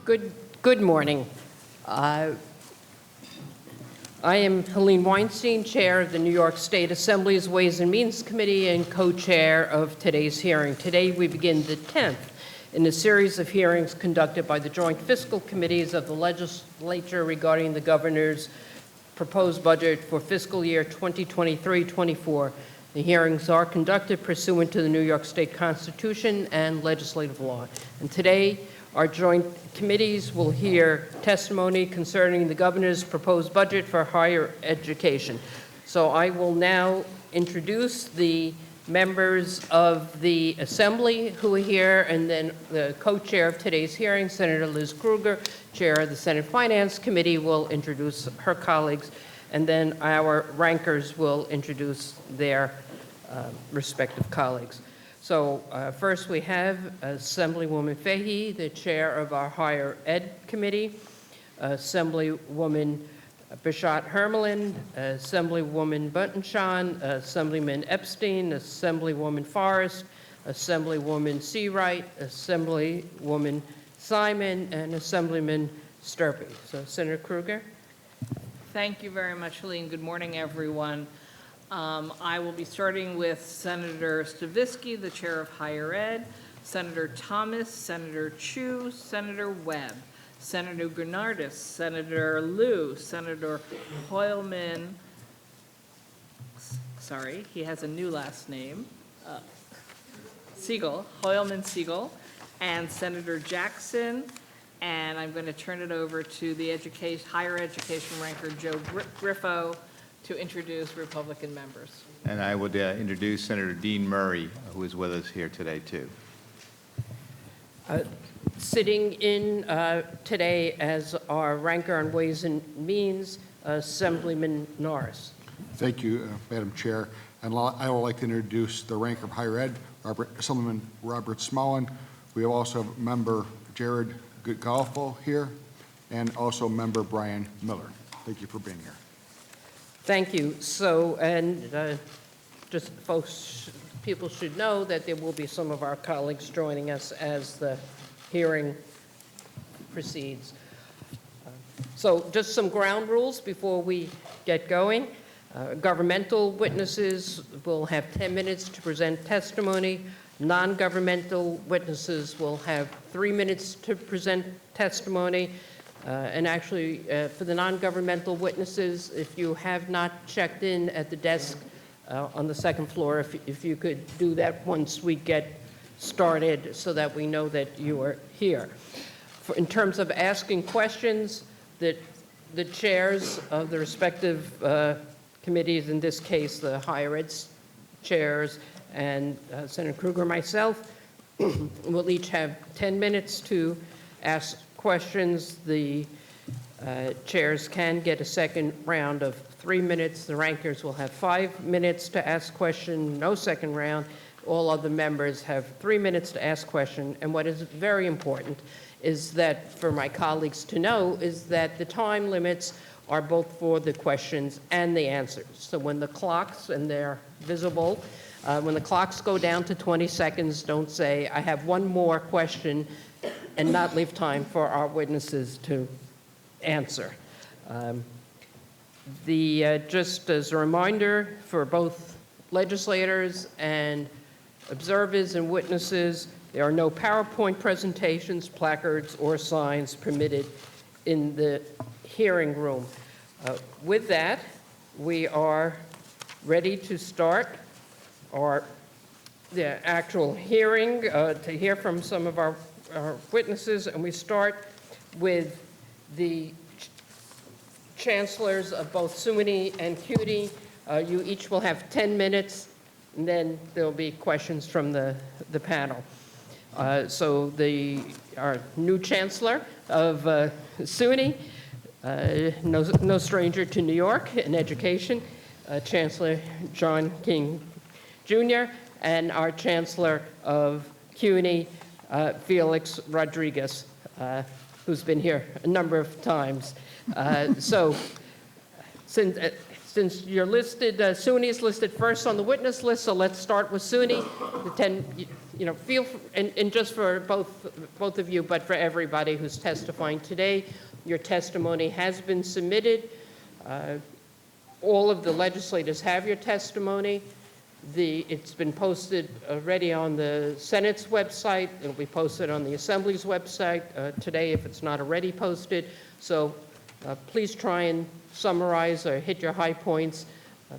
Good morning. I am Helene Weinstein, Chair of the New York State Assembly's Ways and Means Committee and co-chair of today's hearing. Today we begin the 10th in a series of hearings conducted by the Joint Fiscal Committees of the Legislature regarding the Governor's proposed budget for fiscal year 2023-24. The hearings are conducted pursuant to the New York State Constitution and legislative law. And today, our joint committees will hear testimony concerning the governor's proposed budget for higher education. So I will now introduce the members of the Assembly who are here, and then the co-chair of today's hearing, Senator Liz Krueger, chair of the Senate Finance Committee, will introduce her colleagues, and then our rankers will introduce their respective colleagues. So first we have Assemblywoman Fahey, the chair of our Higher Ed Committee, Assemblywoman Bishat Hermelin, Assemblywoman Buntenshawn, Assemblyman Epstein, Assemblywoman Forrest, Assemblywoman Seawright, Assemblywoman Simon, and Assemblyman Sturpey. So Senator Krueger. Thank you very much, Helene. Good morning, everyone. I will be starting with Senator Stavisky, the chair of Higher Ed, Senator Thomas, Senator Chu, Senator Webb, Senator Gurnardis, Senator Liu, Senator Hoylman, sorry, he has a new last name, Siegel, Hoylman Siegel, and Senator Jackson. And I'm going to turn it over to the higher education ranker, Joe Griffo, to introduce Republican members. And I would introduce Senator Dean Murray, who is with us here today, too. Sitting in today as our ranker on Ways and Means, Assemblyman Norris. Thank you, Madam Chair. And I would like to introduce the ranker of Higher Ed, Assemblyman Robert Smolin. We also have member Jared Goodgolfo here, and also member Brian Miller. Thank you for being here. Thank you. So, and just people should know that there will be some of our colleagues joining us as the hearing proceeds. So just some ground rules before we get going. Governmental witnesses will have 10 minutes to present testimony. Non-governmental witnesses will have 3 minutes to present testimony. And actually, for the non-governmental witnesses, if you have not checked in at the desk on the second floor, if you could do that once we get started so that we know that you are here. In terms of asking questions, the chairs of the respective committees, in this case the Higher Ed chairs and Senator Krueger, myself, will each have 10 minutes to ask questions. The chairs can get a second round of 3 minutes. The rankers will have 5 minutes to ask questions, no second round. All other members have 3 minutes to ask questions. And what is very important is that, for my colleagues to know, is that the time limits are both for the questions and the answers. So when the clocks, and they're visible, when the clocks go down to 20 seconds, don't say, I have one more question, and not leave time for our witnesses to answer. Just as a reminder for both legislators and observers and witnesses, there are no PowerPoint presentations, placards, or signs permitted in the hearing room. With that, we are ready to start the actual hearing, to hear from some of our witnesses, and we start with the chancellors of both SUNY and CUNY. You each will have 10 minutes, and then there'll be questions from the panel. So our new chancellor of SUNY, no stranger to New York in education, Chancellor John King Jr., and our chancellor of CUNY, Felix Rodriguez, who's been here a number of times. So Since you're listed, SUNY's listed first on the witness list, so let's start with SUNY. And just for both of you, but for everybody who's testifying today, your testimony has been submitted. All of the legislators have your testimony. It's been posted already on the Senate's website. It'll be posted on the Assembly's website today if it's not already posted. So please try and summarize or hit your high points.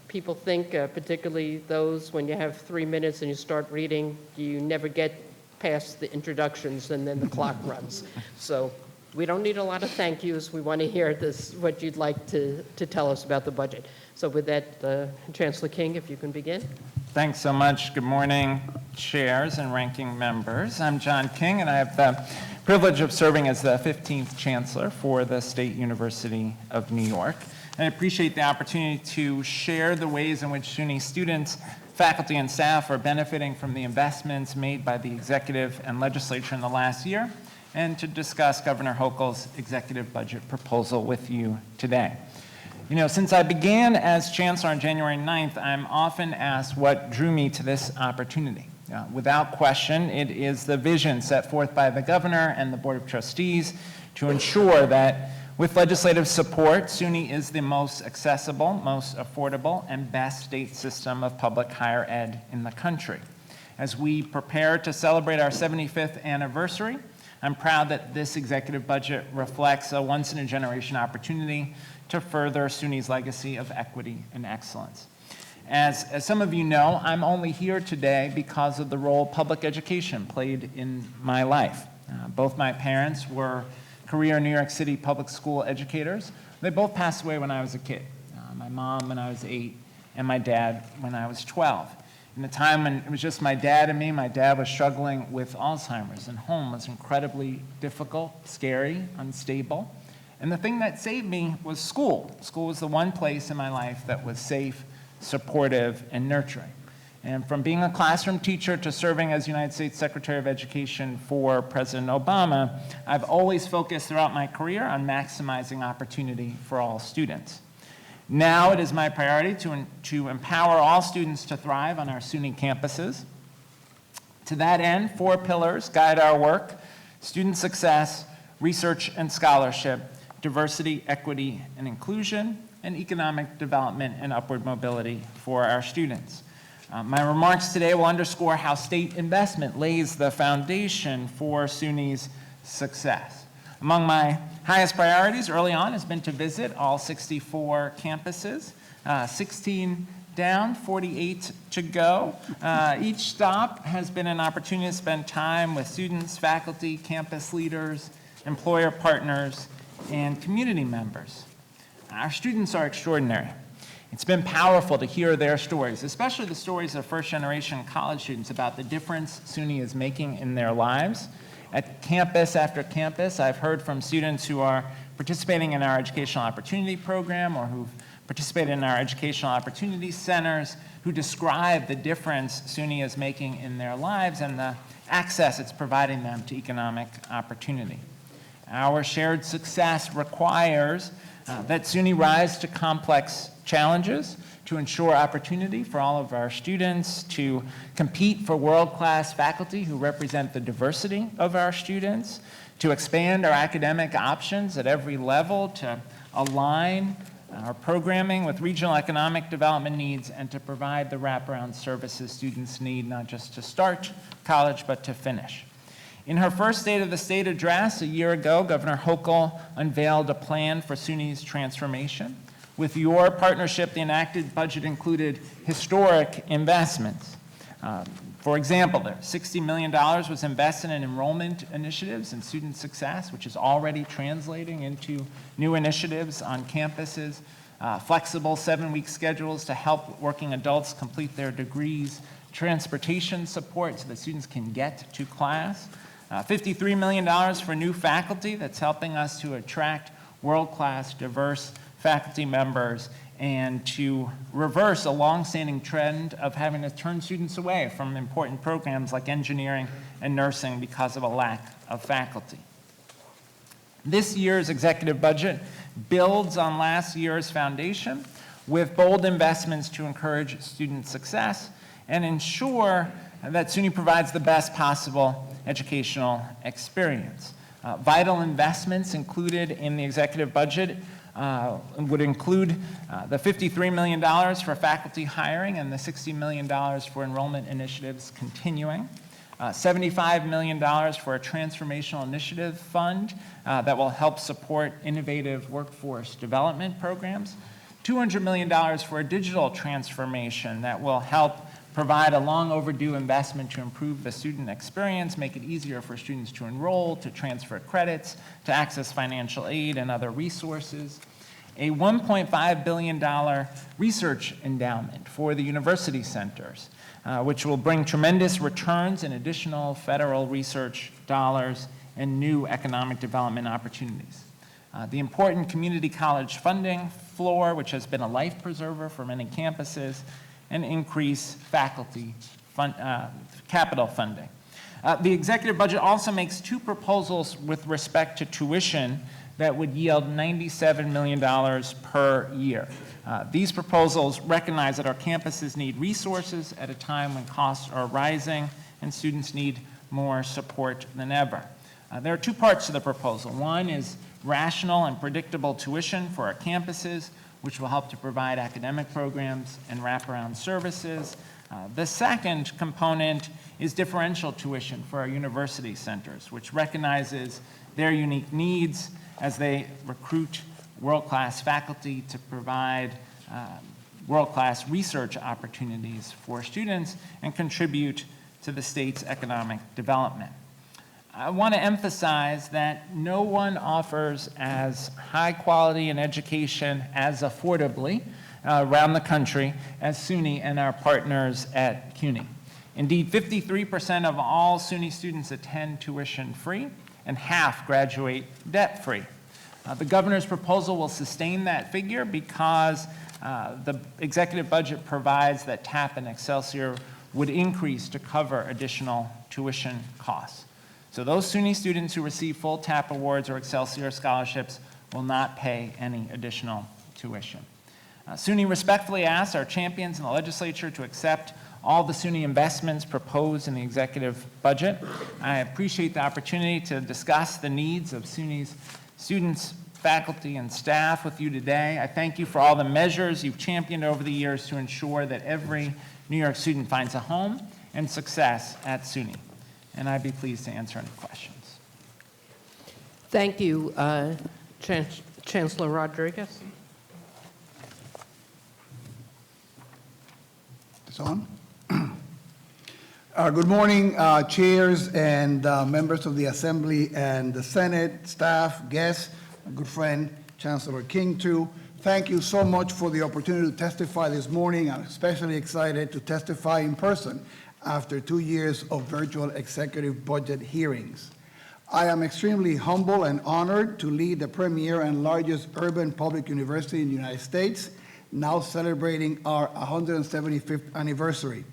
People think, particularly those when you have 3 minutes and you start reading, you never get past the introductions and then the clock runs. So we don't need a lot of thank yous. We want to hear what you'd like to tell us about the budget. So with that, Chancellor King, if you can begin. Thanks so much. Good morning, chairs and ranking members. I'm John King, and I have the privilege of serving as the 15th Chancellor for the State University of New York. And I appreciate the opportunity to share the ways in which SUNY students, faculty, and staff are benefiting from the investments made by the executive and legislature in the last year, and to discuss Governor Hochul's executive budget proposal with you today. You know, since I began as Chancellor on January 9th, I'm often asked what drew me to this opportunity. Without question, it is the vision set forth by the Governor and the Board of Trustees to ensure that with legislative support, SUNY is the most accessible, most affordable, and best state system of public higher ed in the country. As we prepare to celebrate our 75th anniversary, I'm proud that this executive budget reflects a once-in-a-generation opportunity to further SUNY's legacy of equity and excellence. As some of you know, I'm only here today because of the role public education played in my life. Both my parents were career New York City public school educators. They both passed away when I was a kid. My mom when I was 8, and my dad when I was 12. In the time when it was just my dad and me, my dad was struggling with Alzheimer's, and home was incredibly difficult, scary, unstable. And the thing that saved me was school. School was the one place in my life that was safe, supportive, and nurturing. And from being a classroom teacher to serving as United States Secretary of Education for President Obama, I've always focused throughout my career on maximizing opportunity for all students. Now it is my priority to empower all students to thrive on our SUNY campuses. To that end, 4 pillars guide our work: student success, research and scholarship, diversity, equity, and inclusion, and economic development and upward mobility for our students. My remarks today will underscore how state investment lays the foundation for SUNY's success. Among my highest priorities early on has been to visit all 64 campuses, 16 down, 48 to go. Each stop has been an opportunity to spend time with students, faculty, campus leaders, employer partners, and community members. Our students are extraordinary. It's been powerful to hear their stories, especially the stories of first-generation college students about the difference SUNY is making in their lives. At campus after campus, I've heard from students who are participating in our Educational Opportunity Program or who've participated in our Educational Opportunity Centers who describe the difference SUNY is making in their lives and the access it's providing them to economic opportunity. Our shared success requires that SUNY rise to complex challenges to ensure opportunity for all of our students, to compete for world-class faculty who represent the diversity of our students, to expand our academic options at every level, to align our programming with regional economic development needs, and to provide the wraparound services students need, not just to start college, but to finish. In her first State of the State address a year ago, Governor Hochul unveiled a plan for SUNY's transformation. With your partnership, the enacted budget included historic investments. For example, $60 million was invested in enrollment initiatives and student success, which is already translating into new initiatives on campuses, flexible 7-week schedules to help working adults complete their degrees, transportation support so that students can get to class, $53 million for new faculty that's helping us to attract world-class, diverse faculty members and to reverse a long-standing trend of having to turn students away from important programs like engineering and nursing because of a lack of faculty. This year's executive budget builds on last year's foundation with bold investments to encourage student success and ensure that SUNY provides the best possible educational experience. Vital investments included in the executive budget would include the $53 million for faculty hiring and the $60 million for enrollment initiatives continuing. $75 million for a transformational initiative fund that will help support innovative workforce development programs. $200 million for a digital transformation that will help provide a long overdue investment to improve the student experience, make it easier for students to enroll, to transfer credits, to access financial aid and other resources. A $1.5 billion research endowment for the university centers, which will bring tremendous returns in additional federal research dollars and new economic development opportunities. The important community college funding floor, which has been a life preserver for many campuses, and increase faculty capital funding. The executive budget also makes two proposals with respect to tuition that would yield $97 million per year. These proposals recognize that our campuses need resources at a time when costs are rising and students need more support than ever. There are two parts to the proposal. One is rational and predictable tuition for our campuses, which will help to provide academic programs and wraparound services. The second component is differential tuition for our university centers, which recognizes their unique needs as they recruit world-class faculty to provide world-class research opportunities for students and contribute to the state's economic development. I want to emphasize that no one offers as high quality an education as affordably around the country as SUNY and our partners at CUNY. Indeed, 53% of all SUNY students attend tuition free and half graduate debt free. The governor's proposal will sustain that figure because the executive budget provides that TAP and Excelsior would increase to cover additional tuition costs. So those SUNY students who receive full TAP awards or Excelsior scholarships will not pay any additional tuition. SUNY respectfully asks our champions in the legislature to accept all the SUNY investments proposed in the executive budget. I appreciate the opportunity to discuss the needs of SUNY's students, faculty, and staff with you today. I thank you for all the measures you've championed over the years to ensure that every New York student finds a home and success at SUNY. And I'd be pleased to answer any questions. Thank you, Chancellor Rodriguez. It's on. Good morning, chairs and members of the Assembly and the Senate, staff, guests, my good friend, Chancellor King, too. Thank you so much for the opportunity to testify this morning. I'm especially excited to testify in person after 2 years of virtual executive budget hearings. I am extremely humble and honored to lead the premier and largest urban public university in the United States, now celebrating our 175th anniversary,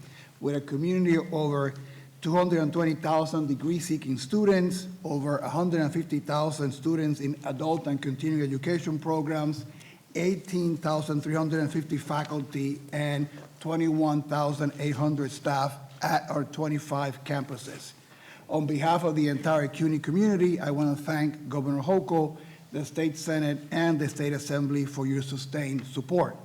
with a community of over 220,000 degree-seeking students, over 150,000 students in adult and continuing education programs, 18,350 faculty, and 21,800 staff at our 25 campuses. On behalf of the entire CUNY community, I want to thank Governor Hochul, the State Senate, and the State Assembly for your sustained support.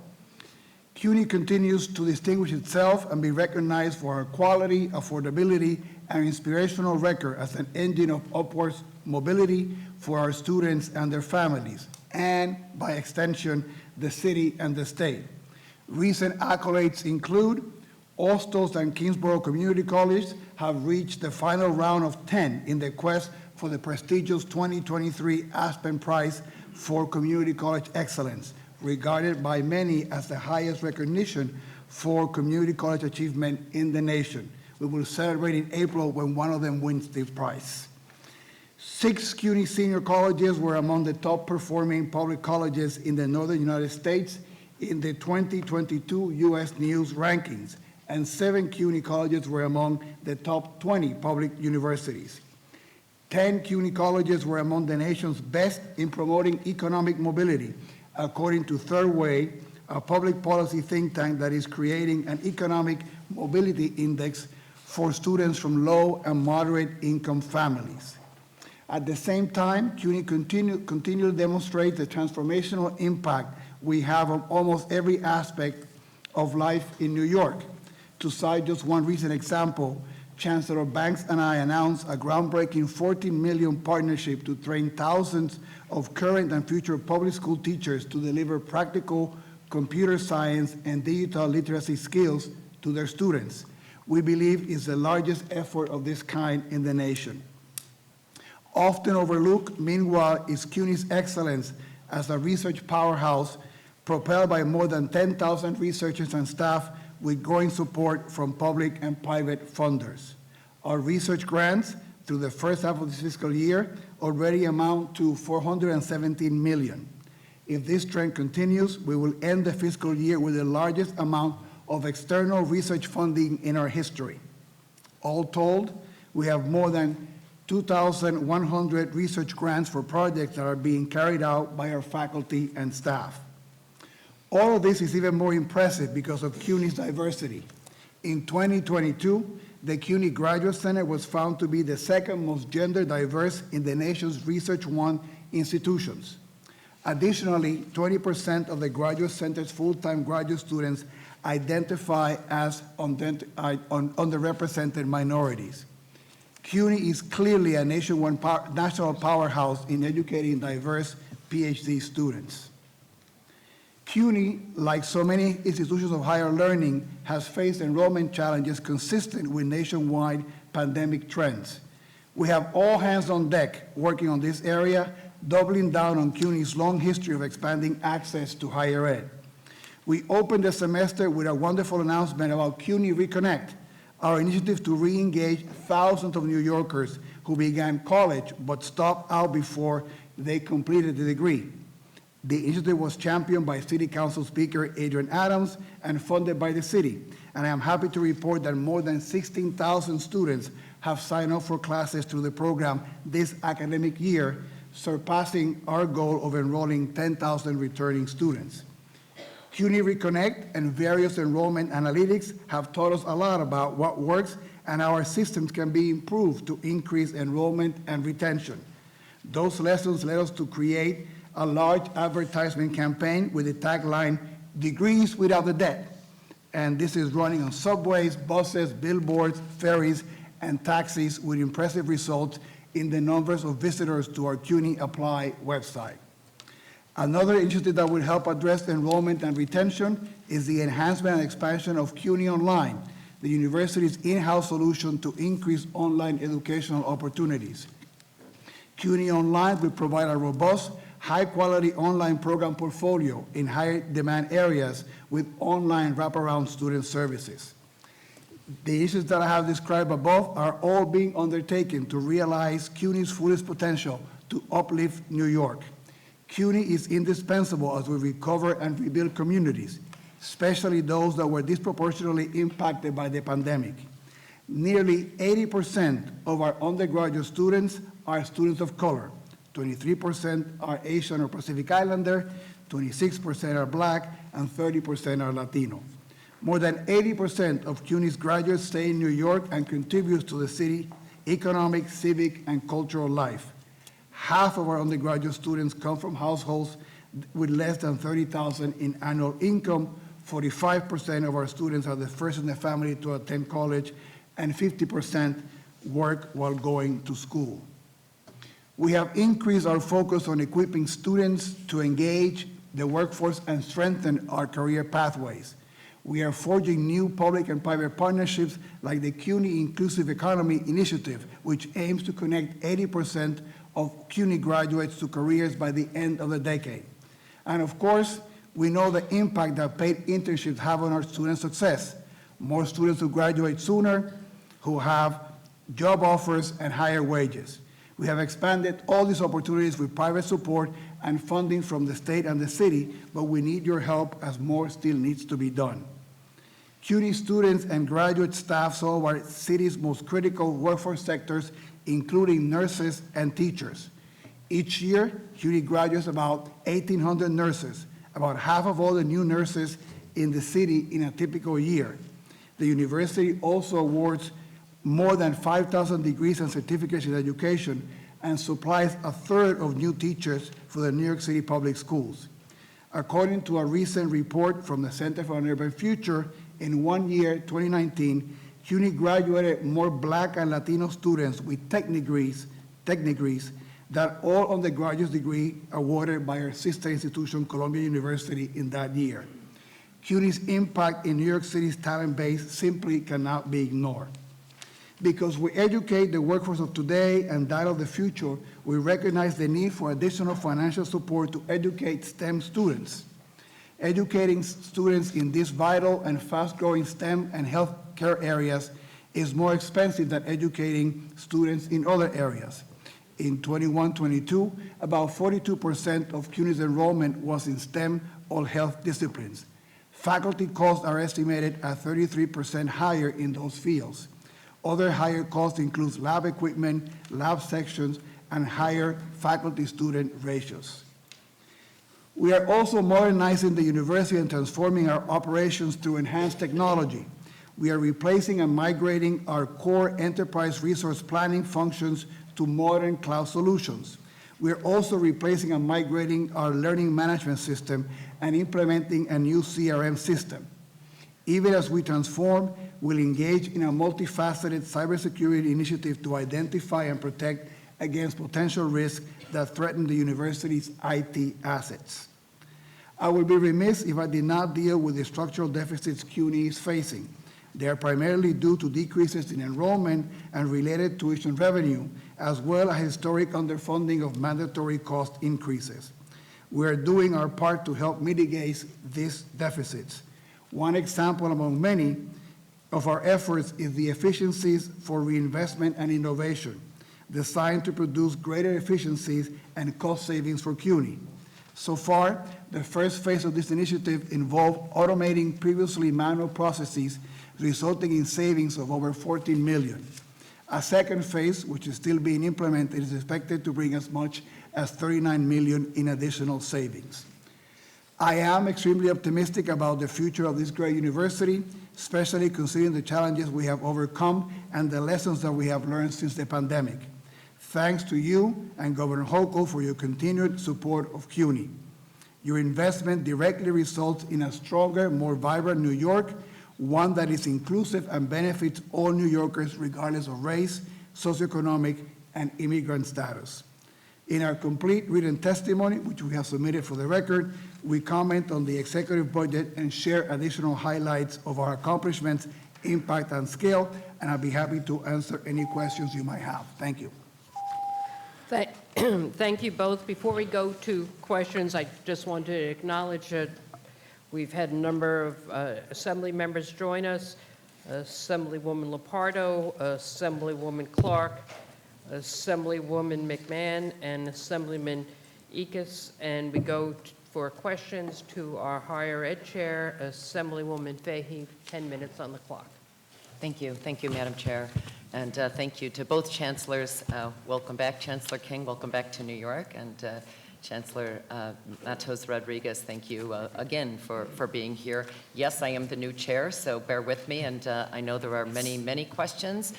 CUNY continues to distinguish itself and be recognized for our quality, affordability, and inspirational record as an engine of upwards mobility for our students and their families, and by extension, the city and the state. Recent accolades include Ostos and Kingsborough Community College have reached the final round of 10 in the quest for the prestigious 2023 Aspen Prize for Community College Excellence, regarded by many as the highest recognition for community college achievement in the nation. We will celebrate in April when one of them wins the prize. 6 CUNY senior colleges were among the top performing public colleges in the Northern United States in the 2022 U.S. News rankings, and 7 CUNY colleges were among the top 20 public universities. 10 CUNY colleges were among the nation's best in promoting economic mobility, according to Third Way, a public policy think tank that is creating an economic mobility index for students from low and moderate income families. At the same time, CUNY continue to demonstrate the transformational impact we have on almost every aspect of life in New York. To cite just one recent example, Chancellor Banks and I announced a groundbreaking $14 million partnership to train thousands of current and future public school teachers to deliver practical computer science and digital literacy skills to their students. We believe it's the largest effort of this kind in the nation. Often overlooked, meanwhile, is CUNY's excellence as a research powerhouse propelled by more than 10,000 researchers and staff with growing support from public and private funders. Our research grants through the first half of this fiscal year already amount to $417 million. If this trend continues, we will end the fiscal year with the largest amount of external research funding in our history. All told, we have more than 2,100 research grants for projects that are being carried out by our faculty and staff. All of this is even more impressive because of CUNY's diversity. In 2022, the CUNY Graduate Center was found to be the second most gender diverse in the nation's Research One institutions. Additionally, 20% of the Graduate Center's full-time graduate students identify as underrepresented minorities. CUNY is clearly a national powerhouse in educating diverse PhD students. CUNY, like so many institutions of higher learning, has faced enrollment challenges consistent with nationwide pandemic trends. We have all hands on deck working on this area, doubling down on CUNY's long history of expanding access to higher ed. We opened the semester with a wonderful announcement about CUNY Reconnect, our initiative to re-engage thousands of New Yorkers who began college but stopped out before they completed the degree. The initiative was championed by City Council Speaker Adrian Adams and funded by the city. And I am happy to report that more than 16,000 students have signed up for classes through the program this academic year, surpassing our goal of enrolling 10,000 returning students. CUNY Reconnect and various enrollment analytics have taught us a lot about what works and how our systems can be improved to increase enrollment and retention. Those lessons led us to create a large advertisement campaign with the tagline, "Degrees without the debt." And this is running on subways, buses, billboards, ferries, and taxis with impressive results in the numbers of visitors to our CUNY Apply website. Another initiative that will help address enrollment and retention is the enhancement and expansion of CUNY Online, the university's in-house solution to increase online educational opportunities. CUNY Online will provide a robust, high-quality online program portfolio in high-demand areas with online wraparound student services. The issues that I have described above are all being undertaken to realize CUNY's fullest potential to uplift New York. CUNY is indispensable as we recover and rebuild communities, especially those that were disproportionately impacted by the pandemic. Nearly 80% of our undergraduate students are students of color. 23% are Asian or Pacific Islander, 26% are Black, and 30% are Latino. More than 80% of CUNY's graduates stay in New York and contribute to the city's economic, civic, and cultural life. Half of our undergraduate students come from households with less than $30,000 in annual income. 45% of our students are the first in the family to attend college, and 50% work while going to school. We have increased our focus on equipping students to engage the workforce and strengthen our career pathways. We are forging new public and private partnerships like the CUNY Inclusive Economy Initiative, which aims to connect 80% of CUNY graduates to careers by the end of the decade. And of course, we know the impact that paid internships have on our student success. More students who graduate sooner, who have job offers and higher wages. We have expanded all these opportunities with private support and funding from the state and the city, but we need your help as more still needs to be done. CUNY students and graduate staff serve our city's most critical workforce sectors, including nurses and teachers. Each year, CUNY graduates about 1,800 nurses, about half of all the new nurses in the city in a typical year. The university also awards more than 5,000 degrees and certificates in education and supplies a third of new teachers for the New York City public schools. According to a recent report from the Center for an Urban Future, in 1 year, 2019, CUNY graduated more Black and Latino students with tech degrees than all undergraduate degree awarded by our sister institution, Columbia University, in that year. CUNY's impact in New York City's talent base simply cannot be ignored. Because we educate the workforce of today and that of the future, we recognize the need for additional financial support to educate STEM students. Educating students in these vital and fast-growing STEM and healthcare areas is more expensive than educating students in other areas. In 21-22, about 42% of CUNY's enrollment was in STEM or health disciplines. Faculty costs are estimated at 33% higher in those fields. Other higher costs include lab equipment, lab sections, and higher faculty-student ratios. We are also modernizing the university and transforming our operations through enhanced technology. We are replacing and migrating our core enterprise resource planning functions to modern cloud solutions. We are also replacing and migrating our learning management system and implementing a new CRM system. Even as we transform, we'll engage in a multifaceted cybersecurity initiative to identify and protect against potential risks that threaten the university's IT assets. I would be remiss if I did not deal with the structural deficits CUNY is facing. They are primarily due to decreases in enrollment and related tuition revenue, as well as historic underfunding of mandatory cost increases. We are doing our part to help mitigate these deficits. One example among many of our efforts is the Efficiencies for Reinvestment and Innovation, designed to produce greater efficiencies and cost savings for CUNY. So far, the first phase of this initiative involved automating previously manual processes, resulting in savings of over $14 million. A second phase, which is still being implemented, is expected to bring as much as $39 million in additional savings. I am extremely optimistic about the future of this great university, especially considering the challenges we have overcome and the lessons that we have learned since the pandemic. Thanks to you and Governor Hochul for your continued support of CUNY. Your investment directly results in a stronger, more vibrant New York, one that is inclusive and benefits all New Yorkers regardless of race, socioeconomic, and immigrant status. In our complete written testimony, which we have submitted for the record, we comment on the executive budget and share additional highlights of our accomplishments, impact, and scale, and I'll be happy to answer any questions you might have. Thank you. Thank you both. Before we go to questions, I just want to acknowledge that we've had a number of Assembly members join us, Assemblywoman Lepardo, Assemblywoman Clark, Assemblywoman McMahon, and Assemblyman Ekus. And we go for questions to our higher ed chair, Assemblywoman Fahey, 10 minutes on the clock. Thank you, Madam Chair. And thank you to both chancellors. Welcome back, Chancellor King. Welcome back to New York. And Chancellor Matos Rodriguez, thank you again for being here. Yes, I am the new chair, so bear with me. And I know there are many, many questions.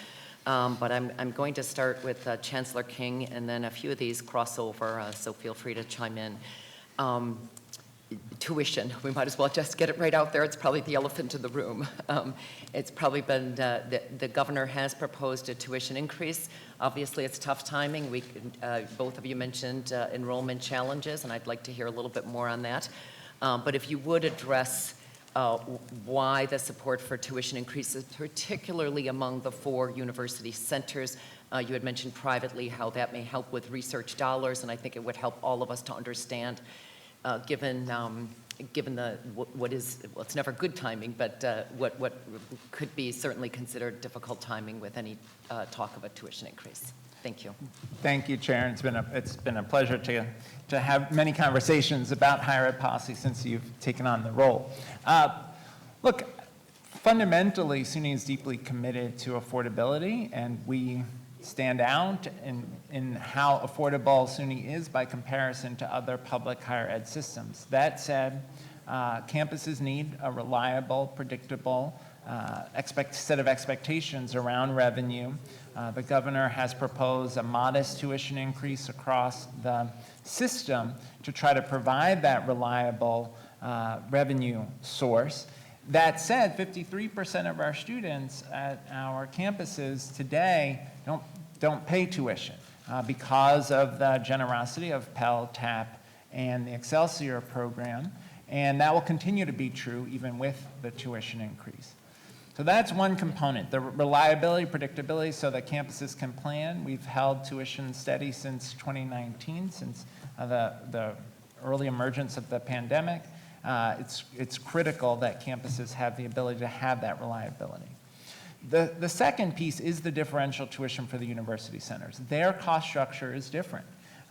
But I'm going to start with Chancellor King, and then a few of these cross over, so feel free to chime in. Tuition, we might as well just get it right out there. It's probably the elephant in the room. It's probably been, the governor has proposed a tuition increase. Obviously, it's tough timing. Both of you mentioned enrollment challenges, and I'd like to hear a little bit more on that. But if you would address why the support for tuition increases, particularly among the 4 university centers. You had mentioned privately how that may help with research dollars, and I think it would help all of us to understand, given what is, well, it's never good timing, but what could be certainly considered difficult timing with any talk of a tuition increase. Thank you. Thank you, Chair. It's been a pleasure to have many conversations about higher ed policy since you've taken on the role. Look, fundamentally, SUNY is deeply committed to affordability, and we stand out in how affordable SUNY is by comparison to other public higher ed systems. That said, campuses need a reliable, predictable set of expectations around revenue. The governor has proposed a modest tuition increase across the system to try to provide that reliable revenue source. That said, 53% of our students at our campuses today don't pay tuition because of the generosity of Pell, TAP, and the Excelsior program, and that will continue to be true even with the tuition increase. So that's one component, the reliability, predictability, so that campuses can plan. We've held tuition steady since 2019, since the early emergence of the pandemic. It's critical that campuses have the ability to have that reliability. The second piece is the differential tuition for the university centers. Their cost structure is different.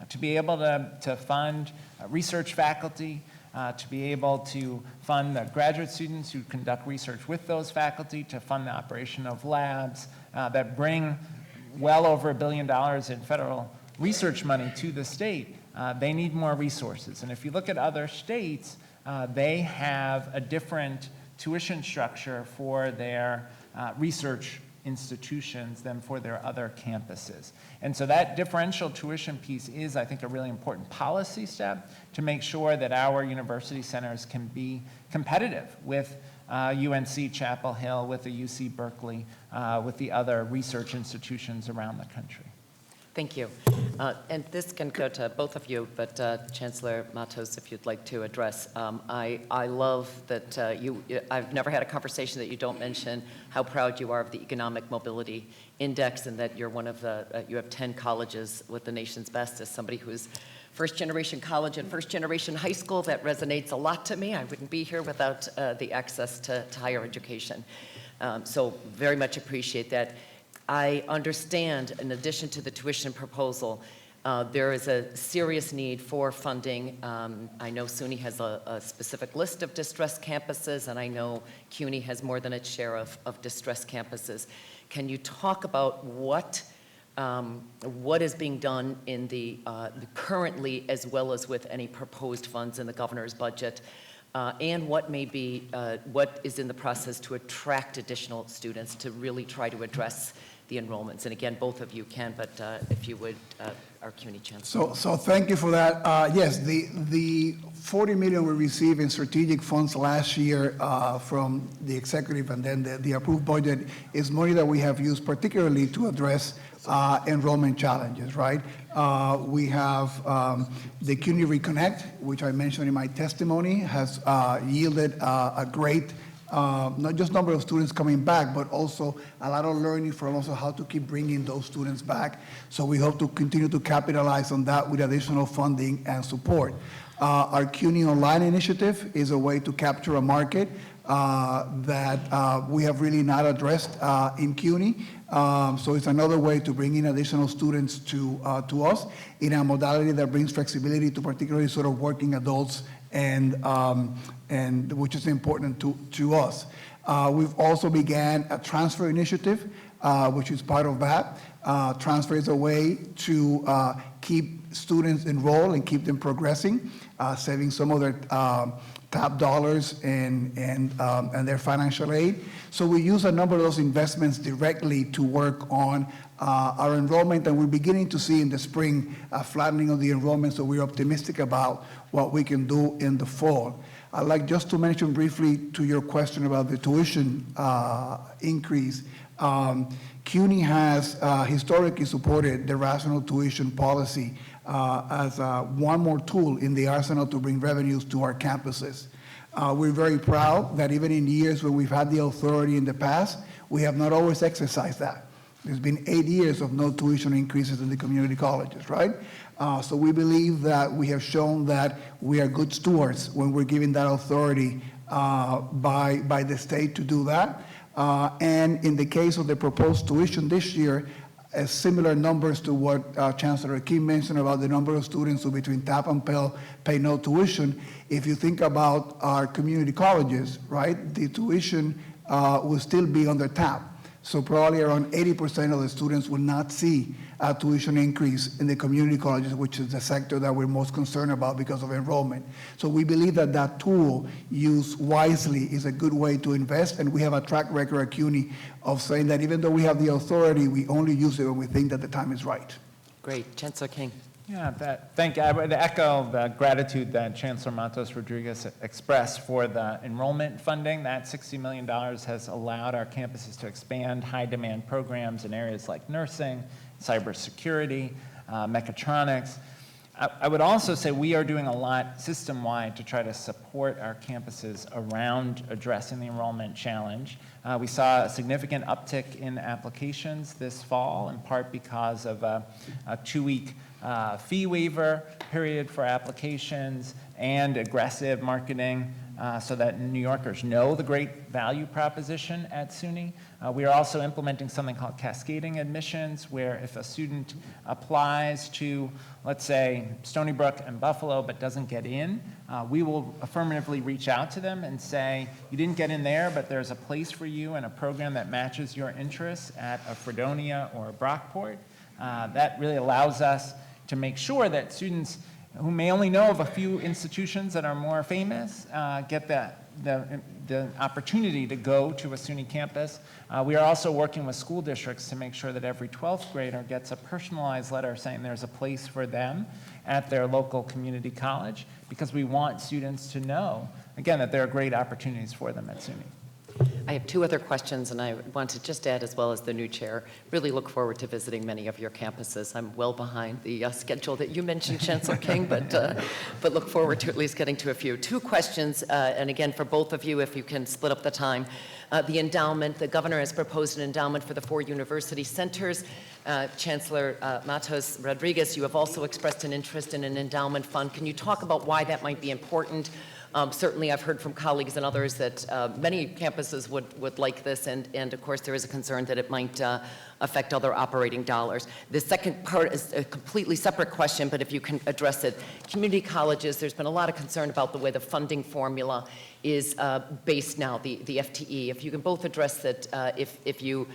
To be able to fund research faculty, to be able to fund the graduate students who conduct research with those faculty, to fund the operation of labs that bring well over $1 billion in federal research money to the state, they need more resources. And if you look at other states, they have a different tuition structure for their research institutions than for their other campuses. And so that differential tuition piece is, I think, a really important policy step to make sure that our university centers can be competitive with UNC Chapel Hill, with the UC Berkeley, with the other research institutions around the country. Thank you. And this can go to both of you, but Chancellor Matos, if you'd like to address. I love that I've never had a conversation that you don't mention how proud you are of the Economic Mobility Index, and that you're one of you have 10 colleges with the nation's best. As somebody who's first-generation college and first-generation high school, that resonates a lot to me. I wouldn't be here without the access to higher education. So very much appreciate that. I understand, in addition to the tuition proposal, there is a serious need for funding. I know SUNY has a specific list of distressed campuses, and I know CUNY has more than its share of distressed campuses. Can you talk about what is being done in the currently, as well as with any proposed funds in the governor's budget, and what may be, what is in the process to attract additional students to really try to address the enrollments? And again, both of you can, but if you would, our CUNY Chancellor. So thank you for that. Yes, the $40 million we received in strategic funds last year from the executive, and then the approved budget is money that we have used particularly to address enrollment challenges, right? We have the CUNY Reconnect, which I mentioned in my testimony, has yielded a great not just number of students coming back, but also a lot of learning from also how to keep bringing those students back. So we hope to continue to capitalize on that with additional funding and support. Our CUNY Online initiative is a way to capture a market that we have really not addressed in CUNY. So it's another way to bring in additional students to us in a modality that brings flexibility to particularly sort of working adults, and which is important to us. We've also began a transfer initiative, which is part of that. Transfer is a way to keep students enrolled and keep them progressing, saving some of their TAP dollars and their financial aid. So we use a number of those investments directly to work on our enrollment, and we're beginning to see in the spring a flattening of the enrollment, so we're optimistic about what we can do in the fall. I'd like just to mention briefly to your question about the tuition increase. CUNY has historically supported the rational tuition policy as one more tool in the arsenal to bring revenues to our campuses. We're very proud that even in years when we've had the authority in the past, we have not always exercised that. There's been 8 years of no tuition increases in the community colleges, right? So we believe that we have shown that we are good stewards when we're given that authority by the state to do that. And in the case of the proposed tuition this year, similar numbers to what Chancellor Kim mentioned about the number of students who between TAP and Pell pay no tuition. If you think about our community colleges, right, the tuition will still be under TAP. So probably around 80% of the students will not see a tuition increase in the community colleges, which is the sector that we're most concerned about because of enrollment. So we believe that that tool, used wisely, is a good way to invest, and we have a track record at CUNY of saying that even though we have the authority, we only use it when we think that the time is right. Great. Chancellor King. Yeah, thank you. I would echo the gratitude that Chancellor Matos Rodriguez expressed for the enrollment funding. That $60 million has allowed our campuses to expand high-demand programs in areas like nursing, cybersecurity, mechatronics. I would also say we are doing a lot system-wide to try to support our campuses around addressing the enrollment challenge. We saw a significant uptick in applications this fall, in part because of a two-week fee waiver period for applications and aggressive marketing so that New Yorkers know the great value proposition at SUNY. We are also implementing something called cascading admissions, where if a student applies to, let's say, Stony Brook and Buffalo but doesn't get in, we will affirmatively reach out to them and say, you didn't get in there, but there's a place for you in a program that matches your interests at a Fredonia or a Brockport. That really allows us to make sure that students who may only know of a few institutions that are more famous get the opportunity to go to a SUNY campus. We are also working with school districts to make sure that every 12th grader gets a personalized letter saying there's a place for them at their local community college, because we want students to know, again, that there are great opportunities for them at SUNY. I have two other questions, and I want to just add, as well as the new chair, really look forward to visiting many of your campuses. I'm well behind the schedule that you mentioned, Chancellor King, but look forward to at least getting to a few. Two questions, and again, for both of you, if you can split up the time. The endowment, the governor has proposed an endowment for the 4 university centers. Chancellor Matos Rodriguez, you have also expressed an interest in an endowment fund. Can you talk about why that might be important? Certainly, I've heard from colleagues and others that many campuses would like this, and of course, there is a concern that it might affect other operating dollars. The second part is a completely separate question, but if you can address it. Community colleges, there's been a lot of concern about the way the funding formula is based now, the FTE. If you can both address that, if you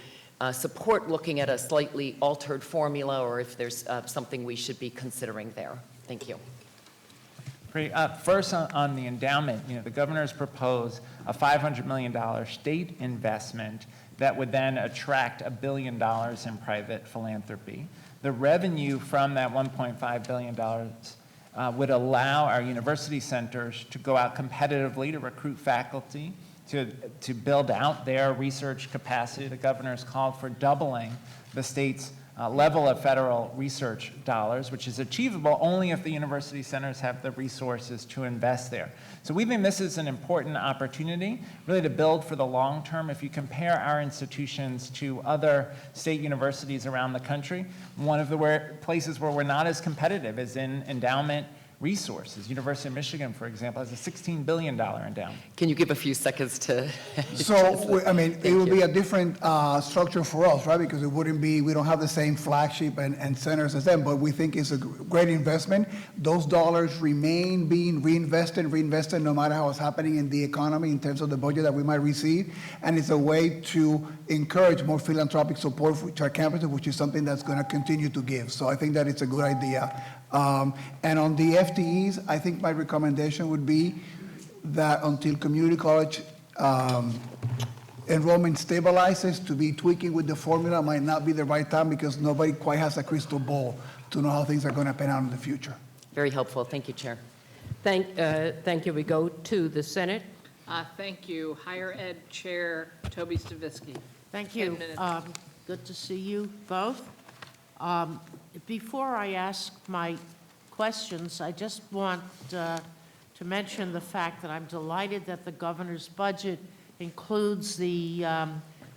support looking at a slightly altered formula, or if there's something we should be considering there. Thank you. Great. First, on the endowment, the governor's proposed a $500 million state investment that would then attract $1 billion in private philanthropy. The revenue from that $1.5 billion would allow our university centers to go out competitively to recruit faculty, to build out their research capacity. The governor's called for doubling the state's level of federal research dollars, which is achievable only if the university centers have the resources to invest there. So we think this is an important opportunity, really to build for the long term. If you compare our institutions to other state universities around the country, one of the places where we're not as competitive is in endowment resources. University of Michigan, for example, has a $16 billion endowment. Can you give a few seconds to? So, I mean, it would be a different structure for us, right? Because it wouldn't be, we don't have the same flagship and centers as them, but we think it's a great investment. Those dollars remain being reinvested no matter how it's happening in the economy in terms of the budget that we might receive. And it's a way to encourage more philanthropic support to our campuses, which is something that's going to continue to give. So I think that it's a good idea. And on the FTEs, I think my recommendation would be that until community college enrollment stabilizes, to be tweaking with the formula might not be the right time, because nobody quite has a crystal ball to know how things are going to pan out in the future. Very helpful. Thank you, Chair. Thank you. We go to the Senate. Thank you. Higher Ed Chair Toby Stavisky. Thank 10 you. minutes. Good to see you both. Before I ask my questions, I just want to mention the fact that I'm delighted that the governor's budget includes the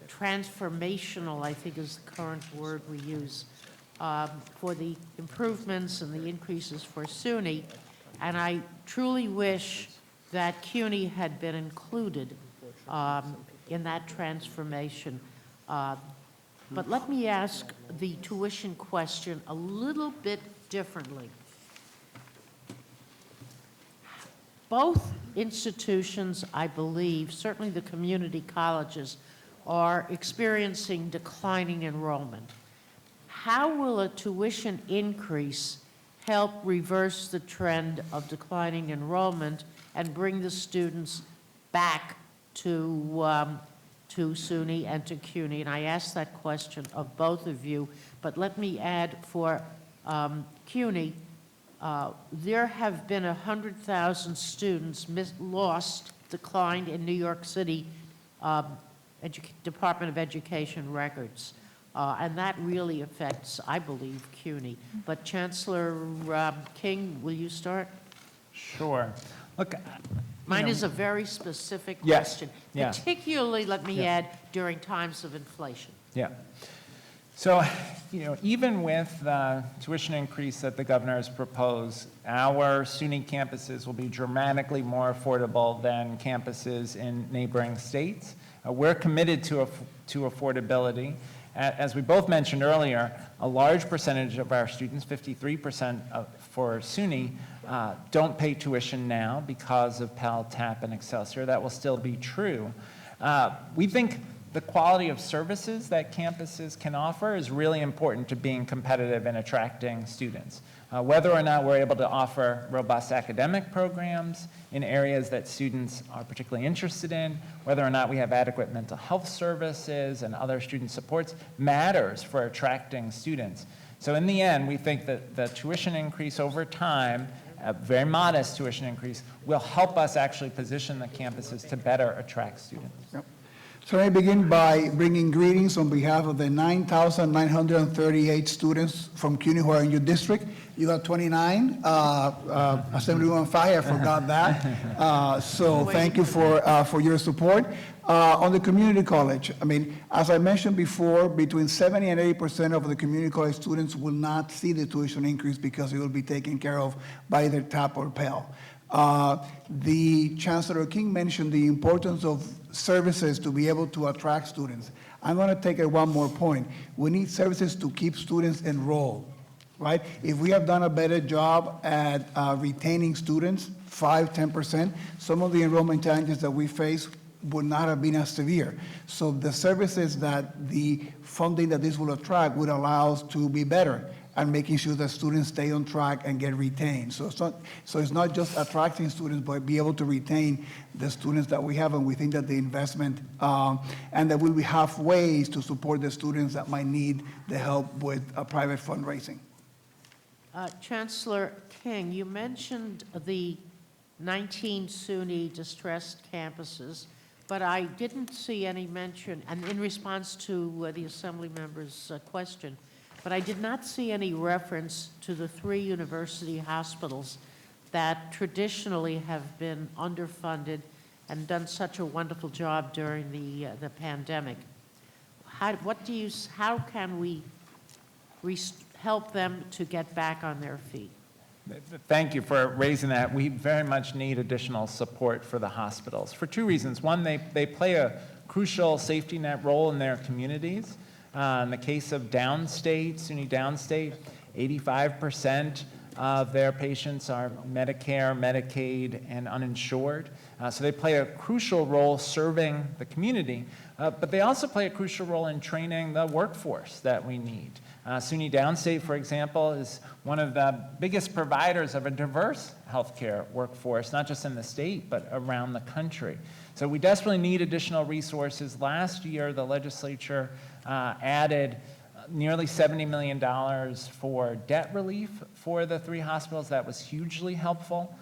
transformational, I think is the current word we use, for the improvements and the increases for SUNY. And I truly wish that CUNY had been included in that transformation. But let me ask the tuition question a little bit differently. Both institutions, I believe, certainly the community colleges, are experiencing declining enrollment. How will a tuition increase help reverse the trend of declining enrollment and bring the students back to SUNY and to CUNY? And I asked that question of both of you, but let me add for CUNY, there have been 100,000 students declined in New York City Department of Education records. And that really affects, I believe, CUNY. But Chancellor King, will you start? Sure. Look, Mine is a very specific Yes, question. yeah. Particularly, let me Yeah. add, during times of inflation. Yeah. So, even with the tuition increase that the governor has proposed, our SUNY campuses will be dramatically more affordable than campuses in neighboring states. We're committed to affordability. As we both mentioned earlier, a large percentage of our students, 53% for SUNY, don't pay tuition now because of Pell, TAP, and Excelsior. That will still be true. We think the quality of services that campuses can offer is really important to being competitive and attracting students. Whether or not we're able to offer robust academic programs in areas that students are particularly interested in, whether or not we have adequate mental health services and other student supports matters for attracting students. So in the end, we think that the tuition increase over time, a very modest tuition increase, will help us actually position the campuses to better attract students. Yep. So let me begin by bringing greetings on behalf of the 9,938 students from CUNY who are in your district. You got 29, Assemblywoman Fahy, I forgot that. So thank you for your support. On the community college, I mean, as I mentioned before, between 70 and 80% of the community college students will not see the tuition increase because it will be taken care of by either TAP or Pell. The Chancellor King mentioned the importance of services to be able to attract students. I'm going to take it one more point. We need services to keep students enrolled, right? If we have done a better job at retaining students, 5–10%, some of the enrollment challenges that we face would not have been as severe. So the services that the funding that this will attract would allow us to be better and making sure that students stay on track and get retained. So it's not just attracting students, but be able to retain the students that we have, and we think that the investment, and that we'll have ways to support the students that might need the help with private fundraising. Chancellor King, you mentioned the 19 SUNY distressed campuses, but I didn't see any mention, and in response to the Assembly member's question, but I did not see any reference to the 3 university hospitals that traditionally have been underfunded and done such a wonderful job during the pandemic. How can we help them to get back on their feet? Thank you for raising that. We very much need additional support for the hospitals for 2 reasons. One, they play a crucial safety net role in their communities. In the case of downstate, SUNY Downstate, 85% of their patients are Medicare, Medicaid, and uninsured. So they play a crucial role serving the community, but they also play a crucial role in training the workforce that we need. SUNY Downstate, for example, is one of the biggest providers of a diverse healthcare workforce, not just in the state, but around the country. So we desperately need additional resources. Last year, the legislature added nearly $70 million for debt relief for the 3 hospitals. That was hugely helpful.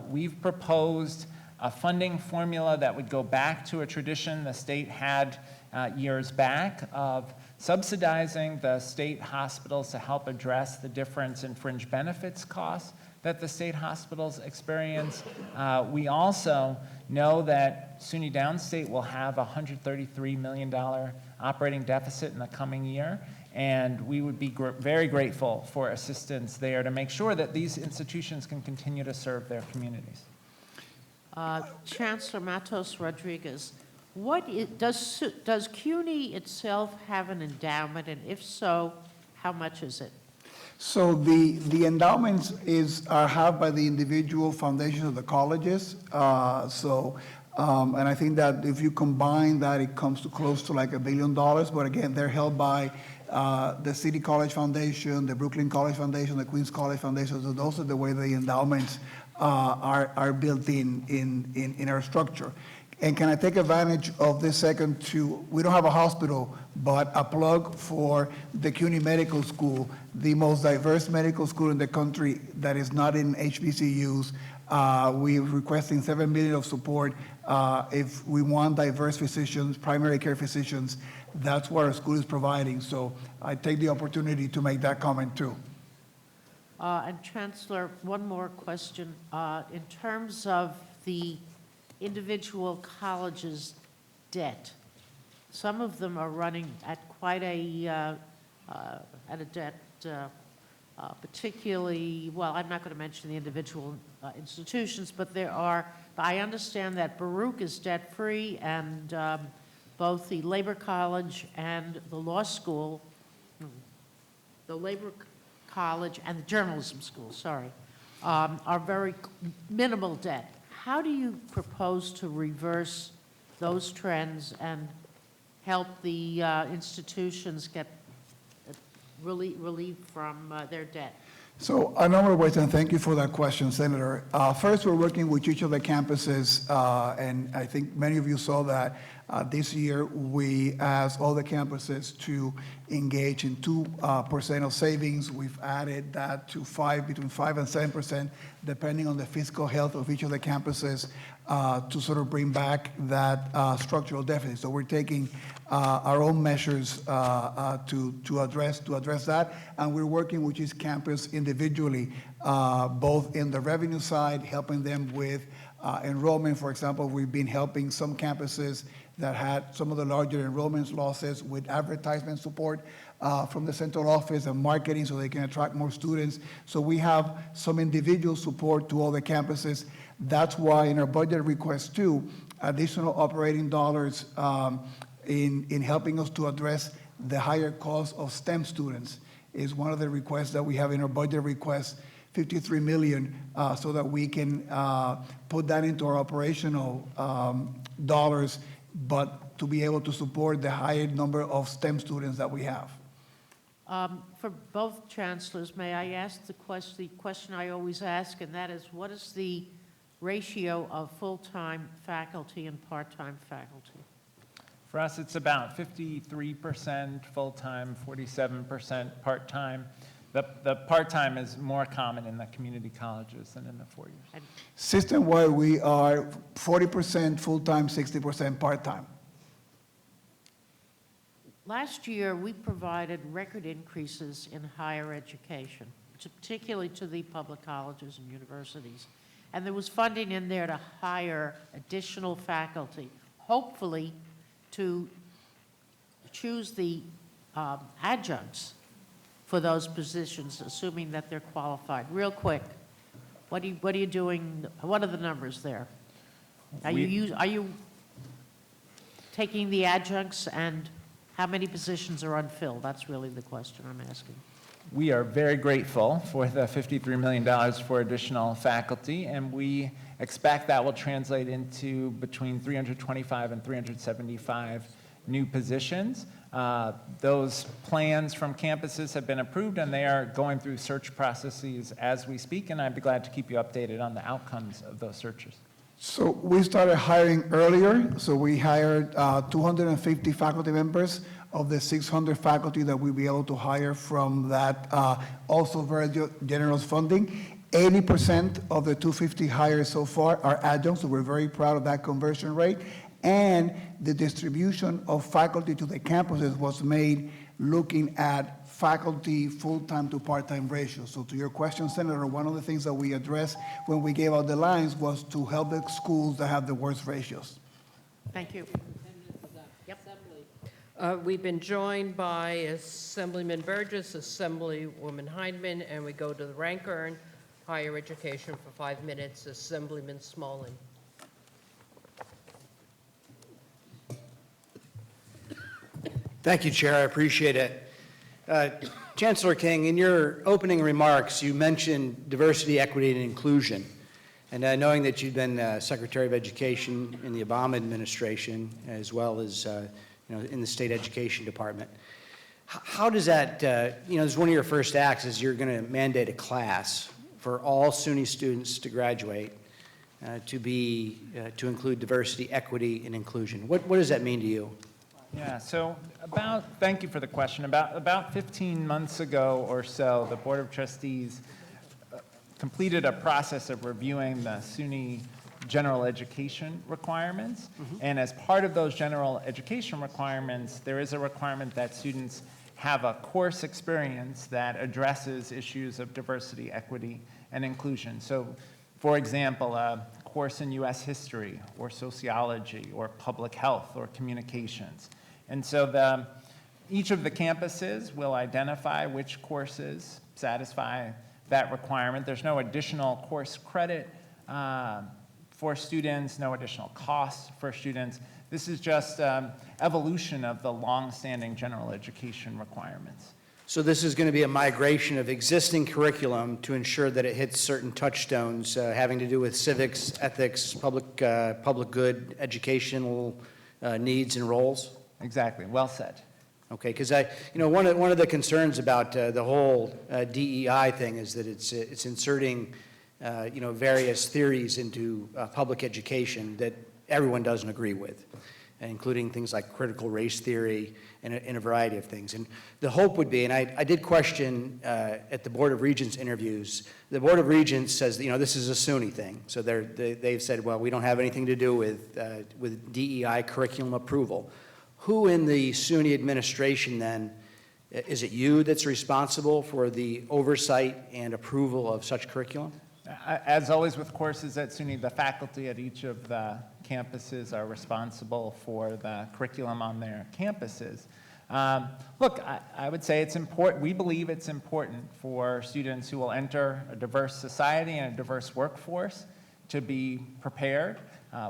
We've proposed a funding formula that would go back to a tradition the state had years back of subsidizing the state hospitals to help address the difference in fringe benefits costs that the state hospitals experience. We also know that SUNY Downstate will have a $133 million operating deficit in the coming year, and we would be very grateful for assistance there to make sure that these institutions can continue to serve their communities. Chancellor Matos Rodriguez, does CUNY itself have an endowment, and if so, how much is it? So the endowments are held by the individual foundations of the colleges. And I think that if you combine that, it comes to close to like $1 billion. But again, they're held by the City College Foundation, the Brooklyn College Foundation, the Queens College Foundation. So those are the way the endowments are built in our structure. And can I take advantage of this second we don't have a hospital, but a plug for the CUNY Medical School, the most diverse medical school in the country that is not in HBCUs. We're requesting $7 million of support. If we want diverse physicians, primary care physicians, that's what our school is providing. So I take the opportunity to make that comment too. And Chancellor, one more question. In terms of the individual colleges' debt, some of them are running at quite a debt, particularly, well, I'm not going to mention the individual institutions, but I understand that Baruch is debt-free, and both the Labor College and the Law School, the Labor College and the Journalism School, are very minimal debt. How do you propose to reverse those trends and help the institutions get relief from their debt? So a number of ways, and thank you for that question, Senator. First, we're working with each of the campuses, and I think many of you saw that this year we asked all the campuses to engage in 2% of savings. We've added that to between 5 and 7%, depending on the fiscal health of each of the campuses, to sort of bring back that structural deficit. So we're taking our own measures to address that, and we're working with each campus individually, both in the revenue side, helping them with enrollment. For example, we've been helping some campuses that had some of the larger enrollment losses with advertisement support from the central office and marketing so they can attract more students. So we have some individual support to all the campuses. That's why in our budget request too, additional operating dollars in helping us to address the higher cost of STEM students is one of the requests that we have in our budget request, $53 million, so that we can put that into our operational dollars, but to be able to support the higher number of STEM students that we have. For both chancellors, may I ask the question I always ask, and that is, what is the ratio of full-time faculty and part-time faculty? For us, it's about 53% full-time, 47% part-time. The part-time is more common in the community colleges than in the 4 years. System-wide, we are 40% full-time, 60% part-time. Last year, we provided record increases in higher education, particularly to the public colleges and universities. And there was funding in there to hire additional faculty, hopefully to choose the adjuncts for those positions, assuming that they're qualified. Real quick, what are you doing? What are the numbers there? Are you taking the adjuncts, and how many positions are unfilled? That's really the question I'm asking. We are very grateful for the $53 million for additional faculty, and we expect that will translate into between 325 and 375 new positions. Those plans from campuses have been approved, and they are going through search processes as we speak, and I'd be glad to keep you updated on the outcomes of those searches. So we started hiring earlier. So we hired 250 faculty members of the 600 faculty that we'll be able to hire from that also very generous funding. 80% of the 250 hires so far are adjuncts, so we're very proud of that conversion rate. And the distribution of faculty to the campuses was made looking at faculty full-time to part-time ratio. So to your question, Senator, one of the things that we addressed when we gave out the lines was to help the schools that have the worst ratios. Thank you. We've been joined by Assemblyman Burgess, Assemblywoman Heidemann, and we go to the rank earn, higher education for 5 minutes, Assemblyman Smolin. Thank you, Chair. I appreciate it. Chancellor King, in your opening remarks, you mentioned diversity, equity, and inclusion. And knowing that you've been Secretary of Education in the Obama administration, as well as in the State Education Department, how does that, as one of your first acts is you're going to mandate a class for all SUNY students to graduate to include diversity, equity, and inclusion. What does that mean to you? Yeah, so thank you for the question. About 15 months ago or so, the Board of Trustees completed a process of reviewing the SUNY general education requirements. And as part of those general education requirements, there is a requirement that students have a course experience that addresses issues of diversity, equity, and inclusion. So, for example, a course in U.S. history, or sociology, or public health, or communications. And so each of the campuses will identify which courses satisfy that requirement. There's no additional course credit for students, no additional costs for students. This is just evolution of the long-standing general education requirements. So this is going to be a migration of existing curriculum to ensure that it hits certain touchstones having to do with civics, ethics, public good, educational needs and roles? Exactly, well said. Okay, because one of the concerns about the whole DEI thing is that it's inserting various theories into public education that everyone doesn't agree with, including things like critical race theory and a variety of things. And the hope would be, and I did question at the Board of Regents interviews, the Board of Regents says, this is a SUNY thing. So they've said, well, we don't have anything to do with DEI curriculum approval. Who in the SUNY administration then, is it you that's responsible for the oversight and approval of such curriculum? As always with courses at SUNY, the faculty at each of the campuses are responsible for the curriculum on their campuses. Look, I would say it's important, we believe it's important for students who will enter a diverse society and a diverse workforce to be prepared.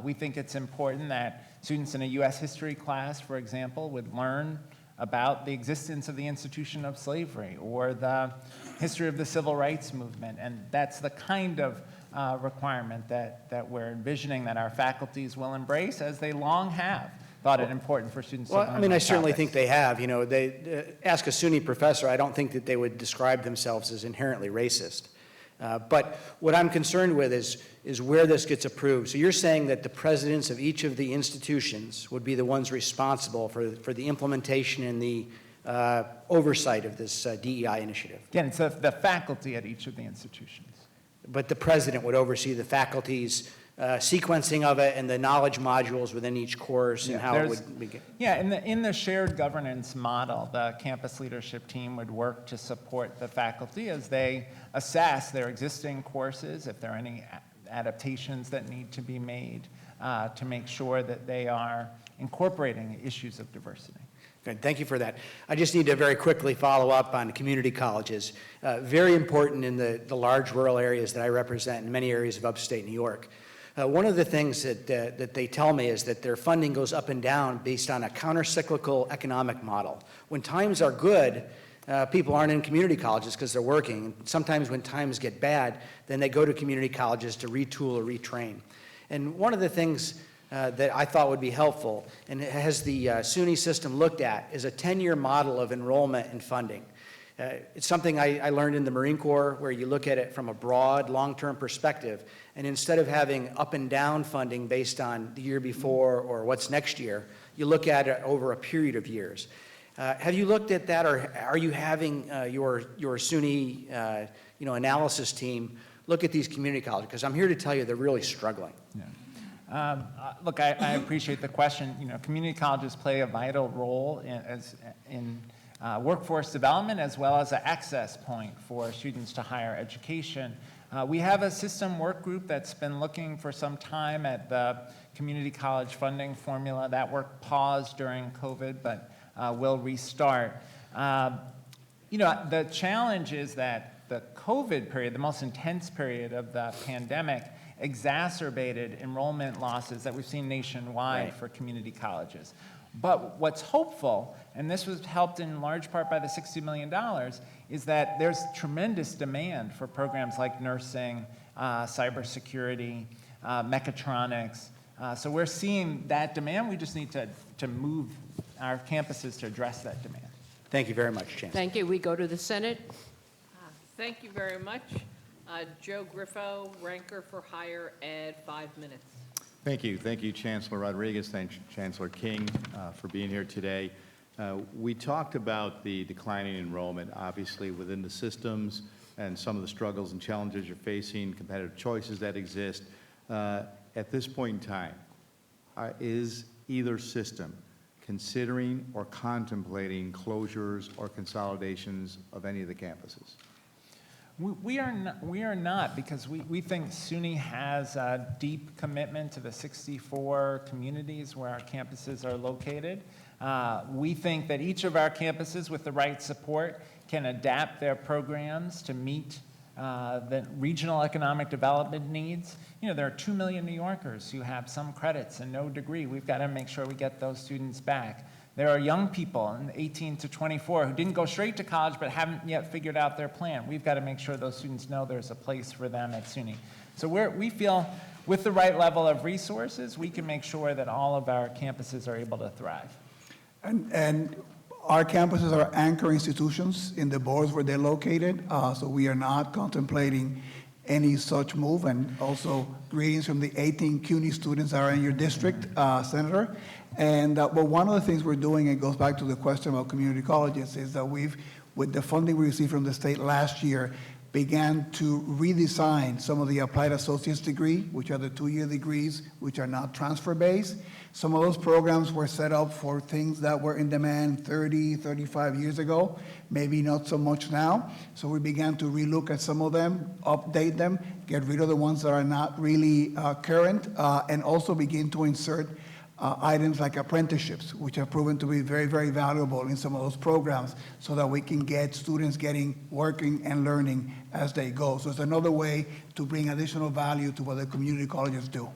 We think it's important that students in a U.S. history class, for example, would learn about the existence of the institution of slavery or the history of the civil rights movement. And that's the kind of requirement that we're envisioning that our faculties will embrace, as they long have thought it important for students to learn. Well, I mean, I certainly topics. think they have. They ask a SUNY professor, I don't think that they would describe themselves as inherently racist. But what I'm concerned with is where this gets approved. So you're saying that the presidents of each of the institutions would be the ones responsible for the implementation and the oversight of this DEI initiative. Again, it's the faculty at each of the institutions. But the president would oversee the faculty's sequencing of it and the knowledge modules within each course and how it would begin. Yeah, in the shared governance model, the campus leadership team would work to support the faculty as they assess their existing courses, if there are any adaptations that need to be made to make sure that they are incorporating issues of diversity. Good, thank you for that. I just need to very quickly follow up on community colleges. Very important in the large rural areas that I represent in many areas of upstate New York. One of the things that they tell me is that their funding goes up and down based on a counter-cyclical economic model. When times are good, people aren't in community colleges because they're working. Sometimes when times get bad, then they go to community colleges to retool or retrain. And one of the things that I thought would be helpful, and has the SUNY system looked at, is a 10-year model of enrollment and funding. It's something I learned in the Marine Corps, where you look at it from a broad, long-term perspective, and instead of having up and down funding based on the year before or what's next year, you look at it over a period of years. Have you looked at that, or are you having your SUNY analysis team look at these community colleges? Because I'm here to tell you they're really struggling. Yeah. Look, I appreciate the question. Community colleges play a vital role in workforce development, as well as an access point for students to higher education. We have a system work group that's been looking for some time at the community college funding formula. That work paused during COVID, but will restart. The challenge is that the COVID period, the most intense period of the pandemic, exacerbated enrollment losses that we've seen nationwide for community colleges. But what's hopeful, and this was helped in large part by the $60 million, is that there's tremendous demand for programs like nursing cybersecurity, mechatronics. So we're seeing that demand. We just need to move our campuses to address that demand. Thank you very much, Chancellor. Thank you. We go to the Senate. Thank you very much. Joe Griffo, Ranker for Higher Ed, 5 minutes. Thank you. Thank you, Chancellor Rodriguez. Thank Chancellor King for being here today. We talked about the declining enrollment, obviously, within the systems and some of the struggles and challenges you're facing, competitive choices that exist. At this point in time, is either system considering or contemplating closures or consolidations of any of the campuses? We are not, because we think SUNY has a deep commitment to the 64 communities where our campuses are located. We think that each of our campuses, with the right support, can adapt their programs to meet the regional economic development needs. You know, there are 2 million New Yorkers who have some credits and no degree. We've got to make sure we get those students back. There are young people, 18 to 24, who didn't go straight to college but haven't yet figured out their plan. We've got to make sure those students know there's a place for them at SUNY. So we feel with the right level of resources, we can make sure that all of our campuses are able to thrive. And our campuses are anchor institutions in the boards where they're located, so we are not contemplating any such move. And also, greetings from the 18 CUNY students that are in your district, Senator. And but one of the things we're doing, it goes back to the question about community colleges, is that we've, with the funding we received from the state last year, began to redesign some of the applied associate's degree, which are the 2-year degrees, which are not transfer-based. Some of those programs were set up for things that were in demand 30, 35 years ago, maybe not so much now. So we began to relook at some of them, update them, get rid of the ones that are not really current, and also begin to insert items like apprenticeships, which have proven to be very, very valuable in some of those programs, so that we can get students working and learning as they go. So it's another way to bring additional value to what the community colleges do.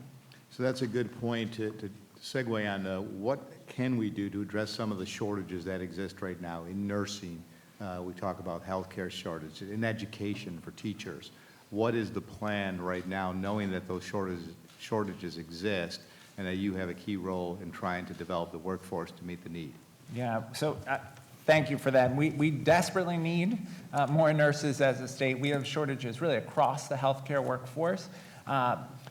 So that's a good point to segue on what can we do to address some of the shortages that exist right now in nursing. We talk about healthcare shortages, in education for teachers. What is the plan right now, knowing that those shortages exist, and that you have a key role in trying to develop the workforce to meet the need? Yeah, so thank you for that. We desperately need more nurses as a state. We have shortages really across the healthcare workforce.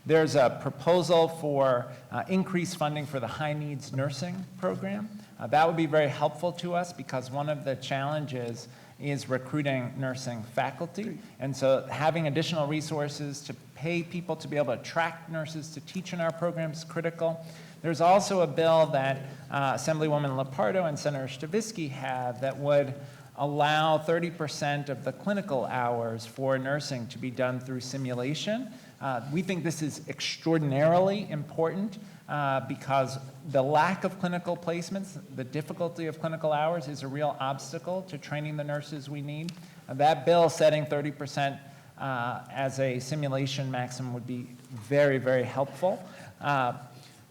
There's a proposal for increased funding for the high needs nursing program. That would be very helpful to us, because one of the challenges is recruiting nursing faculty. And so having additional resources to pay people to be able to attract nurses to teach in our programs is critical. There's also a bill that Assemblywoman Lepardo and Senator Stavisky have that would allow 30% of the clinical hours for nursing to be done through simulation. We think this is extraordinarily important because the lack of clinical placements, the difficulty of clinical hours, is a real obstacle to training the nurses we need. That bill setting 30% as a simulation maximum would be very, very helpful.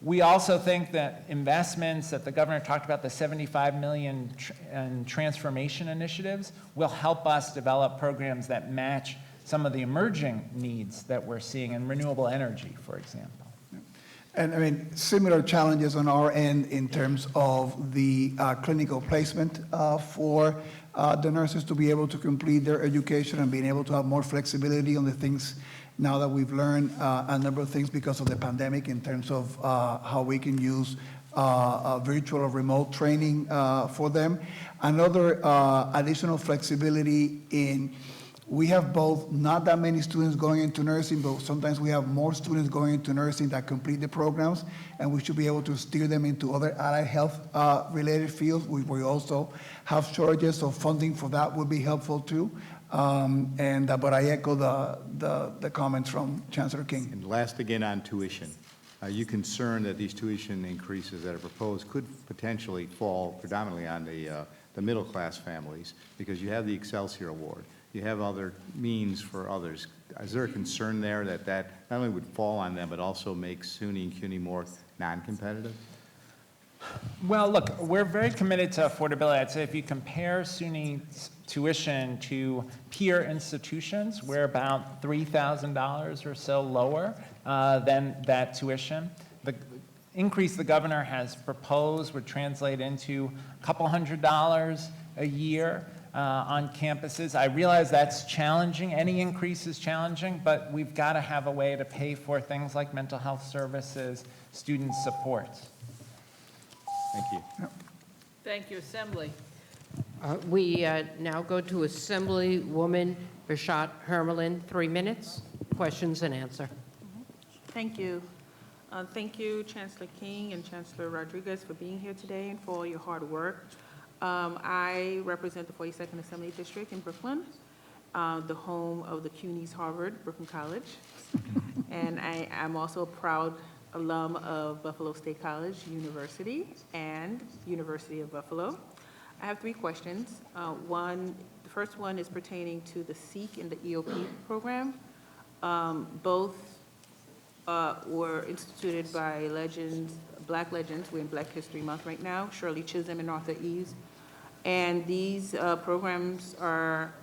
We also think that investments that the governor talked about, the $75 million in transformation initiatives, will help us develop programs that match some of the emerging needs that we're seeing in renewable energy, for example. And I mean, similar challenges on our end in terms of the clinical placement for the nurses to be able to complete their education and being able to have more flexibility on the things now that we've learned a number of things because of the pandemic in terms of how we can use virtual or remote training for them. Another additional flexibility in, we have both not that many students going into nursing, but sometimes we have more students going into nursing that complete the programs, and we should be able to steer them into other allied health related fields. We also have shortages, so funding for that would be helpful too. But I echo the comments from Chancellor King. And last again on tuition. Are you concerned that these tuition increases that are proposed could potentially fall predominantly on the middle class families, because you have the Excelsior Award, you have other means for others? Is there a concern there that not only would fall on them, but also make SUNY and CUNY more non-competitive? Well, look, we're very committed to affordability. I'd say if you compare SUNY's tuition to peer institutions, we're about $3,000 or so lower than that tuition. The increase the governor has proposed would translate into a couple $100 a year on campuses. I realize that's challenging. Any increase is challenging, but we've got to have a way to pay for things like mental health services, student support. Thank you. Thank you, Assembly. We now go to Assemblywoman Beshat Hermelin, 3 minutes, questions and answer. Thank you. Thank you, Chancellor King and Chancellor Rodriguez, for being here today and for all your hard work. I represent the 42nd Assembly District in Brooklyn, the home of the CUNY's Harvard, Brooklyn College. And I am also a proud alum of Buffalo State College University and University of Buffalo. I have 3 questions. The first one is pertaining to the SEEK and the EOP program. Both were instituted by legends, Black legends. We're in Black History Month right now, Shirley Chisholm and Arthur Eves. And these programs are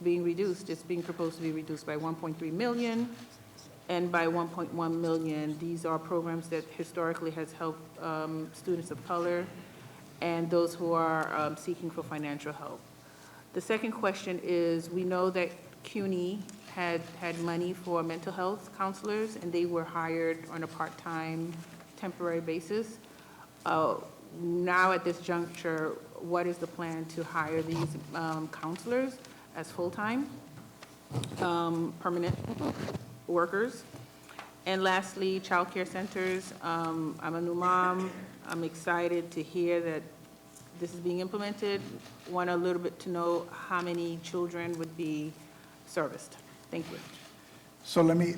being reduced. It's being proposed to be reduced by $1.3 million and by $1.1 million. These are programs that historically has helped students of color and those who are seeking for financial help. The second question is, we know that CUNY had money for mental health counselors, and they were hired on a part-time, temporary basis. Now at this juncture, what is the plan to hire these counselors as full-time, permanent workers? And lastly, child care centers. I'm a new mom. I'm excited to hear that this is being implemented. Want a little bit to know how many children would be serviced. Thank you. So let me,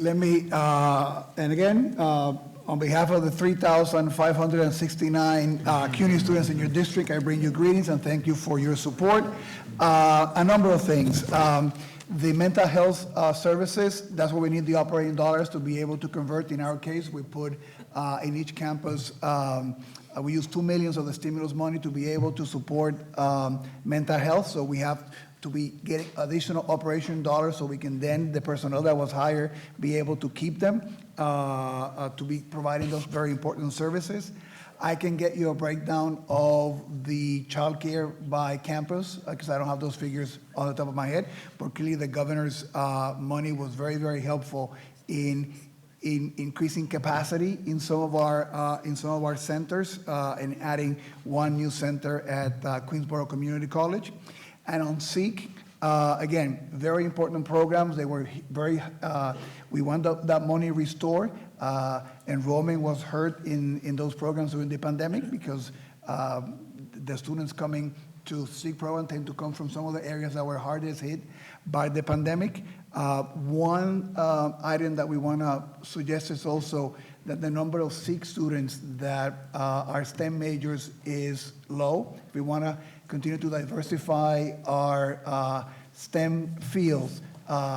and again, on behalf of the 3,569 CUNY students in your district, I bring you greetings and thank you for your support. A number of things. The mental health services, that's what we need the operating dollars to be able to convert. In our case, we put in each campus, we use $2 million of the stimulus money to be able to support mental health. So we have to be getting additional operation dollars so we can then, the personnel that was hired, be able to keep them, to be providing those very important services. I can get you a breakdown of the childcare by campus, because I don't have those figures on the top of my head, but clearly the governor's money was very, very helpful in increasing capacity in some of our centers, and adding one new center at Queensboro Community College. And on SEEK, again, very important programs. They were very, we want that money restored. Enrollment was hurt in those programs during the pandemic because the students coming to SEEK program tend to come from some of the areas that were hardest hit by the pandemic. One item that we want to suggest is also that the number of SEEK students that are STEM majors is low. We want to continue to diversify our STEM fields.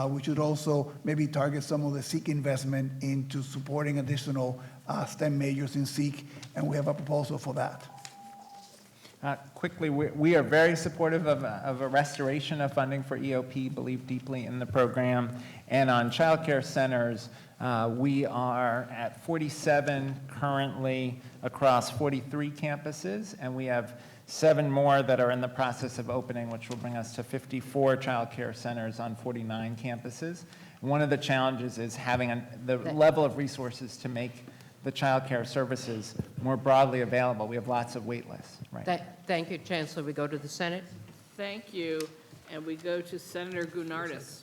We should also maybe target some of the SEEK investment into supporting additional STEM majors in SEEK, and we have a proposal for that. Quickly, we are very supportive of a restoration of funding for EOP, believe deeply in the program. And on child care centers, we are at 47 currently across 43 campuses, and we have 7 more that are in the process of opening, which will bring us to 54 child care centers on 49 campuses. One of the challenges is having the level of resources to make the child care services more broadly available. We have lots of wait lists. Right. Thank you, Chancellor. We go to the Senate. Thank you. And we go to Senator Gounardes.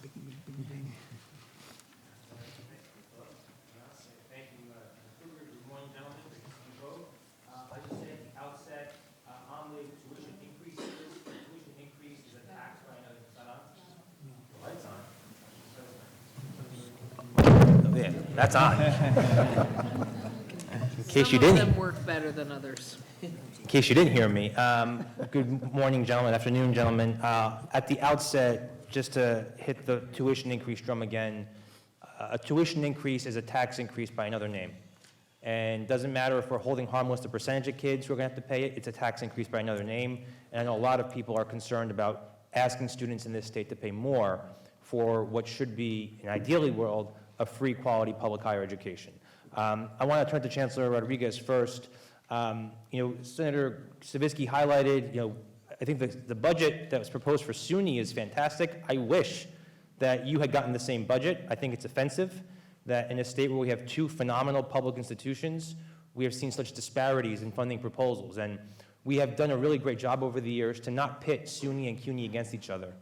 Yeah, that's on. In case you didn't. Some of them work better than others. In case you didn't hear me, good morning, gentlemen, afternoon, gentlemen. At the outset, just to hit the tuition increase drum again, a tuition increase is a tax increase by another name. And doesn't matter if we're holding harmless the percentage of kids who are going to have to pay it, it's a tax increase by another name. And I know a lot of people are concerned about asking students in this state to pay more for what should be, in an ideally world, a free quality public higher education. I want to turn to Chancellor Rodriguez first. Senator Stavisky highlighted, I think the budget that was proposed for SUNY is fantastic. I wish that you had gotten the same budget. I think it's offensive that in a state where we have two phenomenal public institutions, we have seen such disparities in funding proposals. And we have done a really great job over the years to not pit SUNY and CUNY against each other.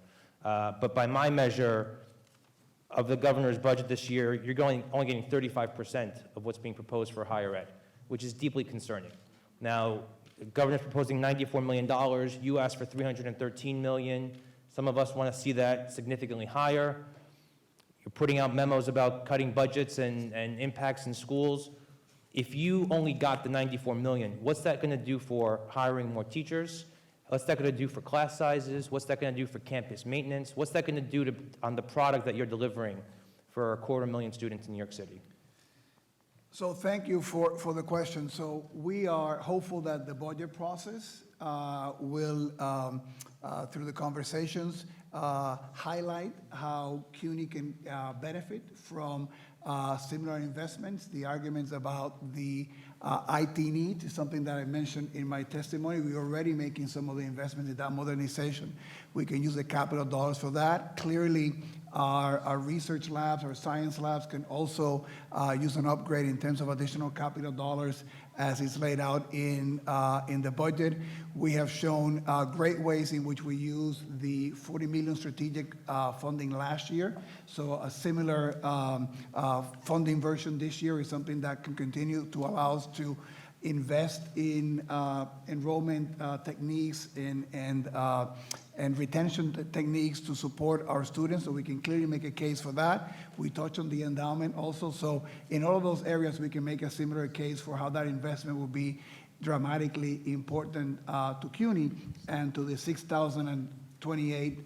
But by my measure of the governor's budget this year, you're only getting 35% of what's being proposed for higher ed, which is deeply concerning. Now, the governor's proposing $94 million. You asked for $313 million. Some of us want to see that significantly higher. You're putting out memos about cutting budgets and impacts in schools. If you only got the $94 million, what's that going to do for hiring more teachers? What's that going to do for class sizes? What's that going to do for campus maintenance? What's that going to do on the product that you're delivering for 250,000 students in New York City? So thank you for the question. So we are hopeful that the budget process will, through the conversations, highlight how CUNY can benefit from similar investments. The arguments about the IT need is something that I mentioned in my testimony. We're already making some of the investments in that modernization. We can use the capital dollars for that. Clearly, our research labs, our science labs can also use an upgrade in terms of additional capital dollars as is laid out in the budget. We have shown great ways in which we use the $40 million strategic funding last year. So a similar funding version this year is something that can continue to allow us to invest in enrollment techniques and retention techniques to support our students, so we can clearly make a case for that. We touch on the endowment also. So in all of those areas, we can make a similar case for how that investment will be dramatically important to CUNY and to the 6,028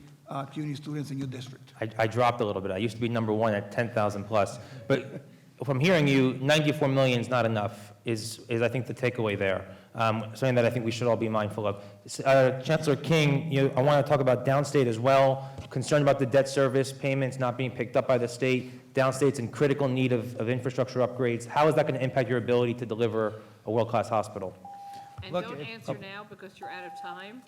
CUNY students in your district. I dropped a little bit. I used to be number one at 10,000 plus. But if I'm hearing you, 94 million is not enough, is I think the takeaway there. Something that I think we should all be mindful of. Chancellor King, I want to talk about downstate as well. Concerned about the debt service payments not being picked up by the state. Downstate's in critical need of infrastructure upgrades. How is that going to impact your ability to deliver a world-class hospital? And don't answer now because you're out of time.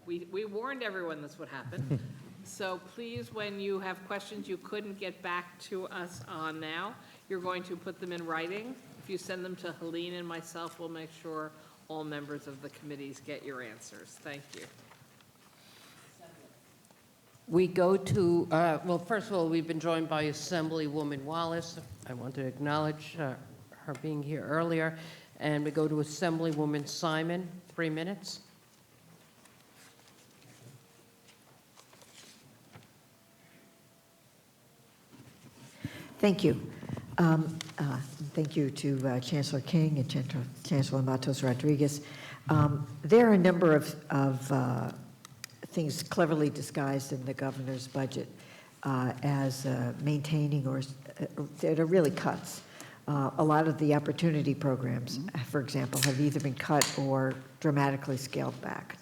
We warned everyone this would happen. So please, when you have questions you couldn't get back to us on now, you're going to put them in writing. If you send them to Helene and myself, we'll make sure all members of the committees get your answers. Thank you. We go to, well, first of all, we've been joined by Assemblywoman Wallace. I want to acknowledge her being here earlier. And we go to Assemblywoman Simon, 3 minutes. Thank you. Thank you to Chancellor King and Chancellor Matos Rodriguez. There are a number of things cleverly disguised in the governor's budget as maintaining or that are really cuts. A lot of the opportunity programs, for example, have either been cut or dramatically scaled back.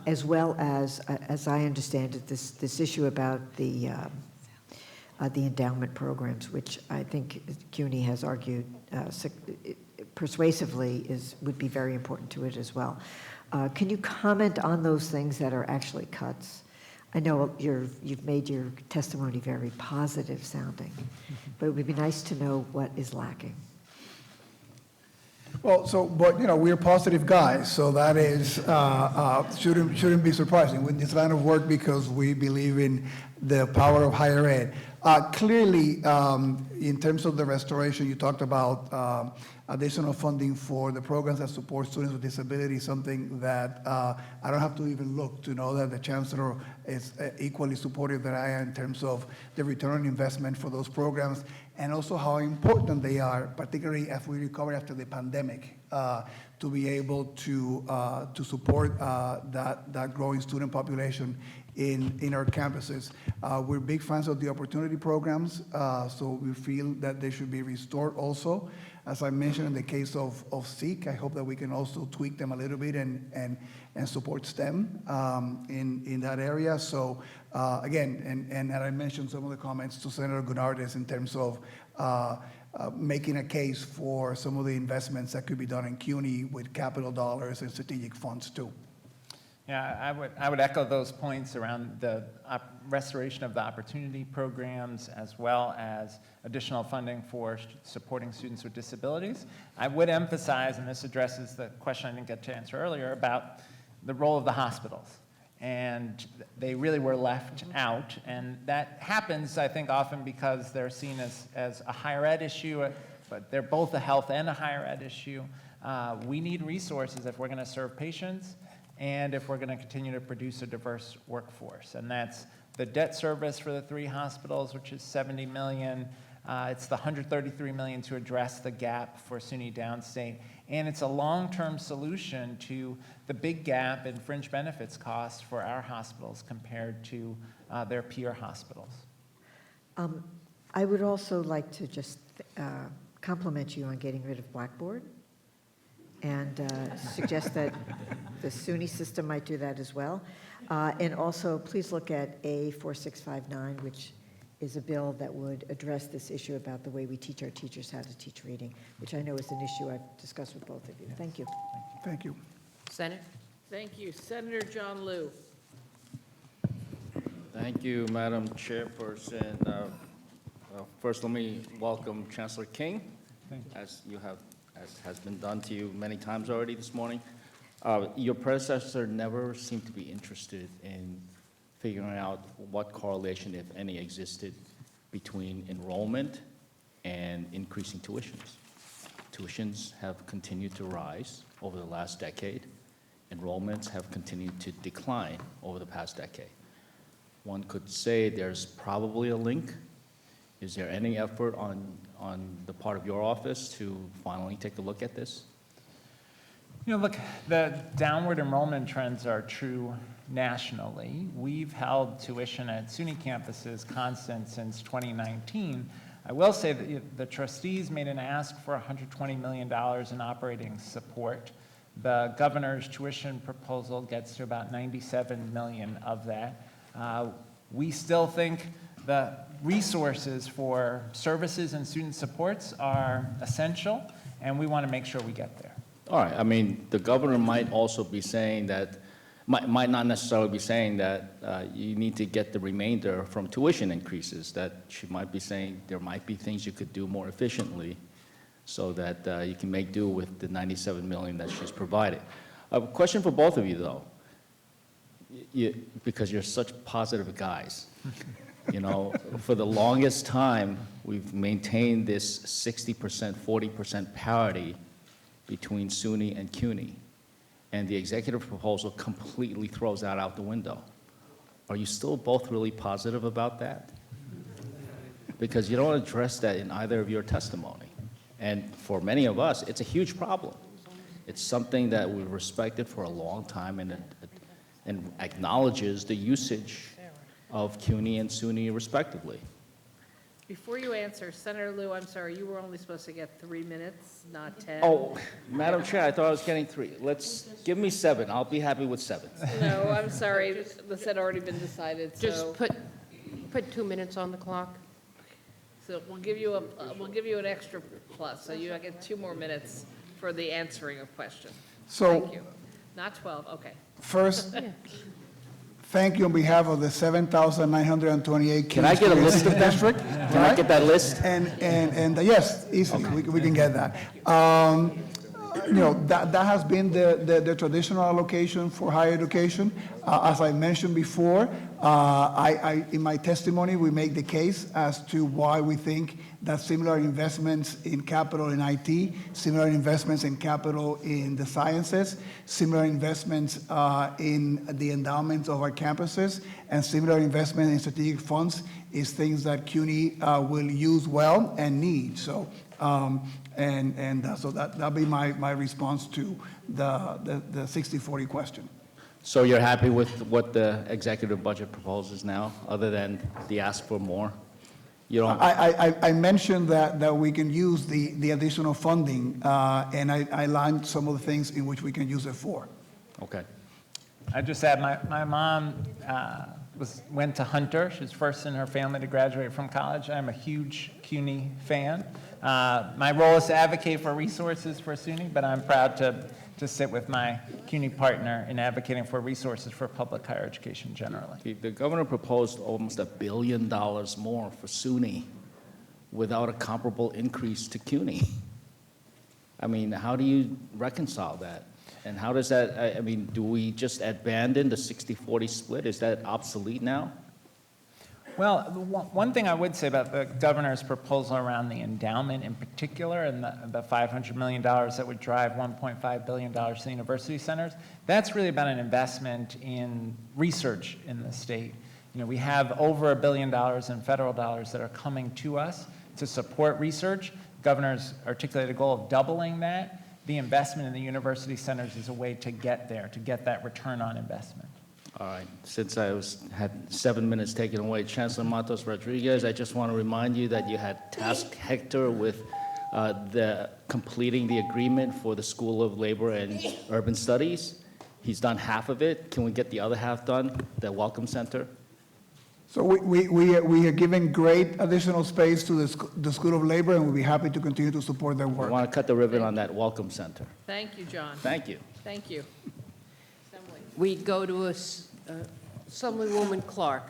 As well as I understand it, this issue about the endowment programs, which I think CUNY has argued persuasively would be very important to it as well. Can you comment on those things that are actually cuts? I know you've made your testimony very positive sounding, but it would be nice to know what is lacking. Well, but we're positive guys, so that is shouldn't be surprising with this line of work because we believe in the power of higher ed. Clearly, in terms of the restoration, you talked about additional funding for the programs that support students with disabilities, something that I don't have to even look to know that the Chancellor is equally supportive that I am in terms of the return on investment for those programs and also how important they are, particularly as we recover after the pandemic, to be able to support that growing student population in our campuses. We're big fans of the opportunity programs, so we feel that they should be restored also. As I mentioned, in the case of SEEK, I hope that we can also tweak them a little bit and support STEM in that area. So again, and I mentioned some of the comments to Senator Gounardes in terms of making a case for some of the investments that could be done in CUNY with capital dollars and strategic funds too. Yeah, I would echo those points around the restoration of the opportunity programs as well as additional funding for supporting students with disabilities. I would emphasize, and this addresses the question I didn't get to answer earlier, about the role of the hospitals. And they really were left out. And that happens, I think, often because they're seen as a higher ed issue, but they're both a health and a higher ed issue. We need resources if we're going to serve patients and if we're going to continue to produce a diverse workforce. And that's the debt service for the 3 hospitals, which is $70 million. It's the $133 million to address the gap for SUNY Downstate. And it's a long-term solution to the big gap in fringe benefits costs for our hospitals compared to their peer hospitals. I would also like to just compliment you on getting rid of Blackboard and suggest that the SUNY system might do that as well. And also, please look at A4659, which is a bill that would address this issue about the way we teach our teachers how to teach reading, which I know is an issue I've discussed with both of you. Thank you. Thank you. Senator? Thank you. Senator John Liu. Thank you, Madam Chairperson. First, let me welcome Chancellor King, as has been done to you many times already this morning. Your predecessor never seemed to be interested in figuring out what correlation, if any, existed between enrollment and increasing tuitions. Tuitions have continued to rise over the last decade. Enrollments have continued to decline over the past decade. One could say there's probably a link. Is there any effort on the part of your office to finally take a look at this? You know, look, the downward enrollment trends are true nationally. We've held tuition at SUNY campuses constant since 2019. I will say that the trustees made an ask for $120 million in operating support. The governor's tuition proposal gets to about $97 million of that. We still think the resources for services and student supports are essential, and we want to make sure we get there. All right, I mean, the governor might also be saying that, might not necessarily be saying that you need to get the remainder from tuition increases, that she might be saying there might be things you could do more efficiently so that you can make do with the $97 million that she's provided. A question for both of you, though, because you're such positive guys. You know, for the longest time, we've maintained this 60%, 40% parity between SUNY and CUNY, and the executive proposal completely throws that out the window. Are you still both really positive about that? Because you don't address that in either of your testimony. And for many of us, it's a huge problem. It's something that we've respected for a long time and acknowledges the usage of CUNY and SUNY respectively. Before you answer, Senator Liu, I'm sorry, you were only supposed to get 3 minutes, not 10. Oh, Madam Chair, I thought I was getting 3. Let's give me 7. I'll be happy with 7. No, I'm sorry, this had already been decided, so. Just put 2 minutes on the clock. So we'll give you an extra plus, so you get 2 more minutes for the answering of questions. So Thank you. Not 12, okay. first, thank you on behalf of the 7,928 Can I get a list of them? district. Can I get that list? And yes, easily, we can get that. You know, that has been the traditional allocation for higher education. As I mentioned before, in my testimony, we make the case as to why we think that similar investments in capital in IT, similar investments in capital in the sciences, similar investments in the endowments of our campuses, and similar investment in strategic funds is things that CUNY will use well and need. So, so that'll be my response to the 60-40 question. So you're happy with what the executive budget proposes now, other than the ask for more? You don't, I mentioned that we can use the additional funding, and I lined some of the things in which we can use it for. okay. I just add, my mom went to Hunter. She's first in her family to graduate from college. I'm a huge CUNY fan. My role is to advocate for resources for SUNY, but I'm proud to sit with my CUNY partner in advocating for resources for public higher education generally. The governor proposed almost $1 billion more for SUNY without a comparable increase to CUNY. I mean, how do you reconcile that? And how does that, I mean, do we just abandon the 60-40 split? Is that obsolete now? Well, one thing I would say about the governor's proposal around the endowment in particular and the $500 million that would drive $1.5 billion to the university centers, that's really about an investment in research in the state. You know, we have over $1 billion in federal dollars that are coming to us to support research. Governor's articulated a goal of doubling that. The investment in the university centers is a way to get there, to get that return on investment. All right, since I had 7 minutes taken away, Chancellor Matos Rodriguez, I just want to remind you that you had tasked Hector with completing the agreement for the School of Labor and Urban Studies. He's done half of it. Can we get the other half done, the Welcome Center? So we are giving great additional space to the School of Labor, and we'll be happy to continue to support their I work. want to cut the ribbon on that Welcome Center. Thank you, John. Thank you. Thank you. Assembly. We go to Assemblywoman Clark.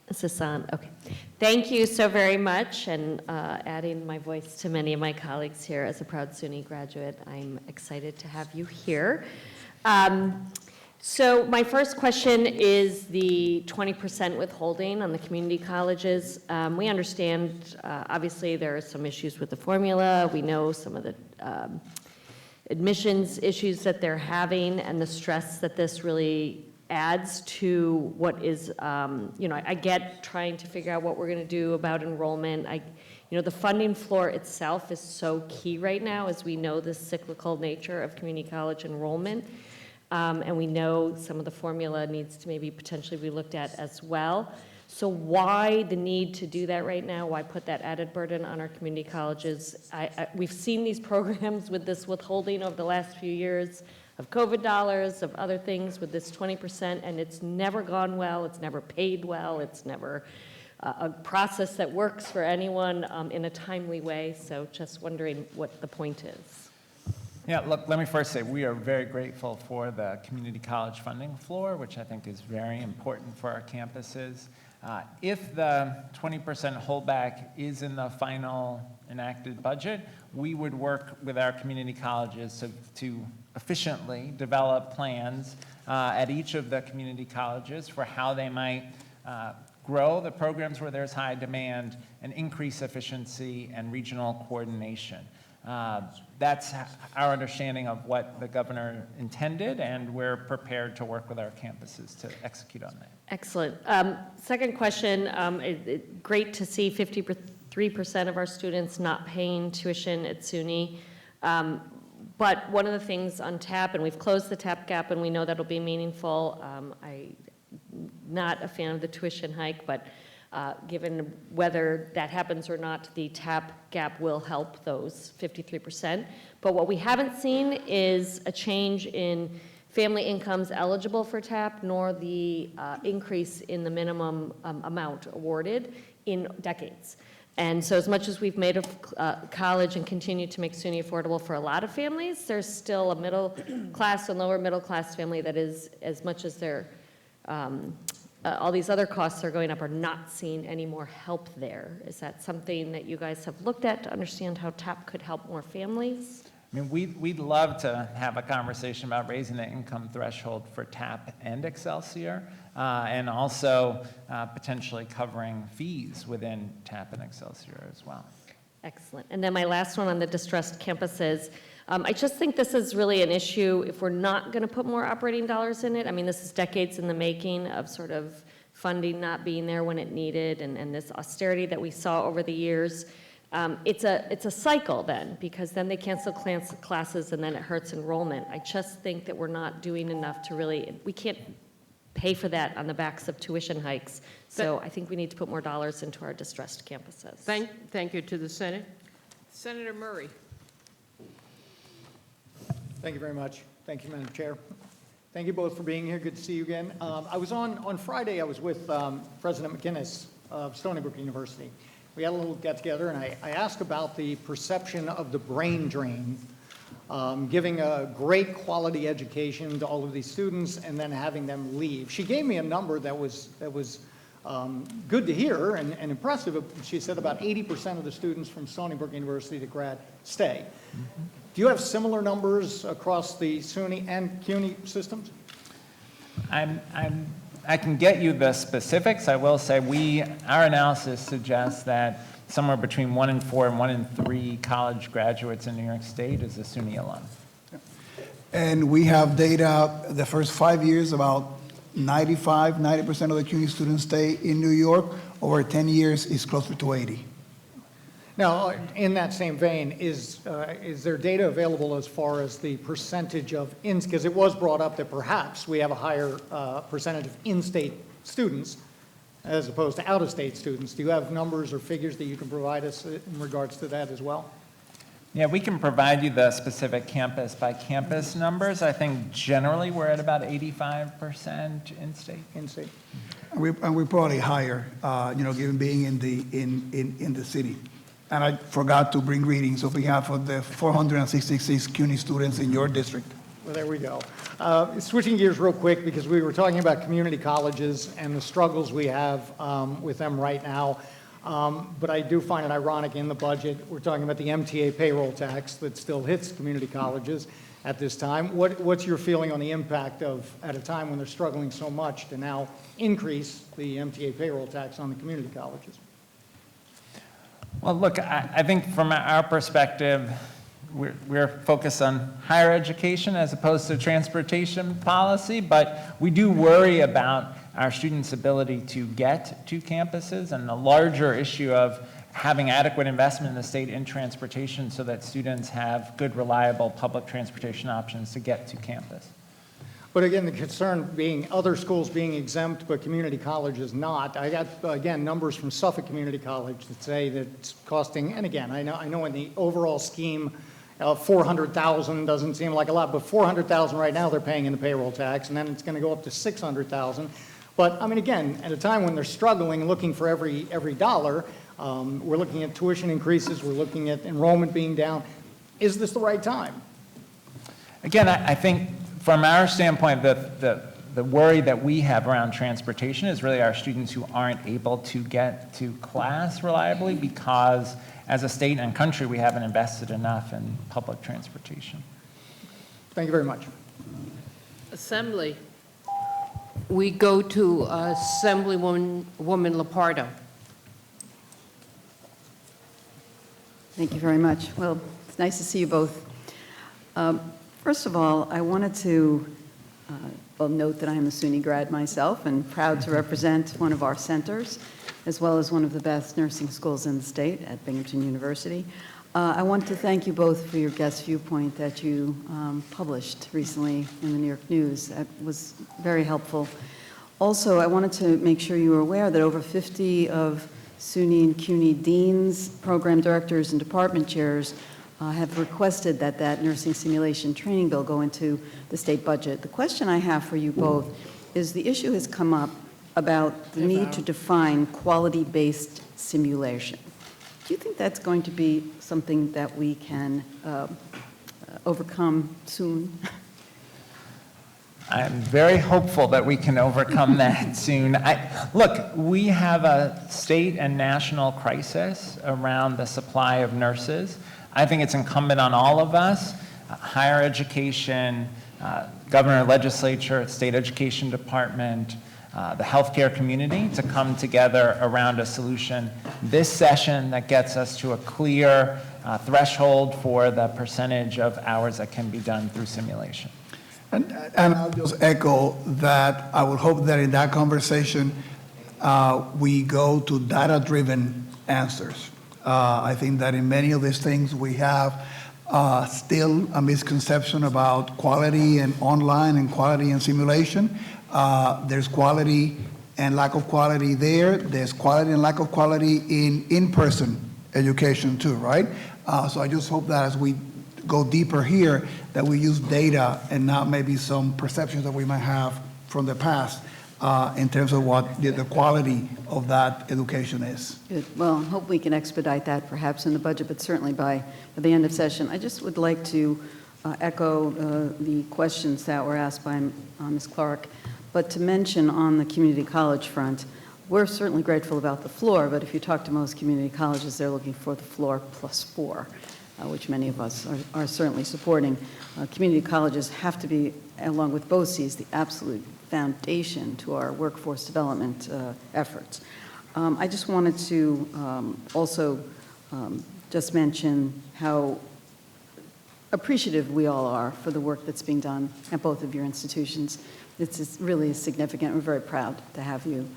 Is this on? Okay. Thank you so very much, and adding my voice to many of my colleagues here as a proud SUNY graduate, I'm excited to have you here. So my first question is the 20% withholding on the community colleges. We understand, obviously, there are some issues with the formula. We know some of the admissions issues that they're having and the stress that this really adds to what is, I get trying to figure out what we're going to do about enrollment. The funding floor itself is so key right now, as we know the cyclical nature of community college enrollment. And we know some of the formula needs to maybe potentially be looked at as well. So why the need to do that right now? Why put that added burden on our community colleges? We've seen these programs with this withholding over the last few years of COVID dollars, of other things with this 20%, and it's never gone well, it's never paid well, it's never a process that works for anyone in a timely way. So just wondering what the point is. Yeah, look, let me first say we are very grateful for the community college funding floor, which I think is very important for our campuses. If the 20% holdback is in the final enacted budget, we would work with our community colleges to efficiently develop plans at each of the community colleges for how they might grow the programs where there's high demand and increase efficiency and regional coordination. That's our understanding of what the governor intended, and we're prepared to work with our campuses to execute on that. Excellent. Second question, great to see 53% of our students not paying tuition at SUNY. But one of the things on TAP, and we've closed the TAP gap, and we know that'll be meaningful. I'm not a fan of the tuition hike, but given whether that happens or not, the TAP gap will help those 53%. But what we haven't seen is a change in family incomes eligible for TAP, nor the increase in the minimum amount awarded in decades. And so as much as we've made college and continue to make SUNY affordable for a lot of families, there's still a middle class and lower middle class family that is, as much as they're all these other costs are going up, are not seeing any more help there. Is that something that you guys have looked at to understand how TAP could help more families? I mean, we'd love to have a conversation about raising the income threshold for TAP and Excelsior, and also potentially covering fees within TAP and Excelsior as well. Excellent. And then my last one on the distressed campuses. I just think this is really an issue if we're not going to put more operating dollars in it. I mean, this is decades in the making of sort of funding not being there when it needed, and this austerity that we saw over the years. It's a cycle then, because then they cancel classes and then it hurts enrollment. I just think that we're not doing enough to really, we can't pay for that on the backs of tuition hikes. So I think we need to put more dollars into our distressed campuses. Thank you to the Senate. Senator Murray. Thank you very much. Thank you, Madam Chair. Thank you both for being here. Good to see you again. I was on Friday, I was with President McInnes of Stony Brook University. We had a little get-together, and I asked about the perception of the brain drain, giving a great quality education to all of these students and then having them leave. She gave me a number that was good to hear and impressive. She said about 80% of the students from Stony Brook University to grad stay. Do you have similar numbers across the SUNY and CUNY systems? I can get you the specifics. I will say our analysis suggests that somewhere between 1 in 4 and 1 in 3 college graduates in New York State is a SUNY alum. And we have data, the first 5 years, about 90% of the CUNY students stay in New York. Over 10 years, it's closer to 80. Now, in that same vein, is there data available as far as the percentage of, because it was brought up that perhaps we have a higher percentage of in-state students as opposed to out-of-state students. Do you have numbers or figures that you can provide us in regards to that as well? Yeah, we can provide you the specific campus-by-campus numbers. I think generally we're at about 85% in-state. In-state. And we're probably higher, given being in the city. And I forgot to bring greetings on behalf of the 466 CUNY students in your district. Well, there we go. Switching gears real quick, because we were talking about community colleges and the struggles we have with them right now. But I do find it ironic in the budget, we're talking about the MTA payroll tax that still hits community colleges at this time. What's your feeling on the impact of, at a time when they're struggling so much, to now increase the MTA payroll tax on the community colleges? Well, look, I think from our perspective, we're focused on higher education as opposed to transportation policy, but we do worry about our students' ability to get to campuses and the larger issue of having adequate investment in the state in transportation so that students have good, reliable public transportation options to get to campus. But again, the concern being other schools being exempt, but community colleges not. I got, again, numbers from Suffolk Community College that say that it's costing, and again, I know in the overall scheme, $400,000 doesn't seem like a lot, but $400,000 right now they're paying in the payroll tax, and then it's going to go up to $600,000. But I mean, again, at a time when they're struggling, looking for every dollar, we're looking at tuition increases, we're looking at enrollment being down. Is this the right time? Again, I think from our standpoint, the worry that we have around transportation is really our students who aren't able to get to class reliably because as a state and country, we haven't invested enough in public transportation. Thank you very much. Assembly. We go to Assemblywoman Lepardo. Thank you very much. Well, it's nice to see you both. First of all, I wanted to note that I am a SUNY grad myself and proud to represent one of our centers, as well as one of the best nursing schools in the state at Binghamton University. I want to thank you both for your guest viewpoint that you published recently in the New York News. That was very helpful. Also, I wanted to make sure you were aware that over 50 of SUNY and CUNY deans, program directors, and department chairs have requested that nursing simulation training bill go into the state budget. The question I have for you both is the issue has come up about the need to define quality-based simulation. Do you think that's going to be something that we can overcome soon? I'm very hopeful that we can overcome that soon. Look, we have a state and national crisis around the supply of nurses. I think it's incumbent on all of us, higher education, governor, legislature, state education department, the healthcare community to come together around a solution this session that gets us to a clear threshold for the percentage of hours that can be done through simulation. And I'll just echo that I would hope that in that conversation, we go to data-driven answers. I think that in many of these things, we have still a misconception about quality and online and quality and simulation. There's quality and lack of quality there. There's quality and lack of quality in in-person education too, right? So I just hope that as we go deeper here, that we use data and not maybe some perceptions that we might have from the past in terms of what the quality of that education is. Good. Well, I hope we can expedite that perhaps in the budget, but certainly by the end of session. I just would like to echo the questions that were asked by Ms. Clark, but to mention on the community college front, we're certainly grateful about the floor, but if you talk to most community colleges, they're looking for the floor +4, which many of us are certainly supporting. Community colleges have to be, along with BOCES, the absolute foundation to our workforce development efforts. I just wanted to also just mention how appreciative we all are for the work that's being done at both of your institutions. It's really significant. We're very proud to have you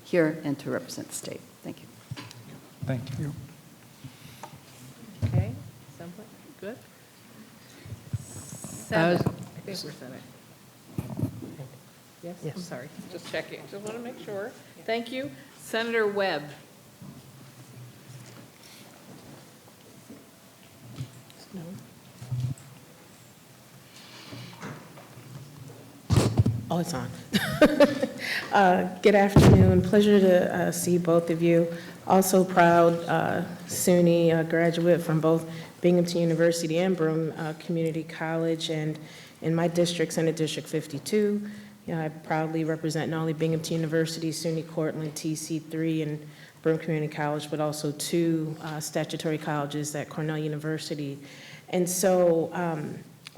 here and to represent the state. Thank you. Thank you. Okay, Assembly, good? Senate, I think we're Senate. Yes, I'm sorry, just checking, just want to make sure. Thank you. Senator Webb. Oh, it's on. Good afternoon. Pleasure to see both of you. Also proud SUNY graduate from both Binghamton University and Broome Community College. And in my district, Senate District 52, I proudly represent not only Binghamton University, SUNY Cortland, TC3, and Broome Community College, but also 2 statutory colleges at Cornell University. And so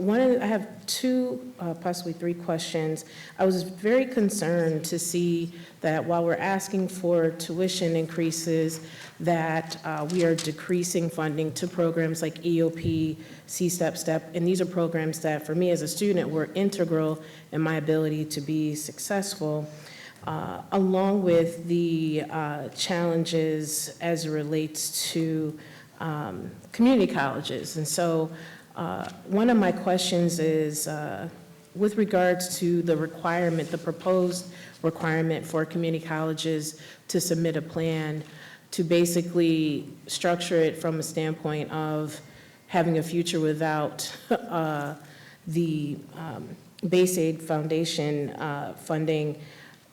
I have 2, possibly 3 questions. I was very concerned to see that while we're asking for tuition increases, that we are decreasing funding to programs like EOP, C-STEP, STEP, and these are programs that, for me as a student, were integral in my ability to be successful, along with the challenges as it relates to community colleges. And so one of my questions is with regards to the requirement, the proposed requirement for community colleges to submit a plan to basically structure it from a standpoint of having a future without the Base Aid Foundation funding.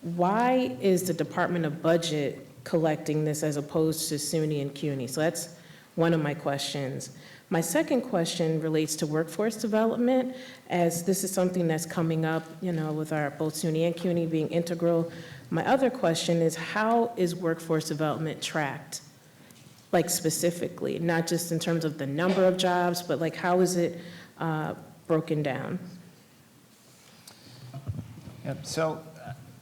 Why is the Department of Budget collecting this as opposed to SUNY and CUNY? So that's one of my questions. My second question relates to workforce development, as this is something that's coming up, with our both SUNY and CUNY being integral. My other question is, how is workforce development tracked? Like specifically, not just in terms of the number of jobs, but like how is it broken down? Yep. So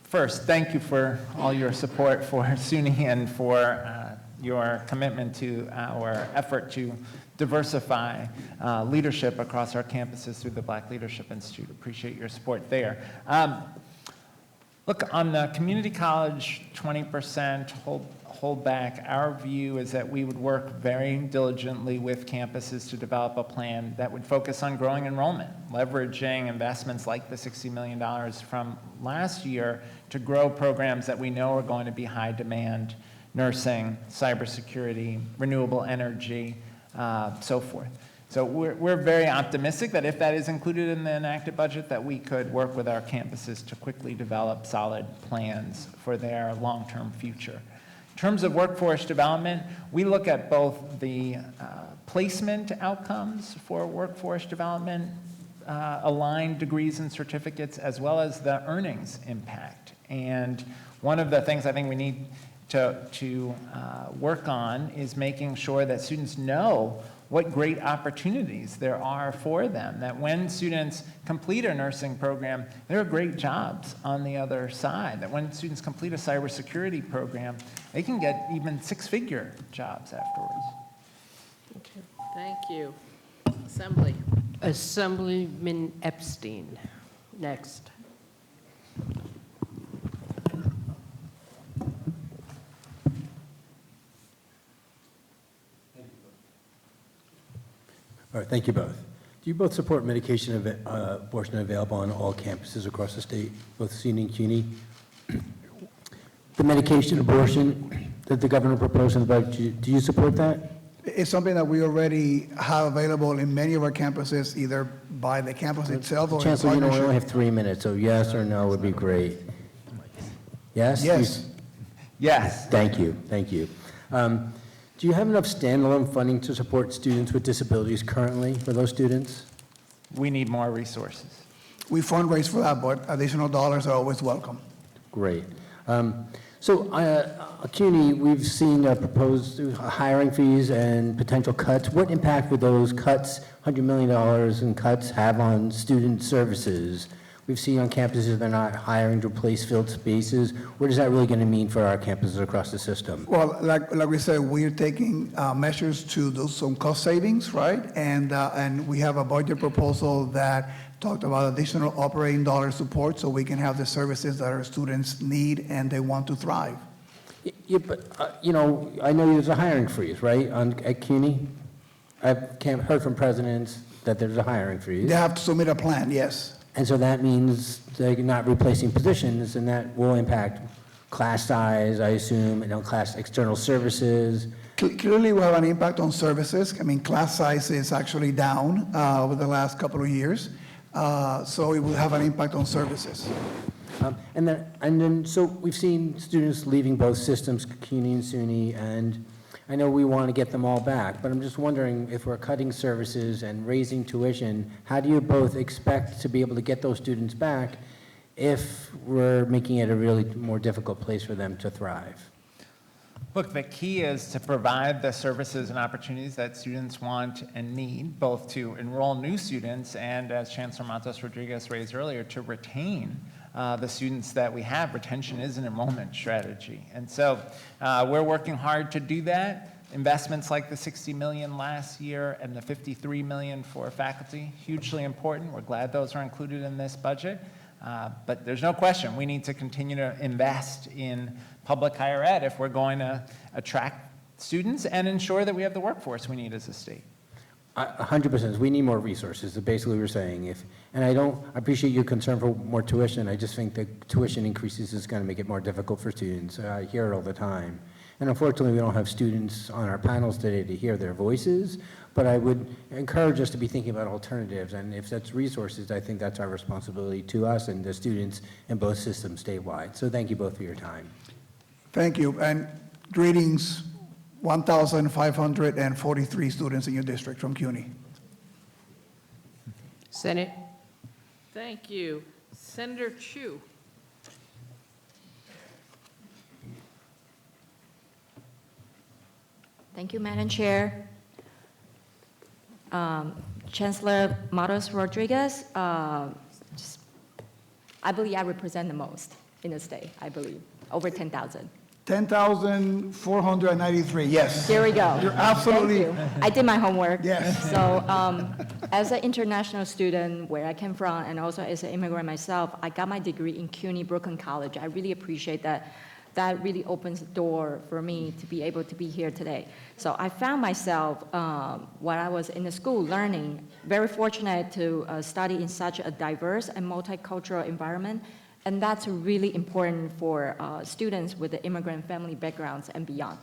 first, thank you for all your support for SUNY and for your commitment to our effort to diversify leadership across our campuses through the Black Leadership Institute. Appreciate your support there. Look, on the community college 20% holdback, our view is that we would work very diligently with campuses to develop a plan that would focus on growing enrollment, leveraging investments like the $60 million from last year to grow programs that we know are going to be high demand: nursing, cybersecurity, renewable energy, so forth. So we're very optimistic that if that is included in the enacted budget, that we could work with our campuses to quickly develop solid plans for their long-term future. In terms of workforce development, we look at both the placement outcomes for workforce development, aligned degrees and certificates, as well as the earnings impact. And one of the things I think we need to work on is making sure that students know what great opportunities there are for them, that when students complete a nursing program, there are great jobs on the other side, that when students complete a cybersecurity program, they can get even 6-figure jobs afterwards. Okay, thank you. Assembly. Assemblyman Epstein, next. All right, thank you both. Do you both support medication abortion available on all campuses across the state, both SUNY and CUNY? The medication abortion that the governor proposed in the budget, do you support that? It's something that we already have available in many of our campuses, either by the campus itself or in Chancellor, you know, we only partnership. have 3 minutes, so yes or no would be great. Yes? Yes. Yes. Thank you, thank you. Do you have enough standalone funding to support students with disabilities currently for those students? We need more resources. We fundraise for that, but additional dollars are always welcome. Great. CUNY, we've seen proposed hiring fees and potential cuts. What impact would those cuts, $100 million in cuts, have on student services? We've seen on campuses they're not hiring to replace filled spaces. What is that really going to mean for our campuses across the system? Well, like we said, we're taking measures to do some cost savings, right? And we have a budget proposal that talked about additional operating dollar support so we can have the services that our students need and they want to thrive. Yeah, but, you know, I know there's a hiring freeze, right, at CUNY? I've heard from presidents that there's a hiring freeze. They have to submit a plan, yes. And so that means they're not replacing positions, and that will impact class size, I assume, and class external services. Clearly, we have an impact on services. I mean, class size is actually down over the last couple of years, so it will have an impact on services. So we've seen students leaving both systems, CUNY and SUNY, and I know we want to get them all back, but I'm just wondering if we're cutting services and raising tuition, how do you both expect to be able to get those students back if we're making it a really more difficult place for them to thrive? Look, the key is to provide the services and opportunities that students want and need, both to enroll new students and, as Chancellor Matos Rodriguez raised earlier, to retain the students that we have. Retention is an enrollment strategy. And so we're working hard to do that. Investments like the $60 million last year and the $53 million for faculty, hugely important. We're glad those are included in this budget. But there's no question we need to continue to invest in public higher ed if we're going to attract students and ensure that we have the workforce we need as a state. 100%. We need more resources, is basically what we're saying. And I appreciate your concern for more tuition. I just think that tuition increases is going to make it more difficult for students. I hear it all the time. And unfortunately, we don't have students on our panels today to hear their voices, but I would encourage us to be thinking about alternatives. And if that's resources, I think that's our responsibility to us and the students in both systems statewide. So thank you both for your time. Thank you, and greetings, 1,543 students in your district from CUNY. Senate. Thank you. Senator Chu. Thank you, Madam Chair. Chancellor Matos Rodriguez, I believe I represent the most in the state, I believe, over 10,000. 10,493, yes. There we go. You're absolutely. Thank you. I did my homework. Yes. So as an international student where I came from and also as an immigrant myself, I got my degree in CUNY Brooklyn College. I really appreciate that. That really opens the door for me to be able to be here today. So I found myself, while I was in the school learning, very fortunate to study in such a diverse and multicultural environment. And that's really important for students with the immigrant family backgrounds and beyond.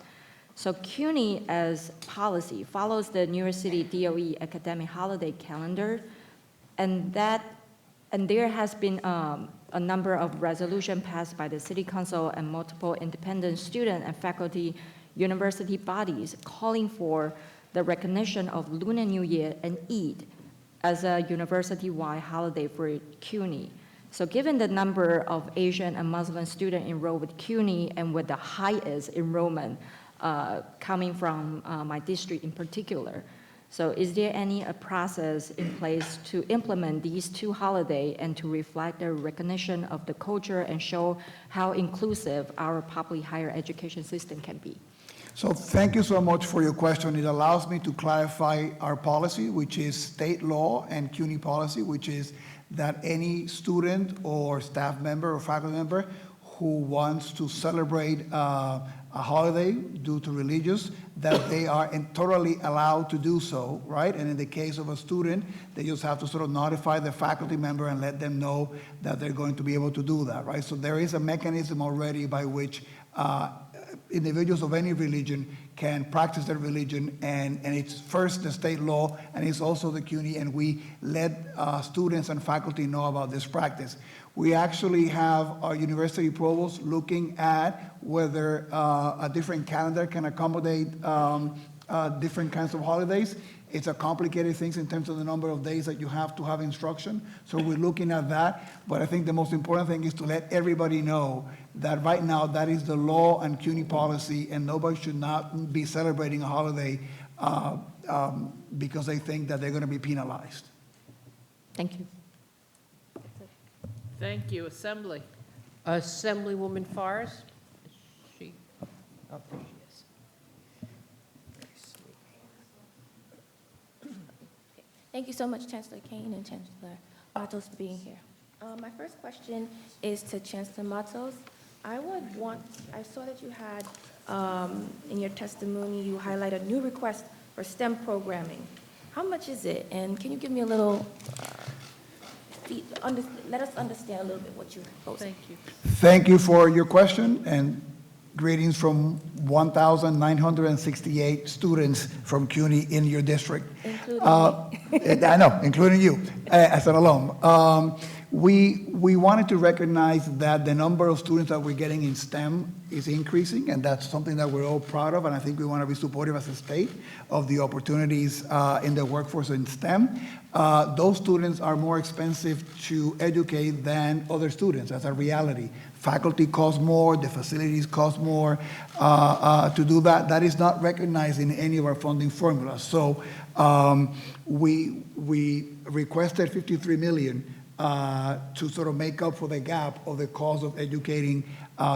So CUNY as policy follows the New York City DOE academic holiday calendar, and there has been a number of resolutions passed by the City Council and multiple independent student and faculty university bodies calling for the recognition of Lunar New Year and Eid as a university-wide holiday for CUNY. So given the number of Asian and Muslim students enrolled with CUNY and with the highest enrollment coming from my district in particular, so is there any process in place to implement these two holidays and to reflect the recognition of the culture and show how inclusive our public higher education system can be? So thank you so much for your question. It allows me to clarify our policy, which is state law, and CUNY policy, which is that any student or staff member or faculty member who wants to celebrate a a holiday due to religious, that they are totally allowed to do so, right? And in the case of a student, they just have to sort of notify the faculty member and let them know that they're going to be able to do that, right? So there is a mechanism already by which individuals of any religion can practice their religion, and it's first the state law, and it's also the CUNY, and we let students and faculty know about this practice. We actually have our university provost looking at whether a different calendar can accommodate different kinds of holidays. It's a complicated thing in terms of the number of days that you have to have instruction, so we're looking at that. But I think the most important thing is to let everybody know that right now that is the law and CUNY policy, and nobody should not be celebrating a holiday because they think that they're going to be penalized. Thank you. Thank you. Assembly. Assemblywoman Forrest? Is she? Oh, there she is. Thank you so much, Chancellor Kane and Chancellor Matos, for being here. My first question is to Chancellor Matos. I saw that you had, in your testimony, you highlight a new request for STEM programming. How much is it? And can you give me a little, let us understand a little bit what you're proposing. Thank you. Thank you for your question, and greetings from 1,968 students from CUNY in your district. Including I know, including you, as an alum. We wanted to recognize that the number of students that we're getting in STEM is increasing, and that's something that we're all proud of, and I think we want to be supportive as a state of the opportunities in the workforce in STEM. Those students are more expensive to educate than other students. That's a reality. Faculty cost more, the facilities cost more. To do that, that is not recognized in any of our funding formulas. So we requested $53 million to sort of make up for the gap of the cost of educating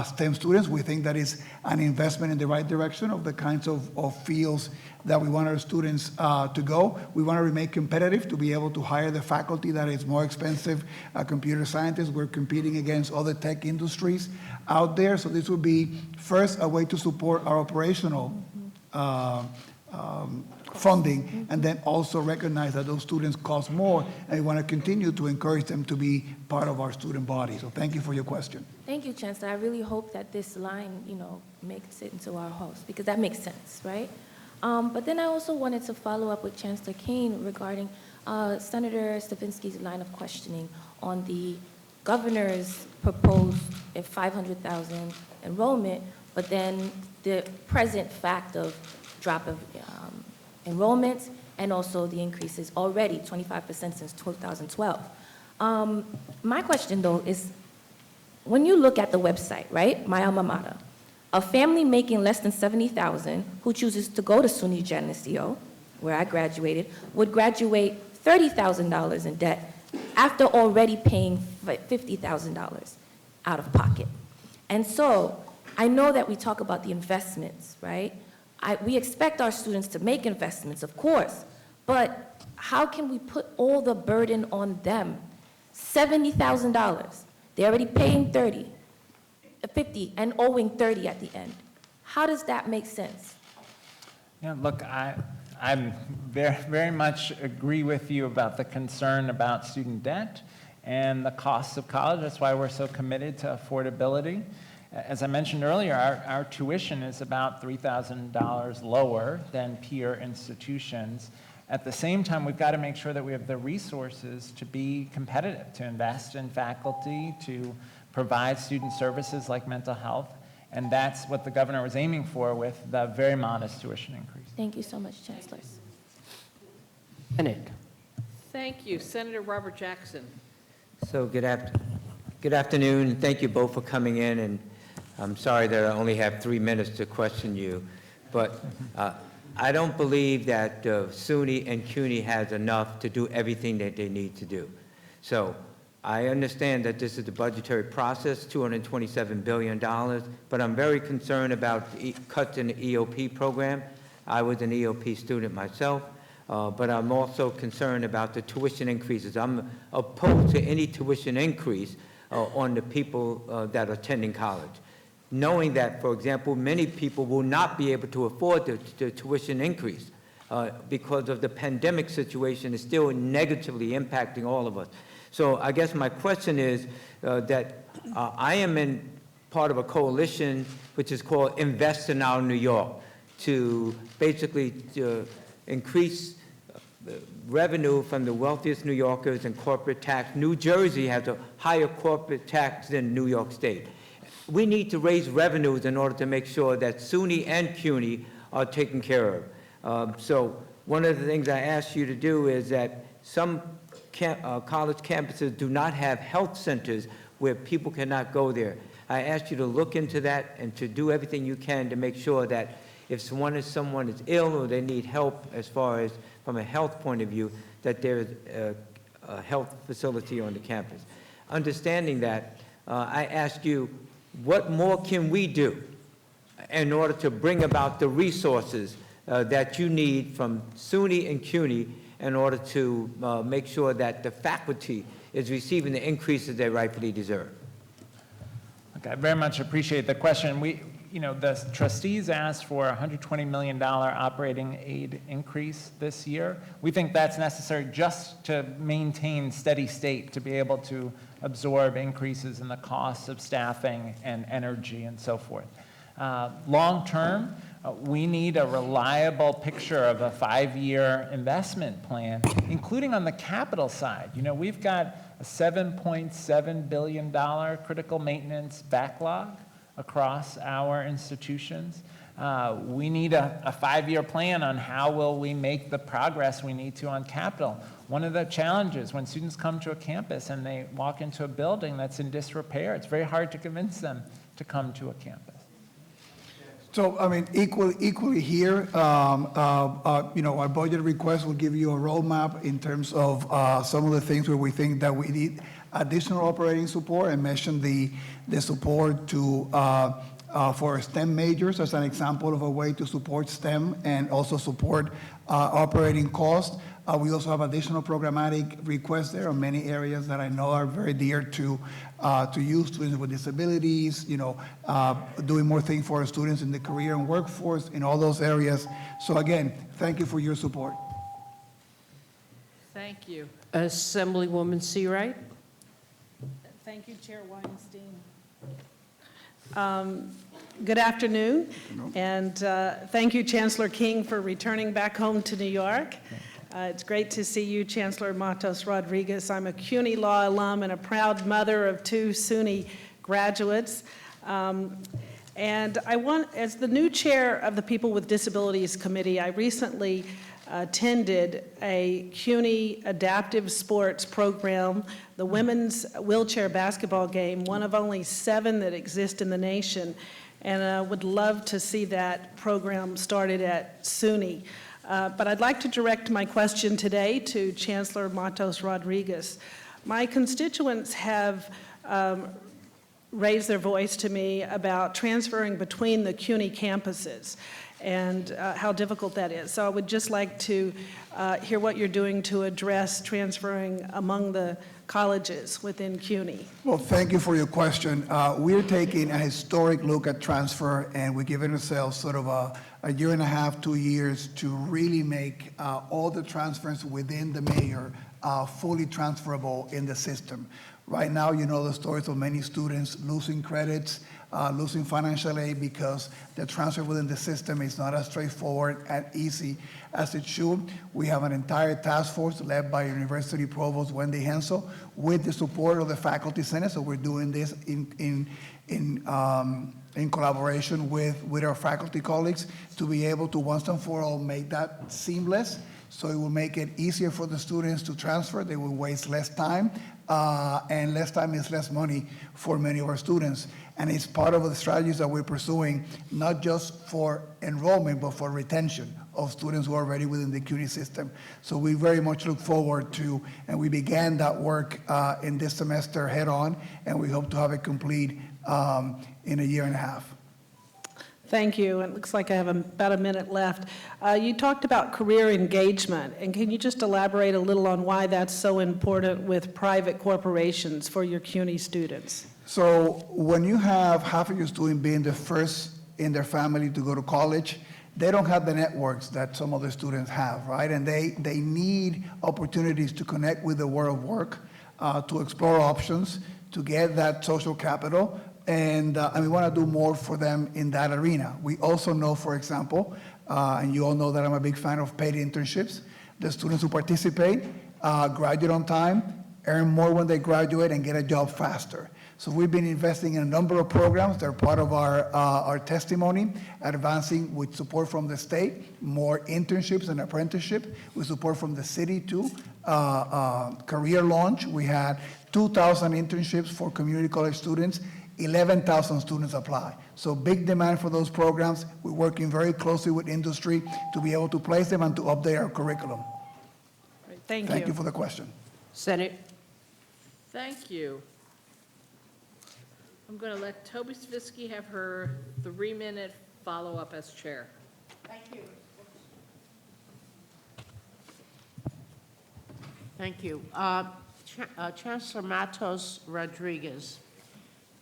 STEM students. We think that is an investment in the right direction of the kinds of fields that we want our students to go. We want to remain competitive to be able to hire the faculty that is more expensive. Computer scientists, we're competing against other tech industries out there. So this would be, first, a way to support our operational funding, and then also recognize that those students cost more, and we want to continue to encourage them to be part of our student body. So thank you for your question. Thank you, Chancellor. I really hope that this line, makes it into our house, because that makes sense, right? But then I also wanted to follow up with Chancellor Kane regarding Senator Stavinsky's line of questioning on the governor's proposed 500,000 enrollment, but then the present fact of drop of enrollments, and also the increases already, 25% since 2012. My question, though, is when you look at the website, right, my alma mater, a family making less than $70,000 who chooses to go to SUNY Geneseo, where I graduated, would graduate $30,000 in debt after already paying $50,000 out of pocket. And so I know that we talk about the investments, right? We expect our students to make investments, of course, but how can we put all the burden on them? $70,000, they're already paying $50, and owing $30 at the end. How does that make sense? Yeah, look, I'm very much agree with you about the concern about student debt and the costs of college. That's why we're so committed to affordability. As I mentioned earlier, our tuition is about $3,000 lower than peer institutions. At the same time, we've got to make sure that we have the resources to be competitive, to invest in faculty, to provide student services like mental health, and that's what the governor was aiming for with the very modest tuition increase. Thank you so much, Chancellors. Senate. Thank you. Senator Robert Jackson. So good afternoon, and thank you both for coming in, and I'm sorry that I only have 3 minutes to question you, but I don't believe that SUNY and CUNY has enough to do everything that they need to do. So I understand that this is the budgetary process, $227 billion, but I'm very concerned about cuts in the EOP program. I was an EOP student myself, but I'm also concerned about the tuition increases. I'm opposed to any tuition increase on the people that are attending college. knowing that, for example, many people will not be able to afford the tuition increase because of the pandemic situation is still negatively impacting all of us. So I guess my question is that I am in part of a coalition which is called Invest in Our New York to basically increase revenue from the wealthiest New Yorkers and corporate tax. New Jersey has a higher corporate tax than New York State. We need to raise revenues in order to make sure that SUNY and CUNY are taken care of. So one of the things I asked you to do is that some college campuses do not have health centers where people cannot go there. I asked you to look into that and to do everything you can to make sure that if someone is ill or they need help as far as from a health point of view, that there is a health facility on the campus. Understanding that, I ask you, what more can we do in order to bring about the resources that you need from SUNY and CUNY in order to make sure that the faculty is receiving the increases they rightfully deserve? Okay, I very much appreciate the question. The trustees asked for a $120 million operating aid increase this year. We think that's necessary just to maintain steady state, to be able to absorb increases in the costs of staffing and energy and so forth. Long term, we need a reliable picture of a 5-year investment plan, including on the capital side. We've got a $7.7 billion critical maintenance backlog across our institutions. We need a 5-year plan on how will we make the progress we need to on capital. One of the challenges when students come to a campus and they walk into a building that's in disrepair, it's very hard to convince them to come to a campus. So, equally here, our budget request will give you a roadmap in terms of some of the things where we think that we need additional operating support. I mentioned the support for STEM majors as an example of a way to support STEM and also support operating costs. We also have additional programmatic requests there on many areas that I know are very dear to you, students with disabilities, doing more things for our students in the career and workforce in all those areas. So again, thank you for your support. Thank you. Assemblywoman Seawright. Thank you, Chair Weinstein. Good afternoon, and thank you, Chancellor King, for returning back home to New York. It's great to see you, Chancellor Matos Rodriguez. I'm a CUNY Law alum and a proud mother of 2 SUNY graduates. And as the new chair of the People with Disabilities Committee, I recently attended a CUNY adaptive sports program, the women's wheelchair basketball game, one of only 7 that exist in the nation, and I would love to see that program started at SUNY. But I'd like to direct my question today to Chancellor Matos Rodriguez. My constituents have raised their voice to me about transferring between the CUNY campuses and how difficult that is. So I would just like to hear what you're doing to address transferring among the colleges within CUNY. Well, thank you for your question. We're taking a historic look at transfer, and we're giving ourselves sort of a 1.5 to 2 years to really make all the transfers within the mayor fully transferable in the system. Right now, you know the stories of many students losing credits, losing financial aid because the transfer within the system is not as straightforward and easy as it should. We have an entire task force led by University Provost Wendy Hensel with the support of the Faculty Senate. So we're doing this in collaboration with our faculty colleagues to be able to once and for all make that seamless. So it will make it easier for the students to transfer. They will waste less time, and less time is less money for many of our students. And it's part of the strategies that we're pursuing, not just for enrollment, but for retention of students who are already within the CUNY system. So we very much look forward to, and we began that work in this semester head on, and we hope to have it complete in 1.5 years. Thank you. It looks like I have about a minute left. You talked about career engagement, and can you just elaborate a little on why that's so important with private corporations for your CUNY students? So when you have half of your students being the first in their family to go to college, they don't have the networks that some other students have, right? And they need opportunities to connect with the world of work, to explore options, to get that social capital, and we want to do more for them in that arena. We also know, for example, and you all know that I'm a big fan of paid internships. The students who participate graduate on time, earn more when they graduate, and get a job faster. So we've been investing in a number of programs. They're part of our testimony, advancing with support from the state, more internships and apprenticeship, with support from the city too. Career launch, we had 2,000 internships for community college students, 11,000 students apply. So big demand for those programs. We're working very closely with industry to be able to place them and to update our curriculum. Great, Thank you. Thank you for the question. Senate. Thank you. I'm going to let Toby Stavisky have her 3-minute follow-up as chair. Thank you. Thank you. Chancellor Matos Rodriguez,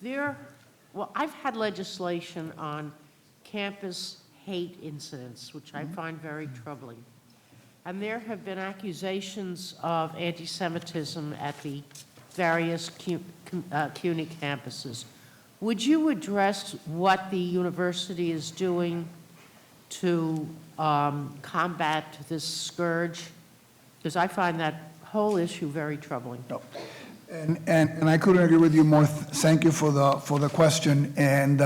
I've had legislation on campus hate incidents, which I find very troubling. And there have been accusations of anti-Semitism at the various CUNY campuses. Would you address what the university is doing to combat this scourge? Because I find that whole issue very troubling. No. And I couldn't agree with you more. Thank you for the question. And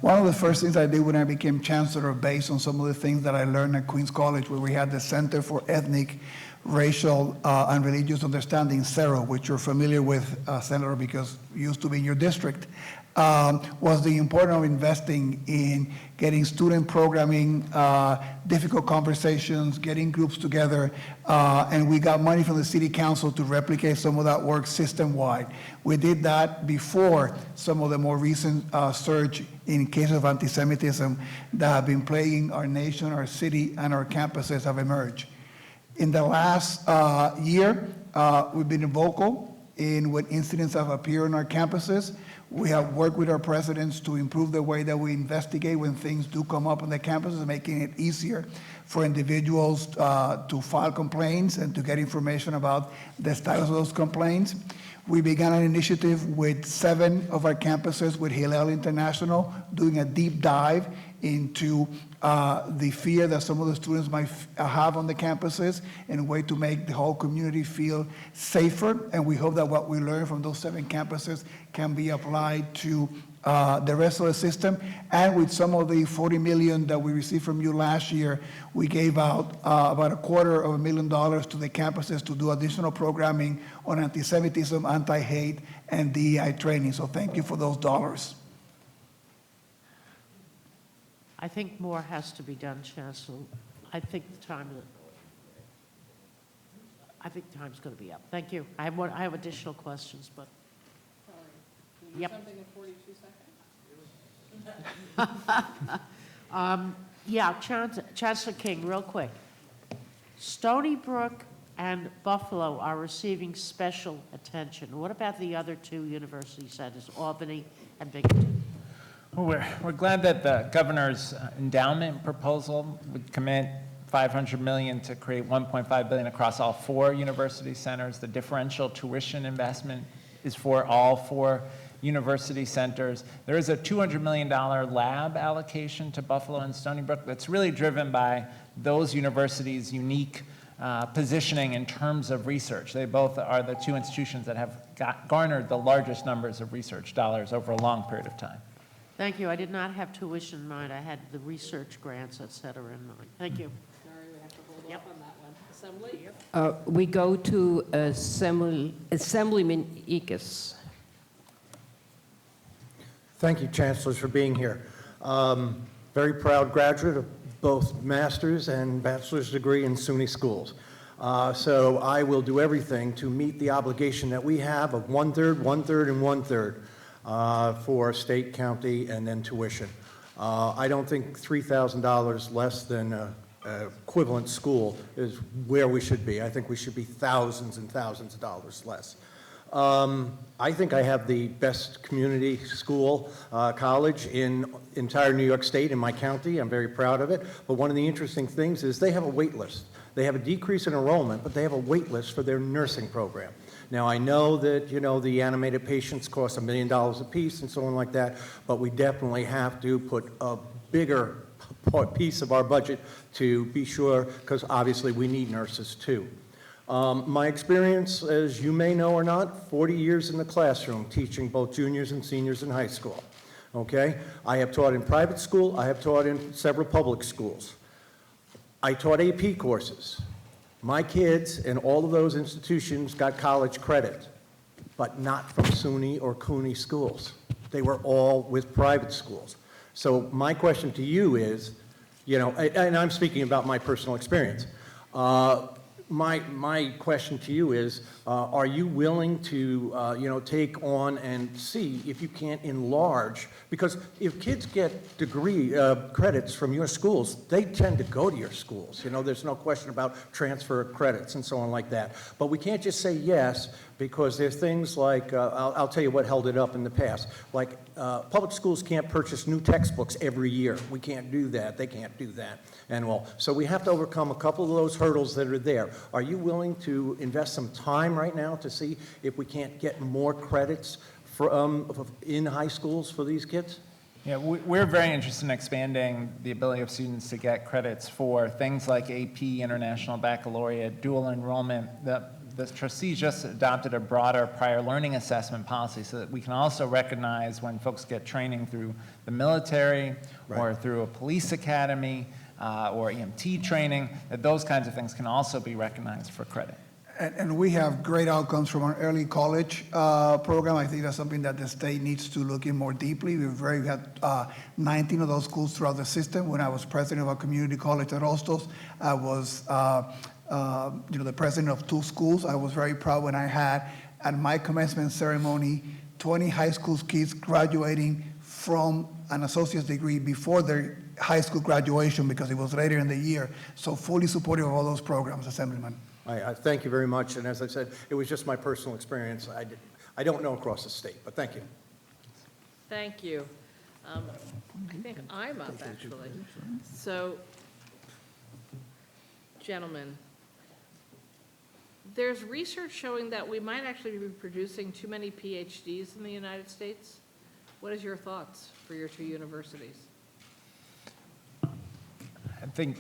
one of the first things I did when I became chancellor, based on some of the things that I learned at Queens College, where we had the Center for Ethnic, Racial, and Religious Understanding, CERO, which you're familiar with, Senator, because it used to be in your district, was the importance of investing in getting student programming, difficult conversations, getting groups together, and we got money from the city council to replicate some of that work system-wide. We did that before some of the more recent surge in cases of anti-Semitism that have been plaguing our nation, our city, and our campuses have emerged. In the last year, we've been vocal in when incidents have appeared on our campuses. We have worked with our presidents to improve the way that we investigate when things do come up on the campuses, making it easier for individuals to file complaints and to get information about the status of those complaints. We began an initiative with 7 of our campuses with Hillel International, doing a deep dive into the fear that some of the students might have on the campuses, and a way to make the whole community feel safer. And we hope that what we learn from those 7 campuses can be applied to the rest of the system. And with some of the $40 million that we received from you last year, we gave out about $250,000 to the campuses to do additional programming on anti-Semitism, anti-hate, and DEI training. So thank you for those dollars. I think more has to be done, Chancellor. I think the time's going to be up. Thank you. I have additional questions, but. Yep. Something in 42 seconds? Yeah, Chancellor King, real quick. Stony Brook and Buffalo are receiving special attention. What about the other 2 university centers, Albany and Binghamton? Well, we're glad that the governor's endowment proposal would commit $500 million to create $1.5 billion across all 4 university centers. The differential tuition investment is for all 4 university centers. There is a $200 million lab allocation to Buffalo and Stony Brook that's really driven by those universities' unique positioning in terms of research. They both are the 2 institutions that have garnered the largest numbers of research dollars over a long period of time. Thank you. I did not have tuition in mind. I had the research grants, et cetera, in mind. Thank you. Sorry, we have to hold up on that one. Assembly? We go to Assemblyman Ekus. Thank you, Chancellors, for being here. Very proud graduate of both master's and bachelor's degree in SUNY schools. So I will do everything to meet the obligation that we have of 1/3, 1/3, and 1/3 for state, county, and then tuition. I don't think $3,000 less than equivalent school is where we should be. I think we should be thousands and thousands of dollars less. I think I have the best community school, college in entire New York State, in my county. I'm very proud of it. But one of the interesting things is they have a wait list. They have a decrease in enrollment, but they have a wait list for their nursing program. Now, I know that, the animated patients cost $1 million apiece and so on like that, but we definitely have to put a bigger piece of our budget to be sure, because obviously we need nurses too. My experience, as you may know or not, 40 years in the classroom teaching both juniors and seniors in high school. Okay? I have taught in private school. I have taught in several public schools. I taught AP courses. My kids in all of those institutions got college credit, but not from SUNY or CUNY schools. They were all with private schools. So my question to you is, and I'm speaking about my personal experience. My question to you is, are you willing to, take on and see if you can't enlarge? Because if kids get degree credits from your schools, they tend to go to your schools. There's no question about transfer of credits and so on like that. But we can't just say yes, because there's things like, I'll tell you what held it up in the past. Like, public schools can't purchase new textbooks every year. We can't do that. They can't do that. And well, so we have to overcome a couple of those hurdles that are there. Are you willing to invest some time right now to see if we can't get more credits in high schools for these kids? Yeah, we're very interested in expanding the ability of students to get credits for things like AP, International Baccalaureate, dual enrollment. The trustees just adopted a broader prior learning assessment policy so that we can also recognize when folks get training through the military or through a police academy or EMT training, that those kinds of things can also be recognized for credit. And we have great outcomes from our early college program. I think that's something that the state needs to look in more deeply. We had 19 of those schools throughout the system. When I was president of our community college at Hostos, I was the president of 2 schools. I was very proud when I had, at my commencement ceremony, 20 high school kids graduating from an associate's degree before their high school graduation, because it was later in the year. So fully supportive of all those programs, Assemblyman. I thank you very much, and as I said, it was just my personal experience. I don't know across the state, but thank you. Thank you. I think I'm up, actually. So, gentlemen, there's research showing that we might actually be producing too many PhDs in the United States. What is your thoughts for your 2 universities? I think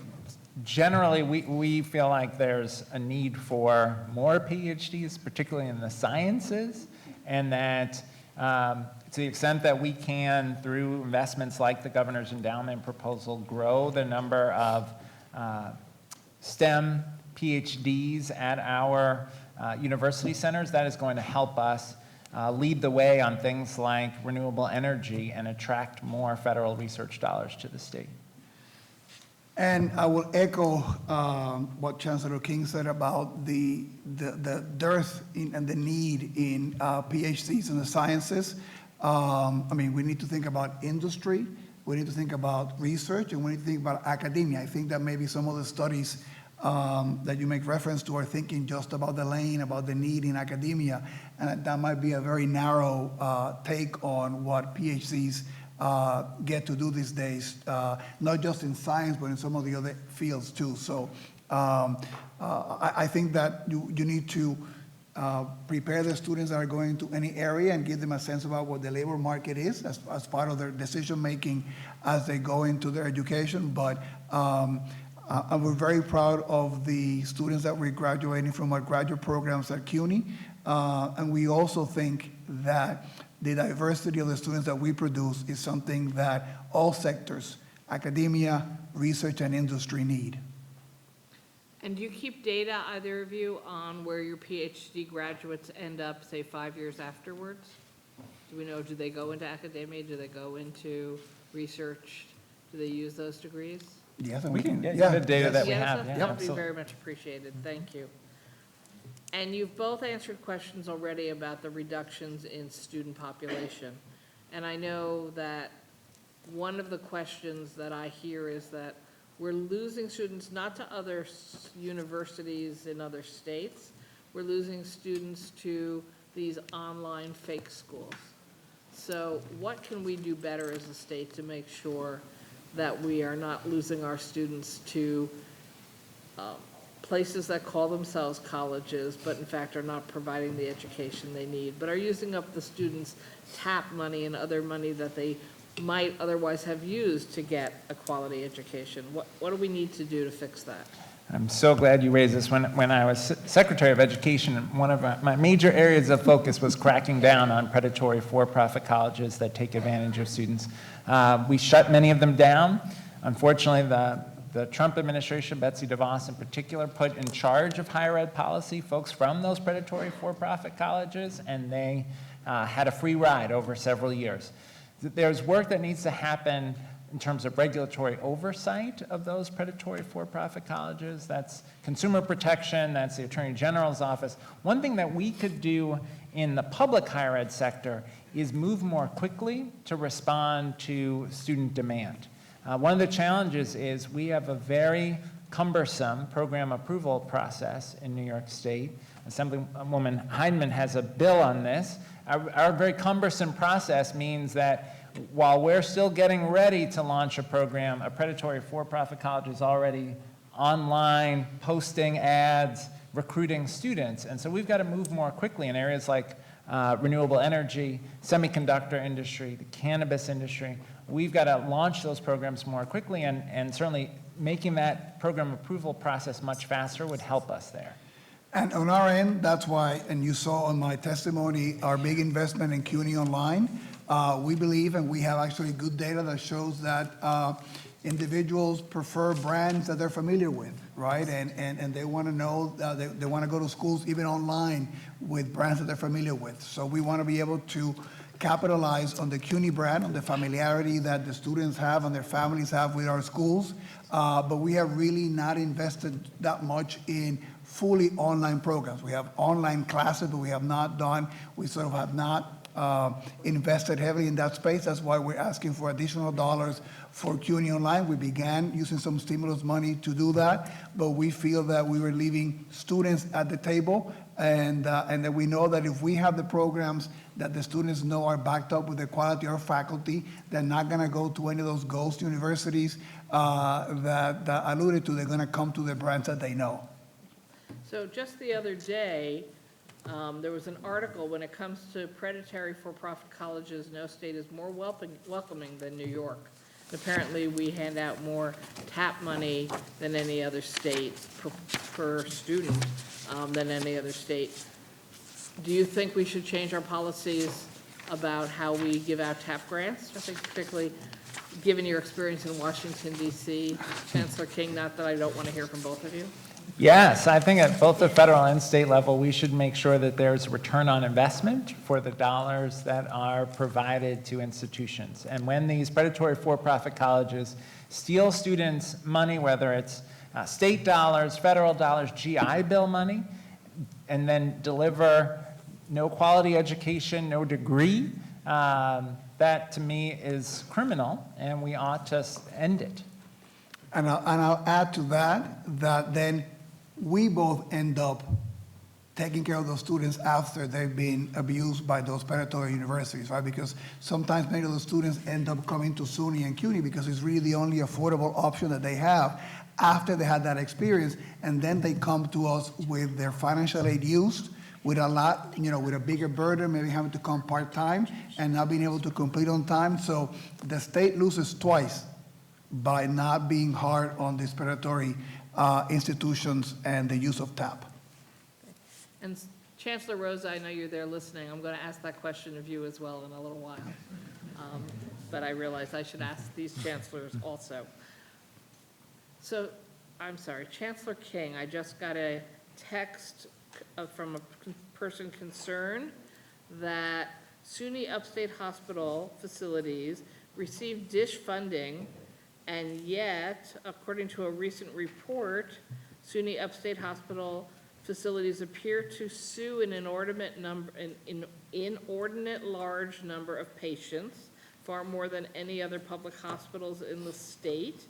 generally we feel like there's a need for more PhDs, particularly in the sciences, and that to the extent that we can, through investments like the governor's endowment proposal, grow the number of STEM PhDs at our university centers, that is going to help us lead the way on things like renewable energy and attract more federal research dollars to the state. And I will echo what Chancellor King said about the dearth and the need in PhDs in the sciences. We need to think about industry, we need to think about research, and we need to think about academia. I think that maybe some of the studies that you make reference to are thinking just about the lane, about the need in academia, and that might be a very narrow take on what PhDs get to do these days, not just in science, but in some of the other fields too. So I think that you need to prepare the students that are going to any area and give them a sense about what the labor market is as part of their decision-making as they go into their education. But we're very proud of the students that we're graduating from our graduate programs at CUNY. And we also think that the diversity of the students that we produce is something that all sectors, academia, research, and industry need. And do you keep data, either of you, on where your PhD graduates end up, say, 5 years afterwards? Do we know, do they go into academia? Do they go into research? Do they use those degrees? Yes, we can get the data that we have. That would be very much appreciated. Thank you. And you've both answered questions already about the reductions in student population. And I know that one of the questions that I hear is that we're losing students not to other universities in other states. We're losing students to these online fake schools. So what can we do better as a state to make sure that we are not losing our students to places that call themselves colleges, but in fact are not providing the education they need, but are using up the students' TAP money and other money that they might otherwise have used to get a quality education? What do we need to do to fix that? I'm so glad you raised this. When I was Secretary of Education, one of my major areas of focus was cracking down on predatory for-profit colleges that take advantage of students. We shut many of them down. Unfortunately, the Trump administration, Betsy DeVos in particular, put in charge of higher ed policy folks from those predatory for-profit colleges, and they had a free ride over several years. There's work that needs to happen in terms of regulatory oversight of those predatory for-profit colleges. That's consumer protection, that's the Attorney General's office. One thing that we could do in the public higher ed sector is move more quickly to respond to student demand. One of the challenges is we have a very cumbersome program approval process in New York State. Assemblywoman Heidemann has a bill on this. Our very cumbersome process means that while we're still getting ready to launch a program, a predatory for-profit college is already online, posting ads, recruiting students. And so we've got to move more quickly in areas like renewable energy, semiconductor industry, the cannabis industry. We've got to launch those programs more quickly, and certainly making that program approval process much faster would help us there. And on our end, that's why, and you saw on my testimony, our big investment in CUNY Online. We believe, and we have actually good data that shows that individuals prefer brands that they're familiar with, right? And they want to know, they want to go to schools even online with brands that they're familiar with. So we want to be able to capitalize on the CUNY brand, on the familiarity that the students have and their families have with our schools. But we have really not invested that much in fully online programs. We have online classes, but we have not invested heavily in that space. That's why we're asking for additional dollars for CUNY Online. We began using some stimulus money to do that, but we feel that we were leaving students at the table, and that we know that if we have the programs that the students know are backed up with the quality of our faculty, they're not going to go to any of those ghost universities that alluded to. They're going to come to the brands that they know. So just the other day, there was an article, when it comes to predatory for-profit colleges, no state is more welcoming than New York. Apparently, we hand out more TAP money than any other state per student than any other state. Do you think we should change our policies about how we give out TAP grants? I think particularly given your experience in Washington, D.C., Chancellor King, not that I don't want to hear from both of you. Yes, I think at both the federal and state level, we should make sure that there's a return on investment for the dollars that are provided to institutions. And when these predatory for-profit colleges steal students' money, whether it's state dollars, federal dollars, GI Bill money, and then deliver no quality education, no degree, that to me is criminal, and we ought to end it. And I'll add to that then we both end up taking care of those students after they've been abused by those predatory universities, right? Because sometimes many of those students end up coming to SUNY and CUNY because it's really the only affordable option that they have after they had that experience, and then they come to us with their financial aid used, with a lot, with a bigger burden, maybe having to come part-time and not being able to complete on time. So the state loses twice by not being hard on these predatory institutions and the use of TAP. And Chancellor Rosa, I know you're there listening. I'm going to ask that question of you as well in a little while. But I realize I should ask these chancellors also. So, I'm sorry, Chancellor King, I just got a text from a person concerned that SUNY Upstate Hospital facilities received DISH funding, and yet, according to a recent report, SUNY Upstate Hospital facilities appear to sue an inordinate large number of patients, far more than any other public hospitals in the state,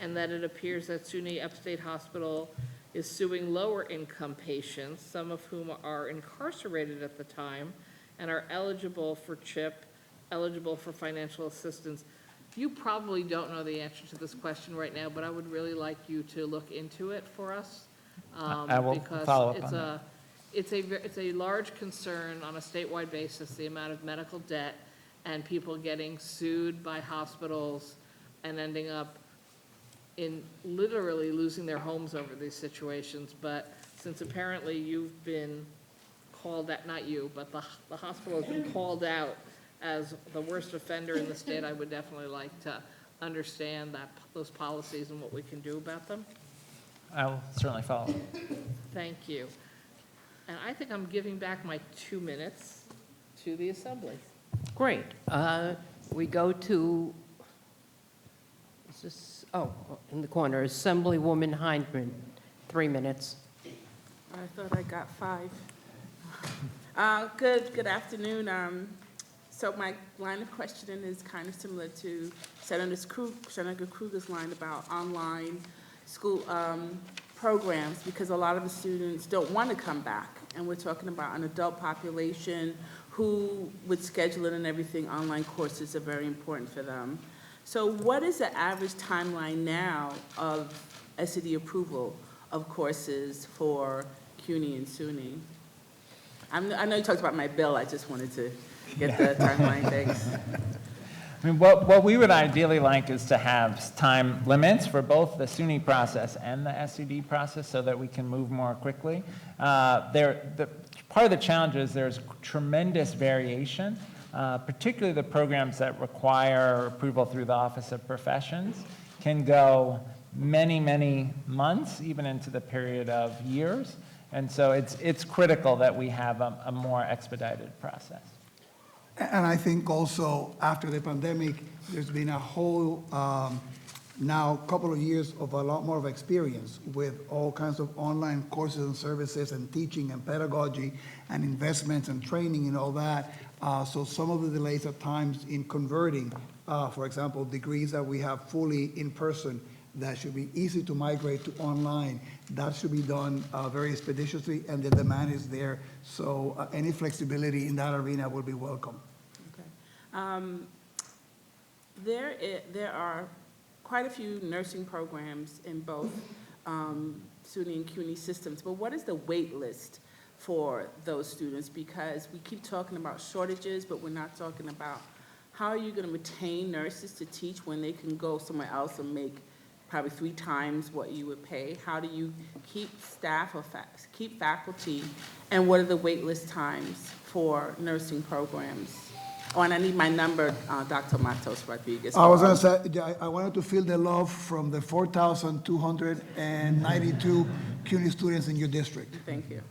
and that it appears that SUNY Upstate Hospital is suing lower-income patients, some of whom are incarcerated at the time and are eligible for CHIP, eligible for financial assistance. You probably don't know the answer to this question right now, but I would really like you to look into it for us. I will follow up on that. It's a large concern on a statewide basis, the amount of medical debt and people getting sued by hospitals and ending up in literally losing their homes over these situations. But since apparently you've been called out, not you, but the hospital has been called out as the worst offender in the state, I would definitely like to understand those policies and what we can do about them. I will certainly follow. Thank you. And I think I'm giving back my 2 minutes to the Assembly. Great. We go to, is this, oh, in the corner, Assemblywoman Hindman, 3 minutes. I thought I got 5. Good afternoon. So my line of questioning is kind of similar to Senator Krueger's line about online school programs, because a lot of the students don't want to come back. And we're talking about an adult population who, with scheduling and everything, online courses are very important for them. So what is the average timeline now of SED approval of courses for CUNY and SUNY? I know you talked about my bill, I just wanted to get the timeline, thanks. I mean, what we would ideally like is to have time limits for both the SUNY process and the SED process so that we can move more quickly. Part of the challenge is there's tremendous variation, particularly the programs that require approval through the Office of Professions can go many, many months, even into the period of years. And so it's critical that we have a more expedited process. And I think also after the pandemic, there's been a whole now couple of years of a lot more of experience with all kinds of online courses and services and teaching and pedagogy and investments and training and all that. So some of the delays at times in converting, for example, degrees that we have fully in person that should be easy to migrate to online, that should be done very expeditiously, and the demand is there. So any flexibility in that arena will be welcome. There are quite a few nursing programs in both SUNY and CUNY systems, but what is the wait list for those students? Because we keep talking about shortages, but we're not talking about how are you going to retain nurses to teach when they can go somewhere else and make probably 3 times what you would pay? How do you keep staff or keep faculty, and what are the wait list times for nursing programs? Oh, and I need my number, Dr. Matos Rodriguez. I was going to say, I wanted to feel the love from the 4,292 CUNY students in your district. Thank you.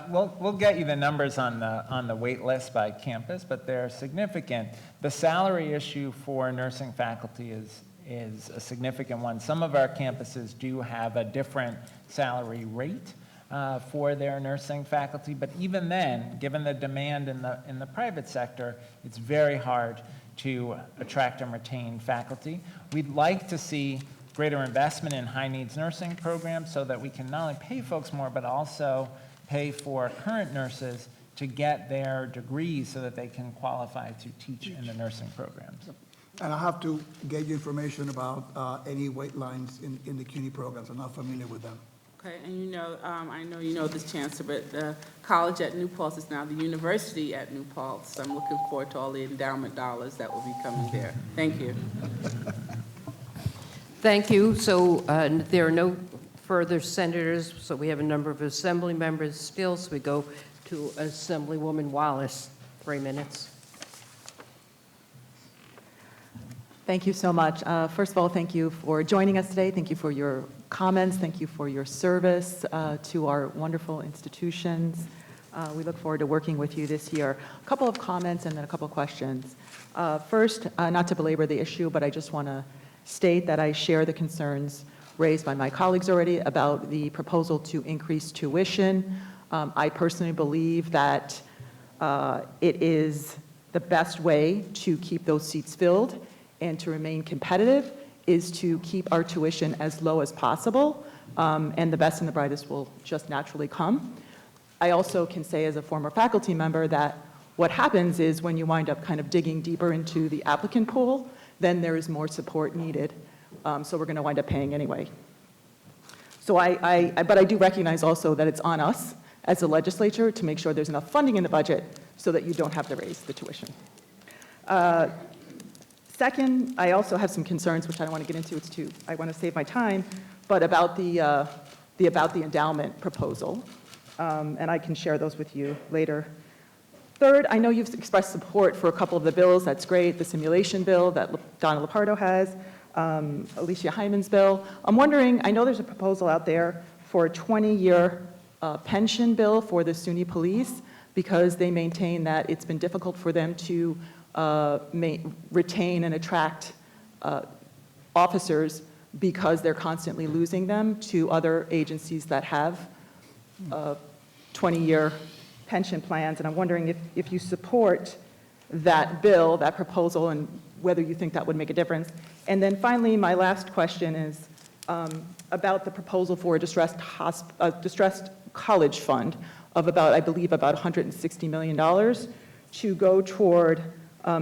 We'll get you the numbers on the wait list by campus, but they're significant. The salary issue for nursing faculty is a significant one. Some of our campuses do have a different salary rate for their nursing faculty, but even then, given the demand in the private sector, it's very hard to attract and retain faculty. We'd like to see greater investment in high-needs nursing programs so that we can not only pay folks more, but also pay for current nurses to get their degrees so that they can qualify to teach in the nursing programs. And I have to get you information about any wait lines in the CUNY programs. I'm not familiar with them. Okay, and you know, I know you know this, Chancellor, but the college at New Paltz is now the university at New Paltz. So I'm looking forward to all the endowment dollars that will be coming there. Thank you. Thank you. So there are no further senators, so we have a number of assembly members still, so we go to Assemblywoman Wallace, 3 minutes. Thank you so much. First of all, thank you for joining us today. Thank you for your comments. Thank you for your service to our wonderful institutions. We look forward to working with you this year. A couple of comments and then a couple of questions. First, not to belabor the issue, but I just want to state that I share the concerns raised by my colleagues already about the proposal to increase tuition. I personally believe that it is the best way to keep those seats filled and to remain competitive is to keep our tuition as low as possible. and the best and the brightest will just naturally come. I also can say as a former faculty member that what happens is when you wind up kind of digging deeper into the applicant pool, then there is more support needed. So we're going to wind up paying anyway. So but I do recognize also that it's on us as a legislature to make sure there's enough funding in the budget so that you don't have to raise the tuition. Second, I also have some concerns, which I don't want to get into. I want to save my time, but about the endowment proposal, and I can share those with you later. Third, I know you've expressed support for a couple of the bills. That's great. The simulation bill that Donna Lupardo has, Alicia Hyman's bill. I'm wondering, I know there's a proposal out there for a 20-year pension bill for the SUNY police because they maintain that it's been difficult for them to retain and attract officers because they're constantly losing them to other agencies that have 20-year pension plans. And I'm wondering if you support that bill, that proposal, and whether you think that would make a difference. And then finally, my last question is about the proposal for a distressed college fund of about, I believe, about $160 million to go toward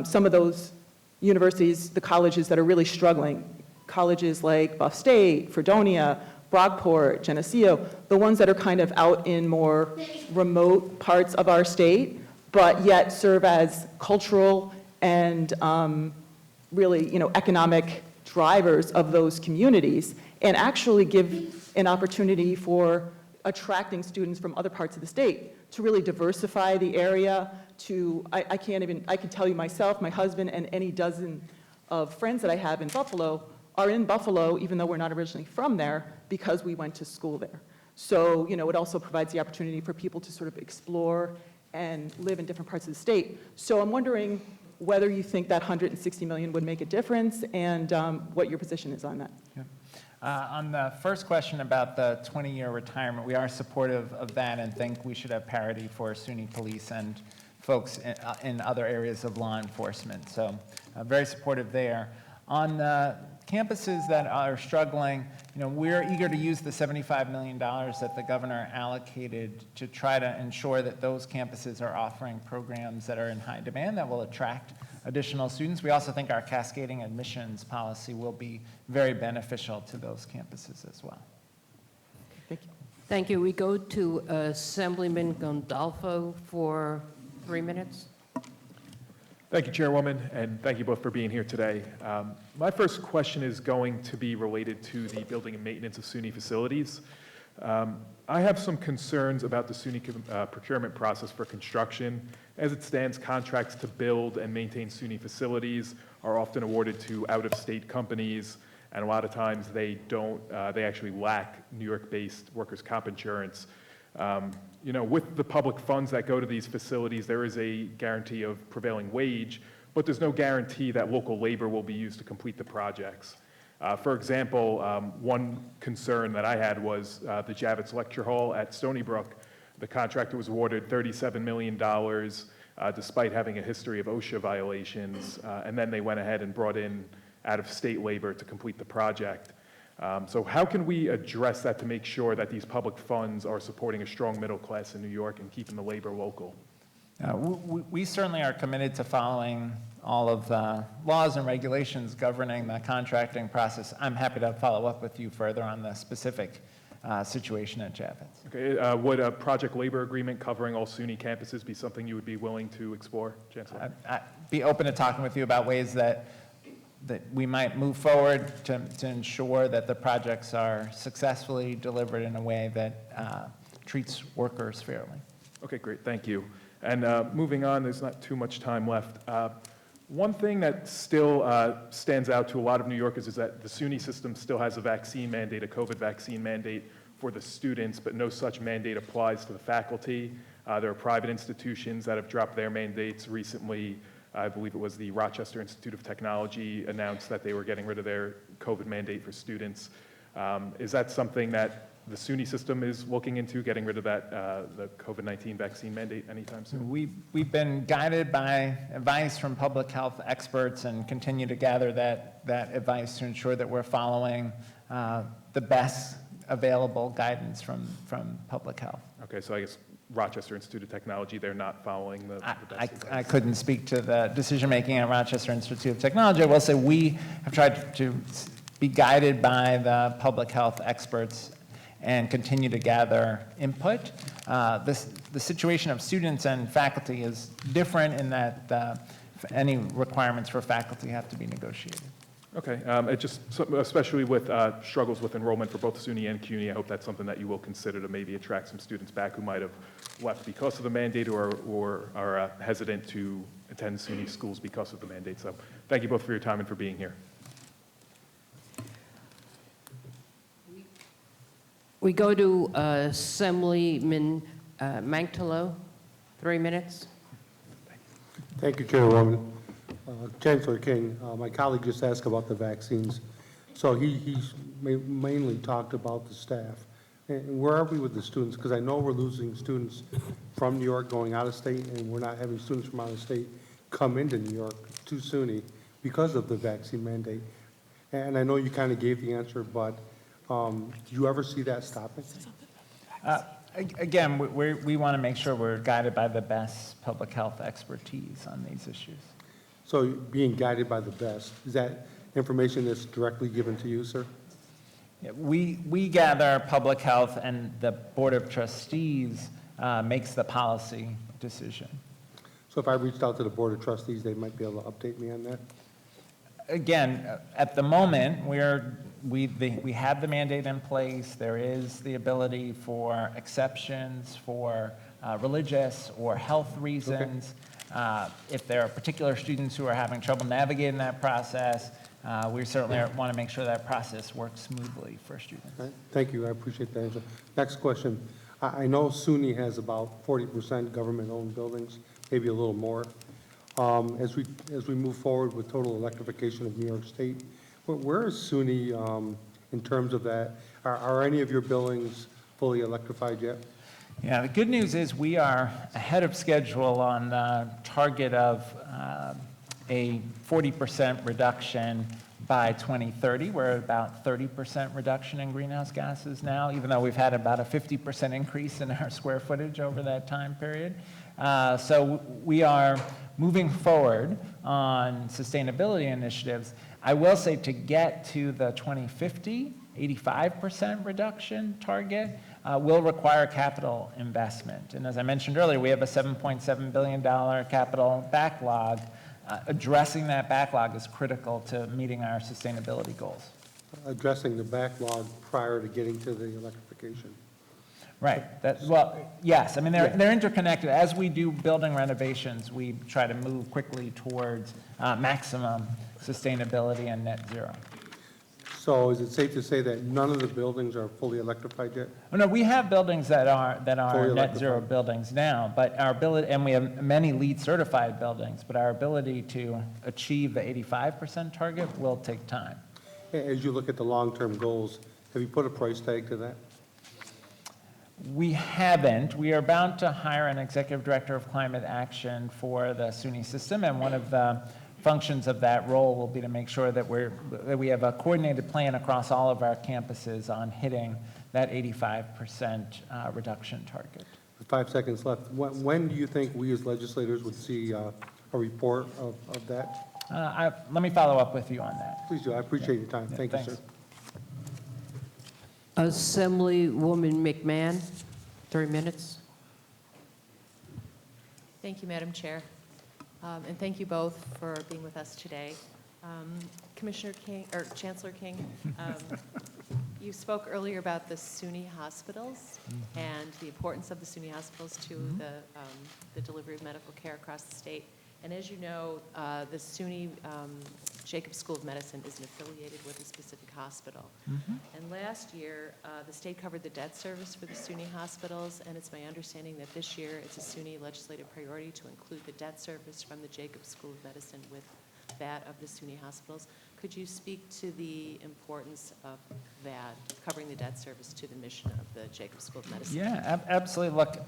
some of those universities, the colleges that are really struggling, colleges like Buff State, Fredonia, Brockport, Geneseo, the ones that are kind of out in more remote parts of our state, but yet serve as cultural and really, economic drivers of those communities, and actually give an opportunity for attracting students from other parts of the state to really diversify the area. I can tell you myself, my husband, and any dozen of friends that I have in Buffalo are in Buffalo, even though we're not originally from there, because we went to school there. So, it also provides the opportunity for people to sort of explore and live in different parts of the state. So I'm wondering whether you think that $160 million would make a difference, and what your position is on that. Yeah. On the first question about the 20-year retirement, we are supportive of that and think we should have parity for SUNY police and folks in other areas of law enforcement. So very supportive there. On the campuses that are struggling, we're eager to use the $75 million that the governor allocated to try to ensure that those campuses are offering programs that are in high demand that will attract additional students. We also think our cascading admissions policy will be very beneficial to those campuses as well. Thank you. Thank you. We go to Assemblyman Gandolfo for 3 minutes. Thank you, Chairwoman, and thank you both for being here today. My first question is going to be related to the building and maintenance of SUNY facilities. I have some concerns about the SUNY procurement process for construction. As it stands, contracts to build and maintain SUNY facilities are often awarded to out-of-state companies, and a lot of times they actually lack New York-based workers' comp insurance. With the public funds that go to these facilities, there is a guarantee of prevailing wage, but there's no guarantee that local labor will be used to complete the projects. For example, one concern that I had was the Javits Lecture Hall at Stony Brook. The contractor was awarded $37 million despite having a history of OSHA violations, and then they went ahead and brought in out-of-state labor to complete the project. So how can we address that to make sure that these public funds are supporting a strong middle class in New York and keeping the labor local? We certainly are committed to following all of the laws and regulations governing the contracting process. I'm happy to follow up with you further on the specific situation at Javits. Okay. Would a project labor agreement covering all SUNY campuses be something you would be willing to explore, Chancellor? I'd be open to talking with you about ways that we might move forward to ensure that the projects are successfully delivered in a way that treats workers fairly. Okay, great, thank you. And moving on, there's not too much time left. One thing that still stands out to a lot of New Yorkers is that the SUNY system still has a vaccine mandate, a COVID vaccine mandate for the students, but no such mandate applies to the faculty. There are private institutions that have dropped their mandates recently. I believe it was the Rochester Institute of Technology announced that they were getting rid of their COVID mandate for students. Is that something that the SUNY system is looking into, getting rid of that, the COVID-19 vaccine mandate anytime soon? We've been guided by advice from public health experts and continue to gather that advice to ensure that we're following the best available guidance from public health. Okay, so I guess Rochester Institute of Technology, they're not following the best advice. I couldn't speak to the decision-making at Rochester Institute of Technology. I will say we have tried to be guided by the public health experts and continue to gather input. The situation of students and faculty is different in that any requirements for faculty have to be negotiated. Okay, especially with struggles with enrollment for both SUNY and CUNY, I hope that's something that you will consider to maybe attract some students back who might have left because of the mandate or are hesitant to attend SUNY schools because of the mandate. So thank you both for your time and for being here. We go to Assemblyman Mantalo, 3 minutes. Thank you, Chairwoman. Chancellor King, my colleague just asked about the vaccines. So he's mainly talked about the staff. And where are we with the students? Because I know we're losing students from New York going out of state, and we're not having students from out of state come into New York to SUNY because of the vaccine mandate. And I know you kind of gave the answer, but do you ever see that stopping? Again, we want to make sure we're guided by the best public health expertise on these issues. So being guided by the best, is that information that's directly given to you, sir? Yeah, we gather public health, and the Board of Trustees makes the policy decision. So if I reached out to the Board of Trustees, they might be able to update me on that? Again, at the moment, we have the mandate in place. There is the ability for exceptions for religious or health reasons. If there are particular students who are having trouble navigating that process, we certainly want to make sure that process works smoothly for students. Right. Thank you, I appreciate that answer. Next question. I know SUNY has about 40% government-owned buildings, maybe a little more. As we move forward with total electrification of New York State, where is SUNY in terms of that? Are any of your buildings fully electrified yet? Yeah, the good news is we are ahead of schedule on the target of a 40% reduction by 2030. We're at about 30% reduction in greenhouse gases now, even though we've had about a 50% increase in our square footage over that time period. So we are moving forward on sustainability initiatives. I will say to get to the 2050, 85% reduction target, will require capital investment. And as I mentioned earlier, we have a $7.7 billion capital backlog. Addressing that backlog is critical to meeting our sustainability goals. Addressing the backlog prior to getting to the electrification. Right. Well, yes. I mean, they're interconnected. As we do building renovations, we try to move quickly towards maximum sustainability and net zero. So is it safe to say that none of the buildings are fully electrified yet? Oh, no, we have buildings that are Fully net zero electrified. buildings now, but our ability, and we have many LEED certified buildings, but our ability to achieve the 85% target will take time. As you look at the long-term goals, have you put a price tag to that? We haven't. We are about to hire an executive director of climate action for the SUNY system, and one of the functions of that role will be to make sure that we have a coordinated plan across all of our campuses on hitting that 85% reduction target. 5 seconds left. When do you think we as legislators would see a report of that? Let me follow up with you on that. Please do. I appreciate your time. Thank you, thanks. sir. Assemblywoman McMahon, 3 minutes. Thank you, Madam Chair. And thank you both for being with us today. Commissioner King, or Chancellor King, you spoke earlier about the SUNY hospitals and the importance of the SUNY hospitals to the delivery of medical care across the state. And as you know, the SUNY Jacobs School of Medicine isn't affiliated with a specific hospital. And last year, the state covered the debt service for the SUNY hospitals, and it's my understanding that this year it's a SUNY legislative priority to include the debt service from the Jacobs School of Medicine with that of the SUNY hospitals. Could you speak to the importance of that, covering the debt service to the mission of the Jacobs School of Medicine? Yeah, absolutely. Look,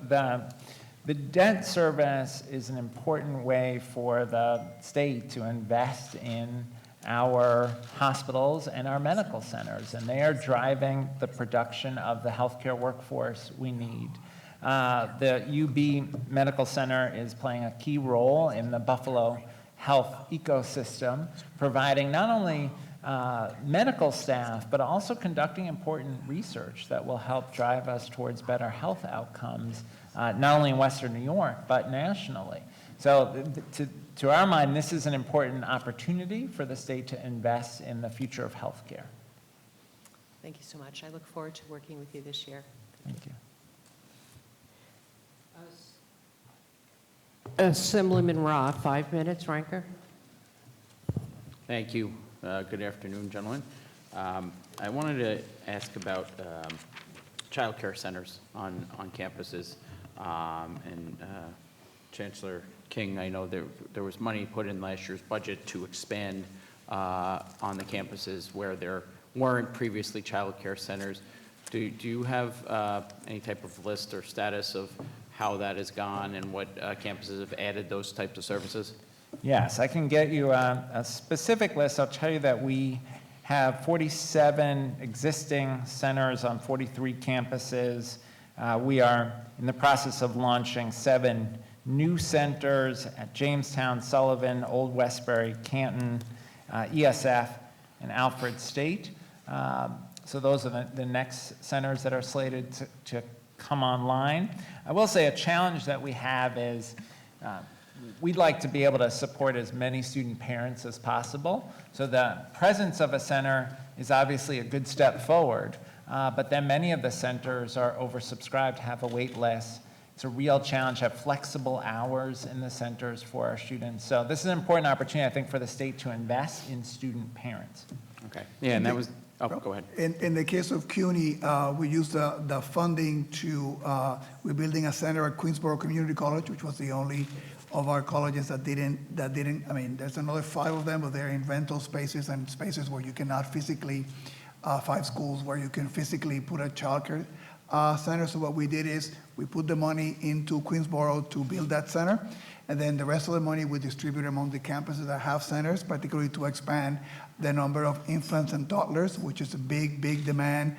the debt service is an important way for the state to invest in our hospitals and our medical centers, and they are driving the production of the healthcare workforce we need. The UB Medical Center is playing a key role in the Buffalo health ecosystem, providing not only medical staff, but also conducting important research that will help drive us towards better health outcomes, not only in Western New York, but nationally. So to our mind, this is an important opportunity for the state to invest in the future of healthcare. Thank you so much. I look forward to working with you this year. Thank you. Assemblyman Ra, 5 minutes, Ranker. Thank you. Good afternoon, gentlemen. I wanted to ask about child care centers on campuses. And Chancellor King, I know there was money put in last year's budget to expand on the campuses where there weren't previously child care centers. Do you have any type of list or status of how that has gone and what campuses have added those types of services? Yes, I can get you a specific list. I'll tell you that we have 47 existing centers on 43 campuses. We are in the process of launching 7 new centers at Jamestown, Sullivan, Old Westbury, Canton, ESF, and Alfred State. So those are the next centers that are slated to come online. I will say a challenge that we have is we'd like to be able to support as many student parents as possible. So the presence of a center is obviously a good step forward, but then many of the centers are oversubscribed, have a wait list. It's a real challenge to have flexible hours in the centers for our students. So this is an important opportunity, I think, for the state to invest in student parents. Okay. Yeah, and that was, oh, go ahead. In the case of CUNY, we used the funding to, we're building a center at Queensboro Community College, which was the only of our colleges that didn't, I mean, there's another 5 of them, but they're in rental spaces and spaces where you cannot physically, 5 schools where you can physically put a childcare center. So what we did is we put the money into Queensboro to build that center, and then the rest of the money we distribute among the campuses that have centers, particularly to expand the number of infants and toddlers, which is a big, big demand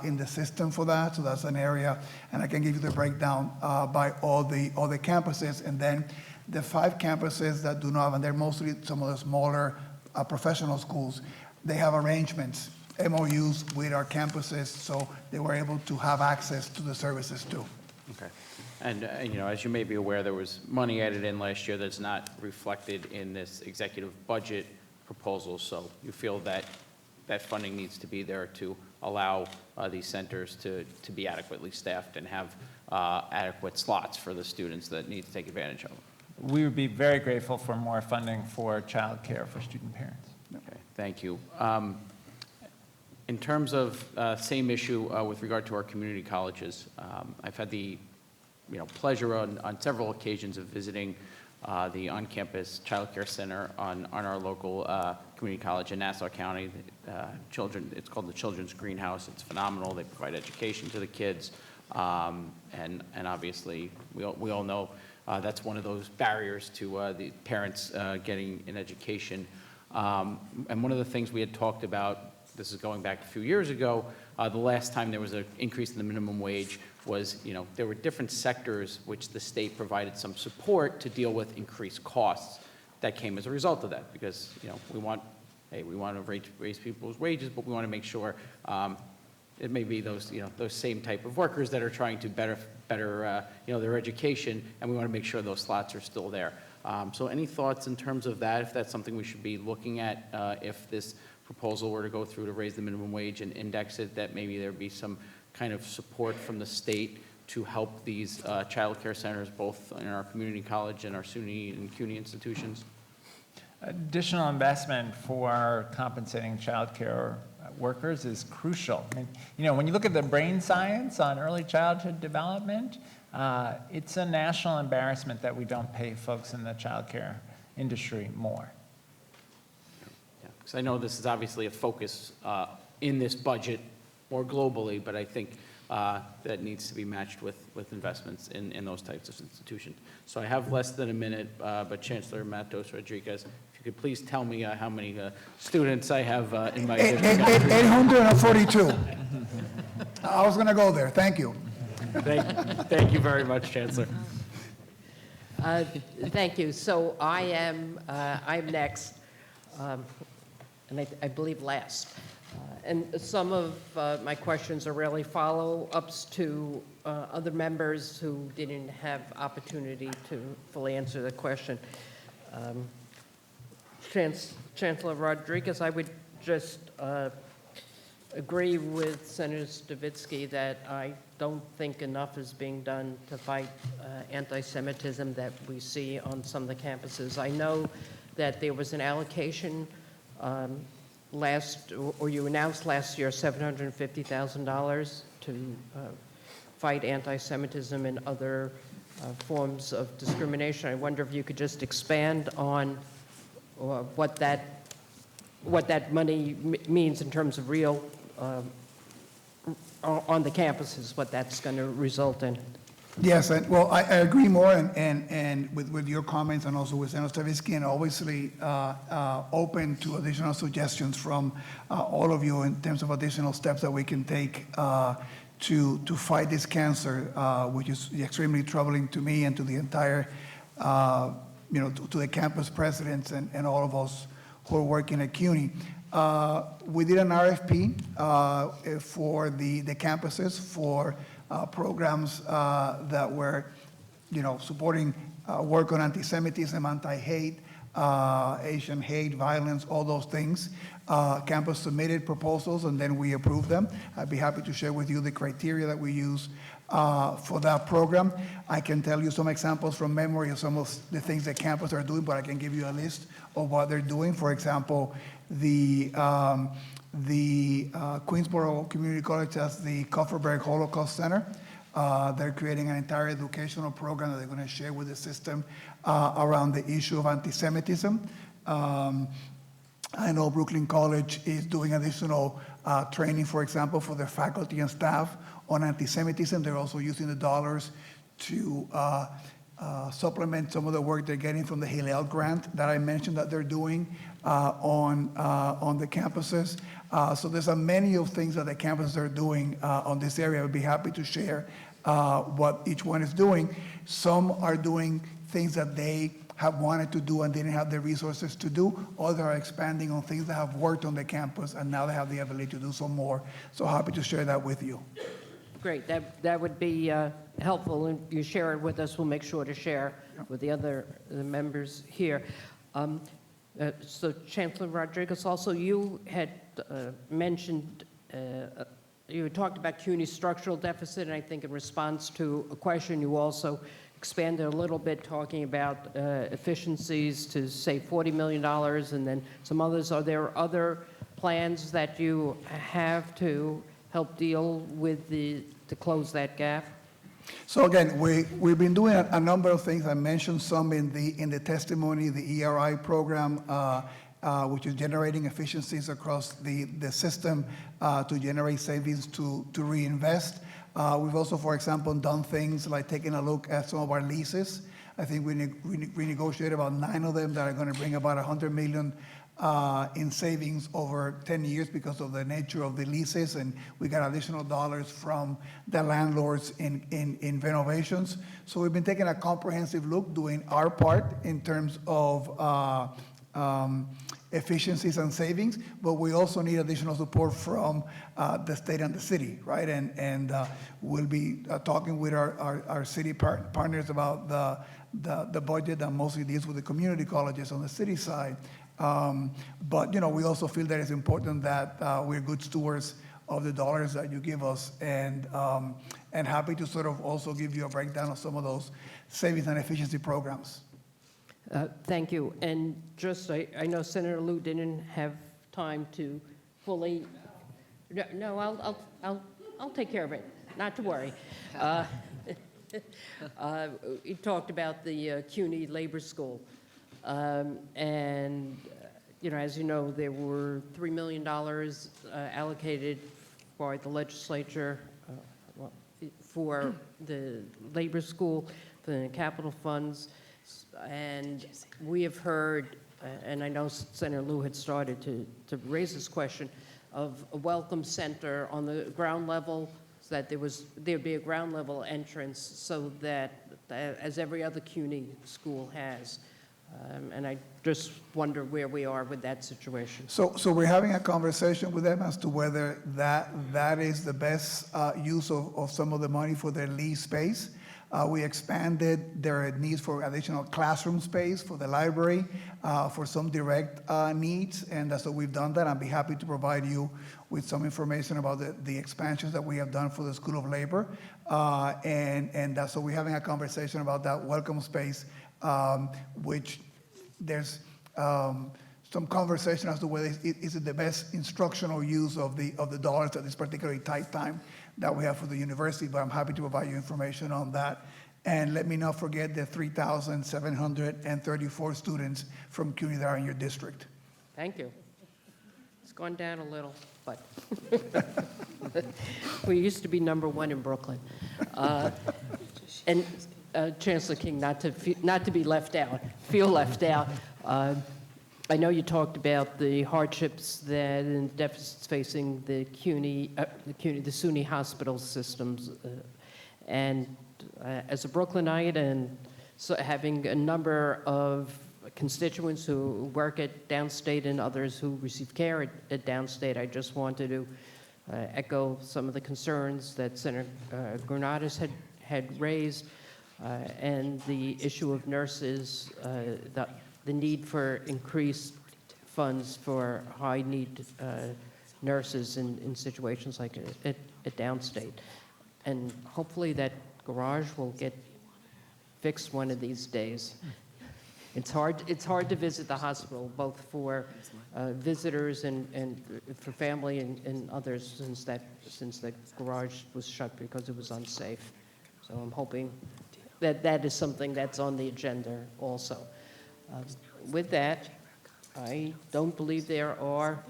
in the system for that. So that's an area, and I can give you the breakdown by all the campuses, and then the 5 campuses that do not have, and they're mostly some of the smaller professional schools, they have arrangements, MOUs with our campuses, so they were able to have access to the services too. Okay. And, you know, as you may be aware, there was money added in last year that's not reflected in this executive budget proposal. So you feel that that funding needs to be there to allow these centers to be adequately staffed and have adequate slots for the students that need to take advantage of them. We would be very grateful for more funding for child care for student parents. Okay, thank you. In terms of same issue with regard to our community colleges, I've had the pleasure on several occasions of visiting the on-campus child care center on our local community college in Nassau County. It's called the Children's Greenhouse. It's phenomenal. They provide education to the kids, and obviously we all know that's one of those barriers to the parents getting an education. And one of the things we had talked about, this is going back a few years ago, the last time there was an increase in the minimum wage was, there were different sectors which the state provided some support to deal with increased costs that came as a result of that, because, we want to raise people's wages, but we want to make sure it may be those, those same type of workers that are trying to better their education, and we want to make sure those slots are still there. So any thoughts in terms of that, if that's something we should be looking at, if this proposal were to go through to raise the minimum wage and index it, that maybe there'd be some kind of support from the state to help these child care centers, both in our community college and our SUNY and CUNY institutions? Additional investment for compensating child care workers is crucial. I mean, when you look at the brain science on early childhood development, it's a national embarrassment that we don't pay folks in the child care industry more. Because I know this is obviously a focus in this budget more globally, but I think that needs to be matched with investments in those types of institutions. So I have less than a minute, but Chancellor Matos Rodriguez, if you could please tell me how many students I have in my district. 842. I was going to go there. Thank you. Thank you very much, Chancellor. Thank you. So I'm next, and I believe last. And some of my questions are really follow-ups to other members who didn't have opportunity to fully answer the question. Chancellor Rodriguez, I would just agree with Senator Stavisky that I don't think enough is being done to fight anti-Semitism that we see on some of the campuses. I know that there was an allocation or you announced last year $750,000 to fight anti-Semitism and other forms of discrimination. I wonder if you could just expand on what that money means in terms of real on the campuses, what that's going to result in. Yes, well, I agree more and with your comments and also with Senator Stavisky, and obviously open to additional suggestions from all of you in terms of additional steps that we can take to fight this cancer, which is extremely troubling to me and to the entire, to the campus presidents and all of us who are working at CUNY. We did an RFP for the campuses for programs that were, supporting work on anti-Semitism, anti-hate, Asian hate, violence, all those things. Campus submitted proposals and then we approved them. I'd be happy to share with you the criteria that we use for that program. I can tell you some examples from memory of some of the things that campus are doing, but I can give you a list of what they're doing. For example, the Queensboro Community College has the Kupferberg Holocaust Center. They're creating an entire educational program that they're going to share with the system around the issue of anti-Semitism. I know Brooklyn College is doing additional training, for example, for their faculty and staff on anti-Semitism. They're also using the dollars to supplement some of the work they're getting from the Hillel grant that I mentioned that they're doing on the campuses. So there's many of things that the campuses are doing on this area. I would be happy to share what each one is doing. Some are doing things that they have wanted to do and didn't have the resources to do. Others are expanding on things that have worked on the campus and now they have the ability to do some more. So happy to share that with you. Great, that would be helpful, and you share it with us. We'll make sure to share with the other members here. So Chancellor Rodriguez, also you had mentioned, you had talked about CUNY's structural deficit, and I think in response to a question, you also expanded a little bit talking about efficiencies to say $40 million and then some others. Are there other plans that you have to help deal with to close that gap? So again, we've been doing a number of things. I mentioned some in the testimony, the ERI program, which is generating efficiencies across the system to generate savings to reinvest. We've also, for example, done things like taking a look at some of our leases. I think we renegotiated about 9 of them that are going to bring about $100 million in savings over 10 years because of the nature of the leases, and we got additional dollars from the landlords in renovations. So we've been taking a comprehensive look, doing our part in terms of efficiencies and savings, but we also need additional support from the state and the city, right? And we'll be talking with our city partners about the budget that mostly deals with the community colleges on the city side. But, we also feel that it's important that we're good stewards of the dollars that you give us, and happy to sort of also give you a breakdown of some of those savings and efficiency programs. Thank you. And just, I know Senator Liu didn't have time to fully, no, I'll take care of it, not to worry. He talked about the CUNY Labor School. And, as you know, there were $3 million allocated by the legislature for the labor school, for the capital funds. And we have heard and I know Senator Lou had started to raise this question, of a welcome center on the ground level, so that there'd be a ground level entrance, so that, as every other CUNY school has. And I just wonder where we are with that situation. So we're having a conversation with them as to whether that is the best use of some of the money for their lease space. We expanded their needs for additional classroom space for the library, for some direct needs, and so we've done that. I'd be happy to provide you with some information about the expansions that we have done for the School of Labor. And so we're having a conversation about that welcome space, which there's some conversation as to whether is it the best instructional use of the dollars at this particularly tight time that we have for the university, but I'm happy to provide you information on that. And let me not forget the 3,734 students from CUNY that are in your district. Thank you. It's gone down a little, but we used to be #1 in Brooklyn. And Chancellor King, not to be left out, feel left out. I know you talked about the hardships that and deficits facing the SUNY hospital systems, and as a Brooklynite and so having a number of constituents who work at downstate and others who receive care at downstate, I just wanted to echo some of the concerns that Senator Granados had raised, and the issue of nurses, the need for increased funds for high-need nurses in situations like at downstate. And hopefully that garage will get fixed one of these days. It's hard to visit the hospital, both for visitors and for family and others, since the garage was shut because it was unsafe. So I'm hoping that is something that's on the agenda also. With that, I don't believe there are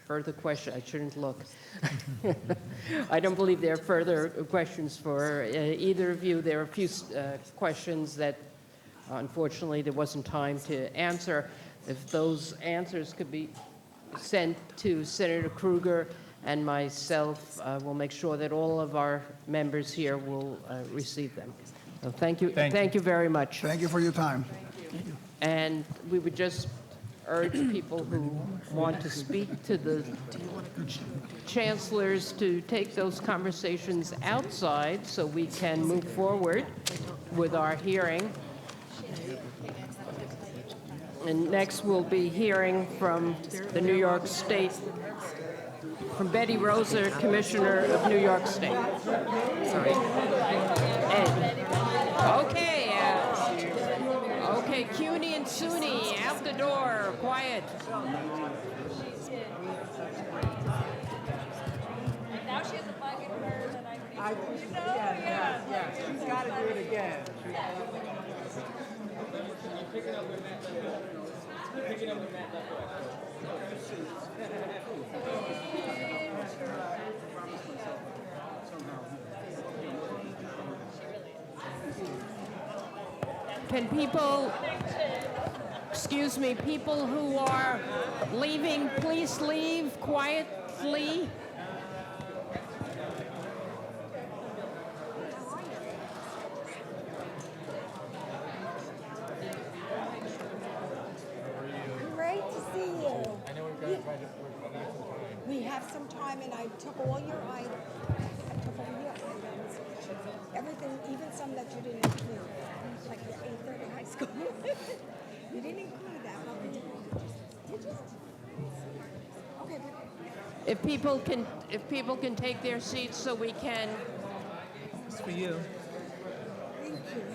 further questions. I shouldn't look. I don't believe there are further questions for either of you. There are a few questions that, unfortunately, there wasn't time to answer. If those answers could be sent to Senator Krueger and myself, we'll make sure that all of our members here will receive them. So thank you. Thank you very much. Thank you for your time. And we would just urge people who want to speak to the chancellors to take those conversations outside so we can move forward with our hearing. And next we'll be hearing from the New York State, from Betty Rosa, Commissioner of New York State. Sorry. Okay. Okay, CUNY and SUNY, out the door, quiet. Now she has a bug in hers, and I think, Yeah, she's got to do it again. Can people, excuse me, people who are leaving, please leave quietly? great to see you. I know we've got to try to work back some time. We have some time, and I took all your items. I took all your items. Everything, even some that you didn't include, like your 830 high school. You didn't include that, but we did. Did you? Okay. If people can take their seats so we can. It's for you.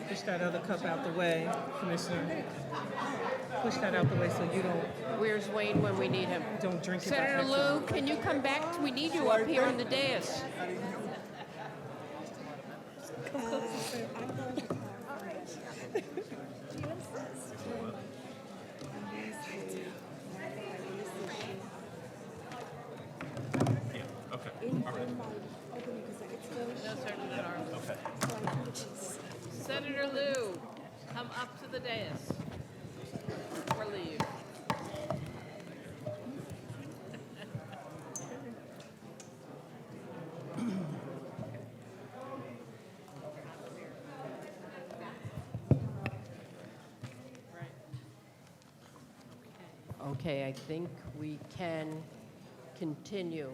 Push that other cup out the way, Commissioner. Push that out the way so you don't. Where's Wayne when we need him? Don't drink it. Senator Lou, can you come back? We need you up here on the dais. Senator Lou, come up to the dais. We're Okay, I think we can continue.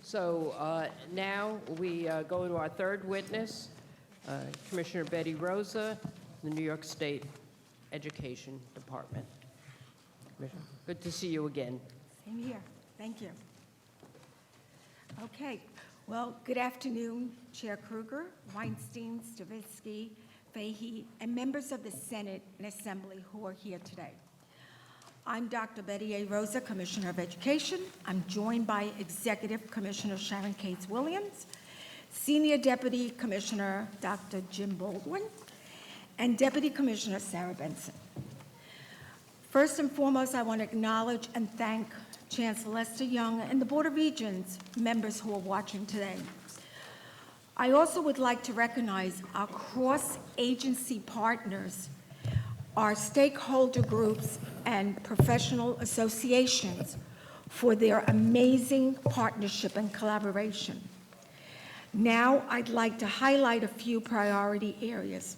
So now we go to our third witness, Commissioner Betty Rosa, the New York State Education Department. Commissioner, good to see you again. Same here. Thank you. Okay. Well, good afternoon, Chair Kruger, Weinstein, Stavisky, Fahey, and members of the Senate and Assembly who are here today. I'm Dr. Betty A. Rosa, Commissioner of Education. I'm joined by Executive Commissioner Sharon Cates Williams, Senior Deputy Commissioner Dr. Jim Baldwin, and Deputy Commissioner Sarah Benson. First and foremost, I want to acknowledge and thank Chancellor Lester Young and the Board of Regents members who are watching today. I also would like to recognize our cross-agency partners, our stakeholder groups and professional associations for their amazing partnership and collaboration. Now, I'd like to highlight a few priority areas.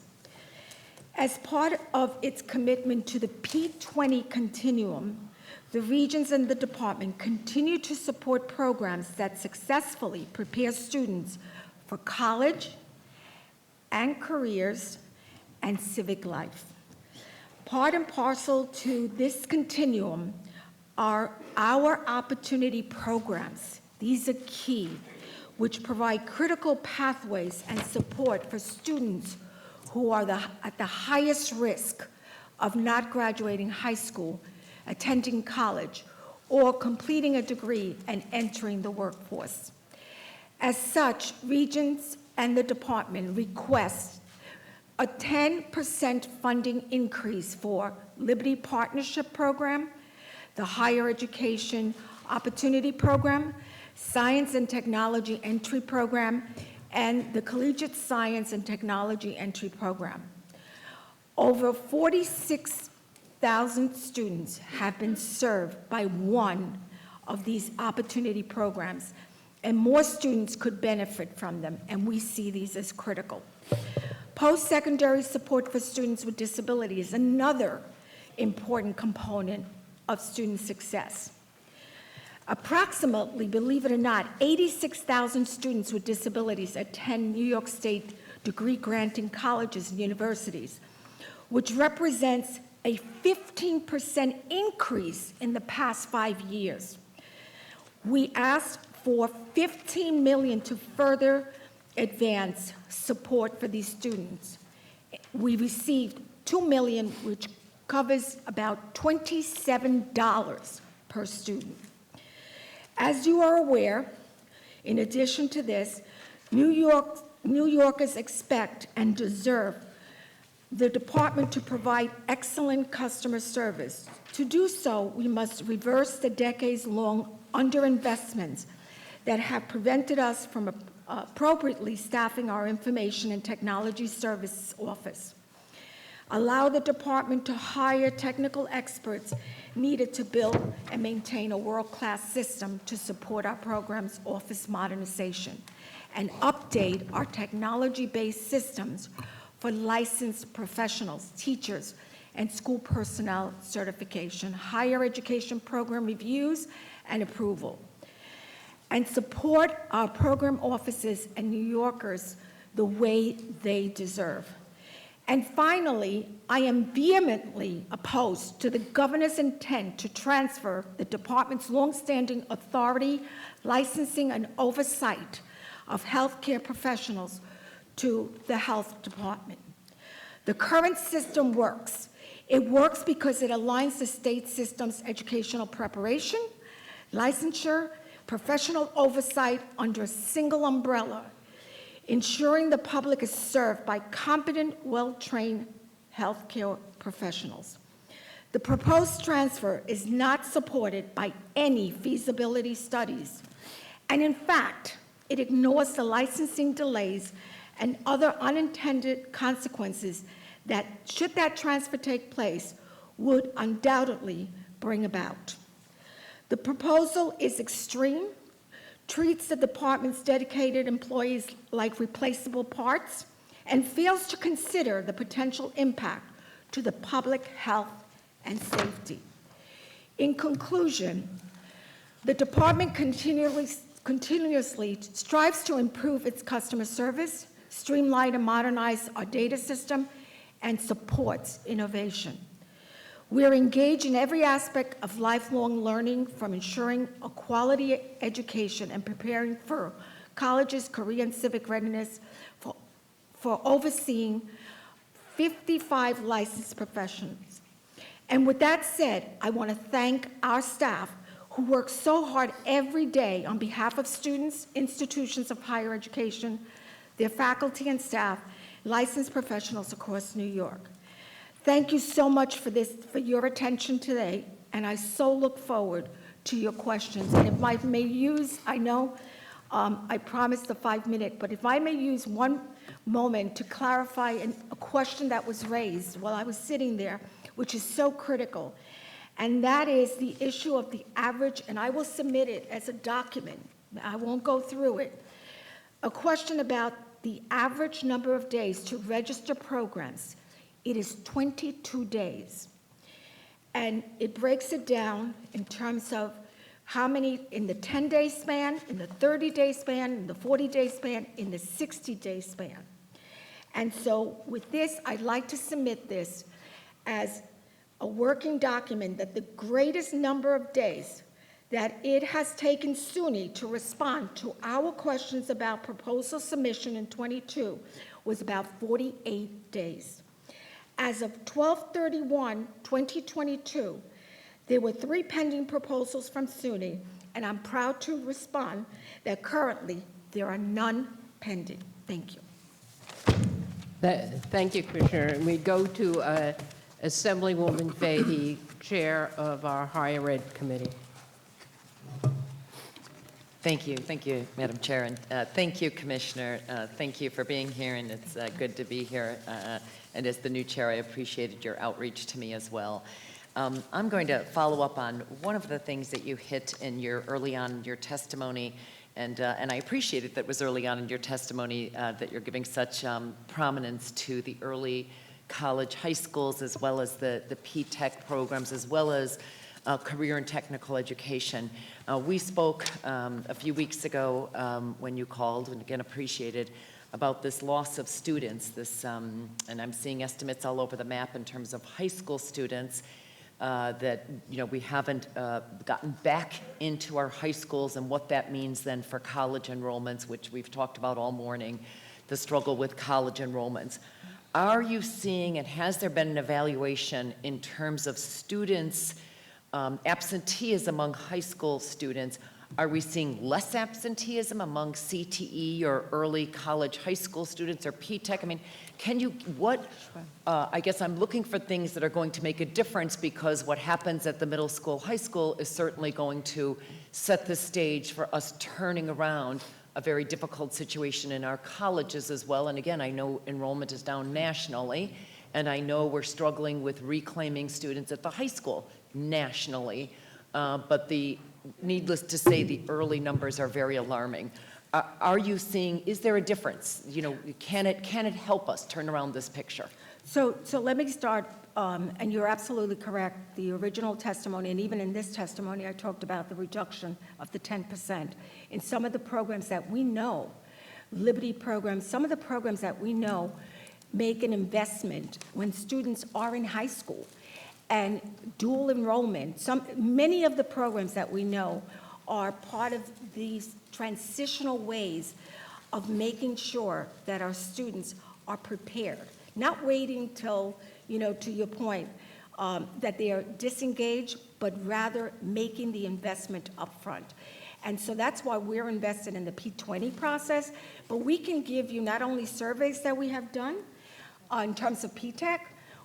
As part of its commitment to the P20 continuum, the regions and the department continue to support programs that successfully prepare students for college and careers and civic life. Part and parcel to this continuum are our opportunity programs. These are key, which provide critical pathways and support for students who are at the highest risk of not graduating high school, attending college, or completing a degree and entering the workforce. As such, regions and the department request a 10% funding increase for Liberty Partnership Program, the Higher Education Opportunity Program, Science and Technology Entry Program, and the Collegiate Science and Technology Entry Program. Over 46,000 students have been served by one of these opportunity programs, and more students could benefit from them, and we see these as critical. Post-secondary support for students with disabilities is another important component of student success. Approximately, believe it or not, 86,000 students with disabilities attend New York State degree-granting colleges and universities, which represents a 15% increase in the past 5 years. We asked for $15 million to further advance support for these students. We received $2 million, which covers about $27 per student. As you are aware, in addition to this, New Yorkers expect and deserve the department to provide excellent customer service. To do so, we must reverse the decades-long underinvestments that have prevented us from appropriately staffing our Information and Technology Services Office. Allow the department to hire technical experts needed to build and maintain a world-class system to support our program's office modernization, and update our technology-based systems for licensed professionals, teachers, and school personnel certification, higher education program reviews and approval, and support our program offices and New Yorkers the way they deserve. And finally, I am vehemently opposed to the governor's intent to transfer the department's longstanding authority, licensing, and oversight of healthcare professionals to the health department. The current system works. It works because it aligns the state system's educational preparation, licensure, professional oversight under a single umbrella, ensuring the public is served by competent, well-trained healthcare professionals. The proposed transfer is not supported by any feasibility studies, and in fact, it ignores the licensing delays and other unintended consequences that, should that transfer take place, would undoubtedly bring about. The proposal is extreme, treats the department's dedicated employees like replaceable parts, and fails to consider the potential impact to the public health and safety. In conclusion, the department continuously strives to improve its customer service, streamline and modernize our data system, and supports innovation. We are engaged in every aspect of lifelong learning, from ensuring a quality education and preparing for college's career and civic readiness, for overseeing 55 licensed professionals. And with that said, I want to thank our staff who work so hard every day on behalf of students, institutions of higher education, their faculty and staff, licensed professionals across New York. Thank you so much for your attention today, and I so look forward to your questions. And if I may use, I know I promised the 5-minute, but if I may use one moment to clarify a question that was raised while I was sitting there, which is so critical, and that is the issue of the average, and I will submit it as a document. I won't go through it. A question about the average number of days to register programs. It is 22 days. And it breaks it down in terms of how many in the 10-day span, in the 30-day span, in the 40-day span, in the 60-day span. And so with this, I'd like to submit this as a working document that the greatest number of days that it has taken SUNY to respond to our questions about proposal submission in 22 was about 48 days. As of 12/31/2022, there were 3 pending proposals from SUNY, and I'm proud to respond that currently there are none pending. Thank you. Thank you, Commissioner. And we go to Assemblywoman Fahey, Chair of our Higher Ed Committee. Thank you, Madam Chair, and thank you, Commissioner. Thank you for being here, and it's good to be here. And as the new chair, I appreciated your outreach to me as well. I'm going to follow up on one of the things that you hit in early on in your testimony, and I appreciate it that was early on in your testimony that you're giving such prominence to the early college, high schools, as well as the P-TECH programs, as well as career and technical education. We spoke a few weeks ago when you called, and again appreciated, about this loss of students, and I'm seeing estimates all over the map in terms of high school students that we haven't gotten back into our high schools, and what that means then for college enrollments, which we've talked about all morning, the struggle with college enrollments. Are you seeing, and has there been an evaluation in terms of students' absenteeism among high school students? Are we seeing less absenteeism among CTE or early college high school students or P-TECH? I mean, I guess I'm looking for things that are going to make a difference, because what happens at the middle school, high school is certainly going to set the stage for us turning around a very difficult situation in our colleges as well. And again, I know enrollment is down nationally, and I know we're struggling with reclaiming students at the high school nationally, but needless to say, the early numbers are very alarming. Are you seeing, is there a difference? Can it help us turn around this picture? So let me start, and you're absolutely correct. The original testimony, and even in this testimony, I talked about the reduction of the 10% in some of the programs that we know, Liberty programs, some of the programs that we know make an investment when students are in high school. And dual enrollment, many of the programs that we know are part of these transitional ways of making sure that our students are prepared, not waiting till, to your point, that they are disengaged, but rather making the investment upfront. And so that's why we're invested in the P20 process, but we can give you not only surveys that we have done in terms of P-TECH,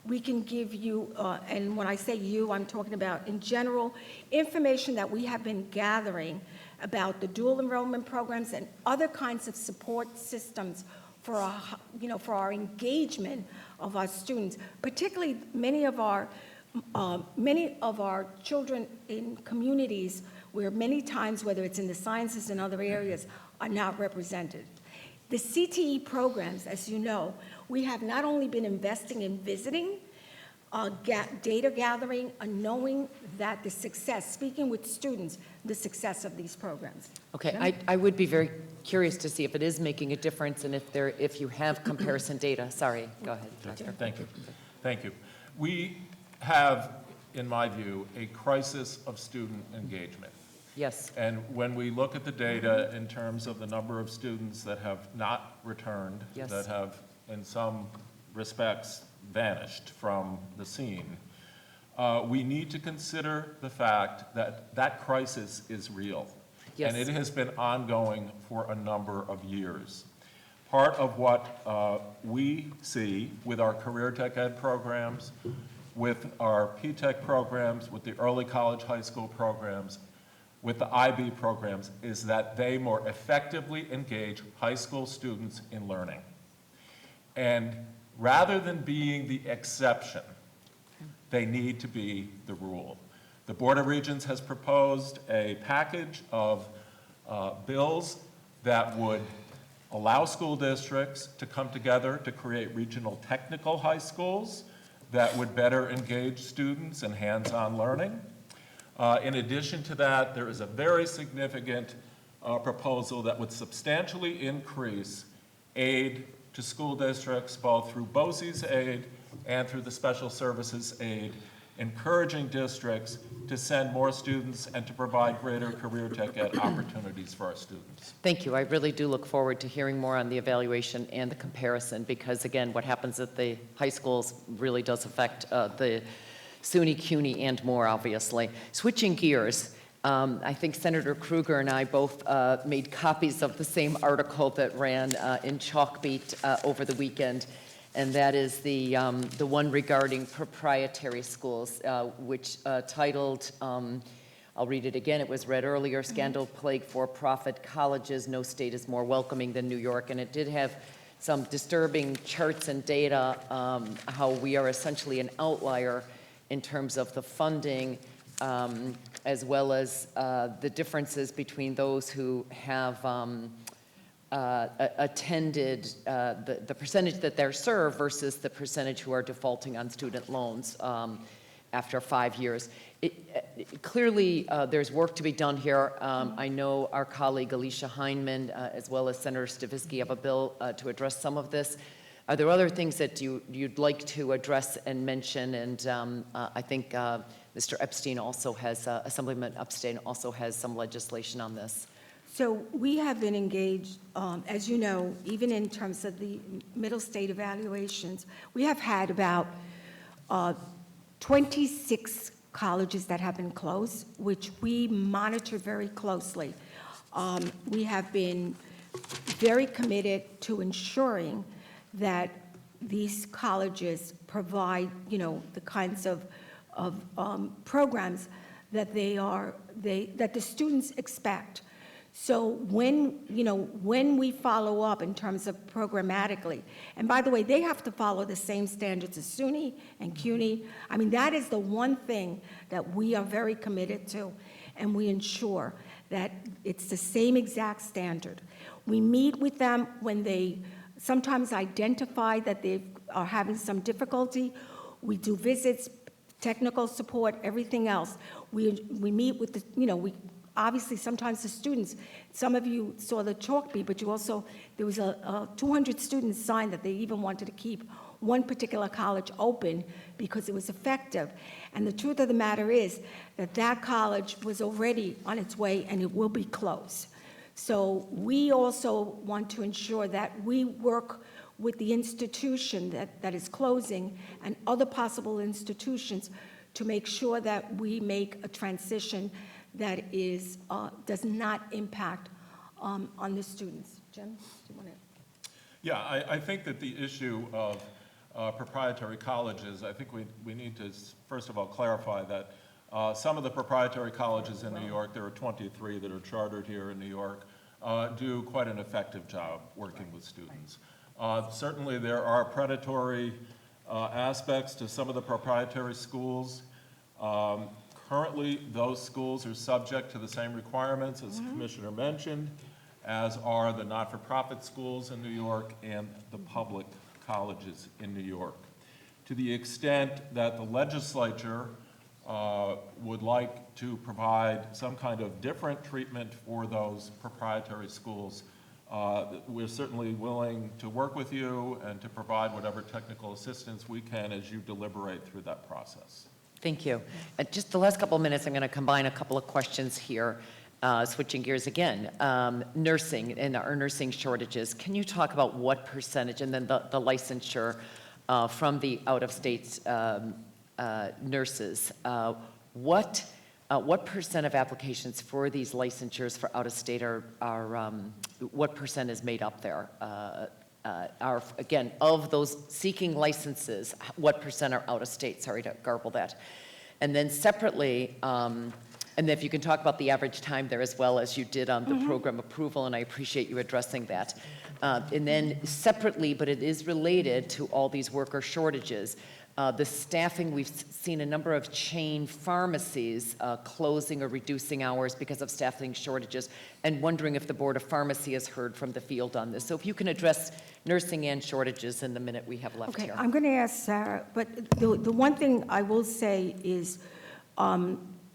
we can give you, and when I say you, I'm talking about in general, information that we have been gathering about the dual enrollment programs and other kinds of support systems for our engagement of our students, particularly many of our children in communities where many times, whether it's in the sciences and other areas, are not represented. The CTE programs, as you know, we have not only been investing in visiting, data gathering, and knowing that the success, speaking with students, the success of these programs. Okay, I would be very curious to see if it is making a difference and if you have comparison data. Sorry, go ahead, Doctor. Thank you. Thank you. We have, in my view, a crisis of student engagement. Yes. And when we look at the data in terms of the number of students that have not returned, Yes. that have, in some respects, vanished from the scene, we need to consider the fact that that crisis is real. Yes. And it has been ongoing for a number of years. Part of what we see with our career tech ed programs, with our P-TECH programs, with the early college high school programs, with the IB programs, is that they more effectively engage high school students in learning. And rather than being the exception, they need to be the rule. The Board of Regents has proposed a package of bills that would allow school districts to come together to create regional technical high schools that would better engage students in hands-on learning. In addition to that, there is a very significant proposal that would substantially increase aid to school districts, both through BOCES aid and through the Special Services aid, encouraging districts to send more students and to provide greater career tech ed opportunities for our students. Thank you. I really do look forward to hearing more on the evaluation and the comparison, because again, what happens at the high schools really does affect the SUNY, CUNY, and more, obviously. Switching gears, I think Senator Krueger and I both made copies of the same article that ran in Chalkbeat over the weekend, and that is the one regarding proprietary schools, which titled, I'll read it again, it was read earlier, Scandal Plague For-Profit Colleges, No State is More Welcoming Than New York, and it did have some disturbing charts and data, how we are essentially an outlier in terms of the funding, as well as the differences between those who have attended, the percentage that they're served versus the percentage who are defaulting on student loans after 5 years. Clearly, there's work to be done here. I know our colleague Alicia Heineman, as well as Senator Stavisky, have a bill to address some of this. Are there other things that you'd like to address and mention? And I think Mr. Epstein also has, Assemblyman Epstein also has some legislation on this. So we have been engaged, as you know, even in terms of the middle state evaluations, we have had about 26 colleges that have been closed, which we monitor very closely. We have been very committed to ensuring that these colleges provide, the kinds of programs that that the students expect. So when we follow up in terms of programmatically, and by the way, they have to follow the same standards as SUNY and CUNY. I mean, that is the one thing that we are very committed to, and we ensure that it's the same exact standard. We meet with them when they sometimes identify that they are having some difficulty. We do visits, technical support, everything else. We meet with the, obviously sometimes the students, some of you saw the Chalkbeat, but there was 200 students signed that they even wanted to keep one particular college open because it was effective. And the truth of the matter is that that college was already on its way and it will be closed. So we also want to ensure that we work with the institution that is closing and other possible institutions to make sure that we make a transition that does not impact on the students. Jim, do you want to? Yeah, I think that the issue of proprietary colleges, I think we need to, first of all, clarify that some of the proprietary colleges in New York, there are 23 that are chartered here in New York, do quite an effective job working with students. Certainly there are predatory aspects to some of the proprietary schools. Currently, those schools are subject to the same requirements, as the Commissioner mentioned, as are the not-for-profit schools in New York and the public colleges in New York. To the extent that the legislature would like to provide some kind of different treatment for those proprietary schools, we're certainly willing to work with you and to provide whatever technical assistance we can as you deliberate through that process. Thank you. Just the last couple of minutes, I'm going to combine a couple of questions here, switching gears again. Nursing and our nursing shortages. Can you talk about what percentage, and then the licensure from the out-of-state nurses, what percent of applications for these licensures for out-of-state what percent is made up there? Again, of those seeking licenses, what percent are out-of-state? Sorry to garble that. And then separately, and if you can talk about the average time there as well as you did on the program approval, and I appreciate you addressing that. And then separately, but it is related to all these worker shortages, the staffing, we've seen a number of chain pharmacies closing or reducing hours because of staffing shortages, and wondering if the Board of Pharmacy has heard from the field on this. So if you can address nursing and shortages in the minute we have left here. Okay, I'm going to ask Sarah, but the one thing I will say is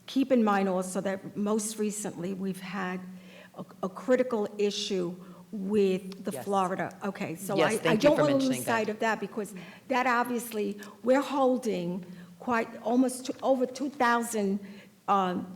keep in mind also that most recently we've had a critical issue with the Yes. Florida. Okay, so Yes, I thank you don't for want to mentioning lose that. sight of that, because that obviously, we're holding almost over 2,000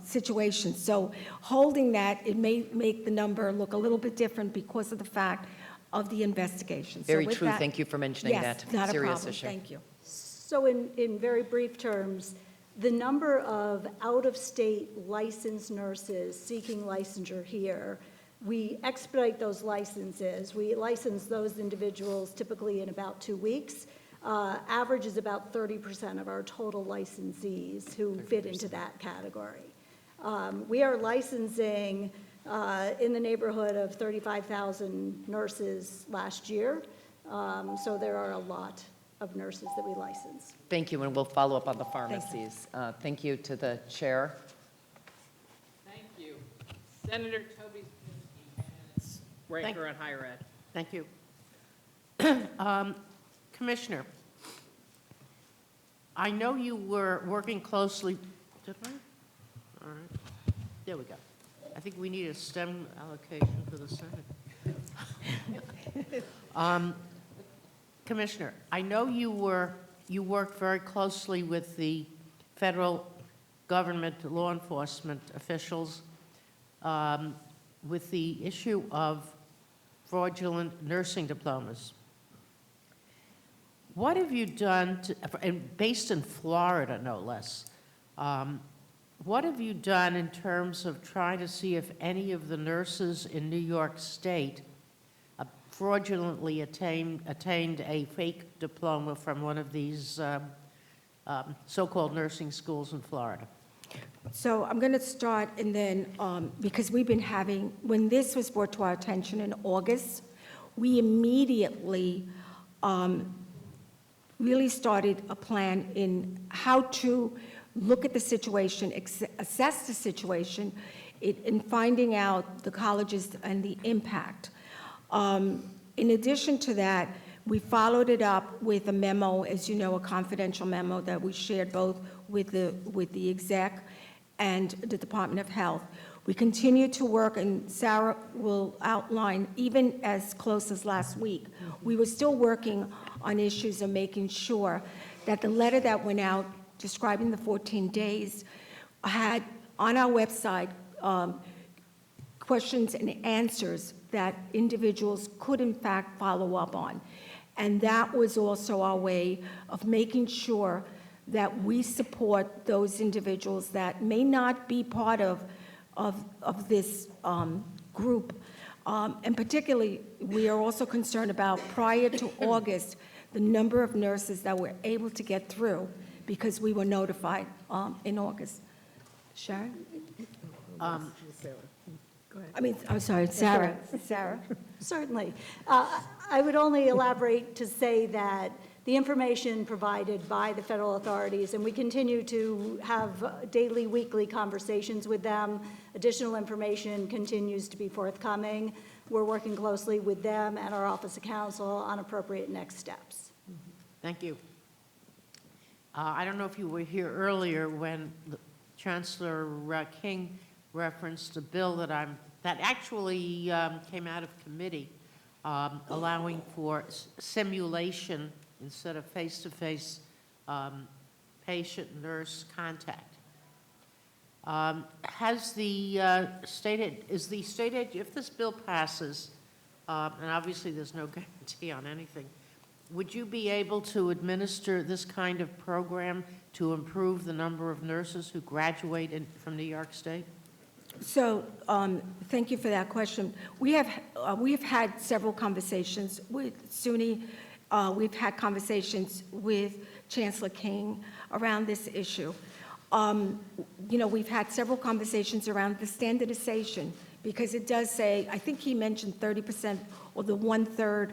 situations. So holding that, it may make the number look a little bit different because of the fact of the investigation. So Very with true. that- Thank you for mentioning Yes, that. not a Serious problem. issue. Thank you. So in very brief terms, the number of out-of-state licensed nurses seeking licensure here, we expedite those licenses. We license those individuals typically in about 2 weeks. Average is about 30% of our total licensees who fit into that category. We are licensing in the neighborhood of 35,000 nurses last year. So there are a lot of nurses that we license. Thank you, and we'll follow up on the pharmacies. Thank you to the chair. Thank you. Senator Toby Stavisky, ranker on higher ed. Thank you. Commissioner, I know you were working closely, did I? All right, there we go. I think we need a STEM allocation for the Senate. Commissioner, I know you worked very closely with the federal government law enforcement officials with the issue of fraudulent nursing diplomas. What have you done, and based in Florida, no less, what have you done in terms of trying to see if any of the nurses in New York State fraudulently attained a fake diploma from one of these so-called nursing schools in Florida? So I'm going to start, and then, because we've been having, when this was brought to our attention in August, we immediately really started a plan in how to look at the situation, assess the situation, in finding out the colleges and the impact. In addition to that, we followed it up with a memo, as you know, a confidential memo that we shared both with the exec and the Department of Health. We continue to work, and Sarah will outline, even as close as last week, we were still working on issues of making sure that the letter that went out describing the 14 days had on our website questions and answers that individuals could in fact follow up on. And that was also our way of making sure that we support those individuals that may not be part of this group. And particularly, we are also concerned about, prior to August, the number of nurses that were able to get through because we were notified in August. Sharon? I mean, I'm sorry, Sarah. Sarah? Certainly. I would only elaborate to say that the information provided by the federal authorities, and we continue to have daily, weekly conversations with them. Additional information continues to be forthcoming. We're working closely with them and our Office of Counsel on appropriate next steps. Thank you. I don't know if you were here earlier when Chancellor King referenced a bill that actually came out of committee, allowing for simulation instead of face-to-face patient-nurse contact. Has the is the state, if this bill passes, and obviously there's no guarantee on anything, would you be able to administer this kind of program to improve the number of nurses who graduate from New York State? So, thank you for that question. We have had several conversations with SUNY. We've had conversations with Chancellor King around this issue. We've had several conversations around the standardization, because it does say, I think he mentioned 30% or the 1/3,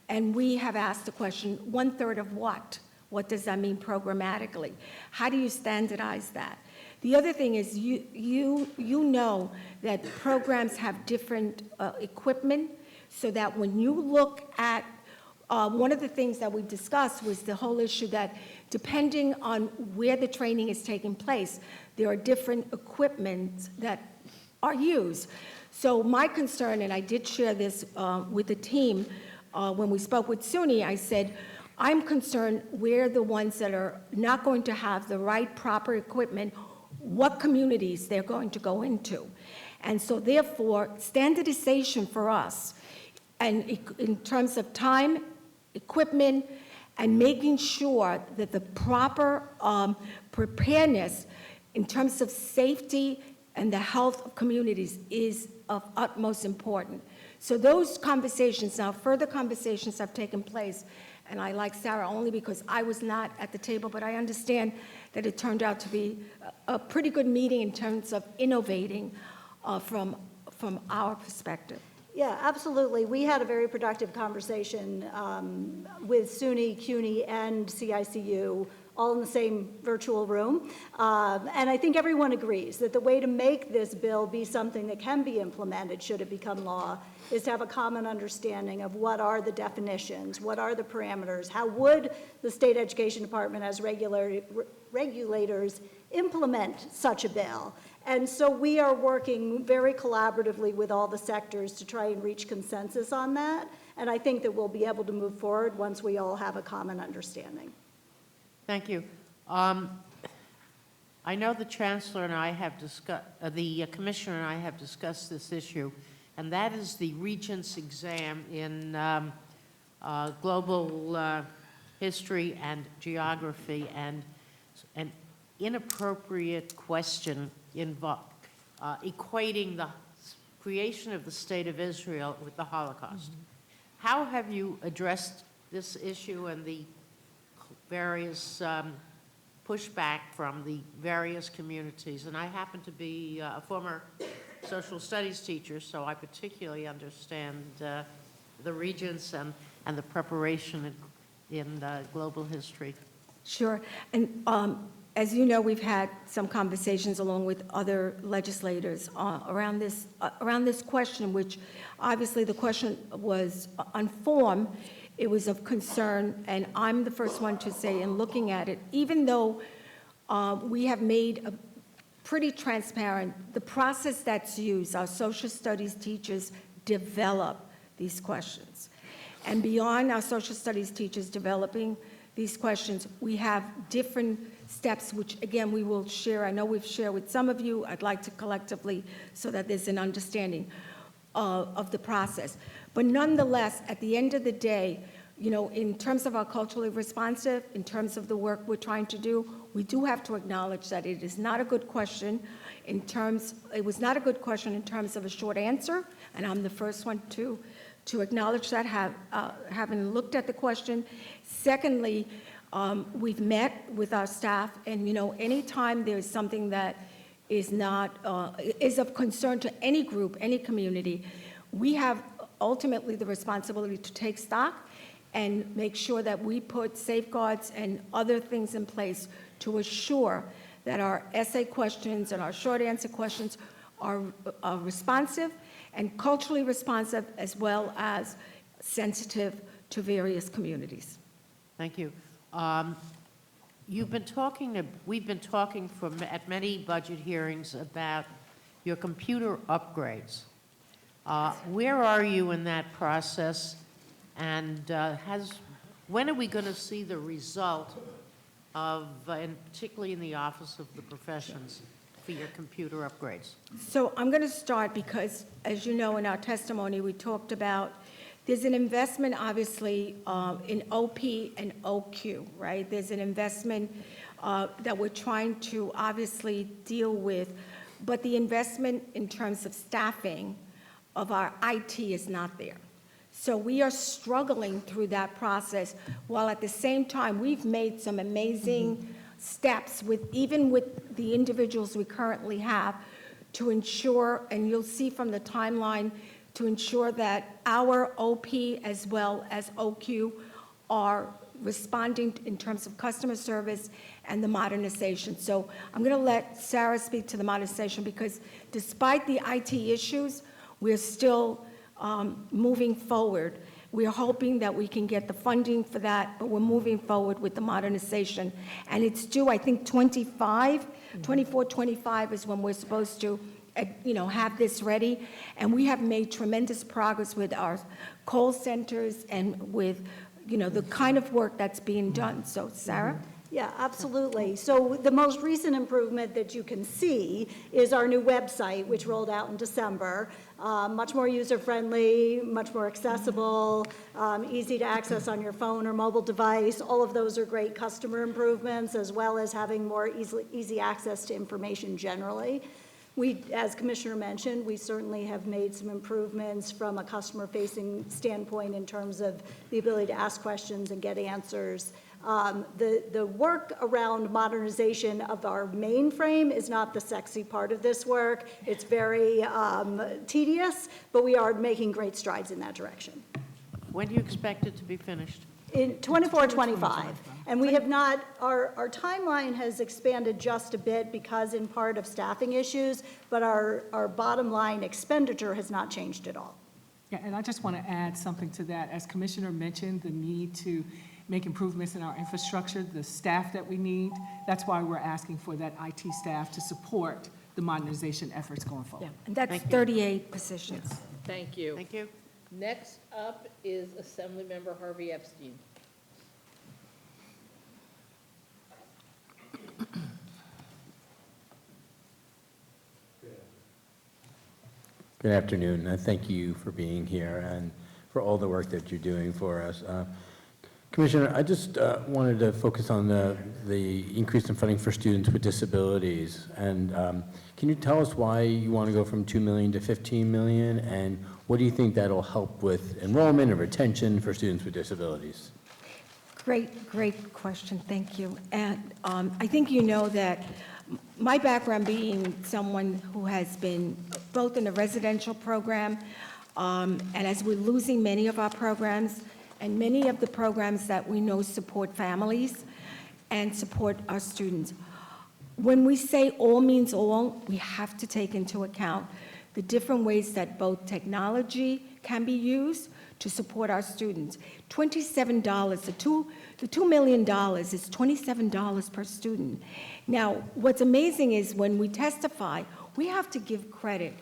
and we have asked the question, 1/3 of what? What does that mean programmatically? How do you standardize that? The other thing is you know that programs have different equipment, so that when you look at, one of the things that we discussed was the whole issue that depending on where the training is taking place, there are different equipment that are used. So my concern, and I did share this with the team when we spoke with SUNY, I said, I'm concerned we're the ones that are not going to have the right proper equipment, what communities they're going to go into. And so therefore, standardization for us, and in terms of time, equipment, and making sure that the proper preparedness in terms of safety and the health of communities is of utmost importance. So those conversations, now further conversations have taken place, and I like Sarah only because I was not at the table, but I understand that it turned out to be a pretty good meeting in terms of innovating from our perspective. Yeah, absolutely. We had a very productive conversation with SUNY, CUNY, and CICU, all in the same virtual room. And I think everyone agrees that the way to make this bill be something that can be implemented should it become law is to have a common understanding of what are the definitions, what are the parameters, how would the State Education Department as regulators implement such a bill. And so we are working very collaboratively with all the sectors to try and reach consensus on that. And I think that we'll be able to move forward once we all have a common understanding. Thank you. I know the Chancellor and I have discussed, the Commissioner and I have discussed this issue, and that is the Regents exam in global history and geography, and an inappropriate question equating the creation of the State of Israel with the Holocaust. How have you addressed this issue and the various pushback from the various communities? And I happen to be a former social studies teacher, so I particularly understand the Regents and the preparation in global history. Sure. And as you know, we've had some conversations along with other legislators around this question, which obviously the question was on form. It was of concern, and I'm the first one to say in looking at it, even though we have made a pretty transparent, the process that's used, our social studies teachers develop these questions. And beyond our social studies teachers developing these questions, we have different steps, which again, we will share. I know we've shared with some of you. I'd like to collectively, so that there's an understanding of the process. But nonetheless, at the end of the day, in terms of our culturally responsive, in terms of the work we're trying to do, we do have to acknowledge that it is not a good question it was not a good question in terms of a short answer, and I'm the first one to acknowledge that, having looked at the question. Secondly, we've met with our staff, and anytime there's something that is of concern to any group, any community, we have ultimately the responsibility to take stock and make sure that we put safeguards and other things in place to assure that our essay questions and our short answer questions are responsive and culturally responsive, as well as sensitive to various communities. Thank you. We've been talking at many budget hearings about your computer upgrades. Where are you in that process? And when are we going to see the result of, and particularly in the Office of the Professions, for your computer upgrades? So I'm going to start because, as you know, in our testimony, we talked about there's an investment, obviously, in OP and OQ, right? There's an investment that we're trying to obviously deal with, but the investment in terms of staffing of our IT is not there. So we are struggling through that process, while at the same time, we've made some amazing steps even with the individuals we currently have to ensure, and you'll see from the timeline, to ensure that our OP as well as OQ are responding in terms of customer service and the modernization. So I'm going to let Sarah speak to the modernization, because despite the IT issues, we're still moving forward. We're hoping that we can get the funding for that, but we're moving forward with the modernization. And it's due, I think, 24, 25 is when we're supposed to have this ready. And we have made tremendous progress with our call centers and with, the kind of work that's being done. So, Sarah? Yeah, absolutely. So the most recent improvement that you can see is our new website, which rolled out in December. Much more user-friendly, much more accessible, easy to access on your phone or mobile device. All of those are great customer improvements, as well as having more easy access to information generally. We, as Commissioner mentioned, we certainly have made some improvements from a customer-facing standpoint in terms of the ability to ask questions and get answers. The work around modernization of our mainframe is not the sexy part of this work. It's very tedious, but we are making great strides in that direction. When do you expect it to be finished? In 24, 25. And we have not, our timeline has expanded just a bit because in part of staffing issues, but our bottom line expenditure has not changed at all. Yeah, and I just want to add something to that. As Commissioner mentioned, the need to make improvements in our infrastructure, the staff that we need, that's why we're asking for that IT staff to support the modernization efforts going forward. And that's 38 positions. Thank you. Thank you. Next up is Assemblymember Harvey Epstein. Good afternoon. Thank you for being here and for all the work that you're doing for us. Commissioner, I just wanted to focus on the increase in funding for students with disabilities. And can you tell us why you want to go from $2 million to $15 million? And what do you think that'll help with enrollment and retention for students with disabilities? Great question. Thank you. And I think you know that my background being someone who has been both in a residential program, and as we're losing many of our programs, and many of the programs that we know support families and support our students. When we say all means all, we have to take into account the different ways that both technology can be used to support our students. $27, the $2 million is $27 per student. Now, what's amazing is when we testify, we have to give credit.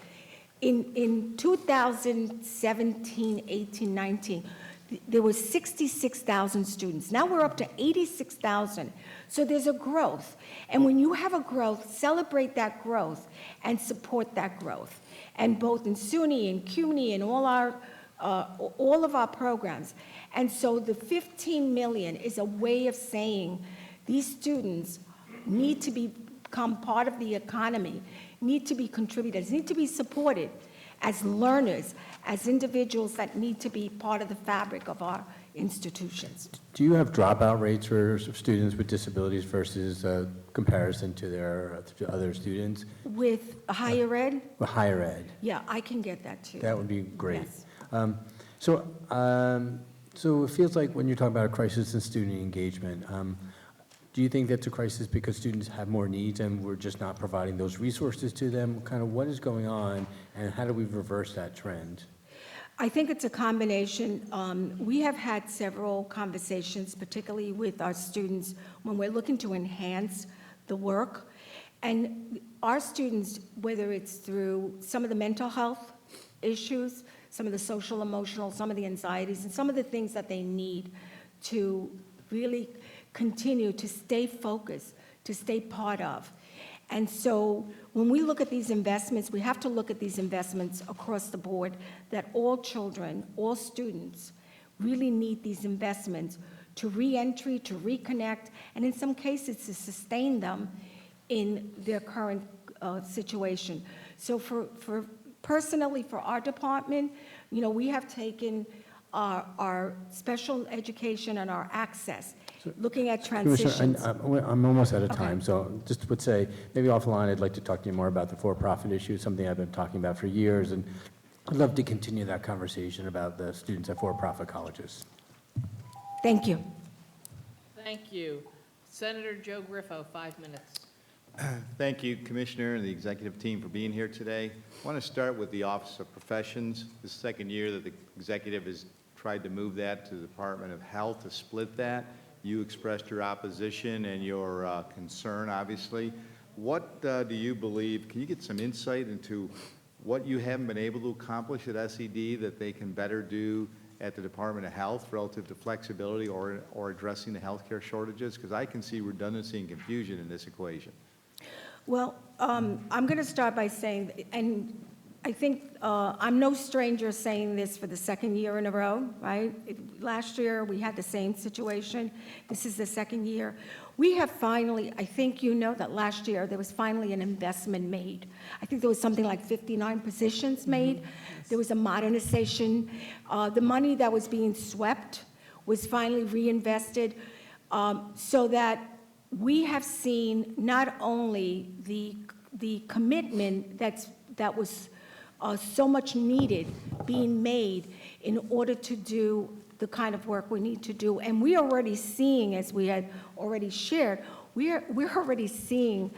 In 2017, 18, 19, there were 66,000 students. Now we're up to 86,000. So there's a growth. And when you have a growth, celebrate that growth and support that growth. And both in SUNY and CUNY and all of our programs. And so the 15 million is a way of saying these students need to become part of the economy, need to be contributors, need to be supported as learners, as individuals that need to be part of the fabric of our institutions. Do you have dropout rates for students with disabilities versus comparison to their to other students? With higher ed? With higher ed. Yeah, I can get that too. That would be great. Yes. So it feels like when you're talking about a crisis in student engagement, do you think that's a crisis because students have more needs and we're just not providing those resources to them? Kind of what is going on and how do we reverse that trend? I think it's a combination. We have had several conversations, particularly with our students, when we're looking to enhance the work. And our students, whether it's through some of the mental health issues, some of the social, emotional, some of the anxieties, and some of the things that they need to really continue to stay focused, to stay part of. And so when we look at these investments, we have to look at these investments across the board, that all children, all students really need these investments to re-entry, to reconnect, and in some cases to sustain them in their current situation. So personally, for our department, you know, we have taken our special education and our access, looking at transitions. Commissioner, I'm almost out of Okay. time, so just would say, maybe offline, I'd like to talk to you more about the for-profit issue, something I've been talking about for years, and I'd love to continue that conversation about the students at for-profit colleges. Thank you. Thank you. Senator Joe Griffo, 5 minutes. Thank you, Commissioner, and the executive team for being here today. I want to start with the Office of Professions. This is the second year that the executive has tried to move that to the Department of Health to split that. You expressed your opposition and your concern, obviously. What do you believe, can you get some insight into what you haven't been able to accomplish at SED that they can better do at the Department of Health relative to flexibility or addressing the healthcare shortages? Because I can see redundancy and confusion in this equation. Well, I'm going to start by saying, and I think I'm no stranger saying this for the second year in a row, right? Last year, we had the same situation. This is the second year. We have finally, I think you know that last year, there was finally an investment made. I think there was something like 59 positions made. There was a modernization. The money that was being swept was finally reinvested so that we have seen not only the commitment that was so much needed being made in order to do the kind of work we need to do, and we are already seeing, as we had already shared, we're already seeing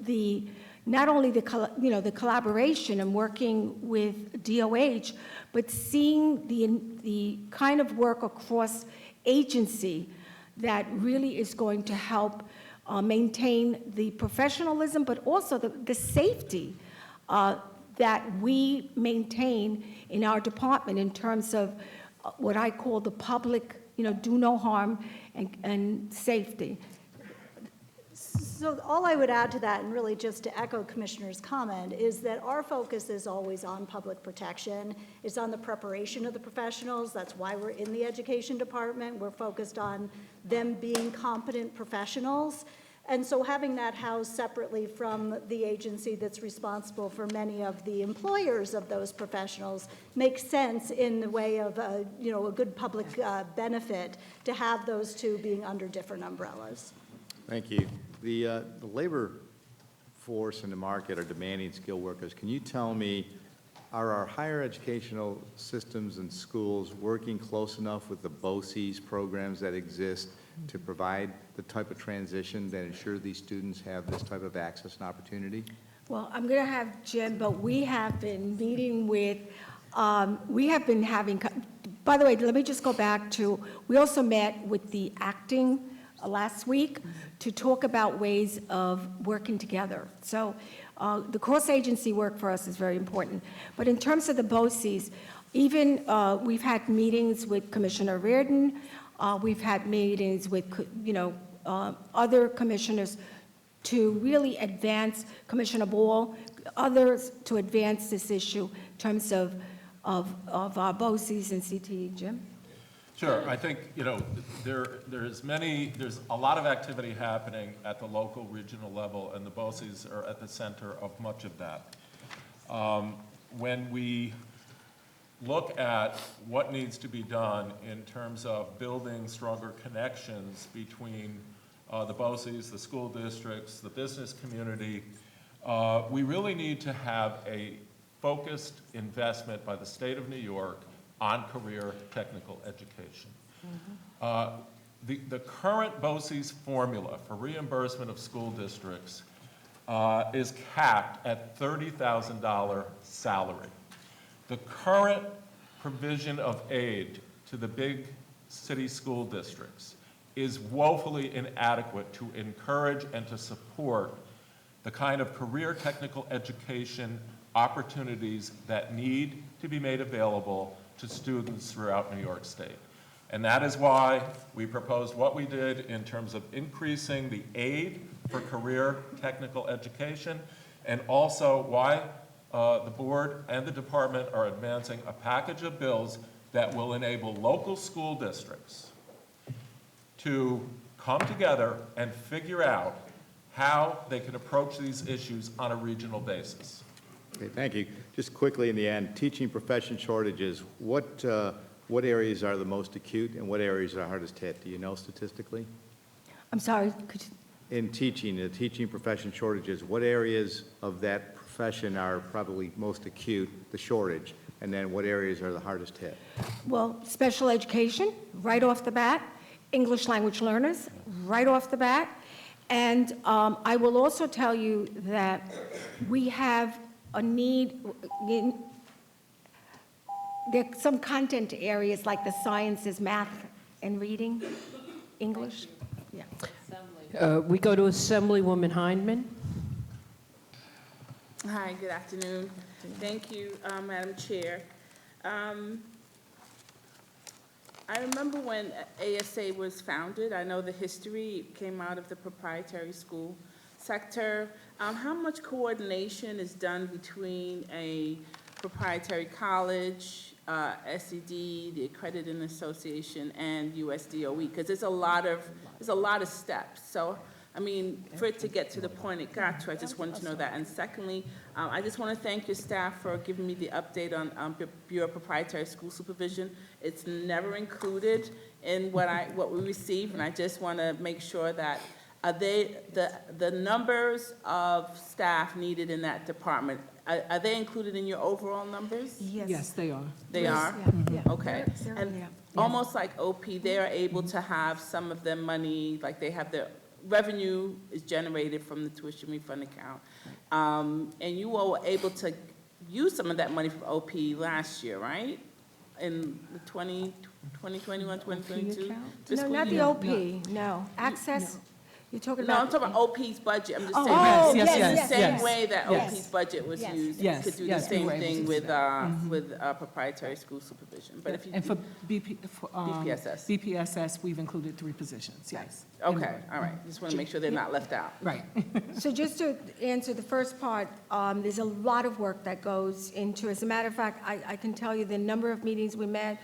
the not only the collaboration and working with DOH, but seeing the kind of work across agency that really is going to help maintain the professionalism, but also the safety that we maintain in our department in terms of what I call the public, do no harm and safety. So all I would add to that, and really just to echo Commissioner's comment, is that our focus is always on public protection. It's on the preparation of the professionals. That's why we're in the education department. We're focused on them being competent professionals. And so having that housed separately from the agency that's responsible for many of the employers of those professionals makes sense in the way of a good public benefit to have those two being under different umbrellas. Thank you. The labor force in the market are demanding skilled workers. Can you tell me, are our higher educational systems and schools working close enough with the BOCES programs that exist to provide the type of transition that ensures these students have this type of access and opportunity? Well, I'm going to have Jim, but we have been meeting with, we have been having, by the way, let me just go back to, we also met with the acting last week to talk about ways of working together. So the cross-agency work for us is very important. But in terms of the BOCES, even we've had meetings with Commissioner Reardon, we've had meetings with, other commissioners to really advance, Commissioner Ball, others to advance this issue in terms of our BOCES and CTE. Jim? Sure. I think, there's a lot of activity happening at the local, regional level, and the BOCES are at the center of much of that. When we look at what needs to be done in terms of building stronger connections between the BOCES, the school districts, the business community, we really need to have a focused investment by the state of New York on career technical education. The current BOCES formula for reimbursement of school districts is capped at $30,000 salary. The current provision of aid to the big city school districts is woefully inadequate to encourage and to support the kind of career technical education opportunities that need to be made available to students throughout New York State. And that is why we proposed what we did in terms of increasing the aid for career technical education, and also why the board and the department are advancing a package of bills that will enable local school districts to come together and figure out how they can approach these issues on a regional basis. Okay, thank you. Just quickly in the end, teaching profession shortages, what areas are the most acute and what areas are hardest hit? Do you know statistically? I'm sorry, could you? In teaching, the teaching profession shortages, what areas of that profession are probably most acute, the shortage, and then what areas are the hardest hit? Well, special education, right off the bat, English language learners, right off the bat. And I will also tell you that we have a need, there are some content areas like the sciences, math and reading, English. Yeah. We go to Assemblywoman Hindman. Hi, good afternoon. Thank you, Madam Chair. I remember when ASA was founded. I know the history came out of the proprietary school sector. How much coordination is done between a proprietary college, SED, the Accrediting Association, and USDOE? Because there's a lot of steps. So, I mean, for it to get to the point it got to, I just wanted to know that. And secondly, I just want to thank your staff for giving me the update on Bureau of Proprietary School Supervision. It's never included in what we receive, and I just want to make sure that the numbers of staff needed in that department, are they included in your overall numbers? Yes, they are. They are? Yeah. Okay. And almost like OP, they are able to have some of their money, like they have their revenue is generated from the tuition refund account. And you all were able to use some of that money from OP last year, right? In the 2021, 2022 No, fiscal not the year? OP, no. Access, you're talking No, about? I'm talking about OP's budget. I'm just saying, Oh, in yes, the same yes, way that yes. OP's budget was Yes. used, Yes, could do the yes, we same were able to thing do with, that. with proprietary school supervision. But if you, And for BPSS. BPSS, we've included 3 positions, yes. okay, all right. Just want to make sure they're not left out. Right. So just to answer the first part, there's a lot of work that goes into, as a matter of fact, I can tell you the number of meetings we met,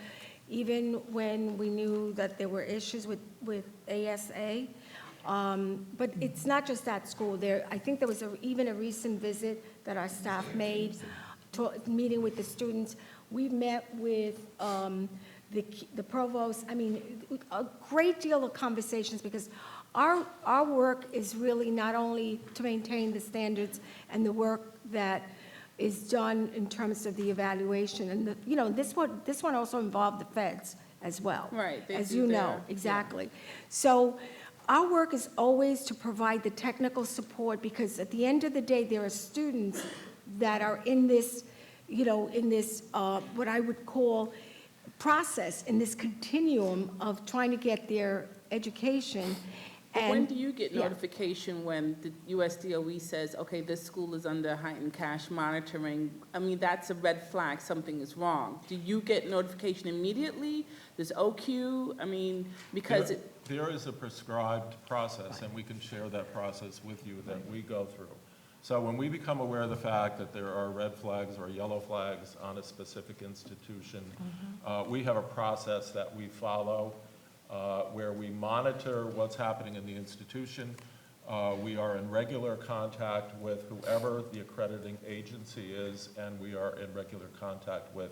even when we knew that there were issues with ASA. But it's not just that school. I think there was even a recent visit that our staff made, meeting with the students. We met with the provost. I mean, a great deal of conversations, because our work is really not only to maintain the standards and the work that is done in terms of the evaluation. And, this one also involved the feds as well. Right, they As do you their- know, exactly. So our work is always to provide the technical support, because at the end of the day, there are students that are in this, what I would call process, in this continuum of trying to get their education. But when And- do you get yeah. notification when the USDOE says, okay, this school is under heightened cash monitoring? I mean, that's a red flag, something is wrong. Do you get notification immediately? Does OQ, I mean, because it, There is a prescribed process, and we can share that process with you that we go through. So when we become aware of the fact that there are red flags or yellow flags on a specific institution, we have a process that we follow where we monitor what's happening in the institution. We are in regular contact with whoever the accrediting agency is, and we are in regular contact with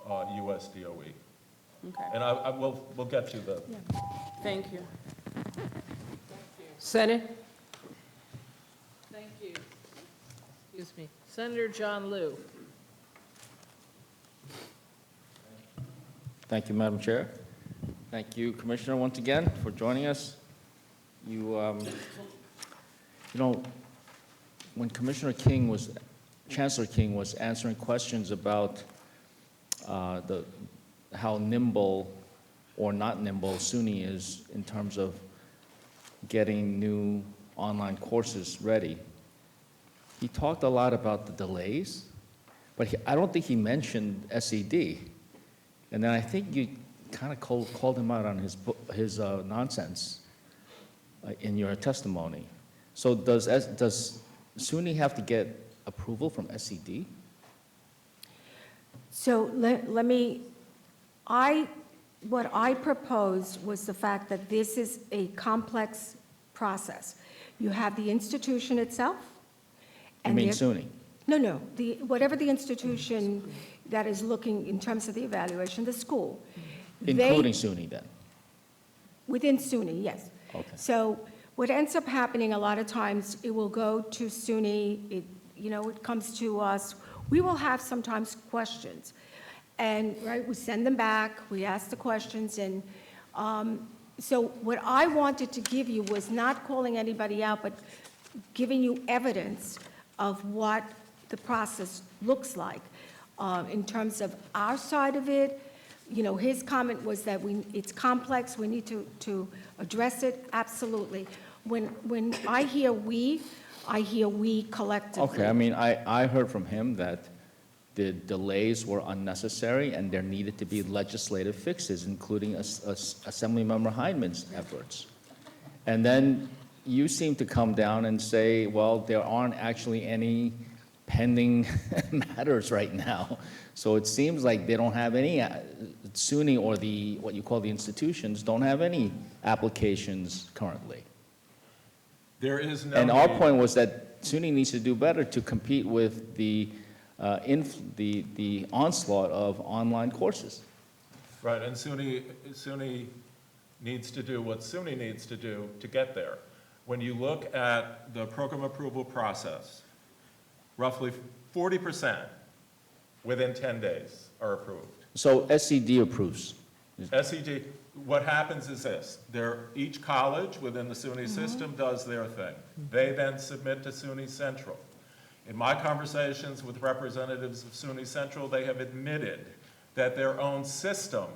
USDOE. okay, And we'll get you the, thank you. Senate? Thank you. Excuse me. Senator John Liu. Thank you, Madam Chair. Thank you, Commissioner, once again, for joining us. You know, when Chancellor King was answering questions about how nimble or not nimble SUNY is in terms of getting new online courses ready, he talked a lot about the delays, but I don't think he mentioned SED. And then I think you kind of called him out on his nonsense in your testimony. So does SUNY have to get approval from SED? So what I proposed was the fact that this is a complex process. You have the institution itself. You mean SUNY? No, whatever the institution that is looking in terms of the evaluation, the school. Including SUNY then? Within SUNY, yes. Okay. So what ends up happening a lot of times, it will go to SUNY, it comes to us. We will have sometimes questions. And, right, we send them back, we ask the questions, and so what I wanted to give you was not calling anybody out, but giving you evidence of what the process looks like in terms of our side of it. His comment was that it's complex, we need to address it, absolutely. When I hear we collectively. Okay, I mean, I heard from him that the delays were unnecessary and there needed to be legislative fixes, including Assemblymember Hyman's efforts. And then you seem to come down and say, well, there aren't actually any pending matters right now. So it seems like they don't have any, SUNY or what you call the institutions, don't have any applications currently. There is no And our need. point was that SUNY needs to do better to compete with the onslaught of online courses. Right, and SUNY needs to do what SUNY needs to do to get there. When you look at the program approval process, roughly 40% within 10 days are approved. So SED approves. SED, what happens is this, each college within the SUNY system does their thing. They then submit to SUNY Central. In my conversations with representatives of SUNY Central, they have admitted that their own system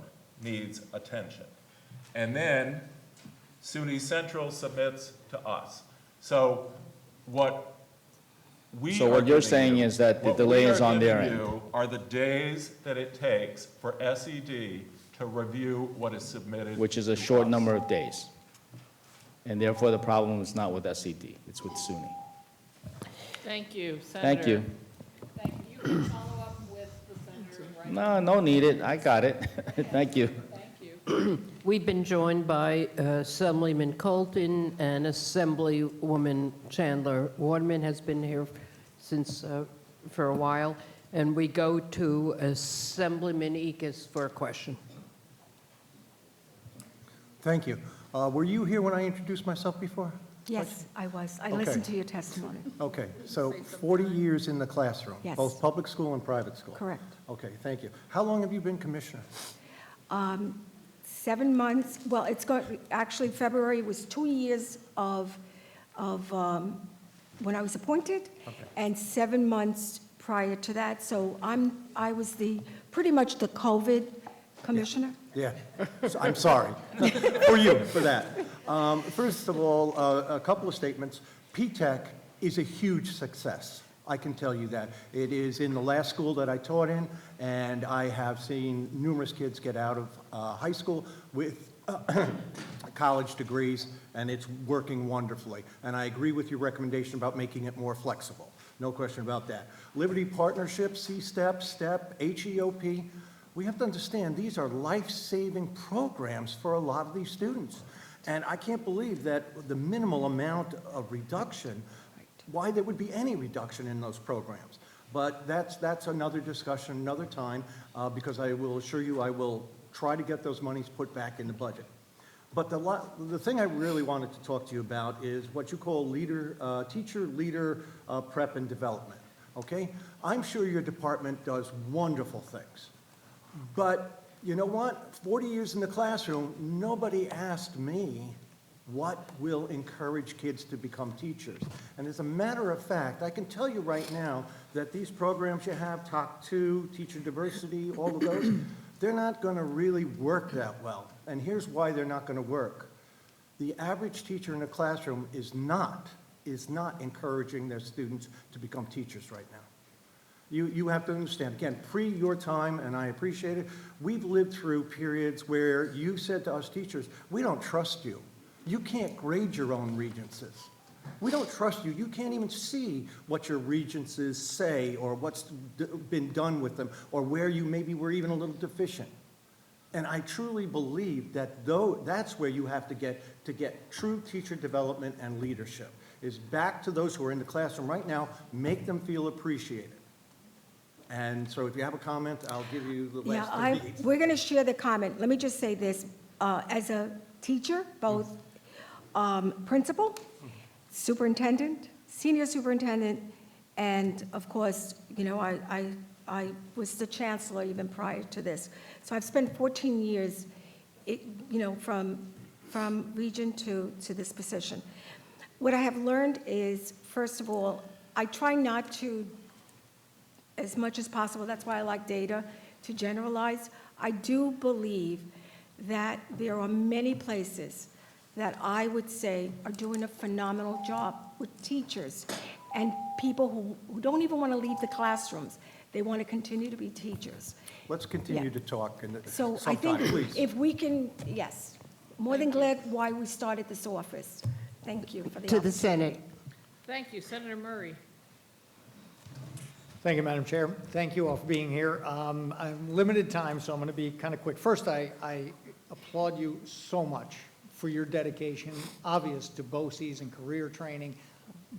needs attention. And then SUNY Central submits to us. So what you're saying is that the delay is on their end. What we are giving you are the days that it takes for SED to review what is submitted. Which is a short number of days. And therefore, the problem is not with SED, it's with SUNY. Thank you, Senator. Thank you. Thank you. You can follow up with the senator, right? No need it, I got it. Thank you. Thank you. We've been joined by Assemblyman Colton and Assemblywoman Chandler. Waterman has been here since for a while. And we go to Assemblyman Ekus for a question. Thank you. Were you here when I introduced myself before? Yes, I was. I Okay. listened to your testimony. Okay, so 40 years in the classroom? Yes. Both public school and private school? Correct. Okay, thank you. How long have you been commissioner? 7 months, well, actually, February was 2 years of when I was appointed, and 7 months prior to that. So I was pretty much the COVID commissioner. Yeah, so I'm sorry for you for that. First of all, a couple of statements. P-TECH is a huge success. I can tell you that. It is in the last school that I taught in, and I have seen numerous kids get out of high school with college degrees, and it's working wonderfully. And I agree with your recommendation about making it more flexible. No question about that. Liberty Partnership, C-STEP, STEP, HEOP. We have to understand these are life-saving programs for a lot of these students. And I can't believe that the minimal amount of reduction, why there would be any reduction in those programs. But that's another discussion, another time, because I will assure you I will try to get those monies put back in the budget. But the thing I really wanted to talk to you about is what you call teacher leader prep and development, okay? I'm sure your department does wonderful things. But you know what? 40 years in the classroom, nobody asked me what will encourage kids to become teachers. And as a matter of fact, I can tell you right now that these programs you have, Talk 2, Teacher Diversity, all of those, they're not going to really work that well. And here's why they're not going to work. The average teacher in a classroom is not encouraging their students to become teachers right now. You have to understand, again, pre your time, and I appreciate it, we've lived through periods where you said to us teachers, we don't trust you. You can't grade your own regencies. We don't trust you. You can't even see what your regencies say or what's been done with them or where you maybe were even a little deficient. And I truly believe that that's where you have to get true teacher development and leadership, is back to those who are in the classroom right now, make them feel appreciated. And so if you have a comment, I'll give you the last 30. We're going to share the comment. Let me just say this. As a teacher, both principal, superintendent, senior superintendent, and of course, you know, I was the chancellor even prior to this. So I've spent 14 years, you know, from region to this position. What I have learned is, first of all, I try not to, as much as possible, that's why I like data, to generalize. I do believe that there are many places that I would say are doing a phenomenal job with teachers and people who don't even want to leave the classrooms. They want to continue to be teachers. Let's continue to talk So I sometime, think please. if we can, yes, more than glad why we started this office. Thank you for the To the opportunity. Senate. Thank you. Senator Murray. Thank you, Madam Chair. Thank you all for being here. I'm limited time, so I'm going to be kind of quick. First, I applaud you so much for your dedication, obvious to BOCES and career training.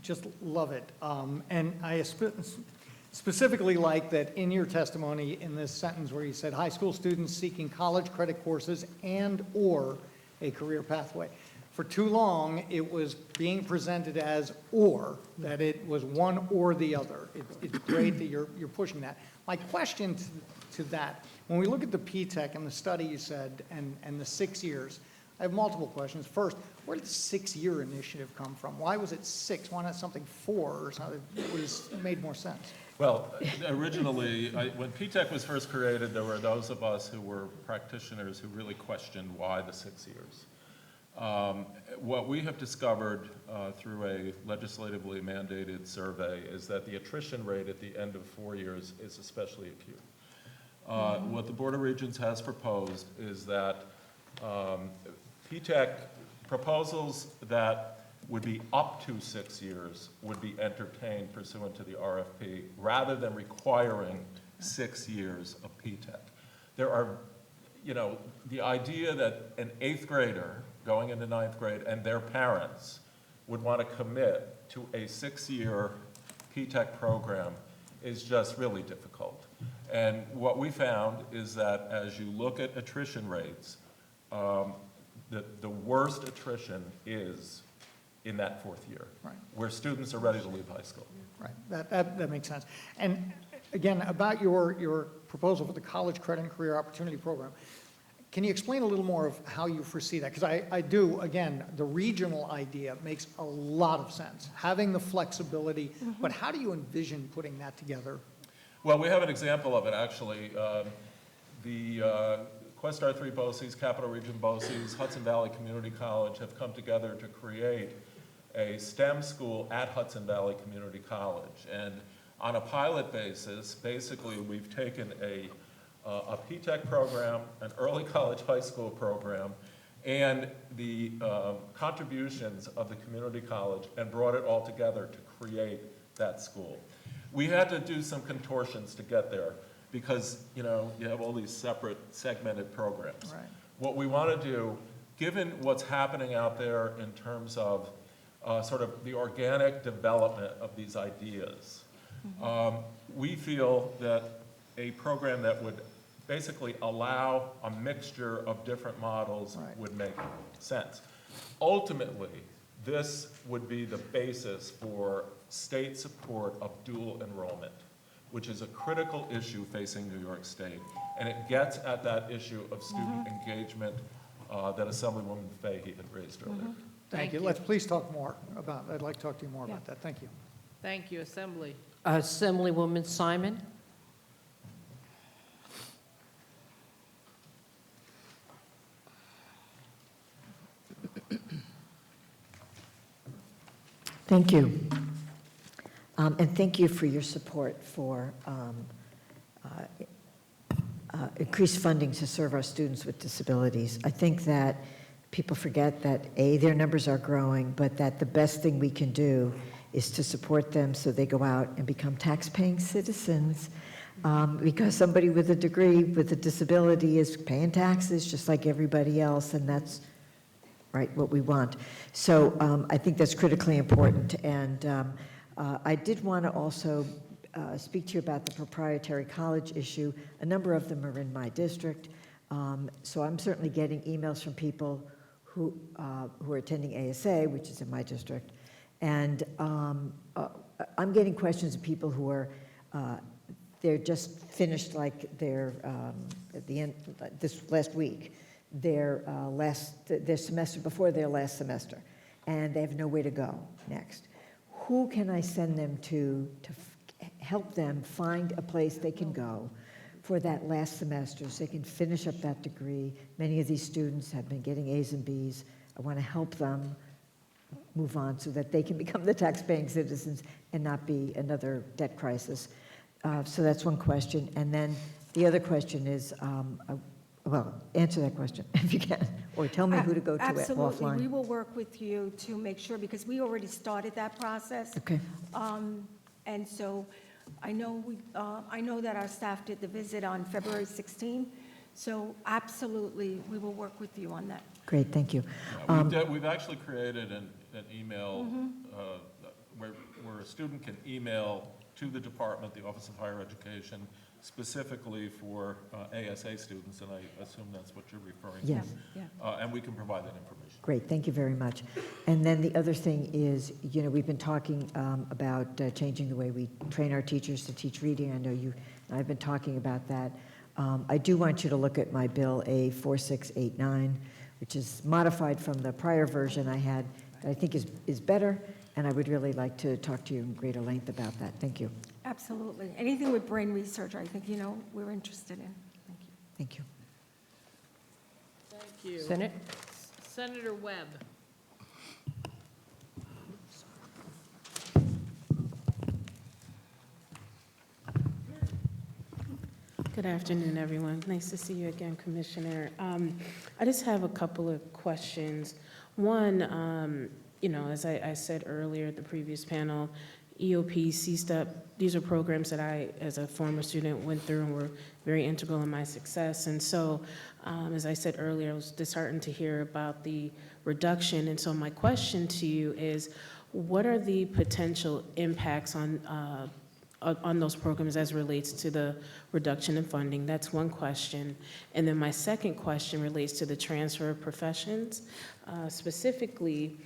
Just love it. And I specifically like that in your testimony in this sentence where you said high school students seeking college credit courses and/or a career pathway. For too long, it was being presented as or, that it was one or the other. It's great that you're pushing that. My question to that, when we look at the PTEC and the study you said and the 6 years, I have multiple questions. First, where did the 6-year initiative come from? Why was it 6? Why not something 4 or something that made more sense? Well, originally, when PTEC was first created, there were those of us who were practitioners who really questioned why the 6 years. What we have discovered through a legislatively mandated survey is that the attrition rate at the end of 4 years is especially acute. What the Board of Regents has proposed is that PTEC proposals that would be up to 6 years would be entertained pursuant to the RFP rather than requiring 6 years of PTEC. There are, you know, the idea that an 8th grader going into 9th grade and their parents would want to commit to a 6-year PTEC program is just really difficult. And what we found is that as you look at attrition rates, the worst attrition is in that 4th year, right, where students are ready to leave high school. Right, that makes sense. And again, about your proposal for the College Credit and Career Opportunity Program, can you explain a little more of how you foresee that? Because I do, again, the regional idea makes a lot of sense, having the flexibility, but how do you envision putting that together? Well, we have an example of it, actually. The Questar 3 BOCES, Capital Region BOCES, Hudson Valley Community College have come together to create a STEM school at Hudson Valley Community College. And on a pilot basis, basically we've taken a PTEC program, an early college high school program, and the contributions of the community college and brought it all together to create that school. We had to do some contortions to get there because, you know, you have all these separate segmented programs. Right. What we want to do, given what's happening out there in terms of sort of the organic development of these ideas, we feel that a program that would basically allow a mixture of different models would make sense. Ultimately, this would be the basis for state support of dual enrollment, which is a critical issue facing New York State. And it gets at that issue of student engagement that Assemblywoman Fahey had raised earlier. Thank you. Let's please talk more about, I'd like to talk to you more about that. Thank you. Thank you, Assembly. Assemblywoman Simon? Thank you. And thank you for your support for increased funding to serve our students with disabilities. I think that people forget that, A, their numbers are growing, but that the best thing we can do is to support them so they go out and become tax-paying citizens. Because somebody with a degree with a disability is paying taxes just like everybody else, and that's right what we want. So I think that's critically important. And I did want to also speak to you about the proprietary college issue. A number of them are in my district. So I'm certainly getting emails from people who are attending ASA, which is in my district. And I'm getting questions of people who are, they're just finished like their, at the end, this last week, their semester before their last semester, and they have nowhere to go next. Who can I send them to help them find a place they can go for that last semester so they can finish up that degree? Many of these students have been getting A's and B's. I want to help them move on so that they can become the tax-paying citizens and not be another debt crisis. So that's one question. And then the other question is, well, answer that question if you can, or tell me who to go to Absolutely. offline. We will work with you to make sure, because we already started that process. Okay. And so I know that our staff did the visit on February 16th. So absolutely, we will work with you on that. Great, thank you. We've actually created an email where a student can email to the department, the Office of Higher Education, specifically for ASA students, and I assume that's what you're referring to. Yes. And we can provide that information. Great, thank you very much. And then the other thing is, you know, we've been talking about changing the way we train our teachers to teach reading. I know you and I've been talking about that. I do want you to look at my bill A4689, which is modified from the prior version I had that I think is better, and I would really like to talk to you in greater length about that. Thank you. Absolutely. Anything with brain research, I think, we're interested in. Thank you. Thank you. Thank you. Senate? Senator Webb. Good afternoon, everyone. Nice to see you again, Commissioner. I just have a couple of questions. One, as I said earlier at the previous panel, EOP, C-STEP, these are programs that I, as a former student, went through and were very integral in my success. And so, as I said earlier, I was disheartened to hear about the reduction. And so my question to you is, what are the potential impacts on those programs as it relates to the reduction in funding? That's one question. And then my second question relates to the transfer of professions. Specifically,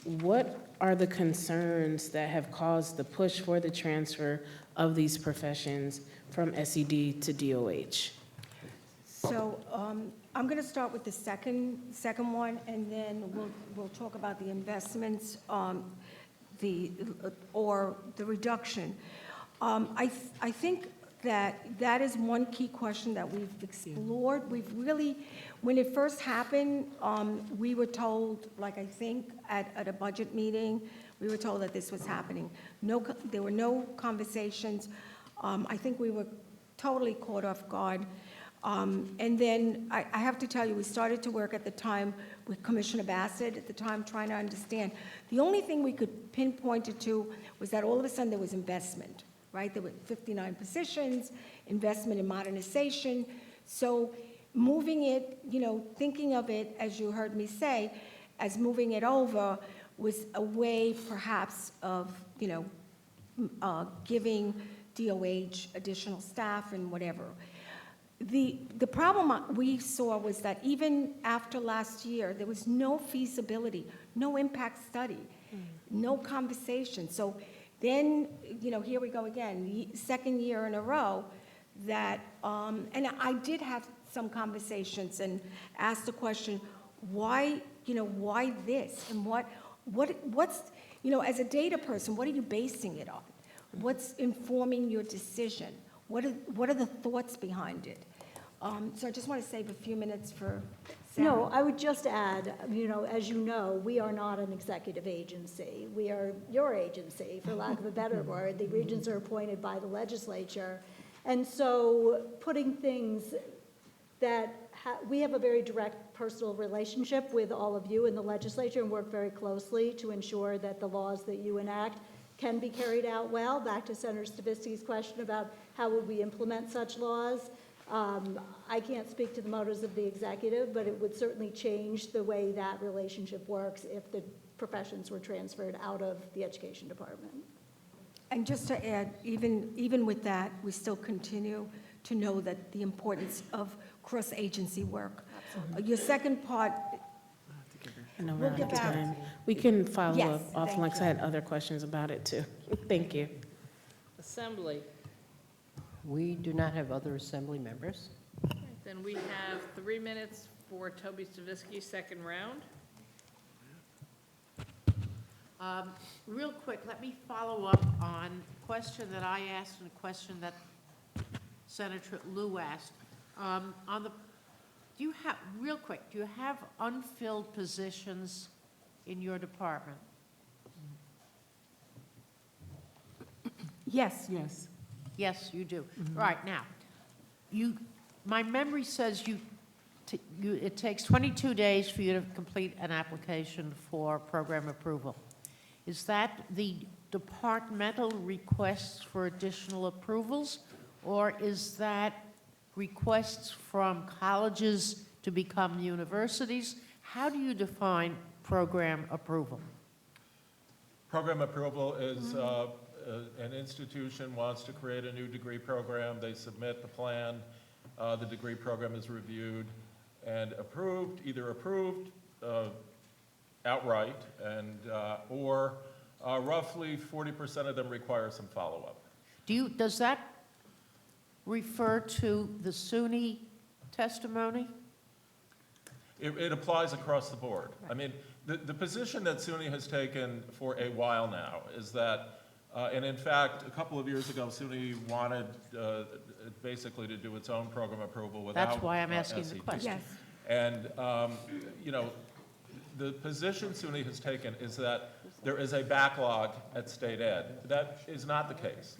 what are the concerns that have caused the push for the transfer of these professions from SED to DOH? So I'm going to start with the second one, and then we'll talk about the investments, or the reduction. I think that is one key question that we've explored. We've really, when it first happened, we were told, like I think at a budget meeting, we were told that this was happening. There were no conversations. I think we were totally caught off guard. And then I have to tell you, we started to work at the time with Commissioner Bassett at the time, trying to understand. The only thing we could pinpoint it to was that all of a sudden there was investment, right? There were 59 positions, investment in modernization. So moving it, thinking of it, as you heard me say, as moving it over was a way perhaps of, giving DOH additional staff and whatever. The problem we saw was that even after last year, there was no feasibility, no impact study, no conversation. So Then, here we go again, second year in a row that, and I did have some conversations and asked the question, why this? And what's, as a data person, what are you basing it on? What's informing your decision? What are the thoughts behind it? So I just want to save a few minutes for Sarah. No, I would just add, as you know, we are not an executive agency. We are your agency, for lack of a better word. The regents are appointed by the legislature. And so putting things that we have a very direct personal relationship with all of you in the legislature and work very closely to ensure that the laws that you enact can be carried out well. Back to Senator Stavisky's question about how would we implement such laws. I can't speak to the motives of the executive, but it would certainly change the way that relationship works if the professions were transferred out of the education department. And just to add, even with that, we still continue to know that the importance of cross-agency work. Your second part, I know we'll we're out get of back. time. We can follow Yes, up thank offline, 'cause you. I had other questions about it too. Thank you. Assembly. We do not have other assembly members. Then we have 3 minutes for Toby Stavisky, second round. Real quick, let me follow up on a question that I asked and a question that Senator Liu asked. Do you have unfilled positions in your department? Yes. Yes. Yes, you do. Right, now, my memory says it takes 22 days for you to complete an application for program approval. Is that the departmental requests for additional approvals, or is that requests from colleges to become universities? How do you define program approval? Program approval is an institution wants to create a new degree program. They submit the plan. The degree program is reviewed and approved, either approved outright, and or roughly 40% of them require some follow-up. Does that refer to the SUNY testimony? It applies across the board. I mean, the position that SUNY has taken for a while now is that, and in fact, a couple of years ago, SUNY wanted basically to do its own program approval without That's why I'm asking the SET. question. Yes. And, the position SUNY has taken is that there is a backlog at state ed. That is not the case.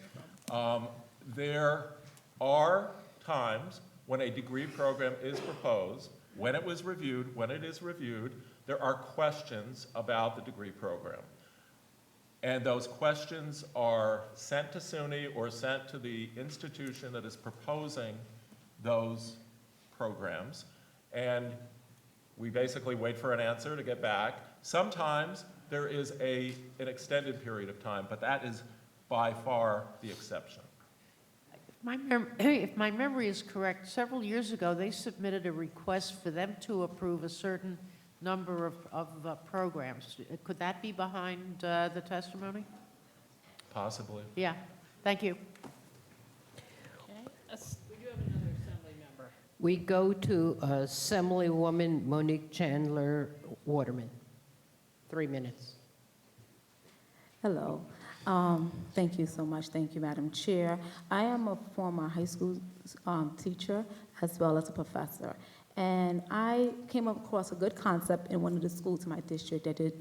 There are times when a degree program is proposed, when it is reviewed, there are questions about the degree program. And those questions are sent to SUNY or sent to the institution that is proposing those programs. And we basically wait for an answer to get back. Sometimes there is an extended period of time, but that is by far the exception. If my memory is correct, several years ago, they submitted a request for them to approve a certain number of programs. Could that be behind the testimony? Possibly. Yeah, thank you. Okay. We do have another assembly member. We go to Assemblywoman Monique Chandler Waterman. 3 minutes. Hello. Thank you so much. Thank you, Madam Chair. I am a former high school teacher as well as a professor. And I came across a good concept in one of the schools in my district that did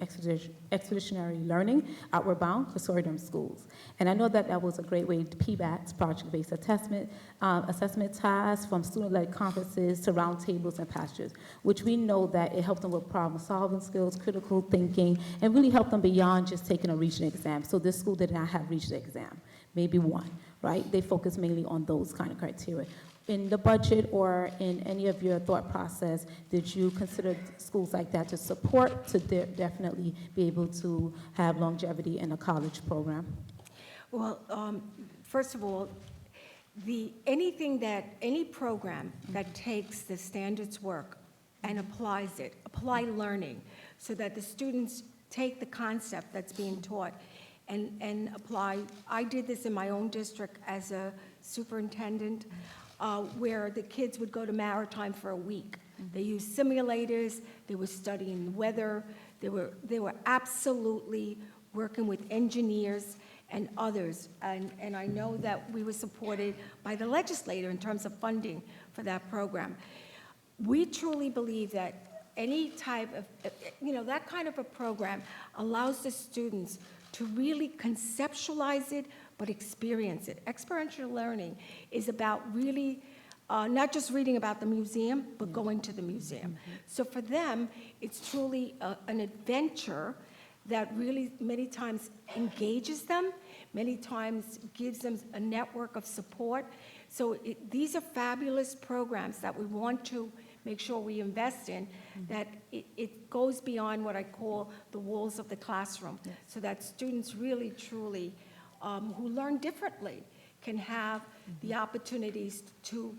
expeditionary learning, outward bound, consortium schools. And I know that that was a great way to PBATs, project-based assessment tasks, from student-led conferences to roundtables and pastures, which we know that it helped them with problem-solving skills, critical thinking, and really helped them beyond just taking a regional exam. So this school did not have regional exam, maybe one, right? They focused mainly on those kind of criteria. In the budget or in any of your thought process, did you consider schools like that to support, to definitely be able to have longevity in a college program? Well, first of all, any program that takes the standards work and applies it, apply learning, so that the students take the concept that's being taught and apply. I did this in my own district as a superintendent, where the kids would go to Maritime for a week. They used simulators, they were studying the weather, they were absolutely working with engineers and others. And I know that we were supported by the legislator in terms of funding for that program. We truly believe that any type of, that kind of a program allows the students to really conceptualize it, but experience it. Experiential learning is about really not just reading about the museum, but going to the museum. So for them, it's truly an adventure that really many times engages them, many times gives them a network of support. So these are fabulous programs that we want to make sure we invest in, that it goes beyond what I call the walls of the classroom, so that students really, truly, who learn differently, can have the opportunities to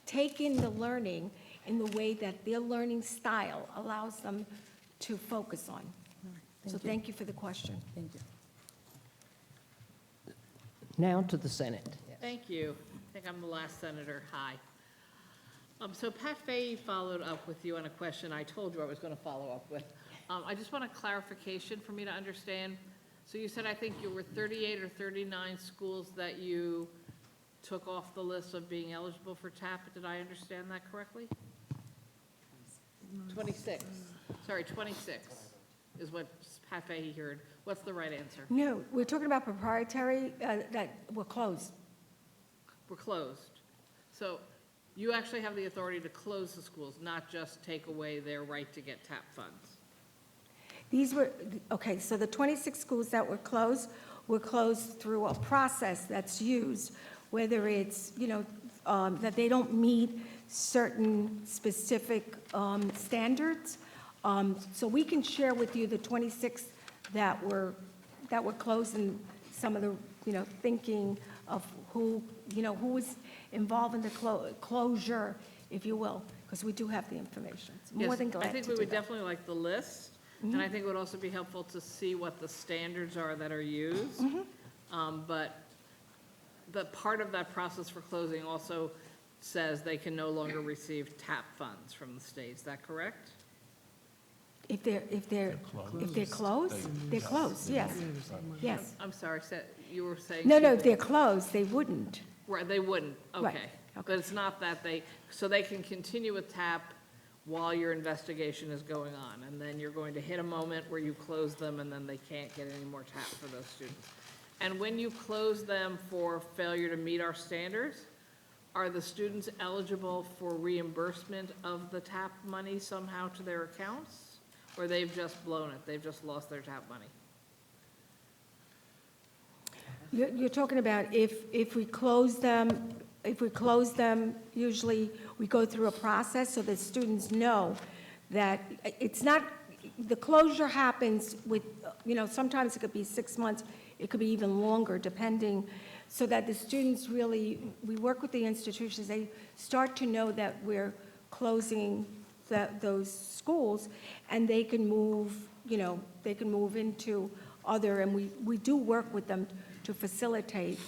take in the learning in the way that their learning style allows them to focus on. So thank you for the question. Thank you. Now to the Senate. Thank you. I think I'm the last senator. Hi. So Pat Fahey followed up with you on a question I told you I was going to follow up with. I just want a clarification for me to understand. So you said, I think you were 38 or 39 schools that you took off the list of being eligible for TAP. Did I understand that correctly? 26. Sorry, 26 is what Pat Fahey heard. What's the right answer? No, we're talking about proprietary that were closed. We're closed. So you actually have the authority to close the schools, not just take away their right to get TAP funds. These were, okay, so the 26 schools that were closed through a process that's used, whether it's, that they don't meet certain specific standards. So we can share with you the 26 that were closed and some of the, thinking of who was involved in the closure, if you will, because we do have the information. More Yes, than glad to do I think we that. would definitely like the list, and I think it would also be helpful to see what the standards are that are used. But the part of that process for closing also says they can no longer receive TAP funds from the state. Is that correct? If they're closed, they're closed, yes, yes. I'm sorry, you were saying. No, if they're closed, they wouldn't. Right, they wouldn't, Right, okay. But it's not that so they can continue with TAP while your investigation is going on, and then you're going to hit a moment where you close them, and then they can't get any more TAP for those students. And when you close them for failure to meet our standards, are the students eligible for reimbursement of the TAP money somehow to their accounts? Or they've just blown it, they've just lost their TAP money? You're talking about if we close them, usually we go through a process so that students know that it's not, the closure happens with, sometimes it could be 6 months, it could be even longer, depending, so that the students really, we work with the institutions, they start to know that we're closing those schools, and they can move, into other, and we do work with them to facilitate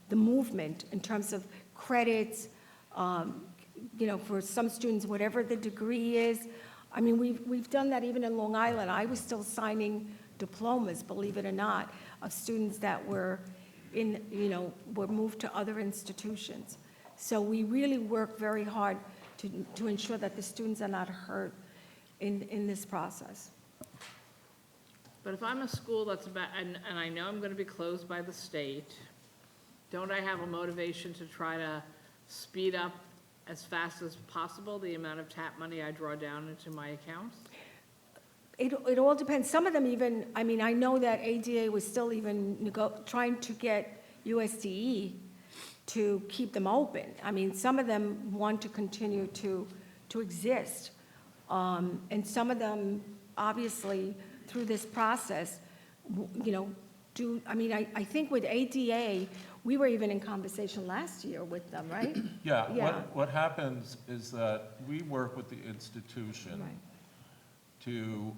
the movement in terms of credits, for some students, whatever the degree is. I mean, we've done that even in Long Island. I was still signing diplomas, believe it or not, of students that were were moved to other institutions. So we really work very hard to ensure that the students are not hurt in this process. But if I'm a school that's about, and I know I'm going to be closed by the state, don't I have a motivation to try to speed up as fast as possible the amount of TAP money I draw down into my accounts? It all depends. Some of them even, I mean, I know that ADA was still even trying to get USDE to keep them open. I mean, some of them want to continue to exist. And some of them, obviously, through this process, I think with ADA, we were even in conversation last year with them, right? Yeah, Yeah. what happens is that we work with the institution to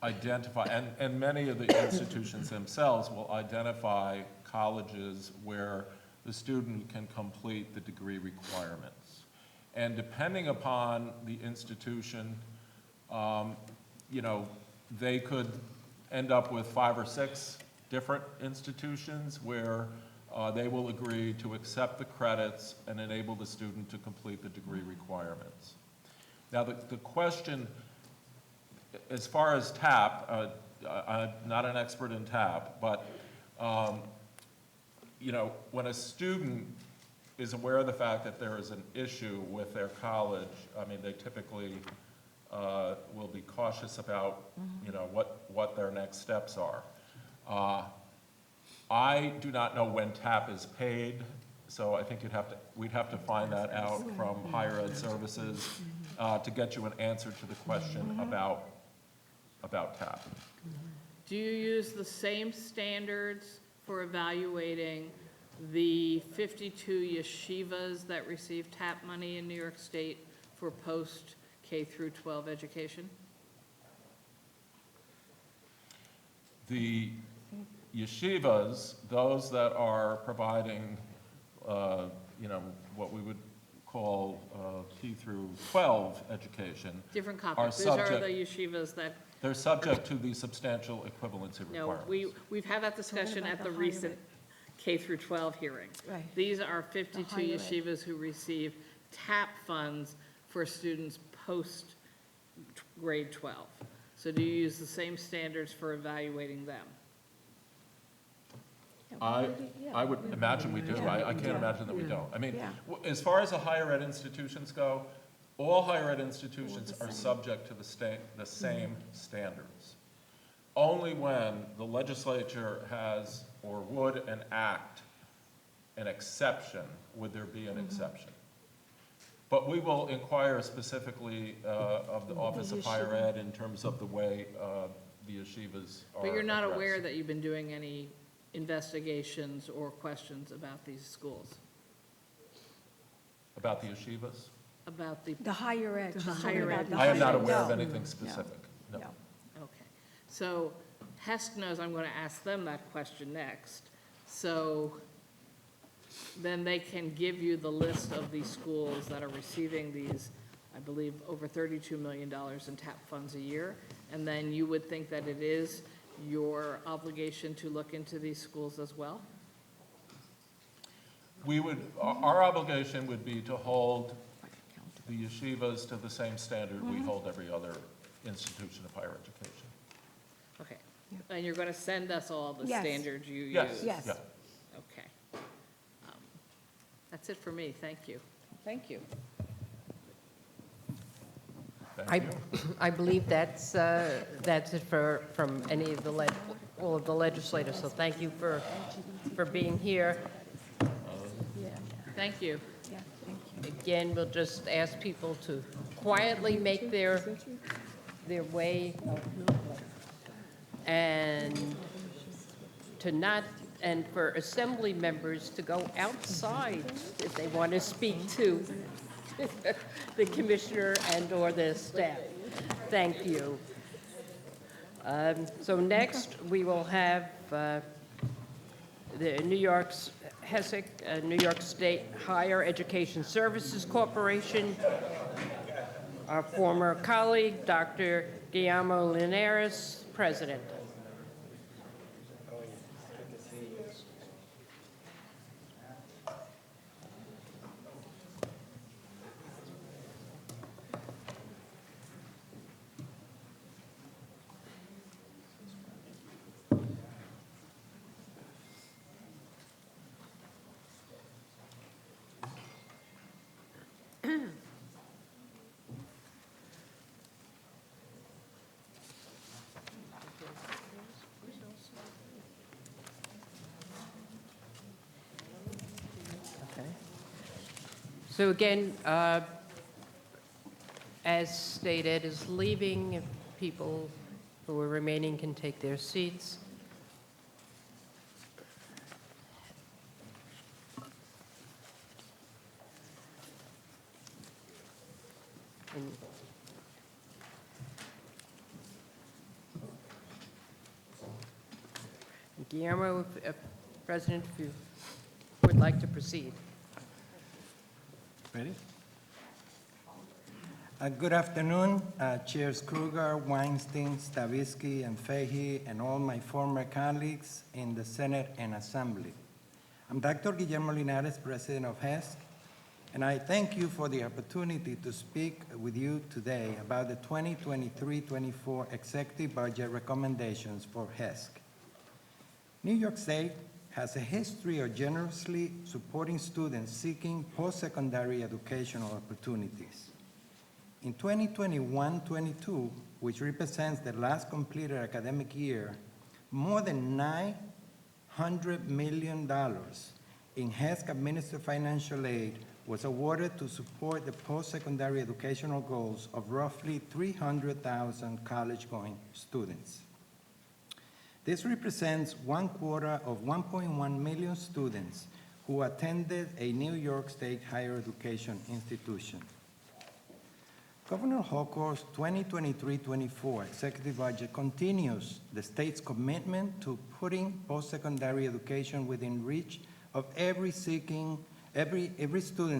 identify, and many of the institutions themselves will identify colleges where the student can complete the degree requirements. And depending upon the institution, you know, they could end up with 5 or 6 different institutions where they will agree to accept the credits and enable the student to complete the degree requirements. Now, the question, as far as TAP, I'm not an expert in TAP, but you know, when a student is aware of the fact that there is an issue with their college, I mean, they typically will be cautious about, you know, what their next steps are. I do not know when TAP is paid, so I think we'd have to find that out from Higher Ed Services to get you an answer to the question about TAP. Do you use the same standards for evaluating the 52 yeshivas that receive TAP money in New York State for post-K through 12 education? The yeshivas, those that are providing, you know, what we would call K through 12 education. Different are topics. These are subject- the yeshivas that. They're subject to the substantial equivalency No, requirements. we've had that discussion about at the the higher recent ed? K through 12 hearing. Right. These are 52 higher ed. yeshivas who receive TAP funds for students post grade 12. So do you use the same standards for evaluating them? I would imagine we do. I can't imagine that we don't. I mean, Yeah. as far as the higher ed institutions go, all higher ed institutions are subject to the same standards. Only when the legislature has or would enact an exception would there be an exception. But we will inquire specifically of the Office of Higher Ed in terms of the way the yeshivas are But you're not aware addressed. that you've been doing any investigations or questions about these schools, About the yeshivas? about the, The higher ed. The she's talking higher about ed. the I am not higher- aware of No. anything specific, no. No. okay. So HESC knows I'm going to ask them that question next. So then they can give you the list of these schools that are receiving these, I believe, over $32 million in TAP funds a year. And then you would think that it is your obligation to look into these schools as well? We would, our obligation would be to hold the yeshivas to the same standard we hold every other institution of higher education. Okay. And you're going to send us all the Yes. standards you use? Yes, Yes. yeah. Okay. That's it for me. Thank you. Thank you. Thank you. I believe that's it from any of the, all of the legislators, so thank you for being here. Thank you. Yeah, thank you. Again, we'll just ask people to quietly make their way and to not, and for assembly members to go outside if they want to speak to the commissioner and/or the staff. Thank you. So next, we will have the New York HESC, New York State Higher Education Services Corporation. Our former colleague, Dr. Guillermo Linares, President. So again, as State Ed is leaving, if people who are remaining can take their seats. And Guillermo, President, if you would like to proceed. Ready? Good afternoon, Chairs Kruger, Weinstein, Stavisky, and Fahey, and all my former colleagues in the Senate and Assembly. I'm Dr. Guillermo Linares, President of HESC, and I thank you for the opportunity to speak with you today about the 2023-24 Executive Budget recommendations for HESC. New York State has a history of generously supporting students seeking post-secondary educational opportunities. In 2021-22, which represents the last completed academic year, more than $900 million in HESC-administered financial aid was awarded to support the post-secondary educational goals of roughly 300,000 college-going students. This represents 1/4 of 1.1 million students who attended a New York State higher education institution. Governor Hochul's 2023-24 executive budget continues the state's commitment to putting post-secondary education within reach of every student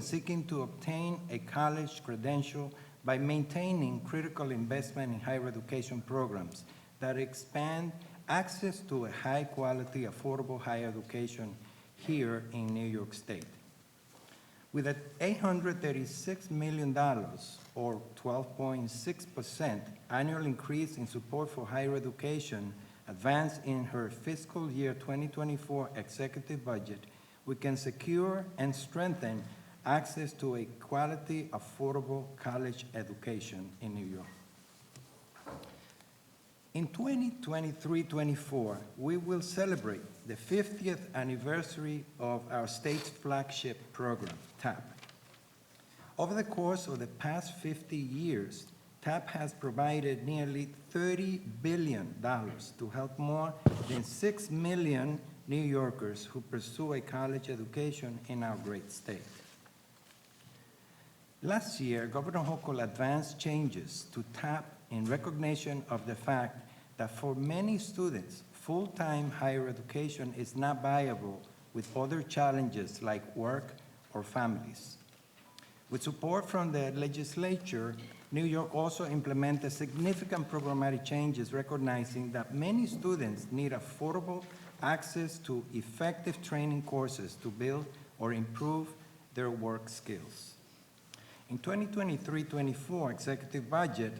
seeking to obtain a college credential by maintaining critical investment in higher education programs that expand access to a high-quality, affordable higher education here in New York State. With an $836 million, or 12.6% annual increase in support for higher education advanced in her fiscal year 2024 executive budget, we can secure and strengthen access to a quality, affordable college education in New York. In 2023-24, we will celebrate the 50th anniversary of our state's flagship program, TAP. Over the course of the past 50 years, TAP has provided nearly $30 billion to help more than 6 million New Yorkers who pursue a college education in our great state. Last year, Governor Hochul advanced changes to TAP in recognition of the fact that for many students, full-time higher education is not viable with other challenges like work or families. With support from the legislature, New York also implemented significant programmatic changes recognizing that many students need affordable access to effective training courses to build or improve their work skills. In 2023-24 executive budget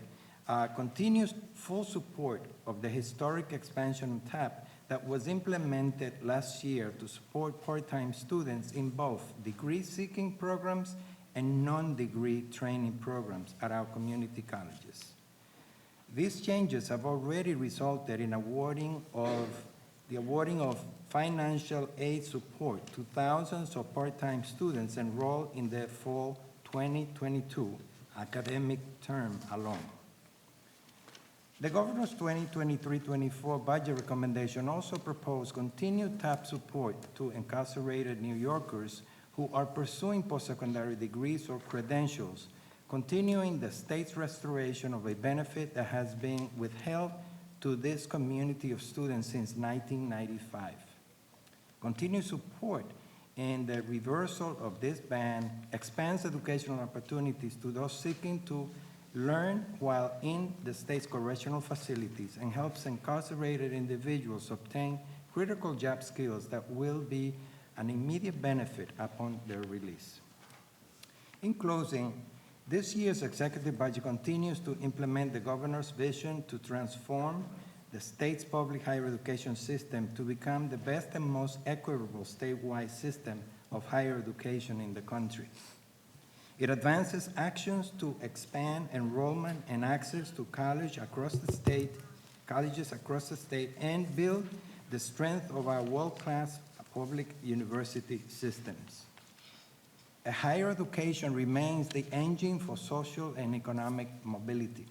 continues full support of the historic expansion of TAP that was implemented last year to support part-time students in both degree-seeking programs and non-degree training programs at our community colleges. These changes have already resulted in the awarding of financial aid support to thousands of part-time students enrolled in the fall 2022 academic term alone. The governor's 2023-24 budget recommendation also proposed continued TAP support to incarcerated New Yorkers who are pursuing post-secondary degrees or credentials, continuing the state's restoration of a benefit that has been withheld to this community of students since 1995. Continued support in the reversal of this ban expands educational opportunities to those seeking to learn while in the state's correctional facilities and helps incarcerated individuals obtain critical job skills that will be an immediate benefit upon their release. In closing, this year's executive budget continues to implement the governor's vision to transform the state's public higher education system to become the best and most equitable statewide system of higher education in the country. It advances actions to expand enrollment and access to colleges across the state, and build the strength of our world-class public university systems. A higher education remains the engine for social and economic mobility.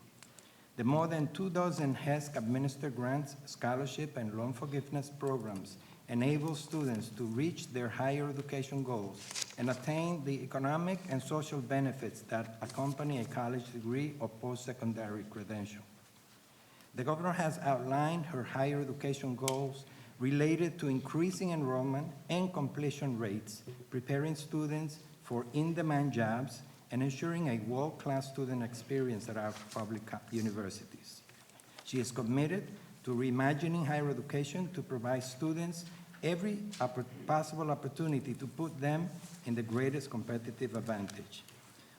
The more than 24 HESC-administered grants, scholarship, and loan forgiveness programs enable students to reach their higher education goals and attain the economic and social benefits that accompany a college degree or post-secondary credential. The governor has outlined her higher education goals related to increasing enrollment and completion rates, preparing students for in-demand jobs, and ensuring a world-class student experience at our public universities. She is committed to reimagining higher education to provide students every possible opportunity to put them in the greatest competitive advantage.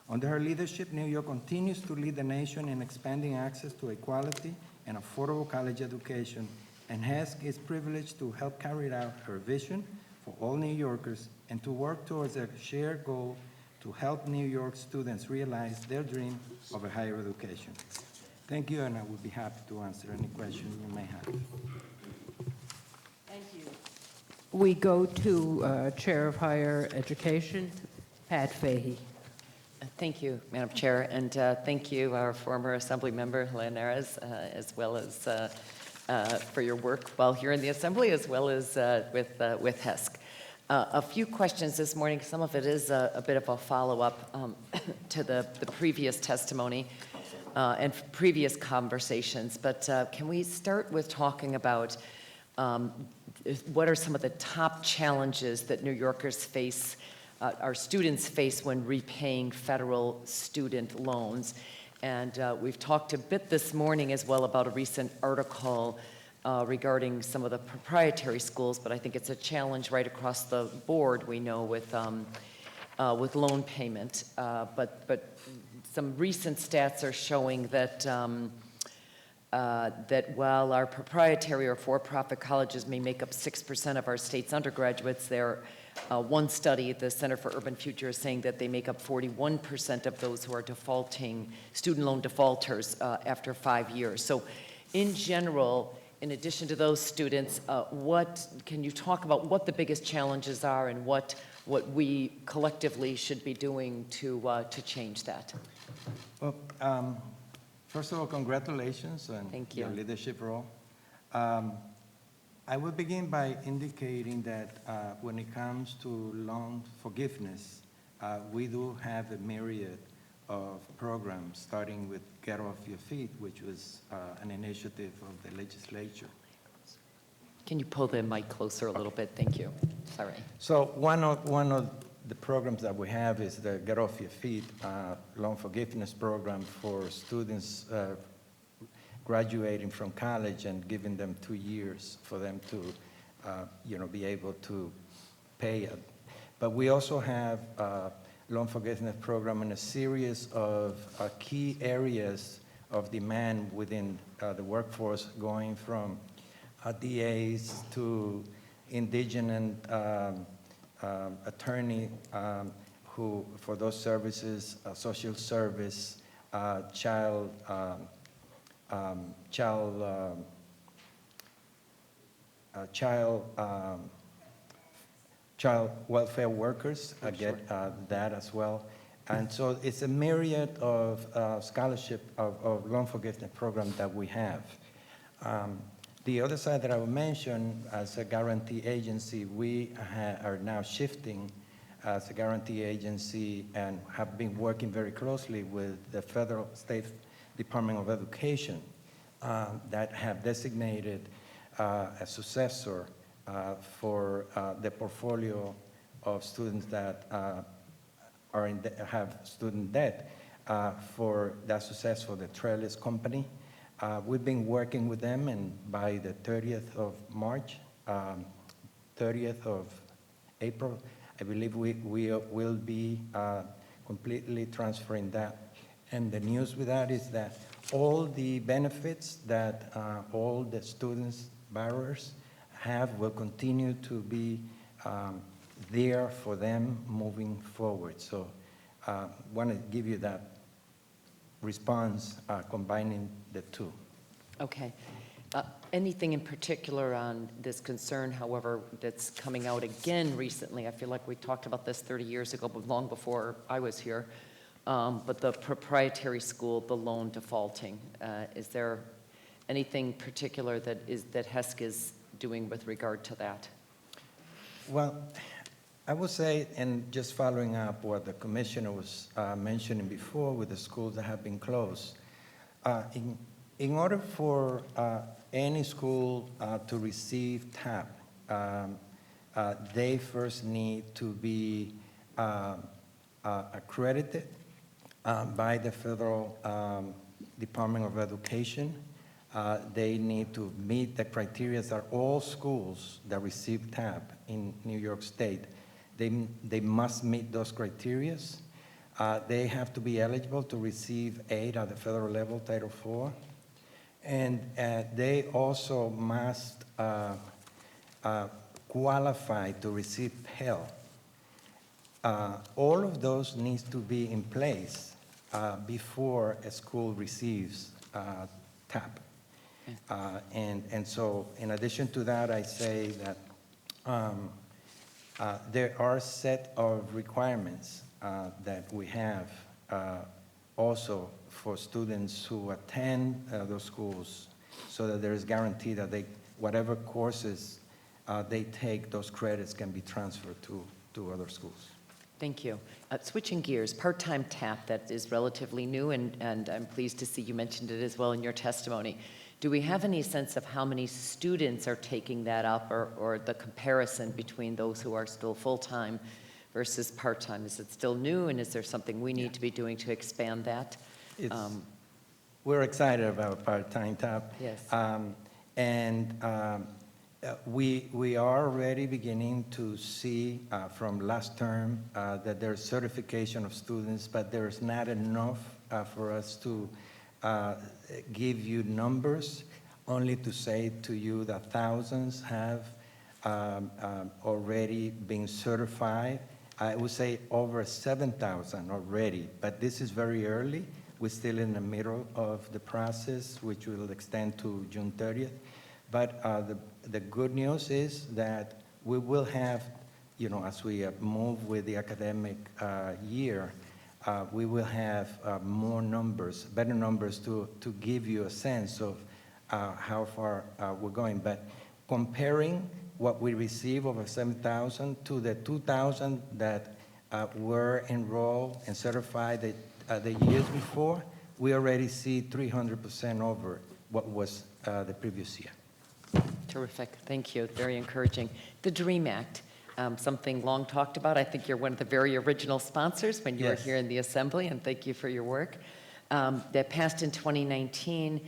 Under her leadership, New York continues to lead the nation in expanding access to a quality and affordable college education, and HESC is privileged to help carry out her vision for all New Yorkers and to work towards a shared goal to help New York students realize their dream of a higher education. Thank you, and I would be happy to answer any questions you may have. Thank you. We go to Chair of Higher Education, Pat Fahey. Thank you, Madam Chair, and thank you, our former Assembly Member, Linares, as well as for your work while here in the Assembly, as well as with HESC. A few questions this morning. Some of it is a bit of a follow-up to the previous testimony and previous conversations, but can we start with talking about what are some of the top challenges that New Yorkers face, our students face when repaying federal student loans? And we've talked a bit this morning as well about a recent article regarding some of the proprietary schools, but I think it's a challenge right across the board, we know, with loan payment. But some recent stats are showing that that while our proprietary or for-profit colleges may make up 6% of our state's undergraduates, one study at the Center for Urban Future is saying that they make up 41% of those who are defaulting, student loan defaulters after 5 years. So in general, in addition to those students, what can you talk about what the biggest challenges are and what we collectively should be doing to change that? Well, first of all, congratulations on your leadership role. I will begin by indicating that when it comes to loan forgiveness, we do have a myriad of programs, starting with Get Off Your Feet, which was an initiative of the legislature. Can you pull the mic closer a little bit? Thank you. Sorry. So one of the programs that we have is the Get Off Your Feet loan forgiveness program for students graduating from college and giving them 2 years for them to, be able to pay it. But we also have a loan forgiveness program in a series of key areas of demand within the workforce, going from DAs to indigent attorney who, for those services, social service, child welfare workers get that as well. And so it's a myriad of scholarship of loan forgiveness program that we have. The other side that I will mention, as a guarantee agency, we are now shifting as a guarantee agency and have been working very closely with the federal state Department of Education that have designated a successor for the portfolio of students that have student debt for that success for the Trellis Company. We've been working with them, and by the 30th of March, 30th of April, I believe we will be completely transferring that. And the news with that is that all the benefits that all the students, borrowers have will continue to be there for them moving forward. So I want to give you that response combining the two. Okay. Anything in particular on this concern, however, that's coming out again recently? I feel like we talked about this 30 years ago, but long before I was here. But the proprietary school, the loan defaulting, is there anything particular that HESC is doing with regard to that? Well, I would say, and just following up what the commissioner was mentioning before with the schools that have been closed, In order for any school to receive TAP, they first need to be accredited by the Federal Department of Education. They need to meet the criteria that all schools that receive TAP in New York State, they must meet those criteria. They have to be eligible to receive aid at the federal level, Title IV. And they also must qualify to receive Pell. All of those needs to be in place before a school receives TAP. And so in addition to that, I say that there are a set of requirements that we have also for students who attend those schools, so that there is guarantee that whatever courses they take, those credits can be transferred to other schools. Thank you. Switching gears, part-time TAP, that is relatively new, and I'm pleased to see you mentioned it as well in your testimony. Do we have any sense of how many students are taking that up, or the comparison between those who are still full-time versus part-time? Is it still new, and is there something we need to be doing to expand that? We're excited about part-time TAP. Yes. We are already beginning to see from last term that there's certification of students, but there's not enough for us to give you numbers, only to say to you that thousands have already been certified. I would say over 7,000 already, but this is very early. We're still in the middle of the process, which will extend to June 30th. But the good news is that we will have, as we move with the academic year, we will have more numbers, better numbers to give you a sense of how far we're going. But comparing what we receive over 7,000 to the 2,000 that were enrolled and certified the years before, we already see 300% over what was the previous year. Terrific. Thank you. Very encouraging. The DREAM Act, something long talked about. I think you're one of the very original sponsors when you were here in the Assembly, and thank you for your work. That passed in 2019.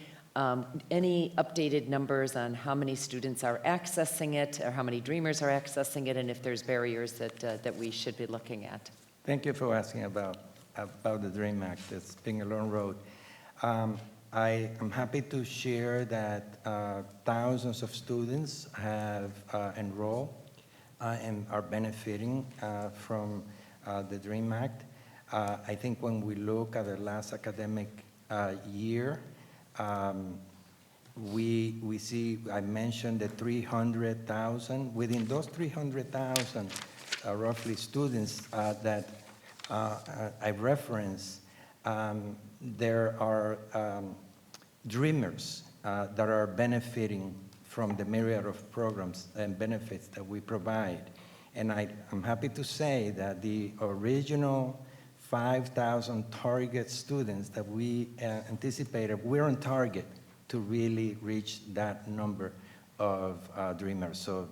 Any updated numbers on how many students are accessing it, or how many Dreamers are accessing it, and if there's barriers that we should be looking at? Thank you for asking about the DREAM Act. It's been a long road. I am happy to share that thousands of students have enrolled and are benefiting from the DREAM Act. I think when we look at the last academic year, we see, I mentioned the 300,000. Within those 300,000, roughly students that I referenced, there are Dreamers that are benefiting from the myriad of programs and benefits that we provide. And I'm happy to say that the original 5,000 target students that we anticipated, we're on target to really reach that number of Dreamers. So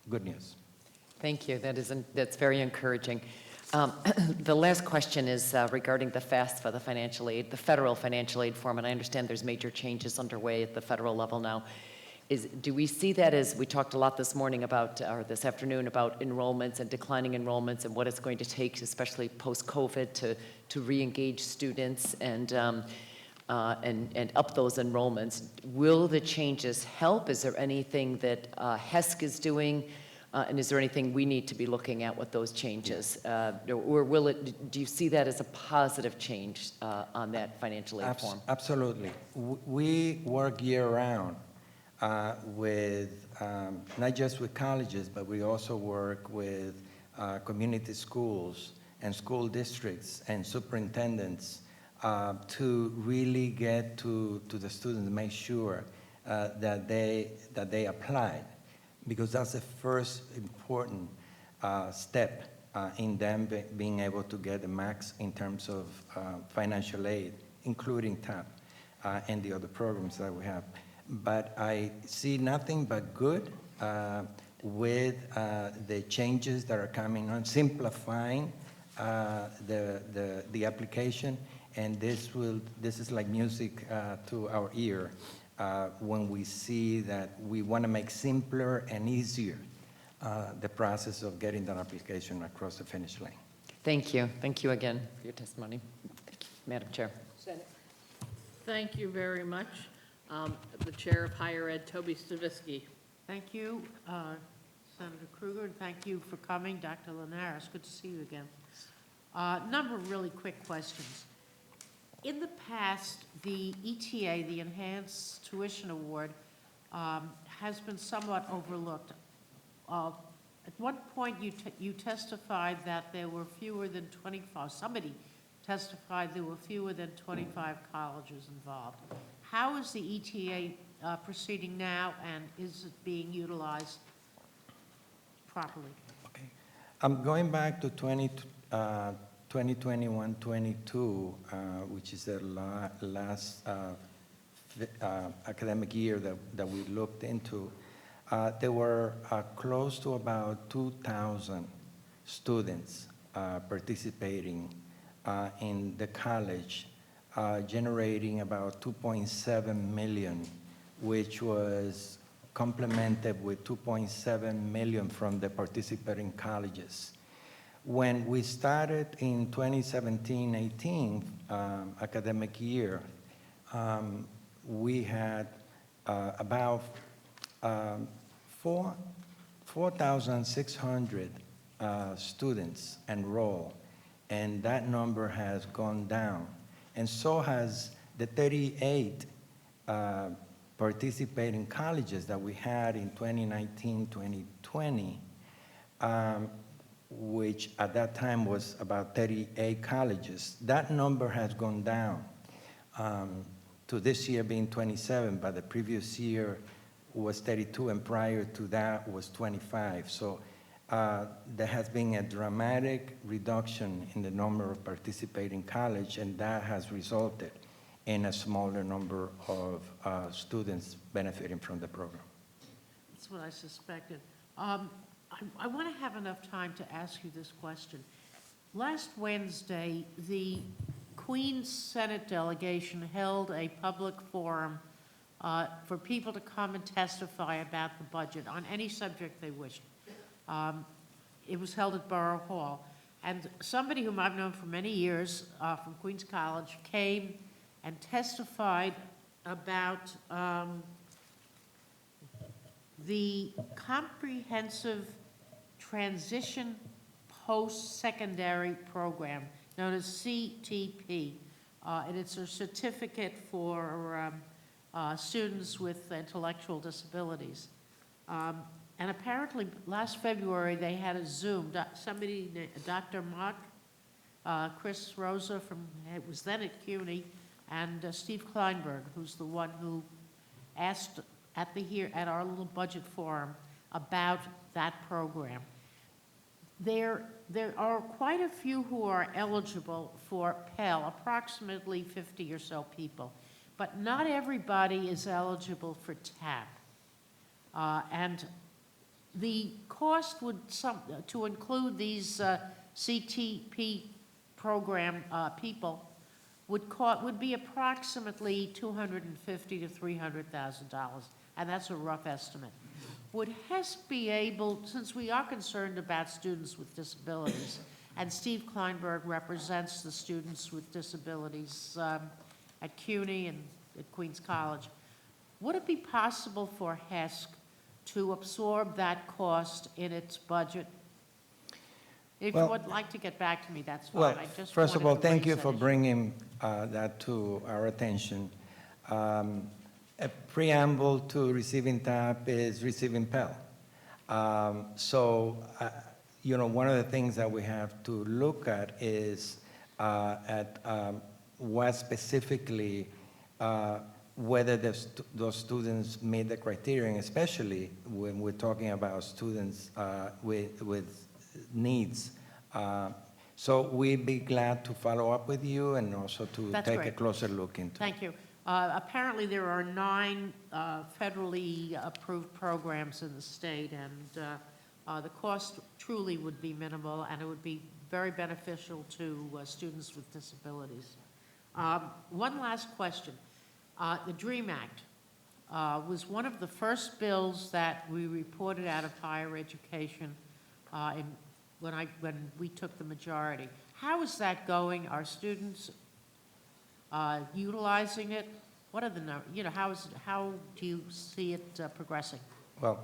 good news. Thank you. That's very encouraging. The last question is regarding the FAFSA, the financial aid, the federal financial aid form, and I understand there's major changes underway at the federal level now. Do we see that as, we talked a lot this morning about, or this afternoon, about enrollments and declining enrollments and what it's going to take, especially post-COVID, to re-engage students and up those enrollments? Will the changes help? Is there anything that HESC is doing? And is there anything we need to be looking at with those changes? Or do you see that as a positive change on that financial aid form? Absolutely. We work year-round with, not just with colleges, but we also work with community schools and school districts and superintendents to really get to the students, make sure that they apply. Because that's the first important step in them being able to get the max in terms of financial aid, including TAP. and the other programs that we have. But I see nothing but good with the changes that are coming on, simplifying the application, and this is like music to our ear when we see that we want to make simpler and easier the process of getting that application across the finish line. Thank you. Thank you again for your testimony. Thank you, Madam Chair. Thank you very much. The Chair of Higher Ed, Toby Stavisky. Thank you, Senator Krueger, and thank you for coming, Dr. Linares. Good to see you again. Number of really quick questions. In the past, the ETA, the Enhanced Tuition Award, has been somewhat overlooked. At one point, you testified that there were fewer than 25, somebody testified there were fewer than 25 colleges involved. How is the ETA proceeding now, and is it being utilized properly? I'm going back to 2021-22, which is the last academic year that we looked into. There were close to about 2,000 students participating in the college, generating about 2.7 million, which was complemented with 2.7 million from the participating colleges. When we started in 2017-18 academic year, we had about 4,600 students enrolled, and that number has gone down. And so has the 38 participating colleges that we had in 2019-2020, which at that time was about 38 colleges. That number has gone down to this year being 27, but the previous year was 32, and prior to that was 25. So there has been a dramatic reduction in the number of participating college, and that has resulted in a smaller number of students benefiting from the program. That's what I suspected. I want to have enough time to ask you this question. Last Wednesday, the Queens Senate delegation held a public forum for people to come and testify about the budget on any subject they wished. It was held at Borough Hall. And somebody whom I've known for many years from Queens College came and testified about the comprehensive transition post-secondary program known as CTP. And it's a certificate for students with intellectual disabilities. And apparently last February they had a Zoom. Somebody, Dr. Mock, Chris Rosa was then at CUNY, and Steve Kleinberg, who's the one who asked at our little budget forum about that program. There are quite a few who are eligible for Pell, approximately 50 or so people, but not everybody is eligible for TAP. And the cost to include these CTP program people would be approximately $250,000 to $300,000, and that's a rough estimate. Would Hess be able, since we are concerned about students with disabilities, and Steve Kleinberg represents the students with disabilities at CUNY and at Queens College, would it be possible for HESC to absorb that cost in its budget? If you would like to get back to me, that's fine. Well, I just first of all, wanted to thank raise you that for issue. bringing that to our attention. A preamble to receiving TAP is receiving Pell. You know, one of the things that we have to look at is what specifically, whether those students meet the criterion, especially when we're talking about students with needs. So we'd be glad to follow up with you and also to That's take great. a closer look into it. Thank you. Apparently, there are 9 federally approved programs in the state, and the cost truly would be minimal, and it would be very beneficial to students with disabilities. One last question. The DREAM Act was one of the first bills that we reported out of higher education when we took the majority. How is that going? Are students utilizing it? What are the numbers? How do you see it progressing? Well,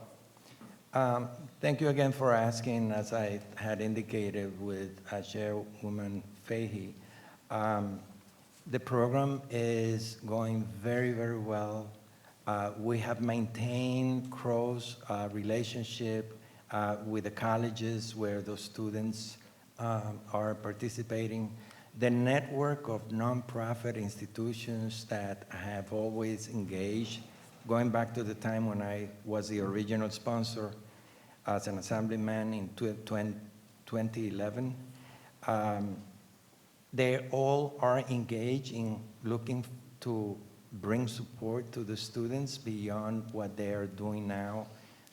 thank you again for asking. As I had indicated with Chairwoman Fahey, the program is going very, very well. We have maintained close relationship with the colleges where those students are participating. The network of nonprofit institutions that have always engaged, going back to the time when I was the original sponsor as an assemblyman in 2011, they all are engaged in looking to bring support to the students beyond what they are doing now,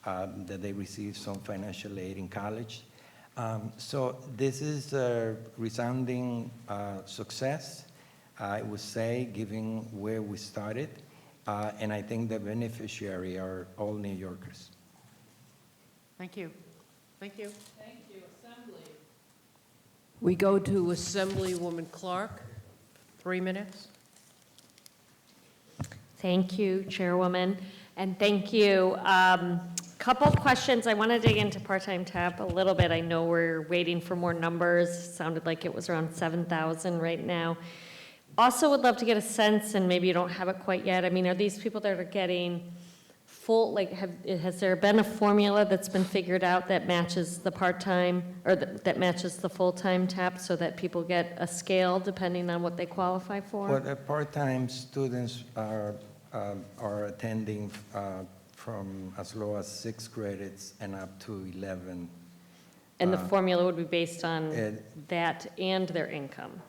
that they receive some financial aid in college. So this is a resounding success, I would say, given where we started. And I think the beneficiary are all New Yorkers. Thank you. Thank you. Thank you. Assembly. We go to Assemblywoman Clark, 3 minutes. Thank you, Chairwoman, and thank you. Couple questions. I want to dig into part-time TAP a little bit. I know we're waiting for more numbers. Sounded like it was around 7,000 right now. Also would love to get a sense, and maybe you don't have it quite yet. I mean, are these people that are getting full, like, has there been a formula that's been figured out that matches the part-time, or that matches the full-time TAP so that people get a scale depending on what they qualify for? Well, the part-time students are attending from as low as 6 credits and up to 11. And the formula would be based on that and their income?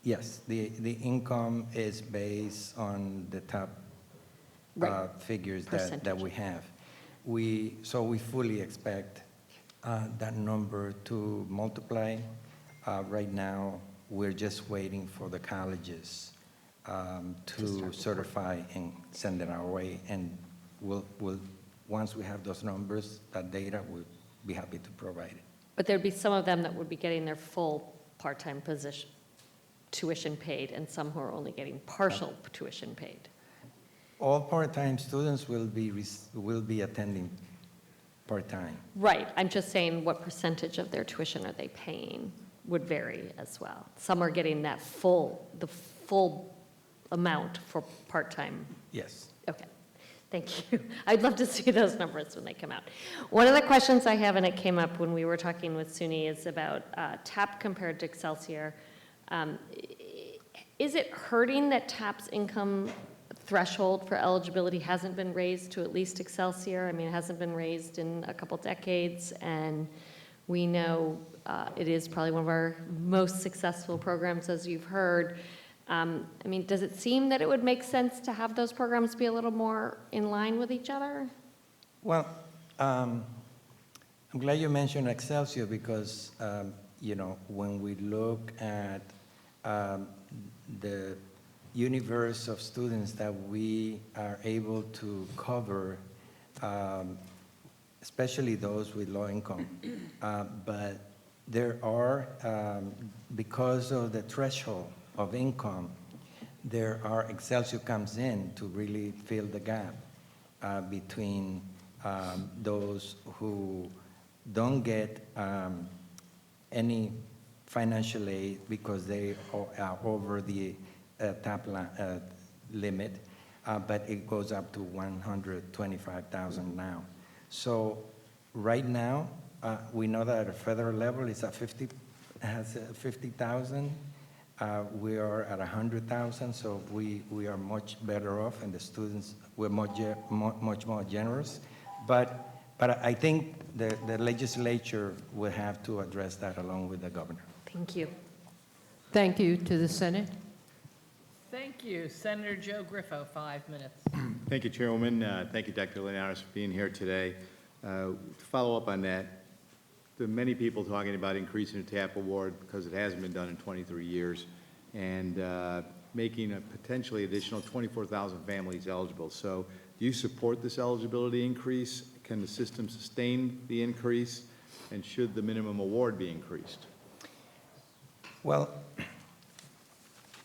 Yes, the income is based on the top figures that we have. So we fully expect that number to multiply. Right now, we're just waiting for the colleges to certify and send it our way. And we'll once we have those numbers, that data, we'll be happy to provide it. But there'd be some of them that would be getting their full part-time position, tuition paid, and some who are only getting partial tuition paid. All part-time students will be attending part-time. Right, I'm just saying what percentage of their tuition are they paying would vary as well. Some are getting that the full amount for part-time. Yes. Okay, thank you. I'd love to see those numbers when they come out. One of the questions I have, and it came up when we were talking with SUNY, is about TAP compared to Excelsior. Is it hurting that TAP's income threshold for eligibility hasn't been raised to at least Excelsior? I mean, it hasn't been raised in a couple decades, and we know it is probably one of our most successful programs, as you've heard. I mean, does it seem that it would make sense to have those programs be a little more in line with each other? Well, I'm glad you mentioned Excelsior because, when we look at the universe of students that we are able to cover, especially those with low income. But there are, because of the threshold of income, Excelsior comes in to really fill the gap between those who don't get any financial aid because they are over the TAP limit, but it goes up to $125,000 now. So right now, we know that at a federal level, it's at 50,000. We are at 100,000, so we are much better off, and the students were much more generous. But I think the legislature will have to address that along with the governor. Thank you. Thank you to the Senate. Thank you. Senator Joe Griffo, 5 minutes. Thank you, Chairwoman. Thank you, Dr. Linares, for being here today. To follow up on that, there are many people talking about increasing the TAP award because it hasn't been done in 23 years, and making a potentially additional 24,000 families eligible. So do you support this eligibility increase? Can the system sustain the increase? And should the minimum award be increased? Well,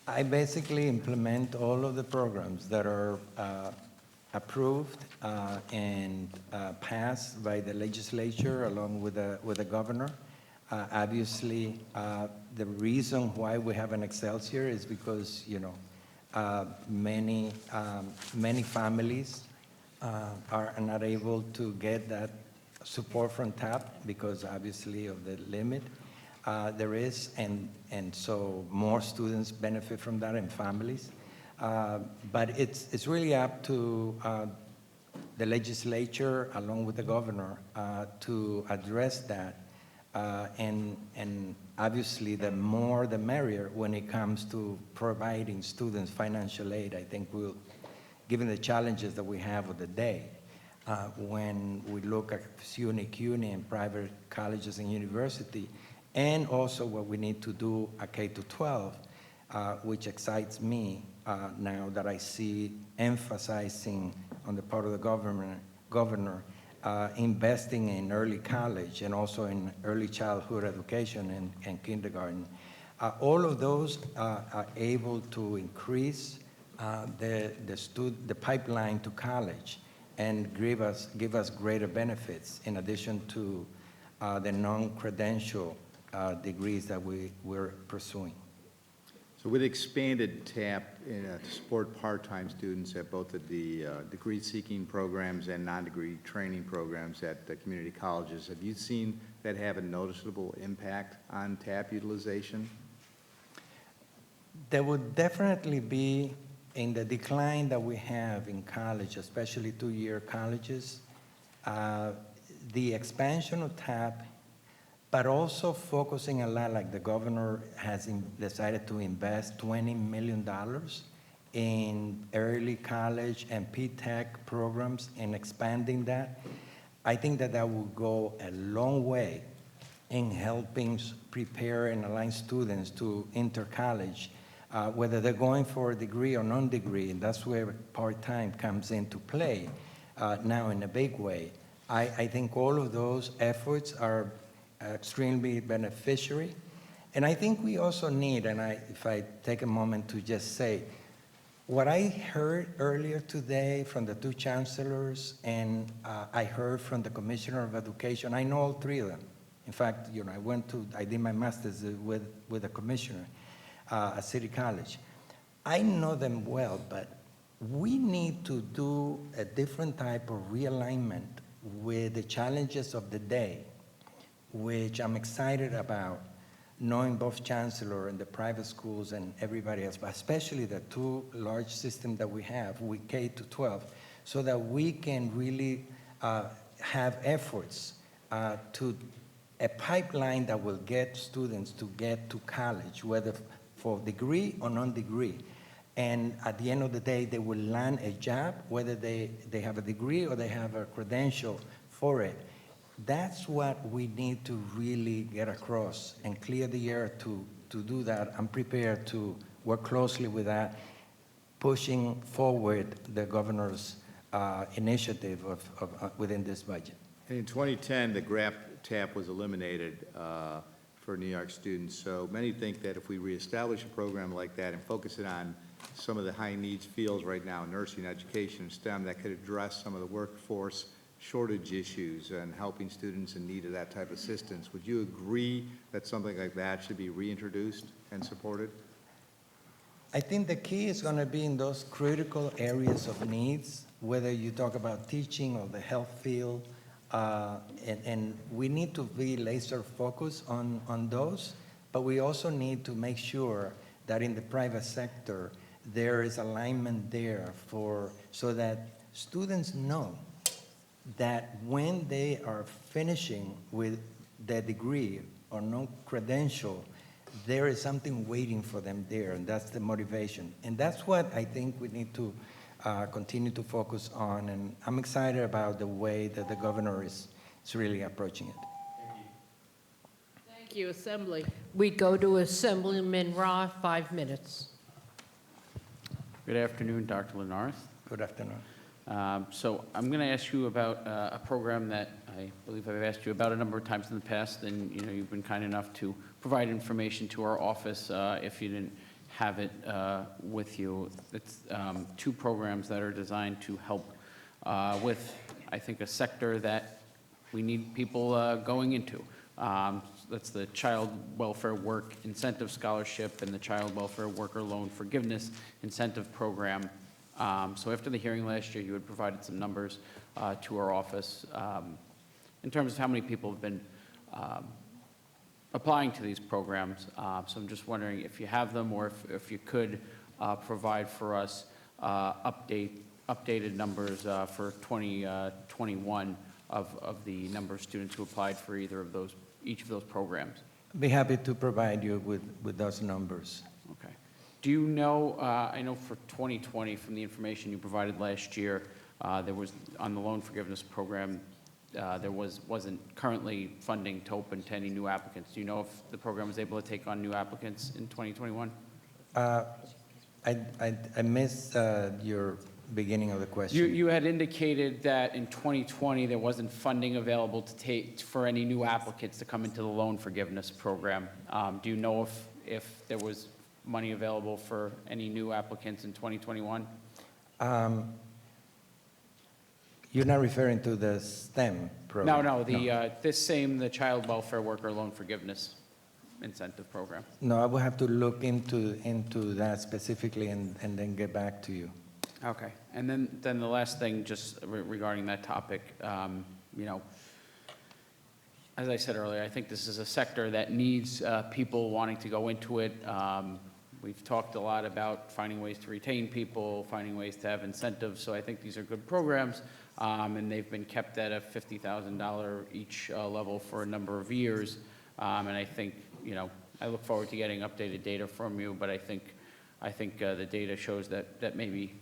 I basically implement all of the programs that are approved and passed by the legislature along with the governor. Obviously, the reason why we have an Excelsior is because, you know, many families are not able to get that support from TAP because obviously of the limit there is, and so more students benefit from that and families. But it's really up to the legislature along with the governor to address that. And obviously, the more the merrier when it comes to providing students financial aid. I think given the challenges that we have of the day, when we look at SUNY, CUNY, and private colleges and university, and also what we need to do at K-12, which excites me now that I see emphasizing on the part of the governor, investing in early college and also in early childhood education and kindergarten. All of those are able to increase the pipeline to college and give us greater benefits in addition to the non-credential degrees that we're pursuing. So with expanded TAP to support part-time students at both of the degree-seeking programs and non-degree training programs at the community colleges, have you seen that have a noticeable impact on TAP utilization? There would definitely be, in the decline that we have in college, especially two-year colleges, the expansion of TAP, but also focusing a lot, like the governor has decided to invest $20 million in early college and P-TECH programs and expanding that. I think that will go a long way in helping prepare and align students to enter college, whether they're going for a degree or non-degree, and that's where part-time comes into play now in a big way. I think all of those efforts are extremely beneficiary. And I think we also need, and if I take a moment to just say, what I heard earlier today from the two chancellors, and I heard from the Commissioner of Education, I know all three of them. In fact, you know, I did my master's with the commissioner at City College. I know them well, but we need to do a different type of realignment with the challenges of the day, which I'm excited about, knowing both chancellor and the private schools and everybody else, but especially the two large systems that we have with K-12, so that we can really have efforts to a pipeline that will get students to get to college, whether for degree or non-degree. And at the end of the day, they will land a job, whether they have a degree or they have a credential for it. That's what we need to really get across and clear the air to do that. I'm prepared to work closely with that, pushing forward the governor's initiative within this budget. And in 2010, the GRAP TAP was eliminated for New York students. So many think that if we reestablish a program like that and focus it on some of the high needs fields right now, nursing, education, STEM, that could address some of the workforce shortage issues and helping students in need of that type of assistance. Would you agree that something like that should be reintroduced and supported? I think the key is going to be in those critical areas of needs, whether you talk about teaching or the health field, and we need to be laser focused on those, but we also need to make sure that in the private sector, there is alignment there so that students know that when they are finishing with their degree or no credential, there is something waiting for them there, and that's the motivation. And that's what I think we need to continue to focus on, and I'm excited about the way that the governor is really approaching it. Thank you, Assembly. We go to Assemblyman Ra, 5 minutes. Good afternoon, Dr. Linares. Good afternoon. So I'm going to ask you about a program that I believe I've asked you about a number of times in the past, and you've been kind enough to provide information to our office if you didn't have it with you. It's 2 programs that are designed to help with, I think, a sector that we need people going into. That's the Child Welfare Work Incentive Scholarship and the Child Welfare Worker Loan Forgiveness Incentive Program. So after the hearing last year, you had provided some numbers to our office in terms of how many people have been applying to these programs. So I'm just wondering if you have them, or if you could provide for us updated numbers for 2021 of the number of students who applied for each of those programs. Be happy to provide you with those numbers. Okay. Do you know, I know for 2020, from the information you provided last year, there was, on the loan forgiveness program, there wasn't currently funding to open to any new applicants. Do you know if the program was able to take on new applicants in 2021? I missed your beginning of the question. You had indicated that in 2020, there wasn't funding available for any new applicants to come into the loan forgiveness program. Do you know if there was money available for any new applicants in 2021? You're not referring to the STEM program? No, the Child Welfare Worker Loan Forgiveness Incentive Program. No, I will have to look into that specifically and then get back to you. Okay, and then the last thing, just regarding that topic, as I said earlier, I think this is a sector that needs people wanting to go into it. We've talked a lot about finding ways to retain people, finding ways to have incentives, so I think these are good programs, and they've been kept at a $50,000 each level for a number of years, and I think, I look forward to getting updated data from you, but I think the data shows that maybe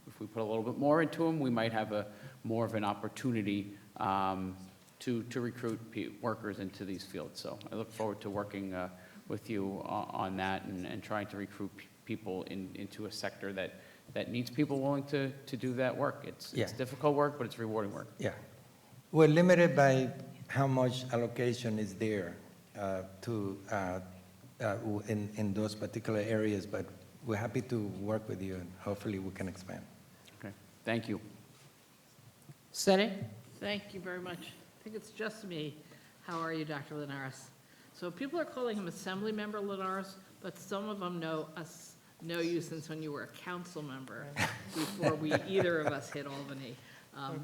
if we put a little bit more into them, we might have more of an opportunity to recruit workers into these fields. So I look forward to working with you on that and trying to recruit people into a sector that needs people willing to do that work. It's difficult work, but it's rewarding work. Yeah. We're limited by how much allocation is there in those particular areas, but we're happy to work with you, and hopefully we can expand. Okay, thank you. Senate? Thank you very much. I think it's just me. How are you, Dr. Linares? So people are calling him Assembly Member Linares, but some of them know you since when you were a council member before either of us hit Albany.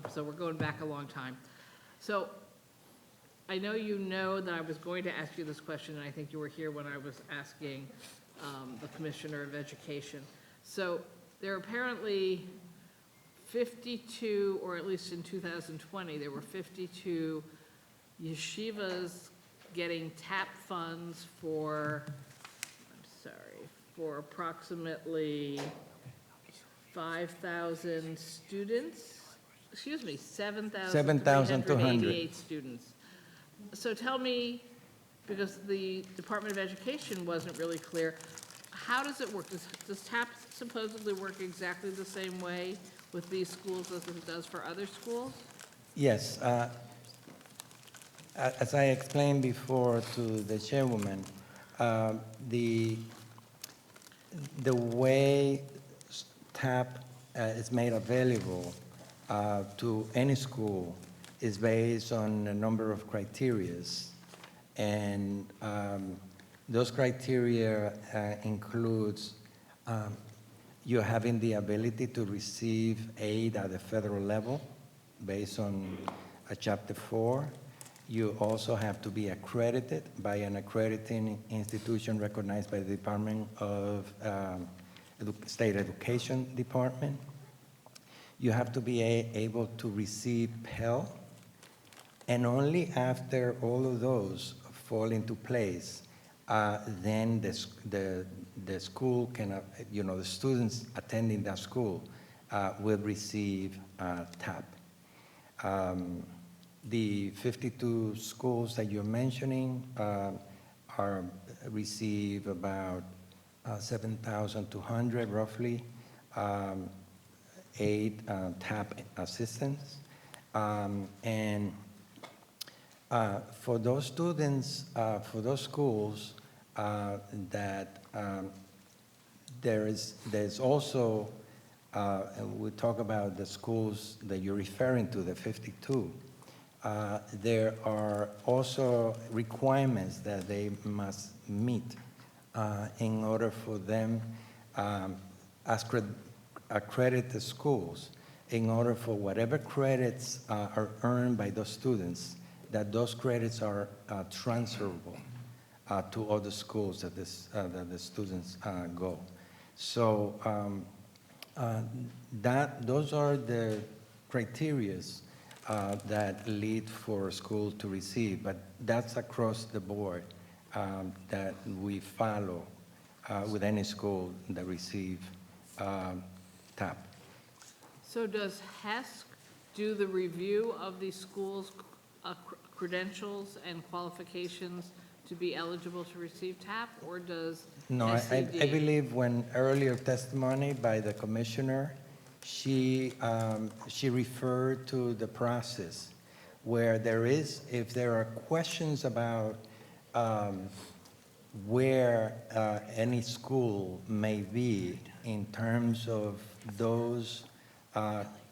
So we're going back a long time. So I know you know that I was going to ask you this question, and I think you were here when I was asking the Commissioner of Education. So there are apparently 52, or at least in 2020, there were 52 yeshivas getting TAP funds for approximately 5,000 students, 7,388 students. So tell me, because the Department of Education wasn't really clear, how does it work? Does TAP supposedly work exactly the same way with these schools as it does for other schools? Yes. As I explained before to the chairwoman, the way TAP is made available to any school is based on a number of criteria, and those criteria includes you having the ability to receive aid at the federal level based on Chapter 4. You also have to be accredited by an accrediting institution recognized by the Department of State Education Department. You have to be able to receive Pell, and only after all of those fall into place then the school can, the students attending that school will receive TAP. The 52 schools that you're mentioning receive about 7,200 roughly, 8 TAP assistants. And for those students, for those schools, there's also, and we talk about the schools that you're referring to, the 52. There are also requirements that they must meet in order for them as accredited schools, in order for whatever credits are earned by those students, that those credits are transferable to other schools that the students go. So those are the criterias that lead for a school to receive, but that's across the board that we follow with any school that receive TAP. So does HESC do the review of these schools' credentials and qualifications to be eligible to receive TAP, or does No, I SCD? believe when earlier testimony by the commissioner, she referred to the process where if there are questions about where any school may be in terms of those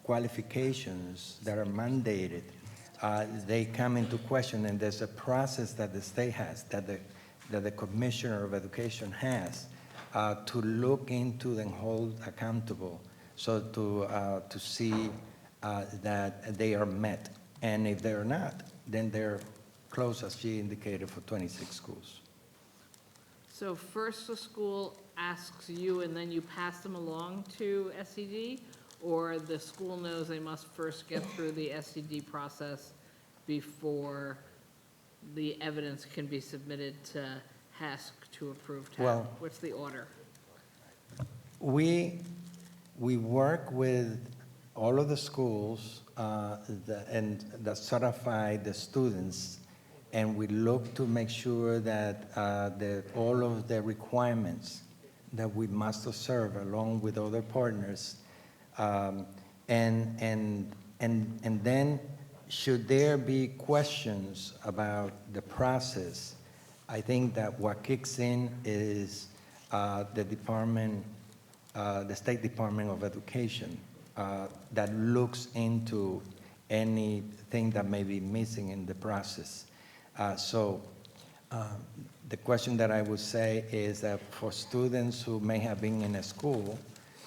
qualifications that are mandated, they come into question, and there's a process that the state has, that the Commissioner of Education has, to look into and hold accountable, so to see that they are met. And if they're not, then they're closed, as she indicated, for 26 schools. So first the school asks you and then you pass them along to SCD, or the school knows they must first get through the SCD process before the evidence can be submitted to HESC to approve TAP? Well- What's the order? We work with all of the schools that certify the students, and we look to make sure that all of the requirements that we must observe along with other partners, and then should there be questions about the process, I think that what kicks in is the State Department of Education that looks into anything that may be missing in the process. So the question that I would say is that for students who may have been in a school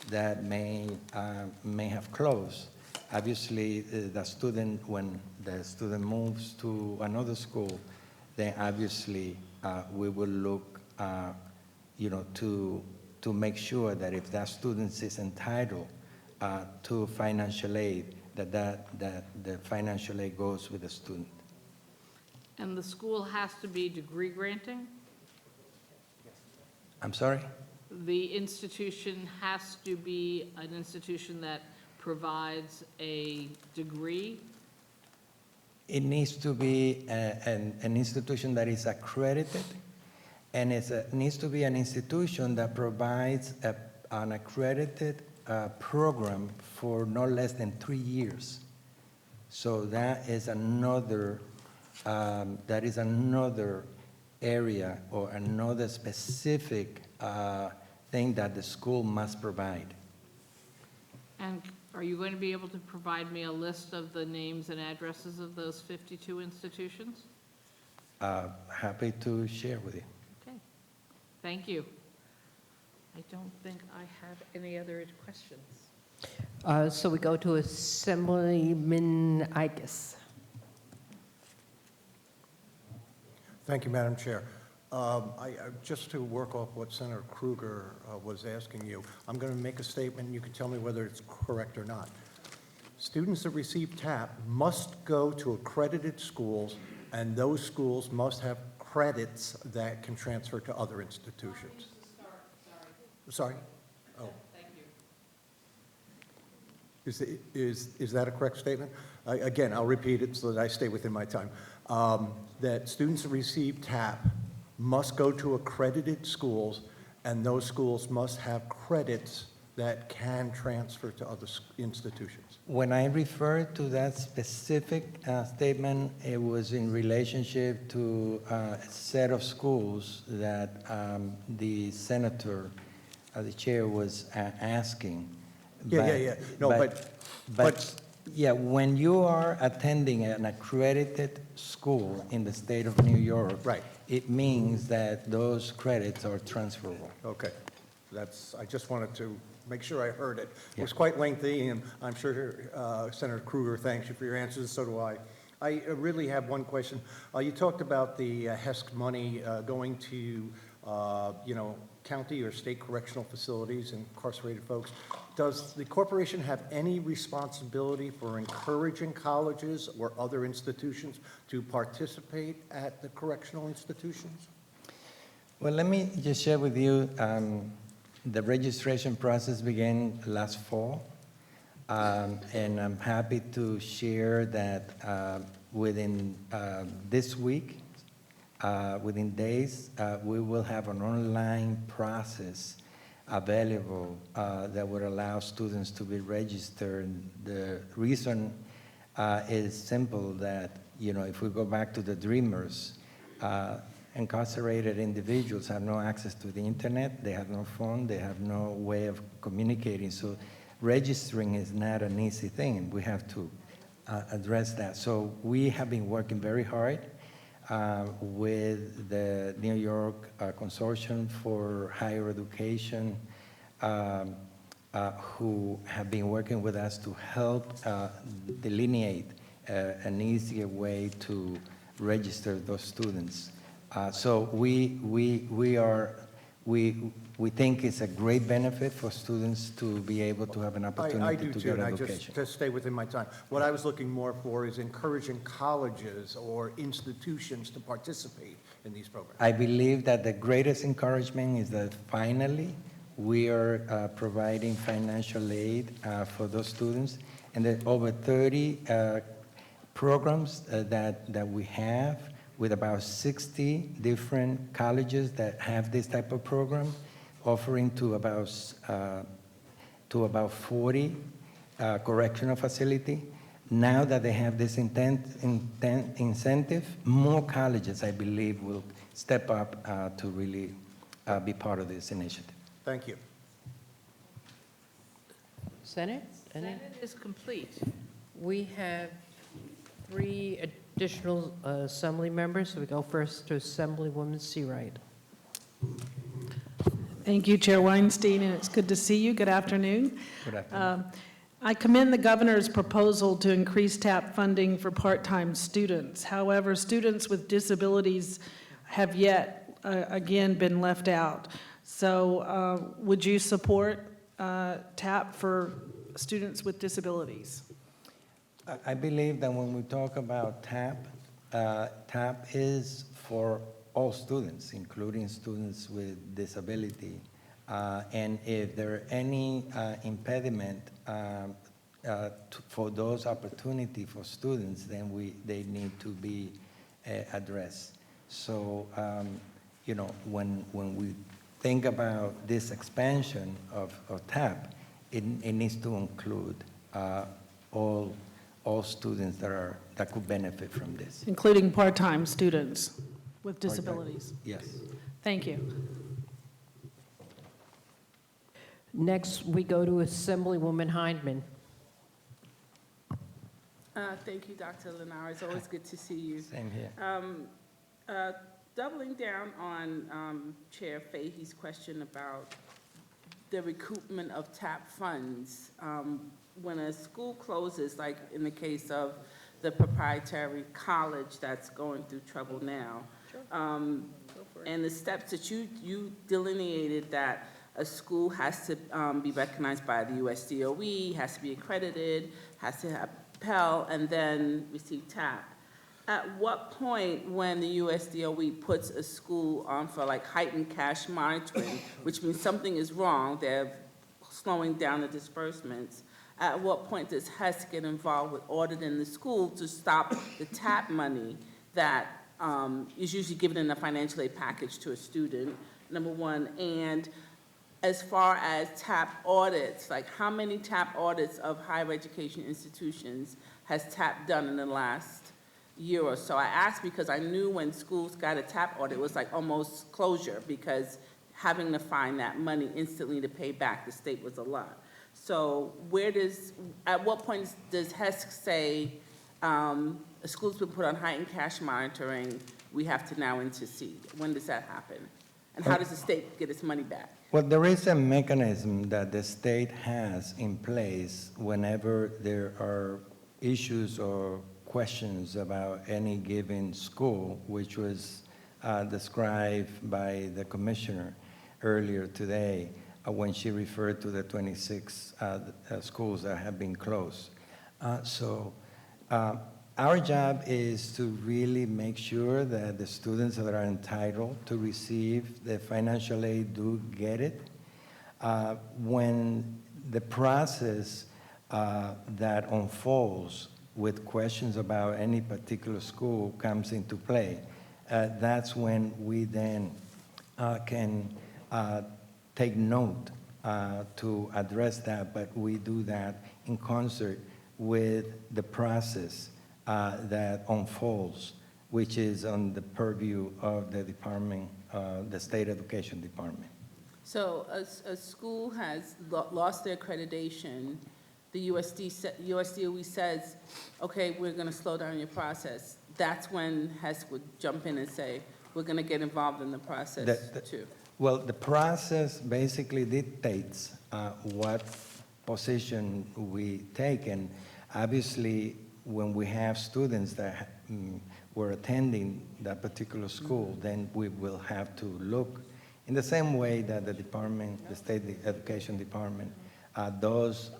that may have closed, obviously the student, when the student moves to another school, then obviously we will look to make sure that if that student is entitled to financial aid, that the financial aid goes with the student. And the school has to be degree granting? I'm sorry? The institution has to be an institution that provides a degree? It needs to be an institution that is accredited, and it needs to be an institution that provides an accredited program for no less than 3 years. So that is another area or another specific thing that the school must provide. And are you going to be able to provide me a list of the names and addresses of those 52 institutions? Happy to share with you. Okay, thank you. I don't think I have any other questions. So we go to Assemblyman Ikes. Thank you, Madam Chair. Just to work off what Senator Krueger was asking you, I'm going to make a statement, and you can tell me whether it's correct or not. Students that receive TAP must go to accredited schools, and those schools must have credits that can transfer to other institutions. Sorry? Oh. Thank you. Is that a correct statement? Again, I'll repeat it so that I stay within my time. That students that receive TAP must go to accredited schools, and those schools must have credits that can transfer to other institutions. When I refer to that specific statement, it was in relationship to a set of schools that the senator, the chair, was asking. Yeah. No, but yeah, when you are attending an accredited school in the state of New York, right, it means that those credits are transferable. okay. I just wanted to make sure I heard it. It was quite lengthy, and I'm sure Senator Krueger thanks you for your answers, so do I. I really have one question. You talked about the HESC money going to, county or state correctional facilities and incarcerated folks. Does the corporation have any responsibility for encouraging colleges or other institutions to participate at the correctional institutions? Well, let me just share with you, the registration process began last fall, and I'm happy to share that within this week, within days, we will have an online process available that would allow students to be registered. The reason is simple, that, if we go back to the Dreamers, incarcerated individuals have no access to the internet, they have no phone, they have no way of communicating, so registering is not an easy thing. We have to address that. So we have been working very hard with the New York Consortium for Higher Education, who have been working with us to help delineate an easier way to register those students. So we think it's a great benefit for students to be able to have an opportunity to get education. Just to stay within my time. What I was looking more for is encouraging colleges or institutions to participate in these programs. I believe that the greatest encouragement is that finally we are providing financial aid for those students, and there are over 30 programs that we have, with about 60 different colleges that have this type of program, offering to about 40 correctional facility. Now that they have this incentive, more colleges, I believe, will step up to really be part of this initiative. Thank you. Senate? Senate is complete. We have 3 additional assembly members. So we go first to Assemblywoman Seawright. Thank you, Chair Weinstein, and it's good to see you. Good afternoon. Good afternoon. I commend the governor's proposal to increase TAP funding for part-time students. However, students with disabilities have yet, again, been left out. So would you support TAP for students with disabilities? I believe that when we talk about TAP, TAP is for all students, including students with disability. And if there are any impediment for those opportunities for students, then they need to be addressed. So, when we think about this expansion of TAP, it needs to include all students that could benefit from this. Including part-time students with disabilities? Yes. Thank you. Next, we go to Assemblywoman Hindman. Thank you, Dr. Lennar. It's always good to see you. Same here. Doubling down on Chair Fahey's question about the recoupment of TAP funds, when a school closes, like in the case of the proprietary college that's going through trouble now, and the steps that you delineated, that a school has to be recognized by the USDOE, has to be accredited, has to have Pell, and then receive TAP. At what point, when the USDOE puts a school on for like heightened cash monitoring, which means something is wrong, they're slowing down the disbursements, at what point does HES get involved with auditing the school to stop the TAP money that is usually given in a financial aid package to a student, number one? And as far as TAP audits, like how many TAP audits of higher education institutions has TAP done in the last year or so? I asked because I knew when schools got a TAP audit, it was like almost closure, because having to find that money instantly to pay back the state was a lot. So at what point does HESC say, a school's been put on heightened cash monitoring, we have to now intercede? When does that happen? And how does the state get its money back? Well, there is a mechanism that the state has in place whenever there are issues or questions about any given school, which was described by the commissioner earlier today when she referred to the 26 schools that have been closed. Our job is to really make sure that the students that are entitled to receive the financial aid do get it. When the process that unfolds with questions about any particular school comes into play, that's when we then can take note to address that, but we do that in concert with the process that unfolds, which is on the purview of the department, the State Education Department. So a school has lost their accreditation, the USDOE says, okay, we're going to slow down your process. That's when HES would jump in and say, we're going to get involved in the process too. Well, the process basically dictates what position we take, and obviously when we have students that were attending that particular school, then we will have to look in the same way that the department, the State Education Department, does,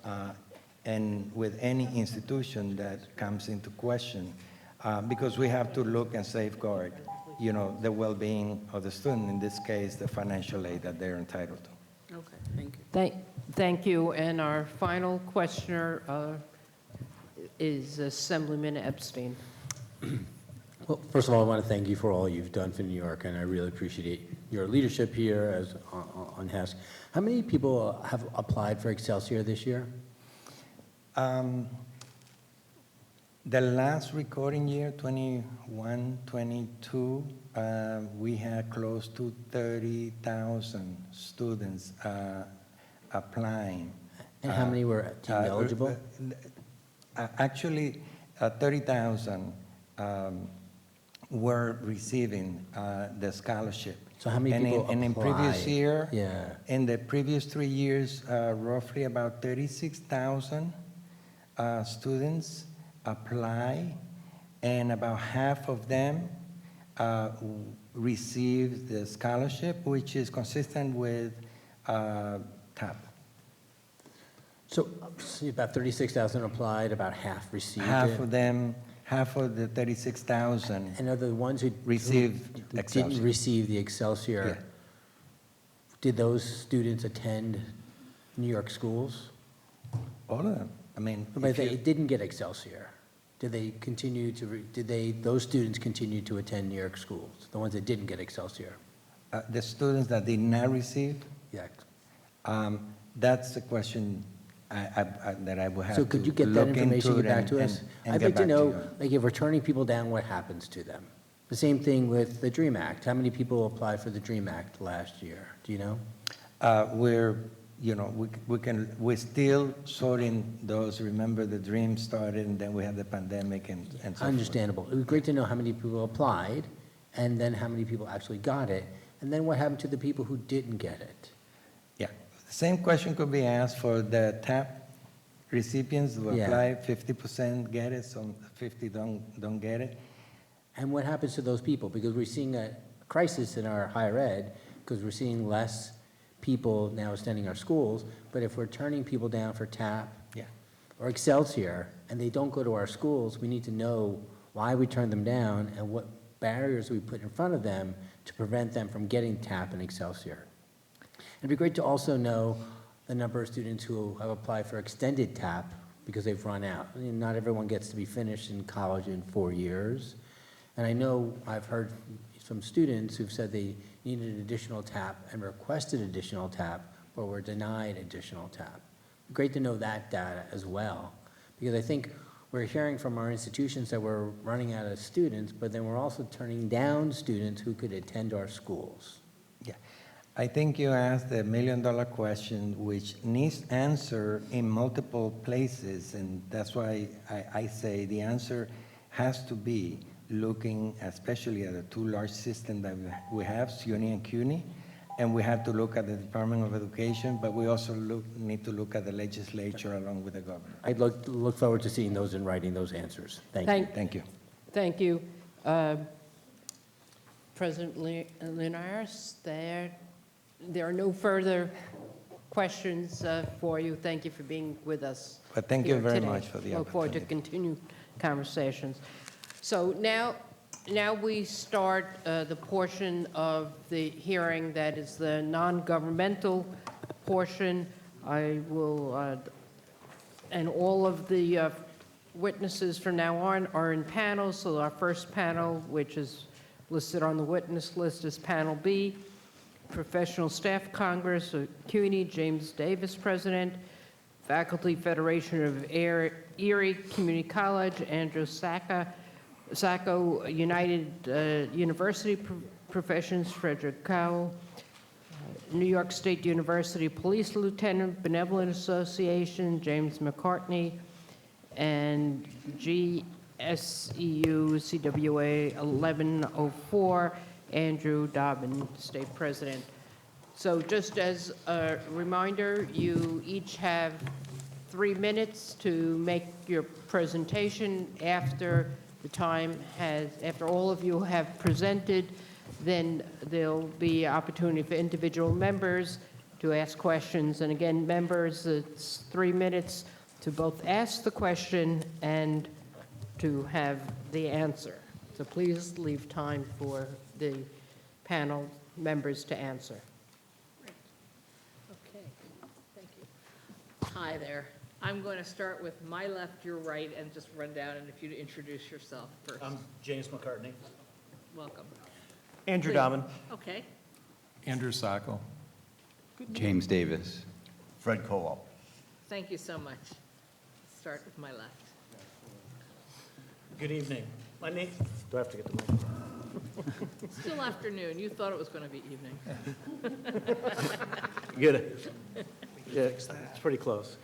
and with any institution that comes into question, because we have to look and safeguard, you know, the well-being of the student, in this case, the financial aid that they're entitled to. Okay, thank you. Thank you. And our final questioner is Assemblyman Epstein. Well, first of all, I want to thank you for all you've done for New York, and I really appreciate your leadership here as on HESC. How many people have applied for Excelsior this year? The last recording year, 21, 22, we had close to 30,000 students applying. And how many were eligible? Actually, 30,000 were receiving the scholarship. So how many people in previous applied? year, Yeah. in the previous 3 years, roughly about 36,000 students apply, and about half of them receive the scholarship, which is consistent with TAP. So about 36,000 applied, about half received Half it. of them, half of the 36,000 And are the ones who received who Excelsior. didn't receive the Excelsior, Yeah. did those students attend New York schools? All of them. I mean, But if they you- didn't get Excelsior. Did they continue to, those students continue to attend New York schools, the ones that didn't get Excelsior? the students that did not receive, Yeah. that's the question that I will have to So look into. could you get that information, get back to us? and I'd get like to back know, you. like, if we're turning people down, what happens to them? The same thing with the DREAM Act. How many people applied for the DREAM Act last year? Do you know? We're, you know, we're still sorting those. Remember, the dream started, and then we had the pandemic and so forth. Understandable. It would be great to know how many people applied, and then how many people actually got it, and then what happened to the people who didn't get it? Yeah, the same question could be asked for the TAP recipients who Yeah. apply. 50% get it, some 50 don't get it. And what happens to those people? Because we're seeing a crisis in our higher ed, because we're seeing less people now attending our schools, but if we're turning people down for TAP Yeah. or Excelsior, and they don't go to our schools, we need to know why we turned them down, and what barriers we put in front of them to prevent them from getting TAP and Excelsior. It'd be great to also know the number of students who have applied for extended TAP because they've run out. I mean, not everyone gets to be finished in college in 4 years. And I know I've heard from students who've said they needed additional TAP and requested additional TAP, but were denied additional TAP. Great to know that data as well, because I think we're hearing from our institutions that we're running out of students, but then we're also turning down students who could attend our schools. Yeah, I think you asked a million-dollar question, which needs answer in multiple places, and that's why I say the answer has to be looking especially at the two large systems that we have, SUNY and CUNY, and we have to look at the Department of Education, but we also need to look at the legislature along with the governor. I'd look forward to seeing those and writing those answers. Thank you. Thank you. Thank you. President Linares, there are no further questions for you. Thank you for being with us. But thank you here very today. much for the Look forward to continued conversations. So now we start the portion of the hearing that is the non-governmental portion. I will, and all of the witnesses from now on are in panels. So our first panel, which is listed on the witness list, is Panel B, Professional Staff Congress, CUNY, James Davis, President, Faculty Federation of Erie Community College, Andrew Sacco, United University Professions, Frederick Cowell, New York State University Police Lieutenant Benevolent Association, James McCartney, and GSEU CWA 1104, Andrew Dobbin, State President. So just as a reminder, you each have 3 minutes to make your presentation. After after all of you have presented, then there'll be opportunity for individual members to ask questions. And again, members, it's 3 minutes to both ask the question and to have the answer. So please leave time for the panel members to answer. Okay, thank you. Hi there. I'm going to start with my left, your right, and just run down, and if you'd introduce yourself first. I'm James McCartney. Welcome. Andrew Please. Dobbin. Okay. Andrew Sacco. James Davis. Fred Kowal. Thank you so much. Let's start with my left. Good evening. My name, do I have to get the mic? Still afternoon. You thought it was going to be evening. Good. Yeah, it's pretty close.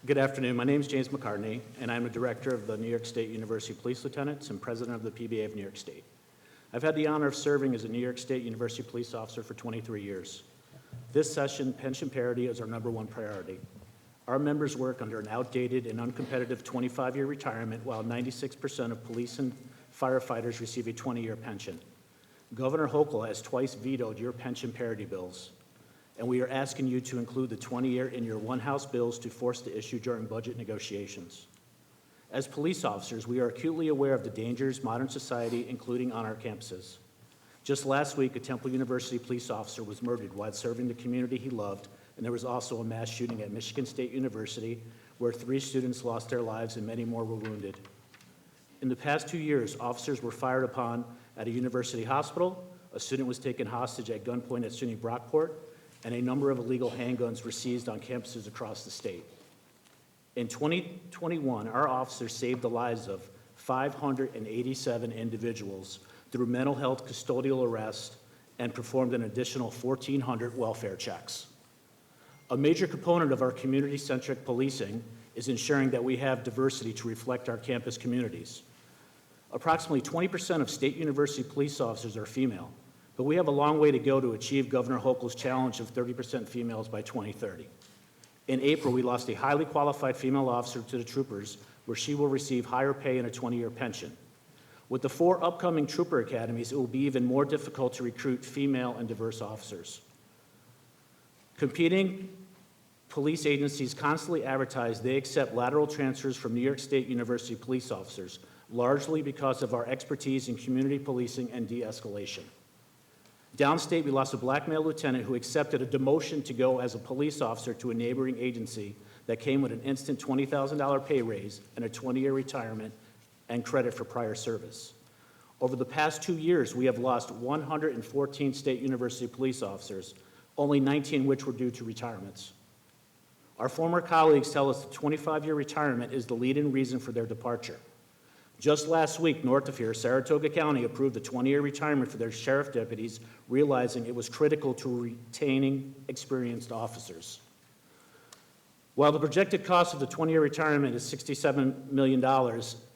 Good afternoon. My name is James McCartney, and I'm the director of the New York State University Police Lieutenants and president of the PBA of New York State. I've had the honor of serving as a New York State University police officer for 23 years. This session, pension parity is our #1 priority. Our members work under an outdated and uncompetitive 25-year retirement, while 96% of police and firefighters receive a 20-year pension. Governor Hochul has twice vetoed your pension parity bills, and we are asking you to include the 20-year in your one-house bills to force the issue during budget negotiations. As police officers, we are acutely aware of the dangers modern society, including on our campuses. Just last week, a Temple University police officer was murdered while serving the community he loved, and there was also a mass shooting at Michigan State University, where 3 students lost their lives and many more were wounded. In the past 2 years, officers were fired upon at a university hospital, a student was taken hostage at gunpoint at SUNY Brockport, and a number of illegal handguns were seized on campuses across the state. In 2021, our officers saved the lives of 587 individuals through mental health custodial arrest and performed an additional 1,400 welfare checks. A major component of our community-centric policing is ensuring that we have diversity to reflect our campus communities. Approximately 20% of state university police officers are female, but we have a long way to go to achieve Governor Hochul's challenge of 30% females by 2030. In April, we lost a highly qualified female officer to the troopers, where she will receive higher pay and a 20-year pension. With the 4 upcoming trooper academies, it will be even more difficult to recruit female and diverse officers. Competing police agencies constantly advertise they accept lateral transfers from New York State University police officers, largely because of our expertise in community policing and de-escalation. Downstate, we lost a black male lieutenant who accepted a demotion to go as a police officer to a neighboring agency that came with an instant $20,000 pay raise and a 20-year retirement and credit for prior service. Over the past 2 years, we have lost 114 State University police officers, only 19 which were due to retirements. Our former colleagues tell us the 25-year retirement is the lead-in reason for their departure. Just last week, north of here, Saratoga County approved a 20-year retirement for their sheriff deputies, realizing it was critical to retaining experienced officers. While the projected cost of the 20-year retirement is $67 million,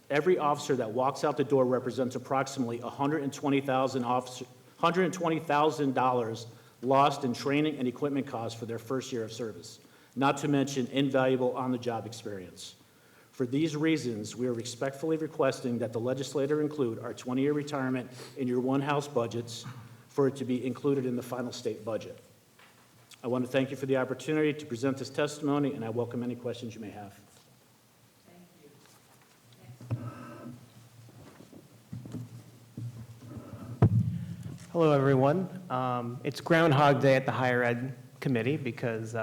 every officer that walks out the door represents approximately $120,000 lost in training and equipment costs for their first year of service, not to mention invaluable on-the-job experience. For these reasons, we are respectfully requesting that the legislature include our 20-year retirement in your one-house budgets for it to be included in the final state budget. I want to thank you for the opportunity to present this testimony, and I welcome any questions you may have. Hello, everyone. It's Groundhog Day at the Higher Ed Committee because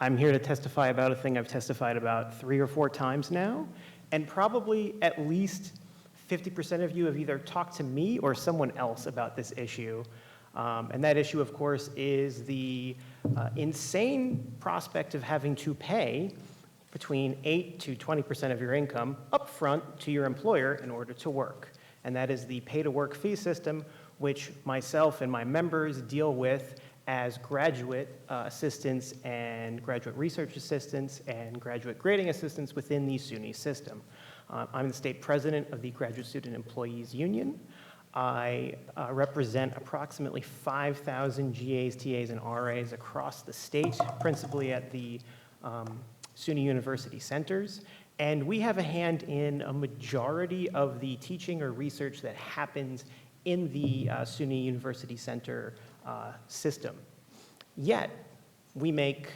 I'm here to testify about a thing I've testified about 3 or 4 times now, and probably at least 50% of you have either talked to me or someone else about this issue. And that issue, of course, is the insane prospect of having to pay between 8 to 20% of your income upfront to your employer in order to work. And that is the pay-to-work fee system, which myself and my members deal with as graduate assistants and graduate research assistants and graduate grading assistants within the SUNY system. I'm the state president of the Graduate Student Employees Union. I represent approximately 5,000 GAs, TAs, and RAs across the state, principally at the SUNY University centers. And we have a hand in a majority of the teaching or research that happens in the SUNY University Center system. Yet, we make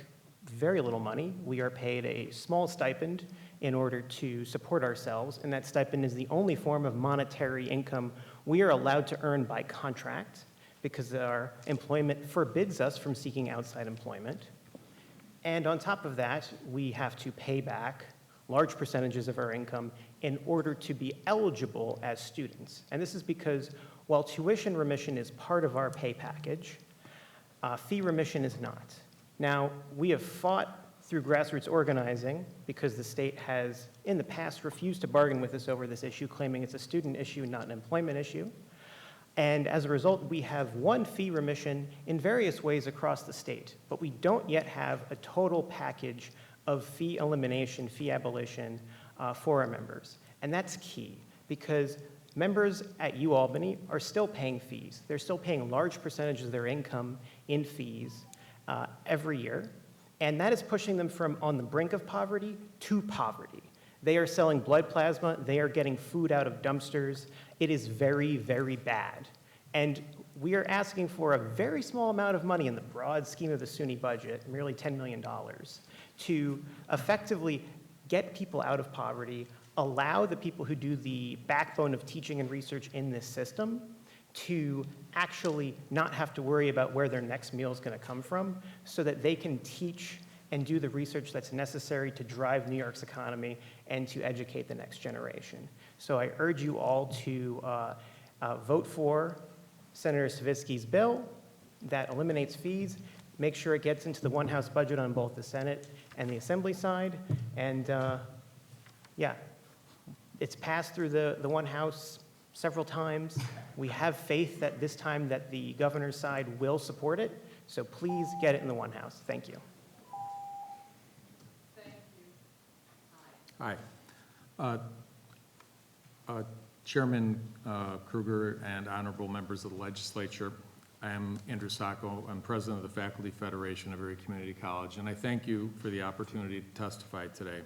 very little money. We are paid a small stipend in order to support ourselves, and that stipend is the only form of monetary income we are allowed to earn by contract because our employment forbids us from seeking outside employment. And on top of that, we have to pay back large percentages of our income in order to be eligible as students. And this is because while tuition remission is part of our pay package, fee remission is not. Now, we have fought through grassroots organizing because the state has, in the past, refused to bargain with us over this issue, claiming it's a student issue, not an employment issue. And as a result, we have won fee remission in various ways across the state, but we don't yet have a total package of fee elimination, fee abolition for our members. And that's key because members at UAlbany are still paying fees. They're still paying large percentages of their income in fees every year. And that is pushing them from on the brink of poverty to poverty. They are selling blood plasma. They are getting food out of dumpsters. It is very, very bad. And we are asking for a very small amount of money in the broad scheme of the SUNY budget, merely $10 million, to effectively get people out of poverty, allow the people who do the backbone of teaching and research in this system to actually not have to worry about where their next meal is going to come from so that they can teach and do the research that's necessary to drive New York's economy and to educate the next generation. So I urge you all to vote for Senator Stavisky's bill that eliminates fees, make sure it gets into the one-house budget on both the Senate and the Assembly side, and yeah, it's passed through the one house several times. We have faith that this time that the governor's side will support it, so please get it in the one house. Thank you. Hi. Chairman Kruger and honorable members of the legislature, I am Andrew Sacco. I'm president of the Faculty Federation of Erie Community College, and I thank you for the opportunity to testify today.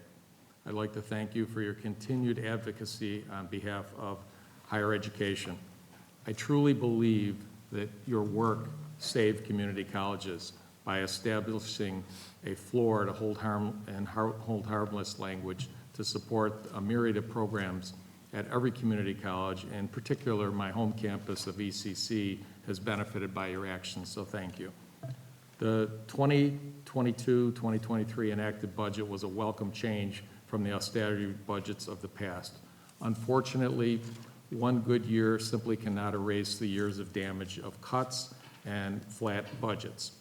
I'd like to thank you for your continued advocacy on behalf of higher education. I truly believe that your work saved community colleges by establishing a floor to hold harmless language to support a myriad of programs at every community college, and in particular, my home campus of ECC has benefited by your actions, so thank you. The 2022-2023 enacted budget was a welcome change from the austerity budgets of the past. Unfortunately, one good year simply cannot erase the years of damage of cuts and flat budgets.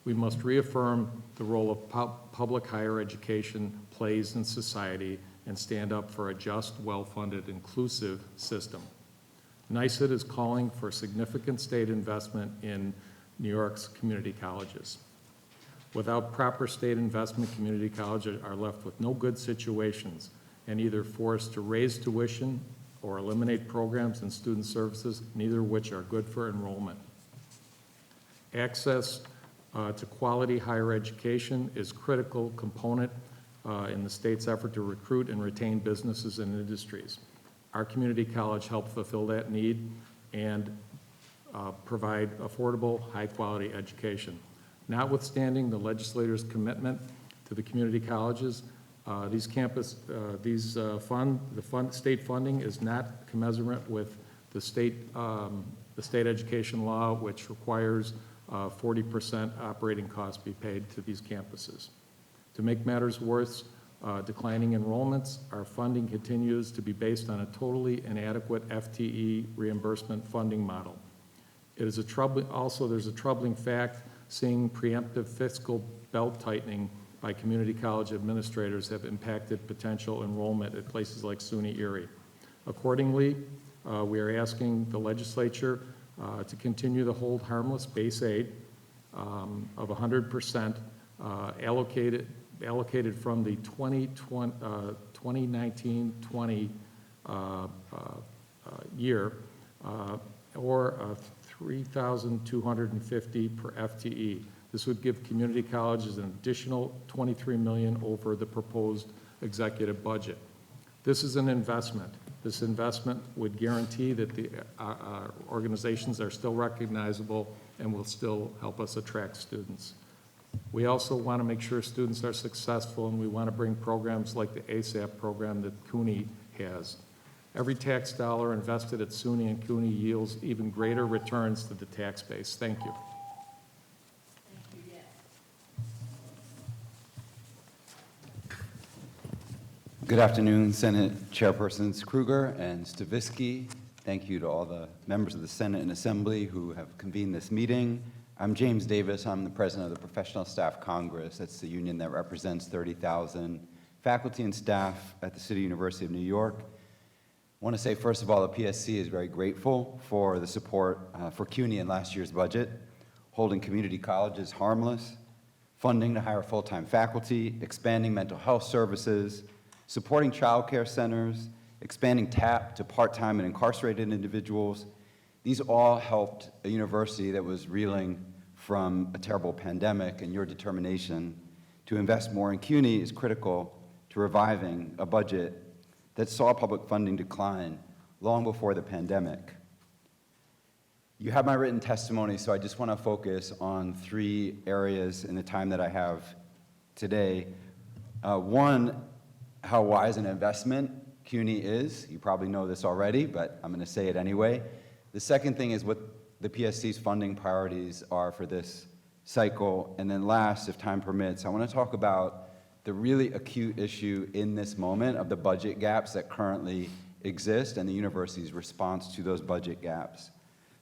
We must reaffirm the role of public higher education plays in society and stand up for a just, well-funded, inclusive system. NYSET is calling for significant state investment in New York's community colleges. Without proper state investment, community colleges are left with no good situations and either forced to raise tuition or eliminate programs and student services, neither of which are good for enrollment. Access to quality higher education is a critical component in the state's effort to recruit and retain businesses and industries. Our community college helped fulfill that need and provide affordable, high-quality education. Notwithstanding the legislators' commitment to the community colleges, state funding is not commensurate with the state education law, which requires 40% operating costs be paid to these campuses. To make matters worse, declining enrollments, our funding continues to be based on a totally inadequate FTE reimbursement funding model. It is there's a troubling fact seeing preemptive fiscal belt tightening by community college administrators have impacted potential enrollment at places like SUNY Erie. Accordingly, we are asking the legislature to continue to hold harmless base aid of 100% allocated from the 2019-20 year, or $3,250 per FTE. This would give community colleges an additional $23 million over the proposed executive budget. This is an investment. This investment would guarantee that the organizations are still recognizable and will still help us attract students. We also want to make sure students are successful, and we want to bring programs like the ASAP program that CUNY has. Every tax dollar invested at SUNY and CUNY yields even greater returns to the tax base. Thank you. Good afternoon, Senate Chairpersons Krueger and Stavisky. Thank you to all the members of the Senate and Assembly who have convened this meeting. I'm James Davis. I'm the president of the Professional Staff Congress. That's the union that represents 30,000 faculty and staff at the City University of New York. I want to say, first of all, the PSC is very grateful for the support for CUNY in last year's budget, holding community colleges harmless, funding to hire full-time faculty, expanding mental health services, supporting child care centers, expanding TAP to part-time and incarcerated individuals. These all helped a university that was reeling from a terrible pandemic, and your determination to invest more in CUNY is critical to reviving a budget that saw public funding decline long before the pandemic. You have my written testimony, so I just want to focus on 3 areas in the time that I have today. One, how wise an investment CUNY is. You probably know this already, but I'm going to say it anyway. The second thing is what the PSC's funding priorities are for this cycle. And then last, if time permits, I want to talk about the really acute issue in this moment of the budget gaps that currently exist and the university's response to those budget gaps.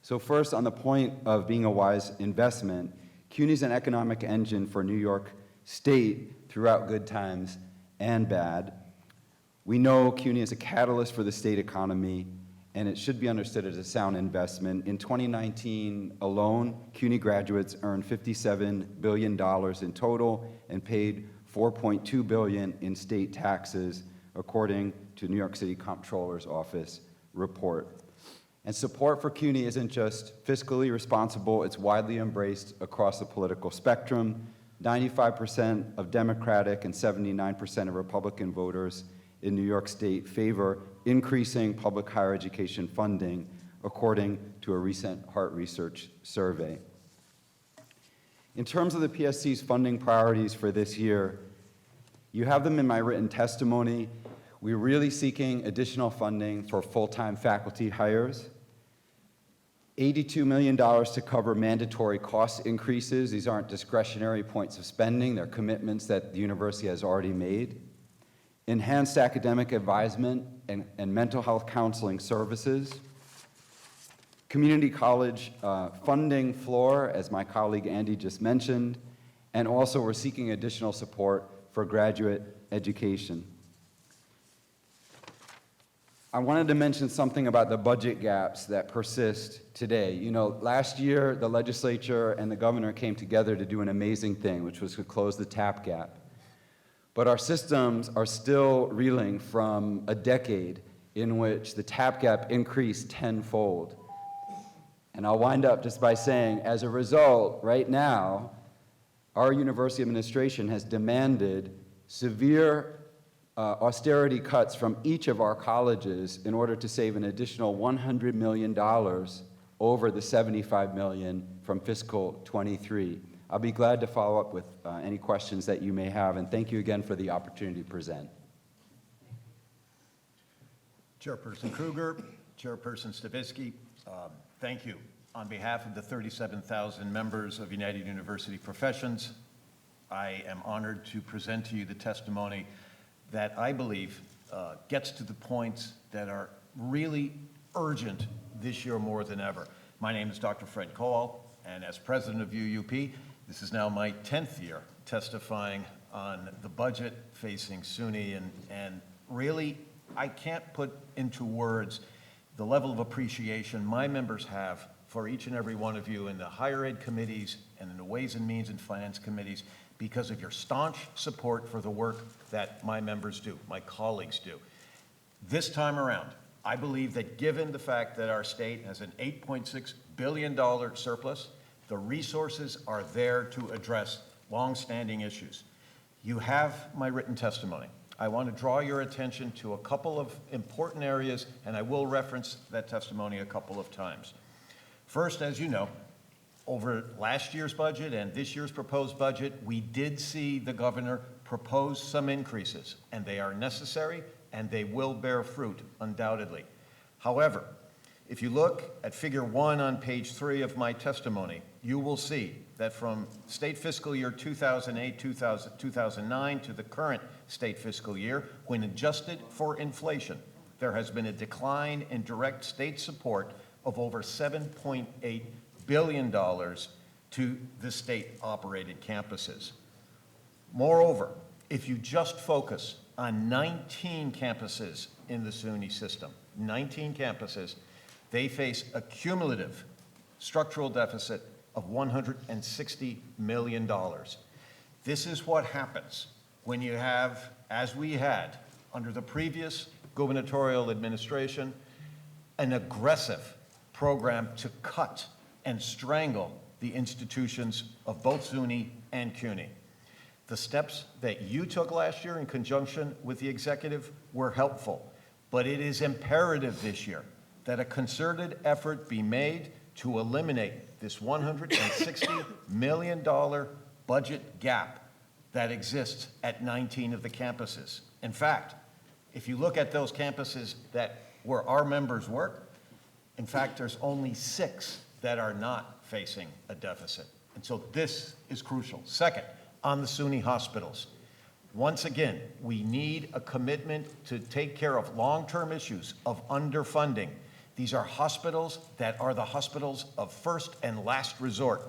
So first, on the point of being a wise investment, CUNY is an economic engine for New York State throughout good times and bad. We know CUNY is a catalyst for the state economy, and it should be understood as a sound investment. In 2019 alone, CUNY graduates earned $57 billion in total and paid $4.2 billion in state taxes, according to New York City Comptroller's Office report. And support for CUNY isn't just fiscally responsible, it's widely embraced across the political spectrum. 95% of Democratic and 79% of Republican voters in New York State favor increasing public higher education funding, according to a recent Hart Research survey. In terms of the PSC's funding priorities for this year, you have them in my written testimony. We're really seeking additional funding for full-time faculty hires, $82 million to cover mandatory cost increases. These aren't discretionary points of spending. They're commitments that the university has already made. Enhanced academic advisement and mental health counseling services. Community college funding floor, as my colleague Andy just mentioned. And also we're seeking additional support for graduate education. I wanted to mention something about the budget gaps that persist today. You know, last year, the legislature and the governor came together to do an amazing thing, which was to close the TAP gap. But our systems are still reeling from a decade in which the TAP gap increased tenfold. And I'll wind up just by saying, as a result, right now, our university administration has demanded severe austerity cuts from each of our colleges in order to save an additional $100 million over the $75 million from fiscal '23. I'll be glad to follow up with any questions that you may have, and thank you again for the opportunity to present. Chairperson Kruger, Chairperson Stavisky, thank you. On behalf of the 37,000 members of United University Professions, I am honored to present to you the testimony that I believe gets to the points that are really urgent this year more than ever. My name is Dr. Fred Cole, and as president of UUP, this is now my 10th year testifying on the budget facing SUNY, and really, I can't put into words the level of appreciation my members have for each and every one of you in the higher ed committees and in the Ways and Means and Finance committees because of your staunch support for the work that my members do, my colleagues do. This time around, I believe that given the fact that our state has an $8.6 billion surplus, the resources are there to address longstanding issues. You have my written testimony. I want to draw your attention to a couple of important areas, and I will reference that testimony a couple of times. First, as you know, over last year's budget and this year's proposed budget, we did see the governor propose some increases, and they are necessary and they will bear fruit, undoubtedly. However, if you look at figure 1 on page 3 of my testimony, you will see that from state fiscal year 2008-2009 to the current state fiscal year, when adjusted for inflation, there has been a decline in direct state support of over $7.8 billion to the state-operated campuses. Moreover, if you just focus on 19 campuses in the SUNY system, 19 campuses, they face a cumulative structural deficit of $160 million. This is what happens when you have, as we had under the previous gubernatorial administration, an aggressive program to cut and strangle the institutions of both SUNY and CUNY. The steps that you took last year in conjunction with the executive were helpful, but it is imperative this year that a concerted effort be made to eliminate this $160 million budget gap that exists at 19 of the campuses. In fact, if you look at those campuses where our members work, in fact, there's only 6 that are not facing a deficit. And so this is crucial. Second, on the SUNY hospitals. Once again, we need a commitment to take care of long-term issues of underfunding. These are hospitals that are the hospitals of first and last resort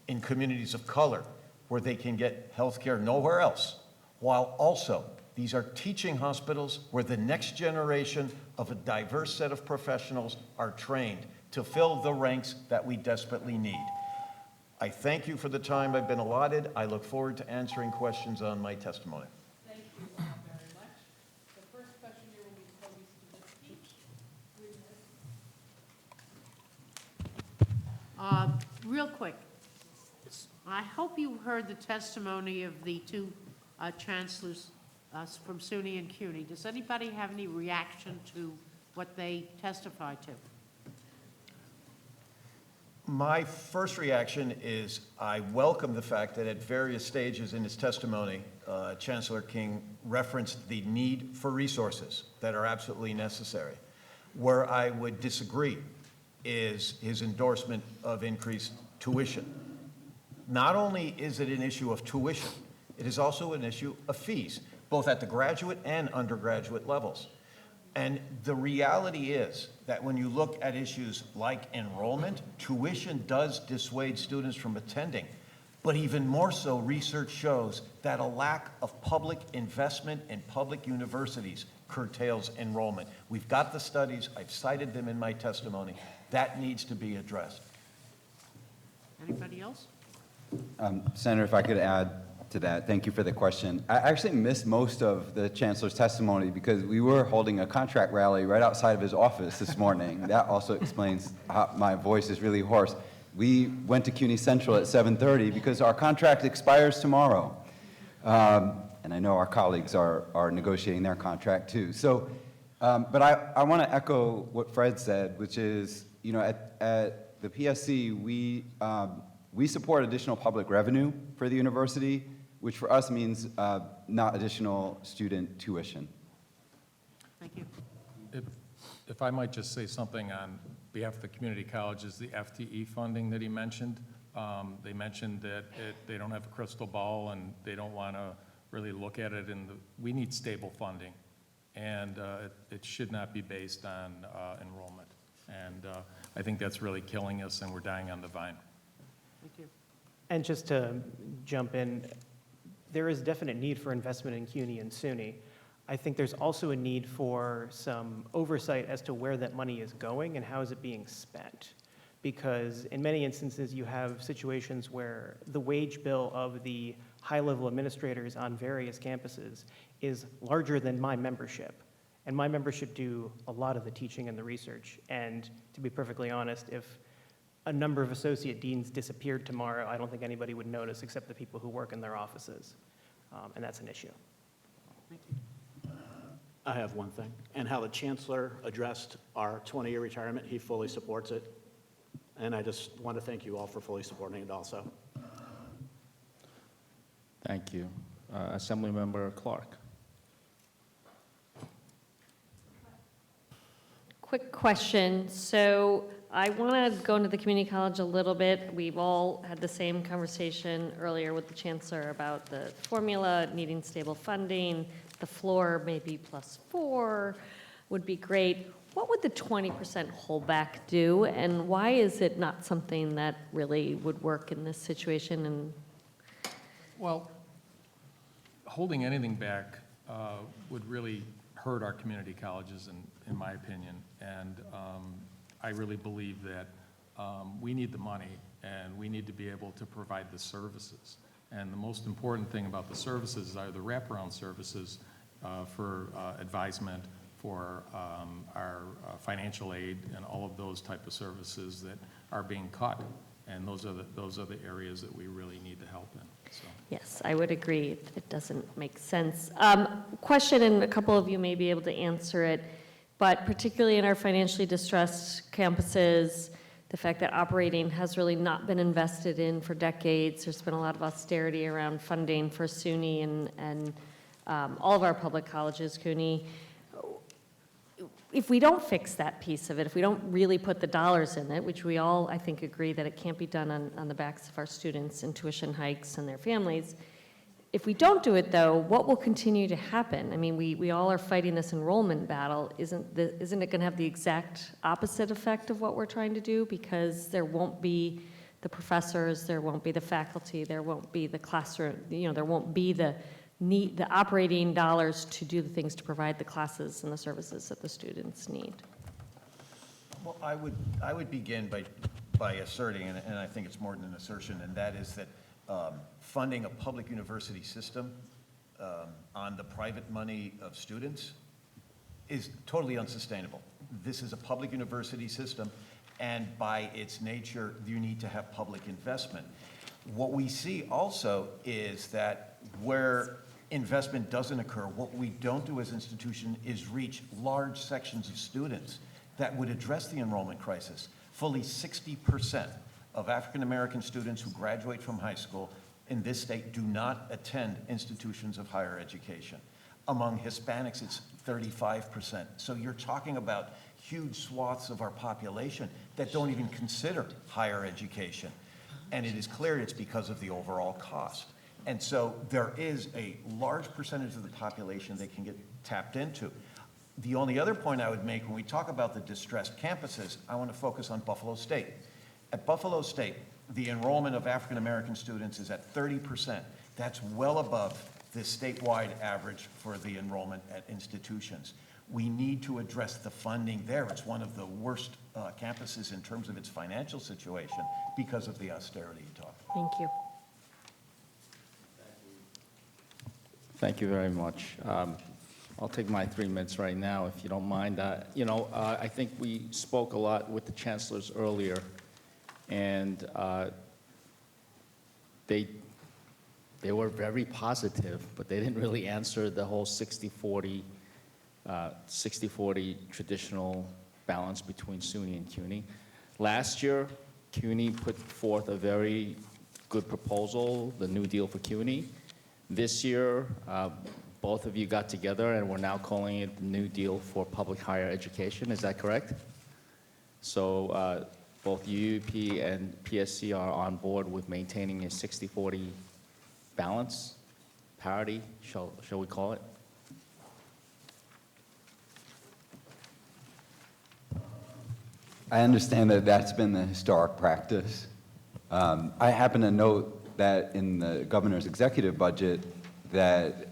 in communities of color where they can get health care nowhere else, while also these are teaching hospitals where the next generation of a diverse set of professionals are trained to fill the ranks that we desperately need. I thank you for the time I've been allotted. I look forward to answering questions on my testimony. Thank you very much. The first question here will be Toby Stavisky. Real quick, I hope you heard the testimony of the two chancellors from SUNY and CUNY. Does anybody have any reaction to what they testified to? My first reaction is I welcome the fact that at various stages in his testimony, Chancellor King referenced the need for resources that are absolutely necessary. Where I would disagree is his endorsement of increased tuition. Not only is it an issue of tuition, it is also an issue of fees, both at the graduate and undergraduate levels. And the reality is that when you look at issues like enrollment, tuition does dissuade students from attending. But even more so, research shows that a lack of public investment in public universities curtails enrollment. We've got the studies, I've cited them in my testimony. That needs to be addressed. Anybody else? Senator, if I could add to that, thank you for the question. I actually missed most of the Chancellor's testimony because we were holding a contract rally right outside of his office this morning. That also explains how my voice is really hoarse. We went to CUNY Central at 7:30 because our contract expires tomorrow. And I know our colleagues are negotiating their contract too. So, but I want to echo what Fred said, which is, you know, at the PSC, we support additional public revenue for the university, which for us means not additional student tuition. Thank you. If I might just say something on behalf of the community colleges, the FTE funding that he mentioned, they mentioned that they don't have a crystal ball and they don't want to really look at it we need stable funding, and it should not be based on enrollment. And I think that's really killing us, and we're dying on the vine. Thank you. And just to jump in, there is definite need for investment in CUNY and SUNY. I think there's also a need for some oversight as to where that money is going and how is it being spent. Because in many instances, you have situations where the wage bill of the high-level administrators on various campuses is larger than my membership. And my membership do a lot of the teaching and the research. And to be perfectly honest, if a number of associate deans disappeared tomorrow, I don't think anybody would notice except the people who work in their offices. And that's an issue. Thank you. I have one thing, and how the Chancellor addressed our 20-year retirement, he fully supports it. And I just want to thank you all for fully supporting it also. Thank you. Assemblymember Clark. Quick question. So I want to go into the community college a little bit. We've all had the same conversation earlier with the Chancellor about the formula, needing stable funding, the floor maybe +4 would be great. What would the 20% holdback do, and why is it not something that really would work in this situation? And Well, holding anything back would really hurt our community colleges, in my opinion. And I really believe that we need the money, and we need to be able to provide the services. And the most important thing about the services are the wraparound services for advisement, for our financial aid, and all of those type of services that are being cut. And those are the areas that we really need to help in. So. yes, I would agree. It doesn't make sense. Question, and a couple of you may be able to answer it, but particularly in our financially distressed campuses, the fact that operating has really not been invested in for decades. There's been a lot of austerity around funding for SUNY and all of our public colleges, CUNY. If we don't fix that piece of it, if we don't really put the dollars in it, which we all, I think, agree that it can't be done on the backs of our students and tuition hikes and their families, if we don't do it, though, what will continue to happen? I mean, we all are fighting this enrollment battle. Isn't it going to have the exact opposite effect of what we're trying to do? Because there won't be the professors, there won't be the faculty, there won't be the classroom, there won't be the operating dollars to do the things to provide the classes and the services that the students need. Well, I would begin by asserting, and I think it's more than an assertion, and that is that funding a public university system on the private money of students is totally unsustainable. This is a public university system, and by its nature, you need to have public investment. What we see also is that where investment doesn't occur, what we don't do as an institution is reach large sections of students that would address the enrollment crisis. Fully 60% of African-American students who graduate from high school in this state do not attend institutions of higher education. Among Hispanics, it's 35%. So you're talking about huge swaths of our population that don't even consider higher education. And it is clear it's because of the overall cost. And so there is a large percentage of the population that can get tapped into. The only other point I would make when we talk about the distressed campuses, I want to focus on Buffalo State. At Buffalo State, the enrollment of African-American students is at 30%. That's well above the statewide average for the enrollment at institutions. We need to address the funding there. It's one of the worst campuses in terms of its financial situation because of the austerity you talked about. Thank you. Thank you very much. I'll take my 3 minutes right now, if you don't mind. I think we spoke a lot with the chancellors earlier, and they were very positive, but they didn't really answer the whole 60-40 traditional balance between SUNY and CUNY. Last year, CUNY put forth a very good proposal, the New Deal for CUNY. This year, both of you got together and we're now calling it the New Deal for Public Higher Education. Is that correct? So both UUP and PSC are on board with maintaining a 60-40 balance, parity, shall we call it? I understand that that's been the historic practice. I happen to note that in the governor's executive budget, that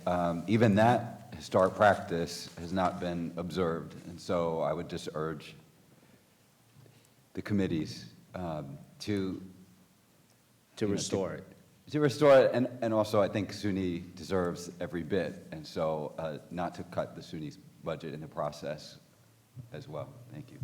even that historic practice has not been observed. And so I would just urge the committees to restore it. To restore it, and also I think SUNY deserves every bit, and so not to cut the SUNY's budget in the process as well. Thank you.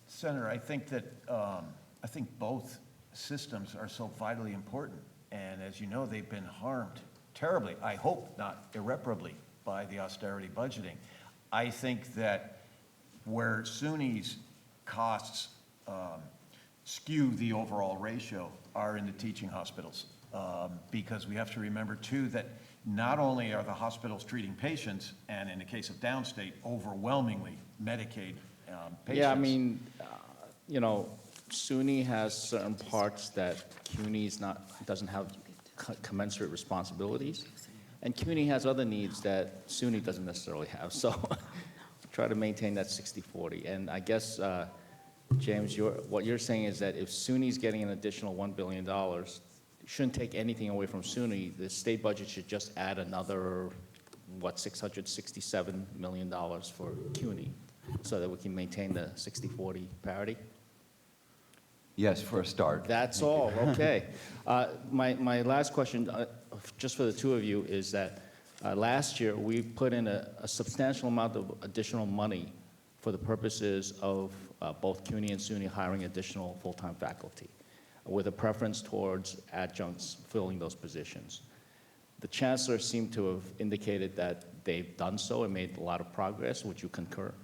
Senator, I think that I think both systems are so vitally important, and as you know, they've been harmed terribly, I hope not irreparably, by the austerity budgeting. I think that where SUNY's costs skew the overall ratio are in the teaching hospitals, because we have to remember too that not only are the hospitals treating patients, and in the case of downstate, overwhelmingly Medicaid patients. Yeah, I mean, SUNY has certain parts that CUNY doesn't have commensurate responsibilities, and CUNY has other needs that SUNY doesn't necessarily have. So try to maintain that 60-40. And I guess, James, what you're saying is that if SUNY's getting an additional $1 billion, it shouldn't take anything away from SUNY. The state budget should just add another, $667 million for CUNY, so that we can maintain the 60-40 parity? Yes, for a start. That's all, okay. My last question, just for the two of you, is that last year we put in a substantial amount of additional money for the purposes of both CUNY and SUNY hiring additional full-time faculty, with a preference towards adjuncts filling those positions. The chancellor seemed to have indicated that they've done so and made a lot of progress. Would you concur?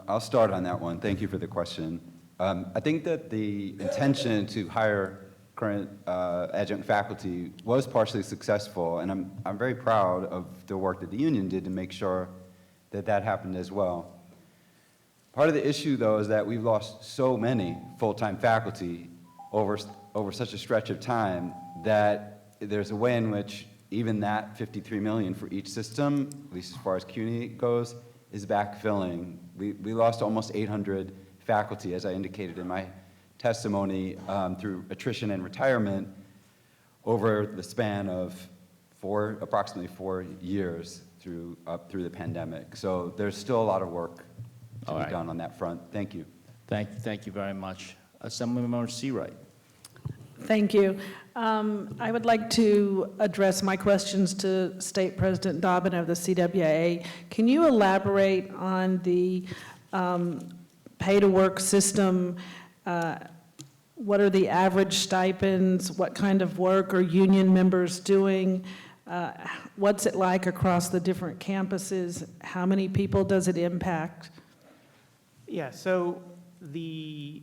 I'll start on that one. Thank you for the question. I think that the intention to hire current adjunct faculty was partially successful, and I'm very proud of the work that the union did to make sure that that happened as well. Part of the issue, though, is that we've lost so many full-time faculty over such a stretch of time that there's a way in which even that $53 million for each system, at least as far as CUNY goes, is backfilling. We lost almost 800 faculty, as I indicated in my testimony, through attrition and retirement over the span of approximately 4 years up through the pandemic. So there's still a lot of work to be done on that front. Thank you. Thank you very much. Assemblymember Seawright. Thank you. I would like to address my questions to State President Dobbin of the CWA. Can you elaborate on the pay-to-work system? What are the average stipends? What kind of work are union members doing? What's it like across the different campuses? How many people does it impact? Yeah, so the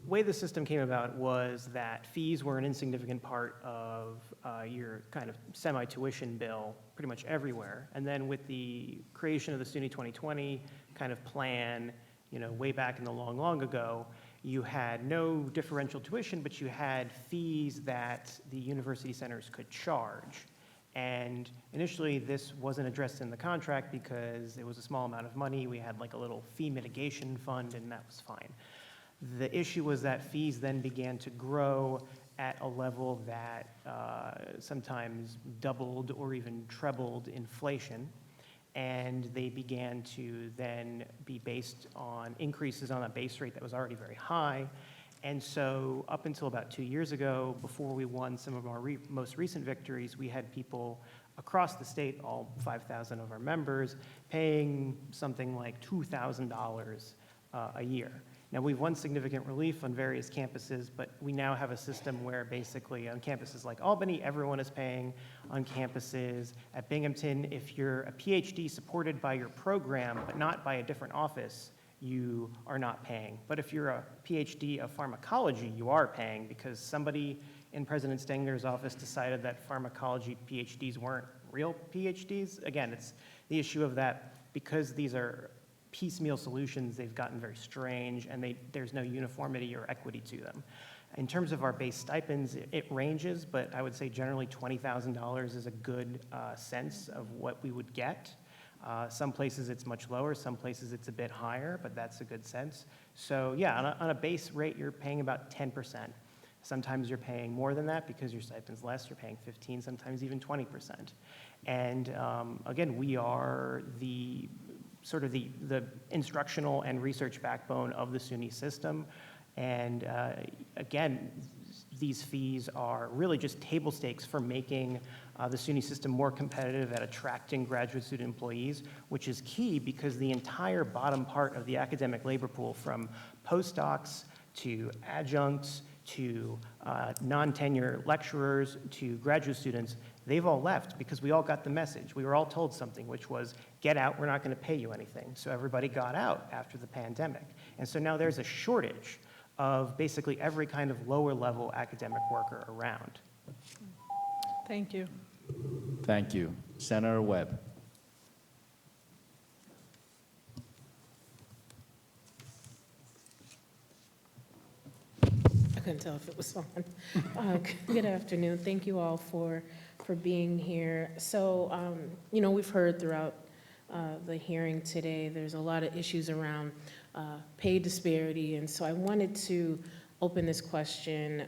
way the system came about was that fees were an insignificant part of your kind of semi-tuition bill pretty much everywhere. And then with the creation of the SUNY 2020 kind of plan, way back in the long ago, you had no differential tuition, but you had fees that the university centers could charge. And initially, this wasn't addressed in the contract because it was a small amount of money. We had like a little fee mitigation fund, and that was fine. The issue was that fees then began to grow at a level that sometimes doubled or even trebled inflation. And they began to then be based on increases on a base rate that was already very high. And so up until about 2 years ago, before we won some of our most recent victories, we had people across the state, all 5,000 of our members, paying something like $2,000 a year. Now, we've won significant relief on various campuses, but we now have a system where basically on campuses like Albany, everyone is paying. On campuses at Binghamton, if you're a PhD supported by your program, but not by a different office, you are not paying. But if you're a PhD of pharmacology, you are paying because somebody in President Stenger's office decided that pharmacology PhDs weren't real PhDs. Again, it's the issue of that because these are piecemeal solutions, they've gotten very strange and there's no uniformity or equity to them. In terms of our base stipends, it ranges, but I would say generally $20,000 is a good sense of what we would get. Some places it's much lower, some places it's a bit higher, but that's a good sense. So yeah, on a base rate, you're paying about 10%. Sometimes you're paying more than that because your stipend's less, you're paying 15, sometimes even 20%. And again, we are the sort of the instructional and research backbone of the SUNY system. And again, these fees are really just table stakes for making the SUNY system more competitive at attracting graduate student employees, which is key because the entire bottom part of the academic labor pool, from postdocs to adjuncts to non-tenure lecturers to graduate students, they've all left because we all got the message. We were all told something, which was, get out, we're not going to pay you anything. So everybody got out after the pandemic. And so now there's a shortage of basically every kind of lower level academic worker around. Thank you. Thank you. Senator Webb. I couldn't tell if it was on. Good afternoon. Thank you all for being here. So, we've heard throughout the hearing today, there's a lot of issues around pay disparity. And so I wanted to open this question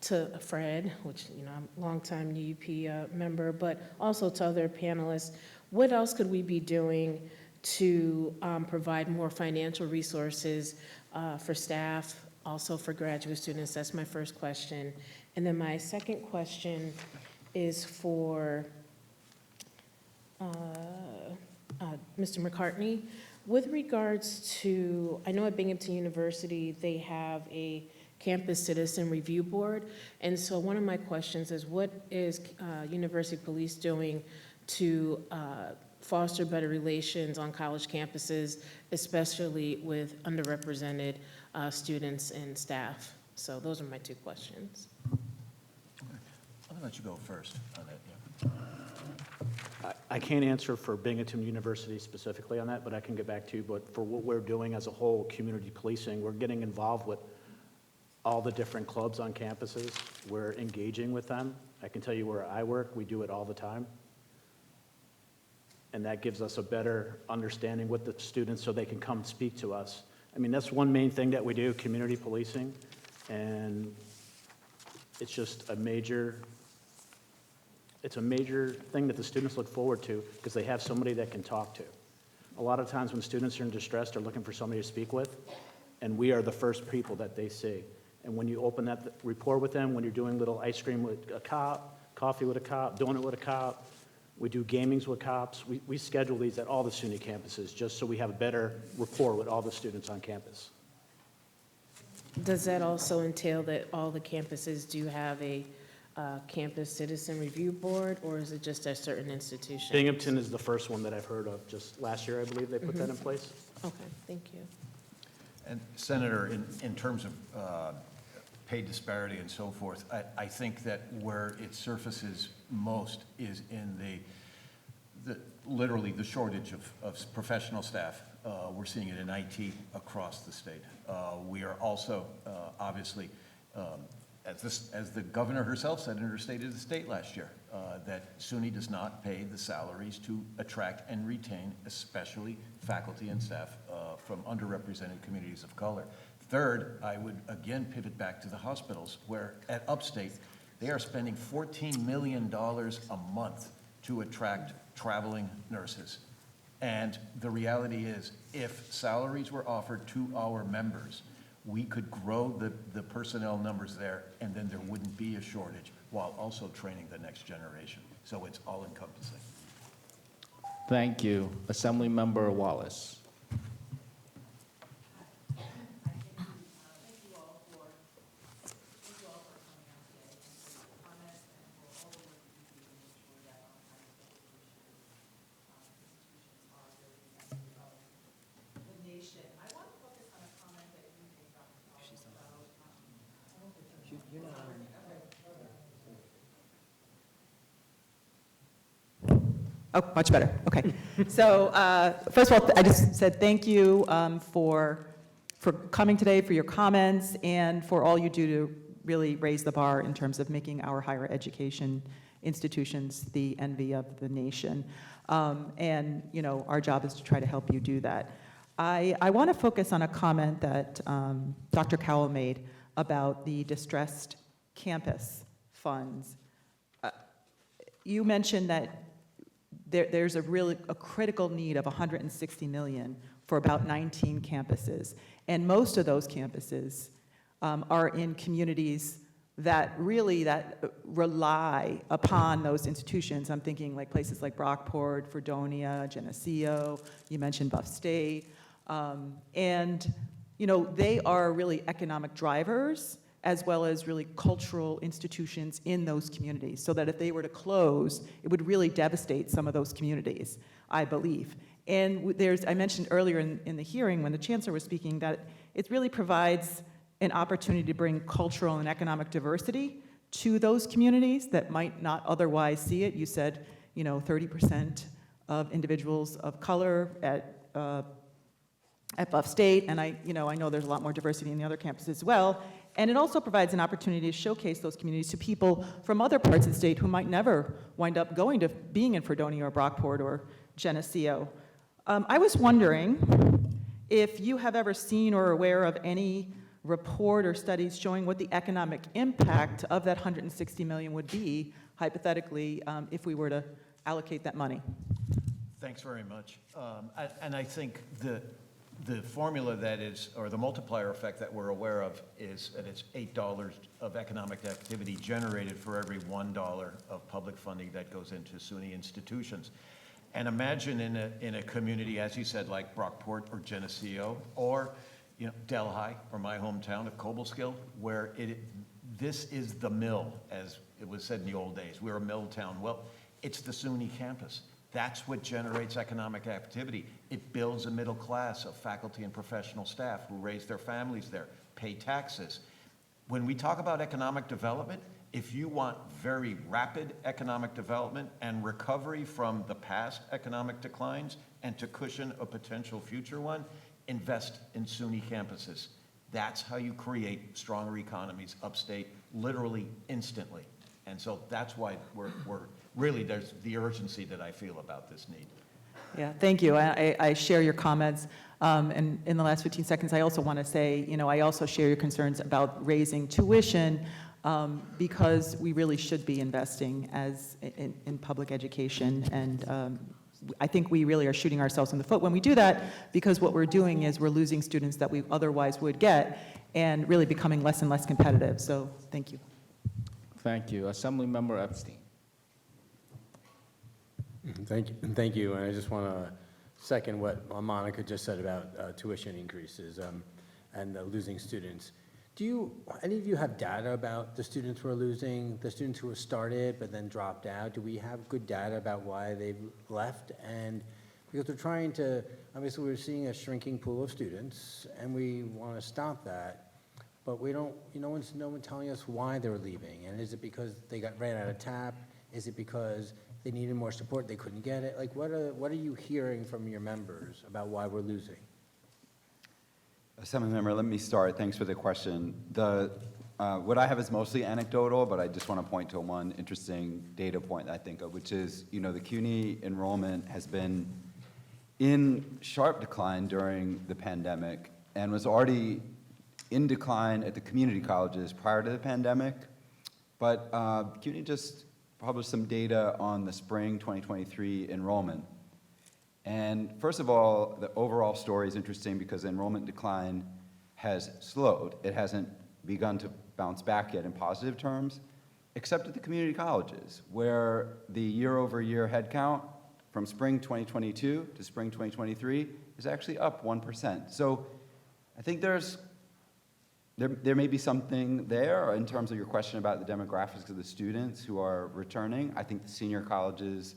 to Fred, which, I'm a longtime UUP member, but also to other panelists. What else could we be doing to provide more financial resources for staff, also for graduate students? That's my first question. And then my second question is for Mr. McCartney. With regards to, I know at Binghamton University, they have a campus citizen review board. And so one of my questions is, what is University Police doing to foster better relations on college campuses, especially with underrepresented students and staff? So those are my two questions. I'm gonna let you go first on that, yeah. I can't answer for Binghamton University specifically on that, but I can get back to you. But for what we're doing as a whole, community policing, we're getting involved with all the different clubs on campuses. We're engaging with them. I can tell you where I work, we do it all the time. And that gives us a better understanding with the students so they can come speak to us. I mean, that's one main thing that we do, community policing. And it's just a major thing that the students look forward to because they have somebody that can talk to. A lot of times when students are in distress, they're looking for somebody to speak with, and we are the first people that they see. And when you open that rapport with them, when you're doing little ice cream with a cop, coffee with a cop, donut with a cop, we do gamings with cops. We schedule these at all the SUNY campuses just so we have a better rapport with all the students on campus. Does that also entail that all the campuses do have a campus citizen review board, or is it just at certain institutions? Binghamton is the first one that I've heard of. Just last year, I believe, they put that in place. Okay, thank you. And Senator, in terms of pay disparity and so forth, I think that where it surfaces most is in literally the shortage of professional staff. We're seeing it in IT across the state. We are also, obviously, as the governor herself said in her State of the State last year, that SUNY does not pay the salaries to attract and retain, especially faculty and staff from underrepresented communities of color. Third, I would again pivot back to the hospitals, where at Upstate, they are spending $14 million a month to attract traveling nurses. And the reality is, if salaries were offered to our members, we could grow the personnel numbers there, and then there wouldn't be a shortage, while also training the next generation. So it's all encompassing. Thank you. Assemblymember Wallace. Oh, much better. Okay. So first of all, I just said thank you for coming today, for your comments, and for all you do to really raise the bar in terms of making our higher education institutions the envy of the nation. And, you know, our job is to try to help you do that. I want to focus on a comment that Dr. Cowell made about the distressed campus funds. You mentioned that there's a critical need of $160 million for about 19 campuses. And most of those campuses are in communities that rely upon those institutions. I'm thinking like places like Brockport, Fredonia, Geneseo, you mentioned Buff State. And, you know, they are really economic drivers as well as really cultural institutions in those communities, so that if they were to close, it would really devastate some of those communities, I believe. And I mentioned earlier in the hearing when the chancellor was speaking that it really provides an opportunity to bring cultural and economic diversity to those communities that might not otherwise see it. You said, you know, 30% of individuals of color at Buff State, and I know there's a lot more diversity in the other campuses as well. And it also provides an opportunity to showcase those communities to people from other parts of the state who might never wind up going to being in Fredonia or Brockport or Geneseo. I was wondering if you have ever seen or are aware of any report or studies showing what the economic impact of that $160 million would be, hypothetically, if we were to allocate that money. Thanks very much. And I think the formula that is, or the multiplier effect that we're aware of is that it's $8 of economic activity generated for every $1 of public funding that goes into SUNY institutions. And imagine in a community, as you said, like Brockport or Geneseo, or Delhi, or my hometown of Cobleskill, where this is the mill, as it was said in the old days. We're a mill town. Well, it's the SUNY campus. That's what generates economic activity. It builds a middle class of faculty and professional staff who raise their families there, pay taxes. When we talk about economic development, if you want very rapid economic development and recovery from the past economic declines and to cushion a potential future one, invest in SUNY campuses. That's how you create stronger economies upstate, literally instantly. And so that's why really there's the urgency that I feel about this need. Yeah, thank you. I share your comments. And in the last 15 seconds, I also want to say, I also share your concerns about raising tuition because we really should be investing in public education. And I think we really are shooting ourselves in the foot when we do that, because what we're doing is we're losing students that we otherwise would get and really becoming less and less competitive. So thank you. Thank you. Assemblymember Epstein. Thank you. And I just want to second what Monica just said about tuition increases and losing students. Do any of you have data about the students we're losing, the students who were started but then dropped out? Do we have good data about why they've left? And Because we're trying to, obviously, we're seeing a shrinking pool of students, and we want to stop that, but we don't, no one's telling us why they're leaving. And is it because they ran out of TAP? Is it because they needed more support, they couldn't get it? Like, what are you hearing from your members about why we're losing? Assemblymember, let me start. Thanks for the question. What I have is mostly anecdotal, but I just want to point to one interesting data point that I think of, which is, the CUNY enrollment has been in sharp decline during the pandemic and was already in decline at the community colleges prior to the pandemic. But CUNY just published some data on the spring 2023 enrollment. And first of all, the overall story is interesting because enrollment decline has slowed. It hasn't begun to bounce back yet in positive terms, except at the community colleges, where the year-over-year headcount from spring 2022 to spring 2023 is actually up 1%. So I think there may be something there in terms of your question about the demographics of the students who are returning. I think the senior colleges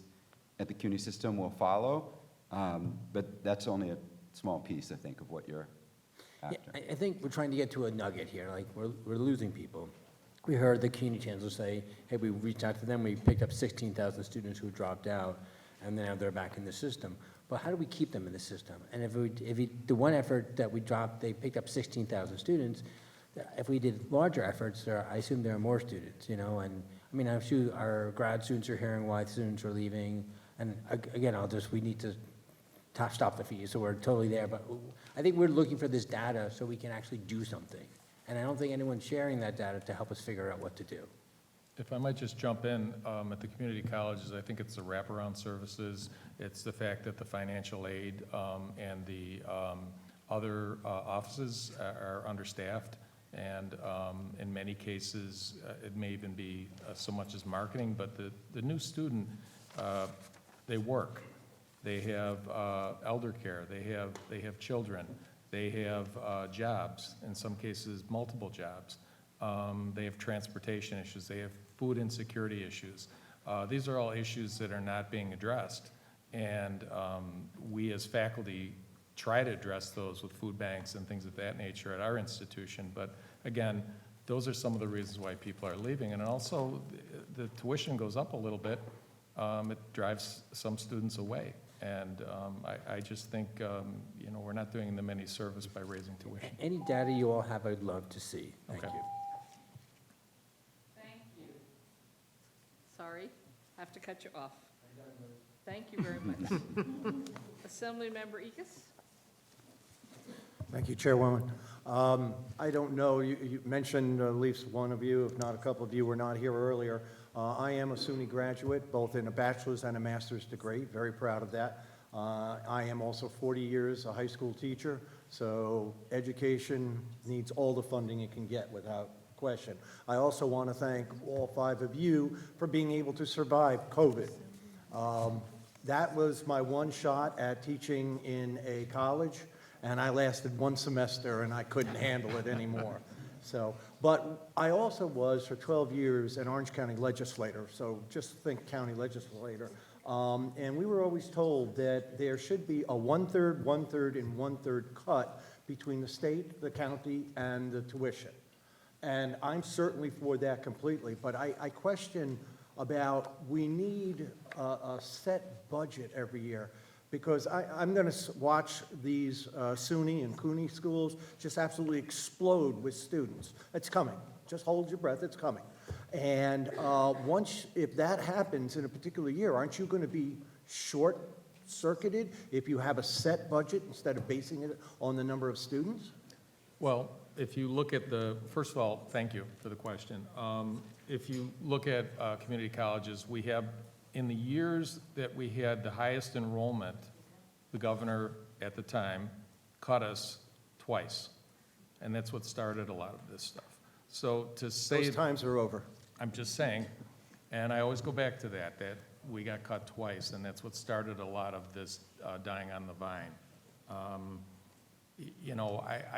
at the CUNY system will follow, but that's only a small piece, I think, of what you're after. Yeah, I think we're trying to get to a nugget here, like we're losing people. We heard the CUNY chancellor say, hey, we reached out to them, we picked up 16,000 students who dropped out, and now they're back in the system. But how do we keep them in the system? And if the one effort that we dropped, they picked up 16,000 students. If we did larger efforts, I assume there are more students, and I mean, I'm sure our grad students are hearing why students are leaving. And again, we need to stop the fees, so we're totally there. But I think we're looking for this data so we can actually do something. And I don't think anyone's sharing that data to help us figure out what to do. If I might just jump in, at the community colleges, I think it's the wraparound services, it's the fact that the financial aid and the other offices are understaffed, and in many cases, it may even be so much as marketing, but the new student, they work. They have elder care, they have children, they have jobs, in some cases, multiple jobs. They have transportation issues, they have food insecurity issues. These are all issues that are not being addressed, and we as faculty try to address those with food banks and things of that nature at our institution, but again, those are some of the reasons why people are leaving. And also, the tuition goes up a little bit. It drives some students away. And I just think, we're not doing them any service by raising tuition. Any data you all have, I'd love to see. Thank you. Thank you. Sorry, I have to cut you off. Thank you very much. Assemblymember Ekus? Thank you, Chairwoman. I don't know, you mentioned at least one of you, if not a couple of you, were not here earlier. I am a SUNY graduate, both in a bachelor's and a master's degree, very proud of that. I am also 40 years a high school teacher, so education needs all the funding it can get without question. I also want to thank all 5 of you for being able to survive COVID. That was my one shot at teaching in a college, and I lasted 1 semester and I couldn't handle it anymore. So, but I also was for 12 years an Orange County legislator, so just think county legislator. And we were always told that there should be a 1/3, 1/3, and 1/3 cut between the state, the county, and the tuition. And I'm certainly for that completely, but I question about we need a set budget every year, because I'm going to watch these SUNY and CUNY schools just absolutely explode with students. It's coming. Just hold your breath. It's coming. And if that happens in a particular year, aren't you going to be short-circuited if you have a set budget instead of basing it on the number of students? Well, if you look at first of all, thank you for the question. If you look at community colleges, we have, in the years that we had the highest enrollment, the governor at the time cut us twice. And that's what started a lot of this stuff. So to say— Those times are over. I'm just saying, and I always go back to that we got cut twice, and that's what started a lot of this dying on the vine. I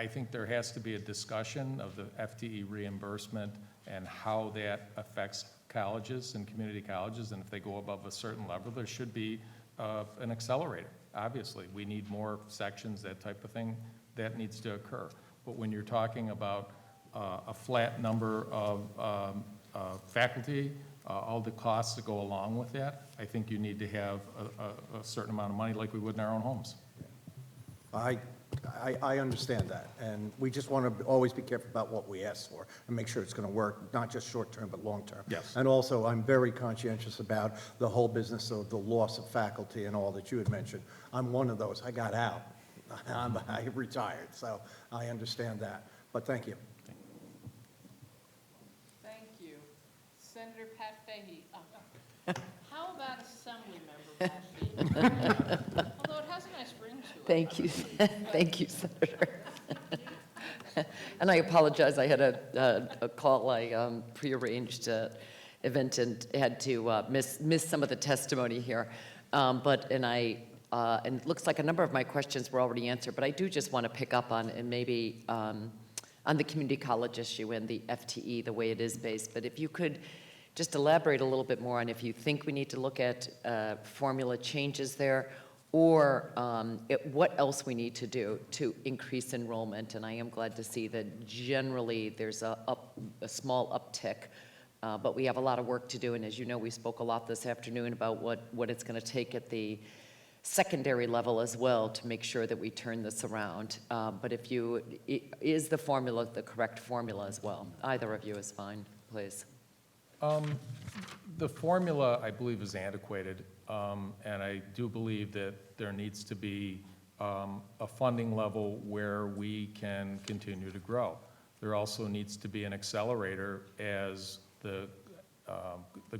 think there has to be a discussion of the FTE reimbursement and how that affects colleges and community colleges, and if they go above a certain level, there should be an accelerator. Obviously, we need more sections, that type of thing, that needs to occur. But when you're talking about a flat number of faculty, all the costs that go along with that, I think you need to have a certain amount of money like we would in our own homes. I understand that, and we just want to always be careful about what we ask for and make sure it's going to work, not just short-term, but long-term. Yes. And also, I'm very conscientious about the whole business of the loss of faculty and all that you had mentioned. I'm one of those. I got out. I retired, so I understand that. But thank you. Thank you. Senator Pat Fahey. How about Assemblymember Pat Fahey? Although it has a nice ring to it. Thank you, thank you, Senator. And I apologize, I had a call, I prearranged event and had to miss some of the testimony here. And it looks like a number of my questions were already answered, but I do just want to pick up on, and maybe on the community college issue and the FTE, the way it is based. But if you could just elaborate a little bit more on if you think we need to look at formula changes there, or what else we need to do to increase enrollment. And I am glad to see that generally there's a small uptick, but we have a lot of work to do. And as you know, we spoke a lot this afternoon about what it's going to take at the secondary level as well to make sure that we turn this around. But is the formula the correct formula as well? Either of you is fine, please. The formula, I believe, is antiquated, and I do believe that there needs to be a funding level where we can continue to grow. There also needs to be an accelerator as the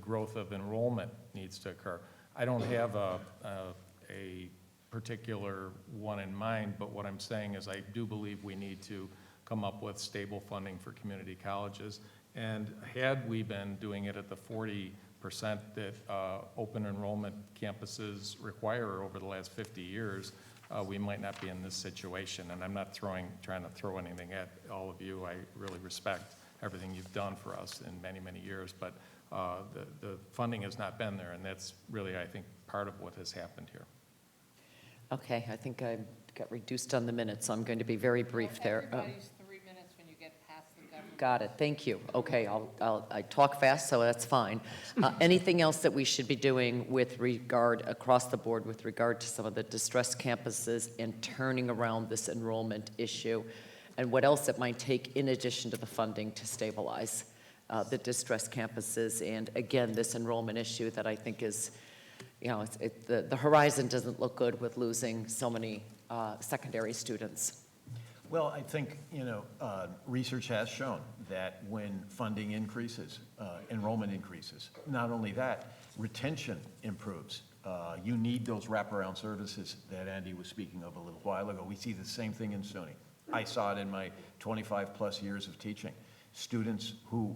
growth of enrollment needs to occur. I don't have a particular one in mind, but what I'm saying is I do believe we need to come up with stable funding for community colleges. And had we been doing it at the 40% that open enrollment campuses require over the last 50 years, we might not be in this situation. And I'm not trying to throw anything at all of you. I really respect everything you've done for us in many, many years, but the funding has not been there, and that's really, I think, part of what has happened here. Okay, I think I got reduced on the minutes, so I'm going to be very brief there. Everybody's 3 minutes when you get past the government. Got it, thank you. Okay, I talk fast, so that's fine. Anything else that we should be doing with regard, across the board, with regard to some of the distressed campuses and turning around this enrollment issue? And what else it might take in addition to the funding to stabilize the distressed campuses? And again, this enrollment issue that I think is, you know, the horizon doesn't look good with losing so many secondary students. Well, I think, research has shown that when funding increases, enrollment increases. Not only that, retention improves. You need those wraparound services that Andy was speaking of a little while ago. We see the same thing in SUNY. I saw it in my 25-plus years of teaching. Students who,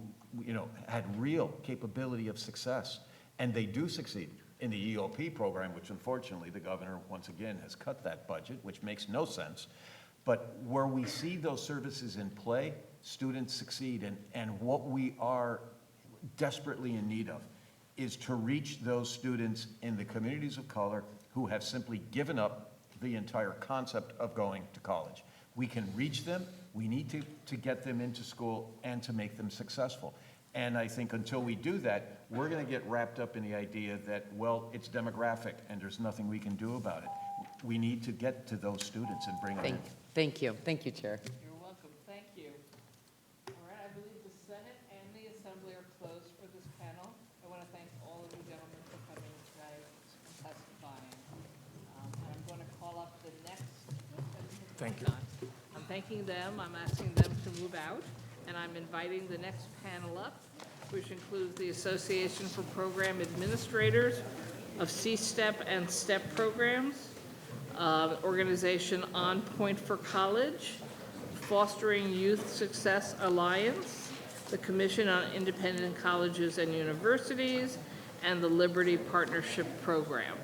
had real capability of success, and they do succeed in the EOP program, which unfortunately the governor, once again, has cut that budget, which makes no sense. But where we see those services in play, students succeed. And what we are desperately in need of is to reach those students in the communities of color who have simply given up the entire concept of going to college. We can reach them. We need to get them into school and to make them successful. And I think until we do that, we're going to get wrapped up in the idea that, well, it's demographic and there's nothing we can do about it. We need to get to those students and bring them in. Thank you. Thank you, Chair. You're welcome. Thank you. All right, I believe the Senate and the Assembly are closed for this panel. I want to thank all of you gentlemen for coming today and testifying. And I'm going to call up the next. Thank you. I'm thanking them. I'm asking them to move out. And I'm inviting the next panel up, which includes the Association for Program Administrators of C-STEP and STEP programs, organization On Point for College, Fostering Youth Success Alliance, the Commission on Independent Colleges and Universities, and the Liberty Partnership Program.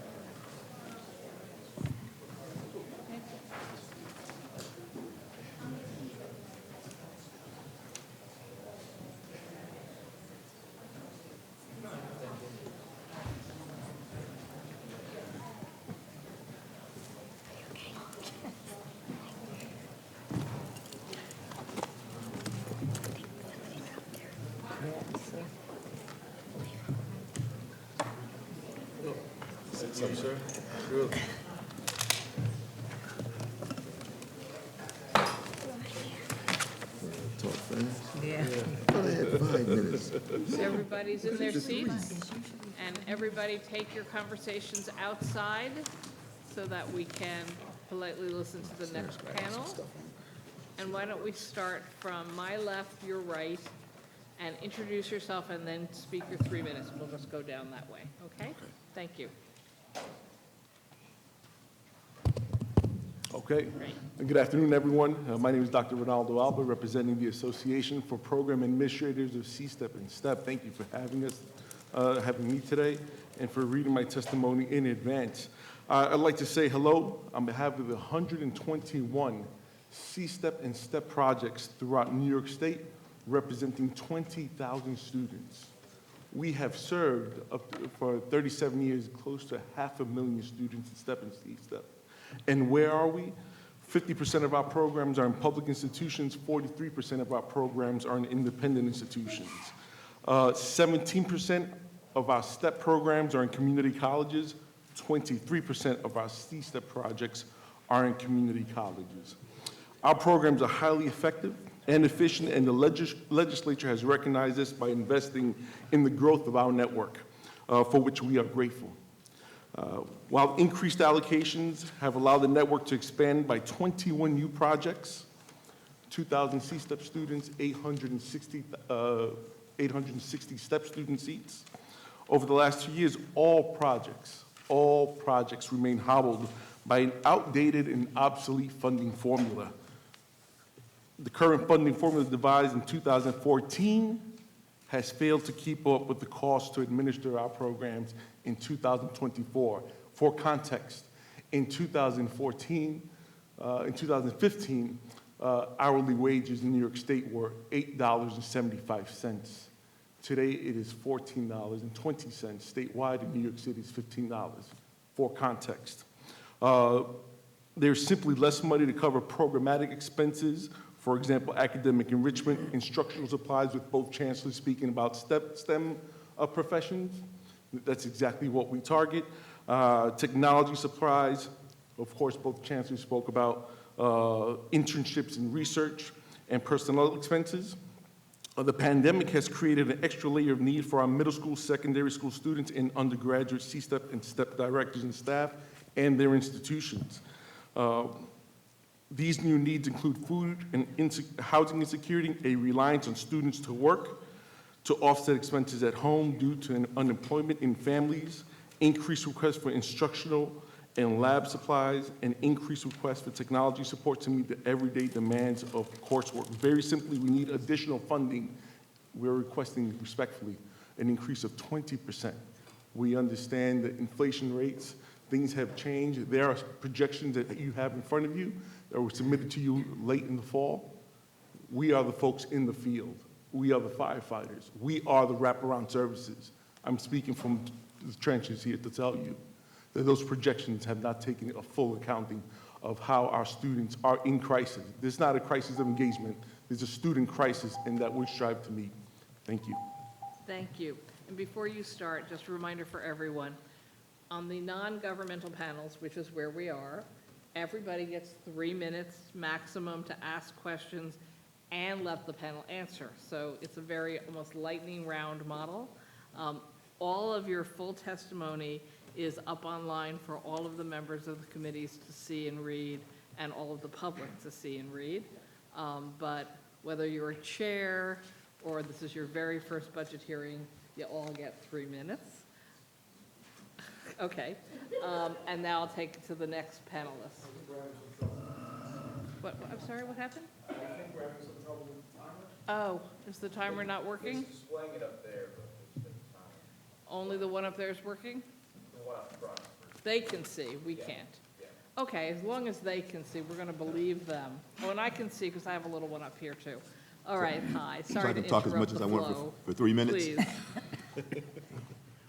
Everybody's in their seats, and everybody take your conversations outside so that we can politely listen to the next panel. And why don't we start from my left, your right, and introduce yourself and then speak your 3 minutes. We'll just go down that way, okay? Thank you. Okay. Good afternoon, everyone. My name is Dr. Ronaldo Alba, representing the Association for Program Administrators of C-STEP and STEP. Thank you for having me today, and for reading my testimony in advance. I'd like to say hello on behalf of the 121 C-STEP and STEP projects throughout New York State, representing 20,000 students. We have served for 37 years close to 500,000 students in STEP and C-STEP. And where are we? 50% of our programs are in public institutions, 43% of our programs are in independent institutions. 17% of our STEP programs are in community colleges, 23% of our C-STEP projects are in community colleges. Our programs are highly effective and efficient, and the legislature has recognized this by investing in the growth of our network, for which we are grateful. While increased allocations have allowed the network to expand by 21 new projects, 2,000 C-STEP students, 860 STEP student seats. Over the last 2 years, all projects remain hobbled by an outdated and obsolete funding formula. The current funding formula devised in 2014 has failed to keep up with the cost to administer our programs in 2024. For context, in 2015, hourly wages in New York State were $8.75. Today, it is $14.20. Statewide in New York City is $15. For context, there's simply less money to cover programmatic expenses. For example, academic enrichment, instructional supplies, with both chancellors speaking about STEM professions. That's exactly what we target. Technology supplies, of course, both chancellors spoke about internships in research and personnel expenses. The pandemic has created an extra layer of need for our middle school, secondary school students, and undergraduate C-STEP and STEP directors and staff and their institutions. These new needs include food and housing insecurity, a reliance on students to work to offset expenses at home due to unemployment in families, increased requests for instructional and lab supplies, and increased requests for technology support to meet the everyday demands of coursework. Very simply, we need additional funding. We're requesting respectfully an increase of 20%. We understand that inflation rates, things have changed. There are projections that you have in front of you that were submitted to you late in the fall. We are the folks in the field. We are the firefighters. We are the wraparound services. I'm speaking from the trenches here to tell you that those projections have not taken a full accounting of how our students are in crisis. This is not a crisis of engagement. There's a student crisis, and that we strive to meet. Thank you. Thank you. And before you start, just a reminder for everyone, on the non-governmental panels, which is where we are, everybody gets 3 minutes maximum to ask questions and let the panel answer. So it's a very almost lightning round model. All of your full testimony is up online for all of the members of the committees to see and read, and all of the public to see and read. But whether you're a chair or this is your very first budget hearing, you all get 3 minutes. Okay, and now I'll take it to the next panelist. What, I'm sorry, what happened? I think we're having some trouble with the timer. Oh, is the timer not working? It's displaying it up there, but it's the timer. Only the one up there is working? The one up front. They can see, we can't. Okay, as long as they can see, we're going to believe them. Oh, and I can see because I have a little one up here too. All right, hi, sorry to talk as much interrupt as the I want flow. for 3 minutes. Please.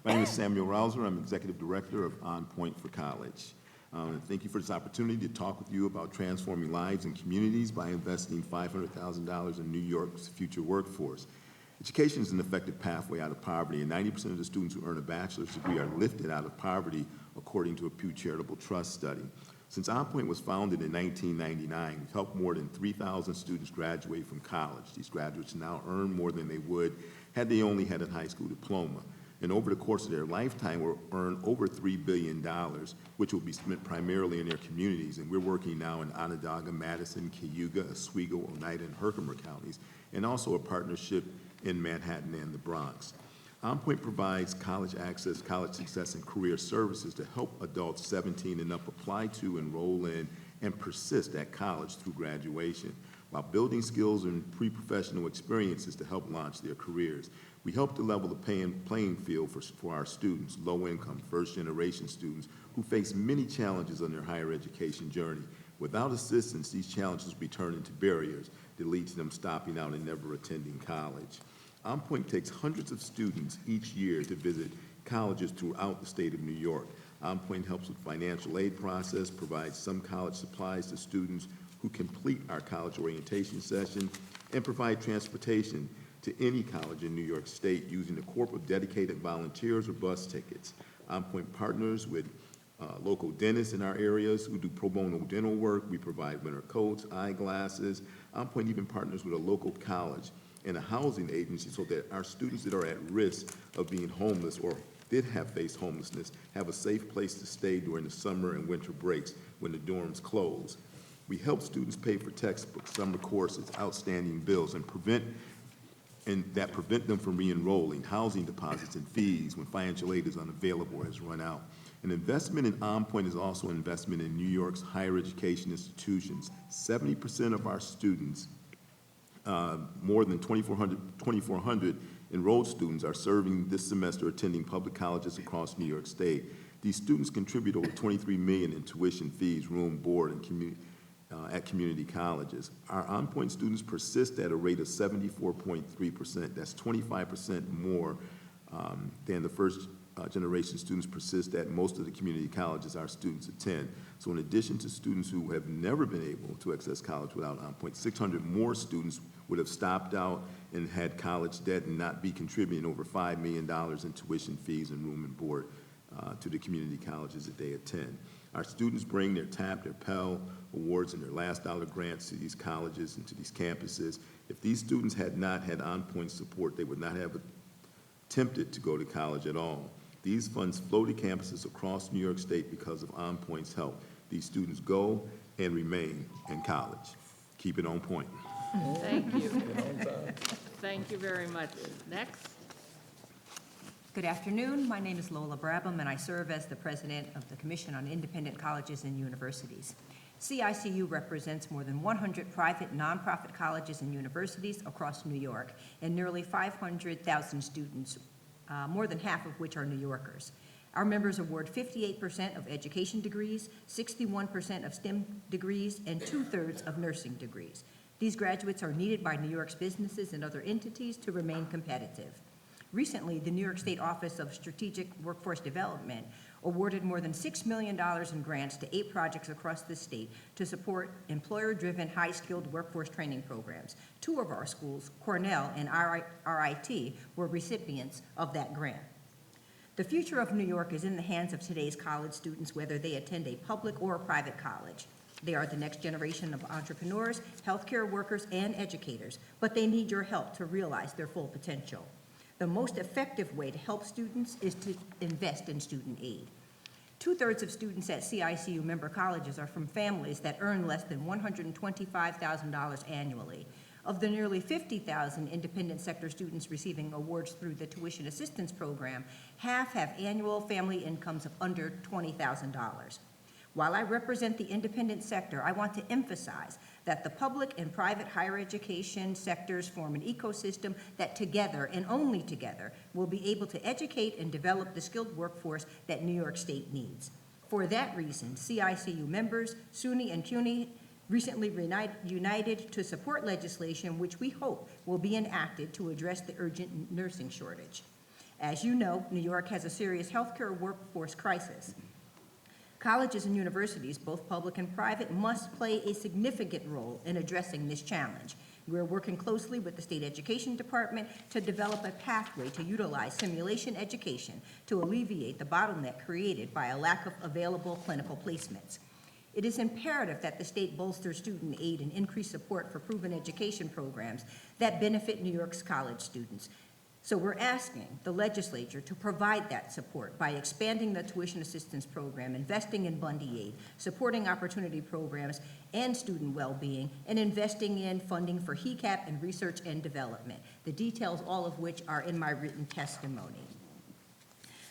My name is Samuel Rouser. I'm Executive Director of On Point for College. Thank you for this opportunity to talk with you about transforming lives and communities by investing $500,000 in New York's future workforce. Education is an effective pathway out of poverty, and 90% of the students who earn a bachelor's degree are lifted out of poverty, according to a Pew Charitable Trust study. Since OnPoint was founded in 1999, we've helped more than 3,000 students graduate from college. These graduates now earn more than they would had they only had a high school diploma. And over the course of their lifetime, will earn over $3 billion, which will be spent primarily in their communities. And we're working now in Onondaga, Madison, Cayuga, Oswego, Oneida, and Herkimer counties, and also a partnership in Manhattan and the Bronx. OnPoint provides college access, college success, and career services to help adults 17 and up apply to, enroll in, and persist at college through graduation, while building skills and pre-professional experiences to help launch their careers. We help to level the playing field for our students, low-income, first-generation students who face many challenges on their higher education journey. Without assistance, these challenges will be turned into barriers that lead to them stopping out and never attending college. OnPoint takes hundreds of students each year to visit colleges throughout the state of New York. OnPoint helps with financial aid process, provides some college supplies to students who complete our college orientation session, and provide transportation to any college in New York State using a corps of dedicated volunteers or bus tickets. OnPoint partners with local dentists in our areas who do pro bono dental work. We provide winter coats, eyeglasses. OnPoint even partners with a local college and a housing agency so that our students that are at risk of being homeless or did have faced homelessness have a safe place to stay during the summer and winter breaks when the dorms close. We help students pay for textbooks, summer courses, outstanding bills, and prevent them from re-enrolling, housing deposits and fees when financial aid is unavailable or has run out. An investment in OnPoint is also an investment in New York's higher education institutions. 70% of our students, more than 2,400 enrolled students, are serving this semester attending public colleges across New York State. These students contribute over $23 million in tuition fees, room, board, and at community colleges. Our OnPoint students persist at a rate of 74.3%. That's 25% more than the first generation students persist at most of the community colleges our students attend. So in addition to students who have never been able to access college without OnPoint, 600 more students would have stopped out and had college debt and not be contributing over $5 million in tuition fees and room and board to the community colleges that they attend. Our students bring their TAP, their Pell awards, and their last dollar grants to these colleges and to these campuses. If these students had not had OnPoint support, they would not have attempted to go to college at all. These funds flow to campuses across New York State because of OnPoint's help. These students go and remain in college. Keep it on point. Thank you. Thank you very much. Next. Good afternoon. My name is Lola Brabham, and I serve as the president of the Commission on Independent Colleges and Universities. CICU represents more than 100 private nonprofit colleges and universities across New York and nearly 500,000 students, more than half of which are New Yorkers. Our members award 58% of education degrees, 61% of STEM degrees, and 2/3 of nursing degrees. These graduates are needed by New York's businesses and other entities to remain competitive. Recently, the New York State Office of Strategic Workforce Development awarded more than $6 million in grants to 8 projects across the state to support employer-driven, high-skilled workforce training programs. 2 of our schools, Cornell and RIT, were recipients of that grant. The future of New York is in the hands of today's college students, whether they attend a public or a private college. They are the next generation of entrepreneurs, healthcare workers, and educators, but they need your help to realize their full potential. The most effective way to help students is to invest in student aid. 2/3 of students at CICU member colleges are from families that earn less than $125,000 annually. Of the nearly 50,000 independent sector students receiving awards through the tuition assistance program, half have annual family incomes of under $20,000. While I represent the independent sector, I want to emphasize that the public and private higher education sectors form an ecosystem that together, and only together, will be able to educate and develop the skilled workforce that New York State needs. For that reason, CICU members, SUNY and CUNY, recently united to support legislation which we hope will be enacted to address the urgent nursing shortage. As you know, New York has a serious healthcare workforce crisis. Colleges and universities, both public and private, must play a significant role in addressing this challenge. We're working closely with the State Education Department to develop a pathway to utilize simulation education to alleviate the bottleneck created by a lack of available clinical placements. It is imperative that the state bolster student aid and increase support for proven education programs that benefit New York's college students. So we're asking the legislature to provide that support by expanding the tuition assistance program, investing in Bundy Aid, supporting opportunity programs and student well-being, and investing in funding for HECAP and research and development, the details all of which are in my written testimony.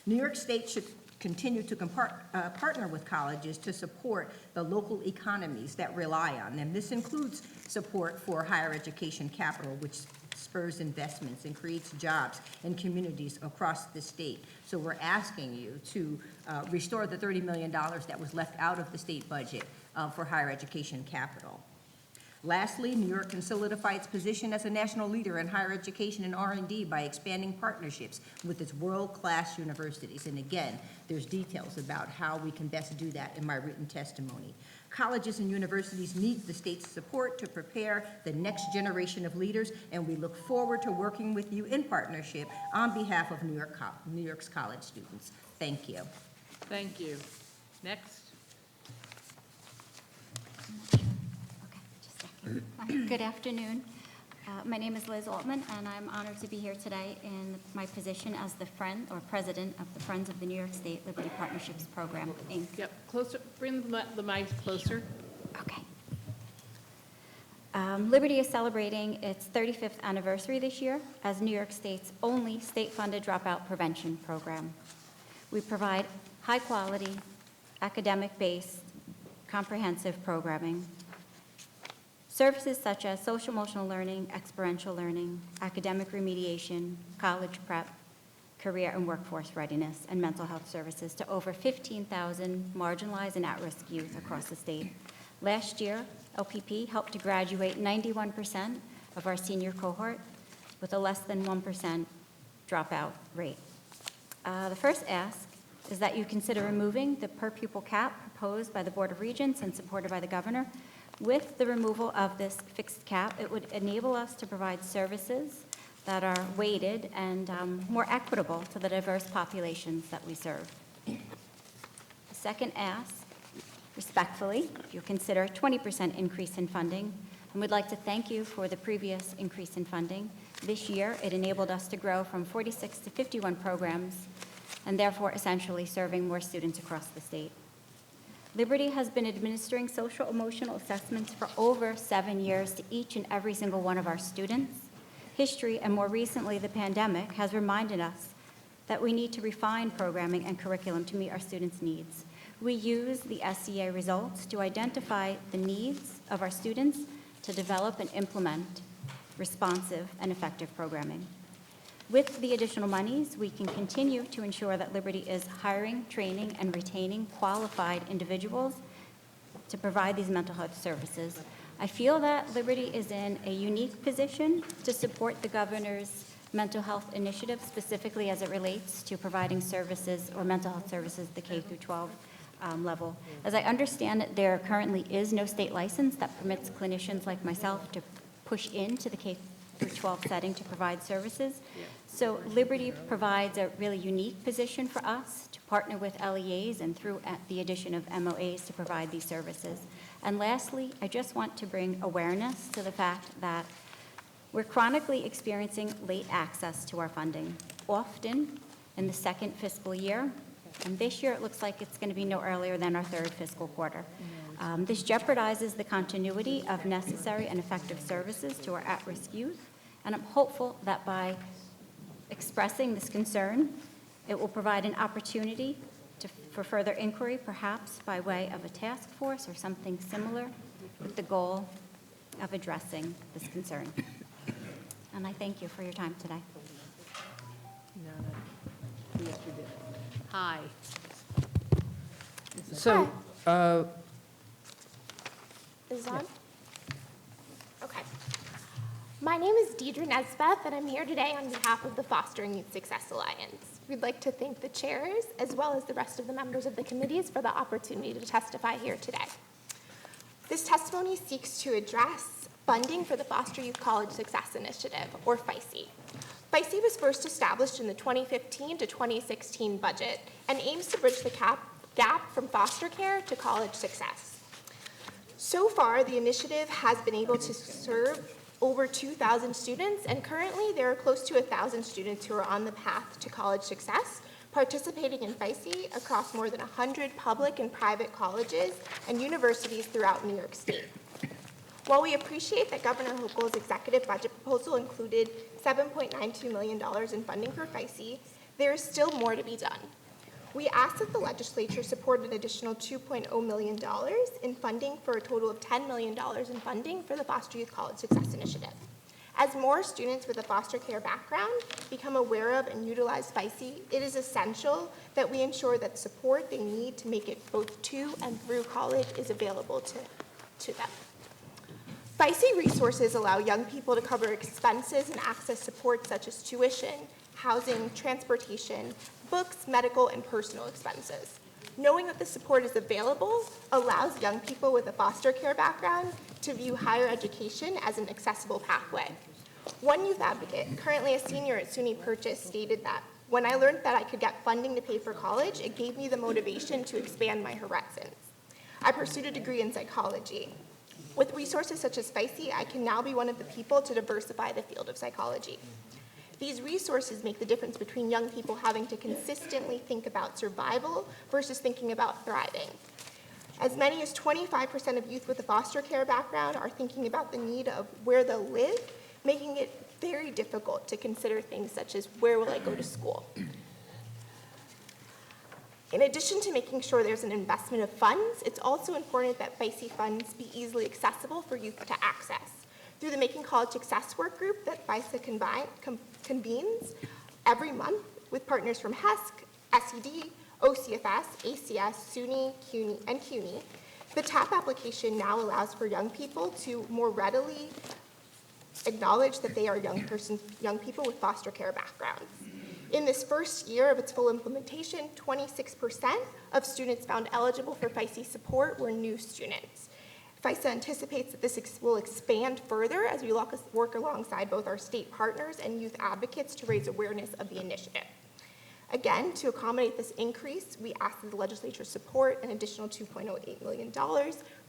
New York State should continue to partner with colleges to support the local economies that rely on them. This includes support for higher education capital, which spurs investments and creates jobs in communities across the state. So we're asking you to restore the $30 million that was left out of the state budget for higher education capital. Lastly, New York can solidify its position as a national leader in higher education and R&D by expanding partnerships with its world-class universities. And again, there's details about how we can best do that in my written testimony. Colleges and universities need the state's support to prepare the next generation of leaders, and we look forward to working with you in partnership on behalf of New York's college students. Thank you. Thank you. Next. Good afternoon. My name is Liz Altman, and I'm honored to be here today in my position as the friend or president of the Friends of the New York State Liberty Partnerships Program, Inc. Yep, closer, bring the mic closer. Okay. Liberty is celebrating its 35th anniversary this year as New York State's only state-funded dropout prevention program. We provide high-quality, academic-based, comprehensive programming. Services such as social-emotional learning, experiential learning, academic remediation, college prep, career and workforce readiness, and mental health services to over 15,000 marginalized and at-risk youth across the state. Last year, LPP helped to graduate 91% of our senior cohort with a less than 1% dropout rate. The first ask is that you consider removing the per-pupil cap proposed by the Board of Regents and supported by the governor. With the removal of this fixed cap, it would enable us to provide services that are weighted and more equitable to the diverse populations that we serve. The second ask, respectfully, if you consider a 20% increase in funding, and we'd like to thank you for the previous increase in funding. This year, it enabled us to grow from 46 to 51 programs, and therefore essentially serving more students across the state. Liberty has been administering social-emotional assessments for over 7 years to each and every single one of our students. History, and more recently the pandemic, has reminded us that we need to refine programming and curriculum to meet our students' needs. We use the SEA results to identify the needs of our students to develop and implement responsive and effective programming. With the additional monies, we can continue to ensure that Liberty is hiring, training, and retaining qualified individuals to provide these mental health services. I feel that Liberty is in a unique position to support the governor's mental health initiative, specifically as it relates to providing services or mental health services at the K through 12 level. As I understand it, there currently is no state license that permits clinicians like myself to push into the K through 12 setting to provide services. So Liberty provides a really unique position for us to partner with LEAs and through the addition of MOAs to provide these services. And lastly, I just want to bring awareness to the fact that we're chronically experiencing late access to our funding, often in the second fiscal year. And this year, it looks like it's going to be no earlier than our third fiscal quarter. This jeopardizes the continuity of necessary and effective services to our at-risk youth. And I'm hopeful that by expressing this concern, it will provide an opportunity for further inquiry, perhaps by way of a task force or something similar, with the goal of addressing this concern. And I thank you for your time today. Yes, you did. Hi. So, Is it on? Okay. My name is Deidre Nesbeth, and I'm here today on behalf of the Fostering Youth Success Alliance. We'd like to thank the chairs, as well as the rest of the members of the committees, for the opportunity to testify here today. This testimony seeks to address funding for the Foster Youth College Success Initiative, or FYSE. FYSE was first established in the 2015 to 2016 budget and aims to bridge the gap from foster care to college success. So far, the initiative has been able to serve over 2,000 students, and currently there are close to 1,000 students who are on the path to college success, participating in FYSE across more than 100 public and private colleges and universities throughout New York State. While we appreciate that Governor Hochul's executive budget proposal included $7.92 million in funding for FYSE, there is still more to be done. We ask that the legislature support an additional $2.0 million in funding for a total of $10 million in funding for the Foster Youth College Success Initiative. As more students with a foster care background become aware of and utilize FYSE, it is essential that we ensure that support they need to make it both to and through college is available to them. FYSE resources allow young people to cover expenses and access support such as tuition, housing, transportation, books, medical, and personal expenses. Knowing that the support is available allows young people with a foster care background to view higher education as an accessible pathway. One youth advocate, currently a senior at SUNY Purchase, stated that, "When I learned that I could get funding to pay for college, it gave me the motivation to expand my horizons. I pursued a degree in psychology. With resources such as FYSE, I can now be one of the people to diversify the field of psychology." These resources make the difference between young people having to consistently think about survival versus thinking about thriving. As many as 25% of youth with a foster care background are thinking about the need of where they'll live, making it very difficult to consider things such as where will I go to school. In addition to making sure there's an investment of funds, it's also important that FYSE funds be easily accessible for youth to access. Through the Making College Success Work Group that FYSE convenes every month with partners from HESC, SED, OCFS, ACS, SUNY, CUNY, and CUNY, the TAP application now allows for young people to more readily acknowledge that they are young people with foster care backgrounds. In this first year of its full implementation, 26% of students found eligible for FYSE support were new students. FYSE anticipates that this will expand further as we work alongside both our state partners and youth advocates to raise awareness of the initiative. Again, to accommodate this increase, we ask that the legislature support an additional $2.08 million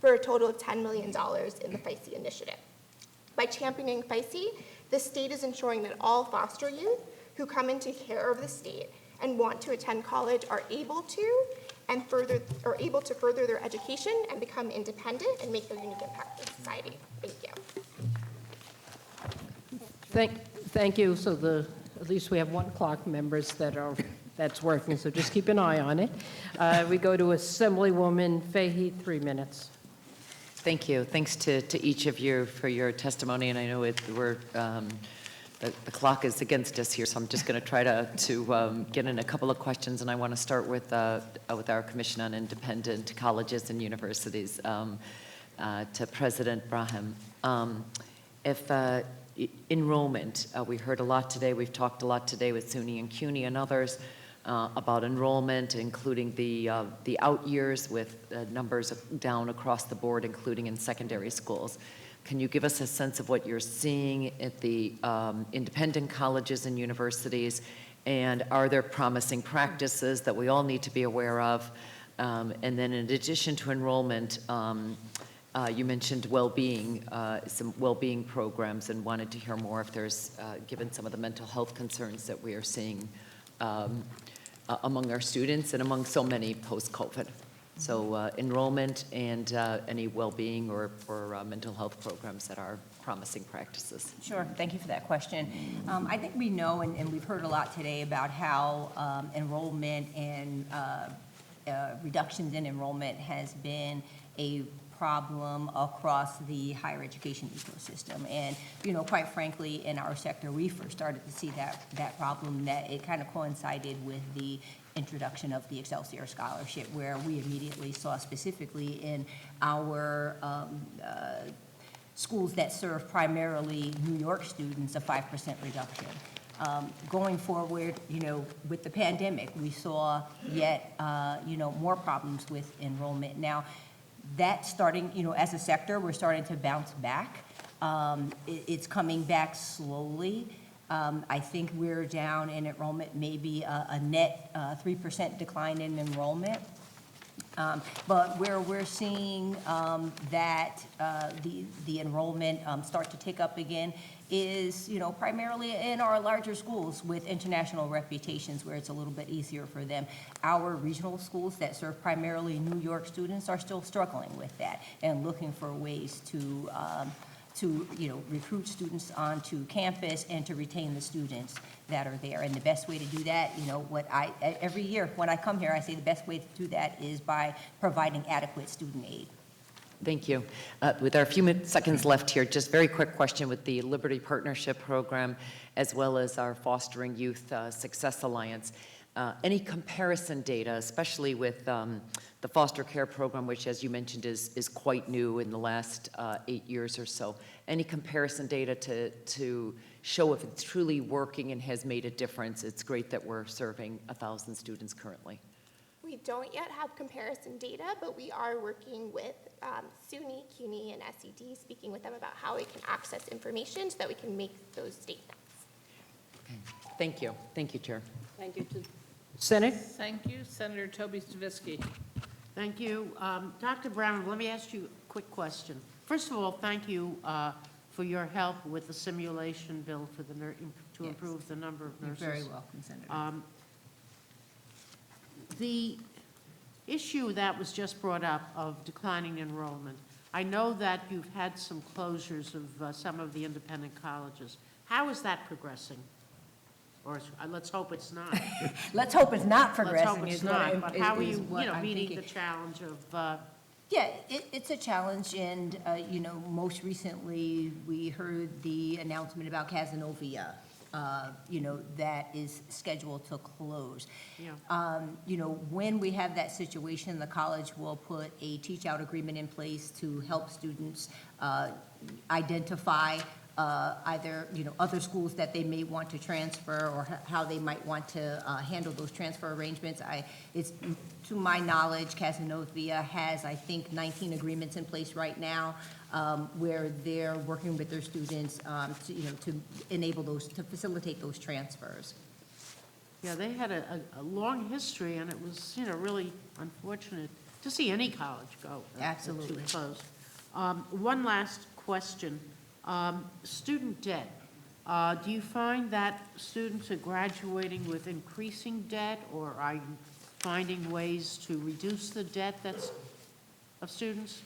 for a total of $10 million in the FYSE initiative. By championing FYSE, the state is ensuring that all foster youth who come into care of the state and want to attend college are able to further their education and become independent and make their unique impact in society. Thank you. Thank you. So at least we have one clock members that's working, so just keep an eye on it. We go to Assemblywoman Fahey, 3 minutes. Thank you. Thanks to each of you for your testimony, and I know the clock is against us here, so I'm just going to try to get in a couple of questions, and I want to start with our Commission on Independent Colleges and Universities to President Braham. Enrollment, we heard a lot today, we've talked a lot today with SUNY and CUNY and others about enrollment, including the out years with numbers down across the board, including in secondary schools. Can you give us a sense of what you're seeing at the independent colleges and universities? And are there promising practices that we all need to be aware of? And then in addition to enrollment, you mentioned well-being, some well-being programs, and wanted to hear more if there's, given some of the mental health concerns that we are seeing among our students and among so many post-COVID. So enrollment and any well-being or mental health programs that are promising practices. Sure, thank you for that question. I think we know, and we've heard a lot today about how enrollment and reductions in enrollment has been a problem across the higher education ecosystem. And, quite frankly, in our sector, we first started to see that problem, that it kind of coincided with the introduction of the Excelsior Scholarship, where we immediately saw, specifically in our schools that serve primarily New York students, a 5% reduction. Going forward, with the pandemic, we saw yet, more problems with enrollment. Now, that's starting, as a sector, we're starting to bounce back. It's coming back slowly. I think we're down in enrollment, maybe a net 3% decline in enrollment. But where we're seeing that the enrollment start to tick up again is, primarily in our larger schools with international reputations where it's a little bit easier for them. Our regional schools that serve primarily New York students are still struggling with that and looking for ways to recruit students onto campus and to retain the students that are there. And the best way to do that, every year when I come here, I say the best way to do that is by providing adequate student aid. Thank you. With our few seconds left here, just very quick question with the Liberty Partnership Program, as well as our Fostering Youth Success Alliance. Any comparison data, especially with the foster care program, which, as you mentioned, is quite new in the last 8 years or so. Any comparison data to show if it's truly working and has made a difference? It's great that we're serving 1,000 students currently. We don't yet have comparison data, but we are working with SUNY, CUNY, and SED, speaking with them about how we can access information so that we can make those statements. Okay. Thank you. Thank you, Chair. Thank you. Senate? Thank you. Senator Toby Stavisky. Thank you. Dr. Brown, let me ask you a quick question. First of all, thank you for your help with the simulation bill for to improve the number of nurses. You're very welcome, Senator. The issue that was just brought up of declining enrollment, I know that you've had some closures of some of the independent colleges. How is that progressing? Or let's hope it's not. Let's hope it's not progressing. Let's hope it's not, but how are you, meeting the challenge of... Yeah, it's a challenge, and, most recently, we heard the announcement about Casanova, that is scheduled to close. Yeah. When we have that situation, the college will put a teach-out agreement in place to help students identify either, other schools that they may want to transfer or how they might want to handle those transfer arrangements. It's to my knowledge, Casanova has, I think, 19 agreements in place right now where they're working with their students to enable those, to facilitate those transfers. Yeah, they had a long history, and it was, really unfortunate to see any college go. Absolutely. Too close. One last question. Student debt. Do you find that students are graduating with increasing debt, or are you finding ways to reduce the debt of students?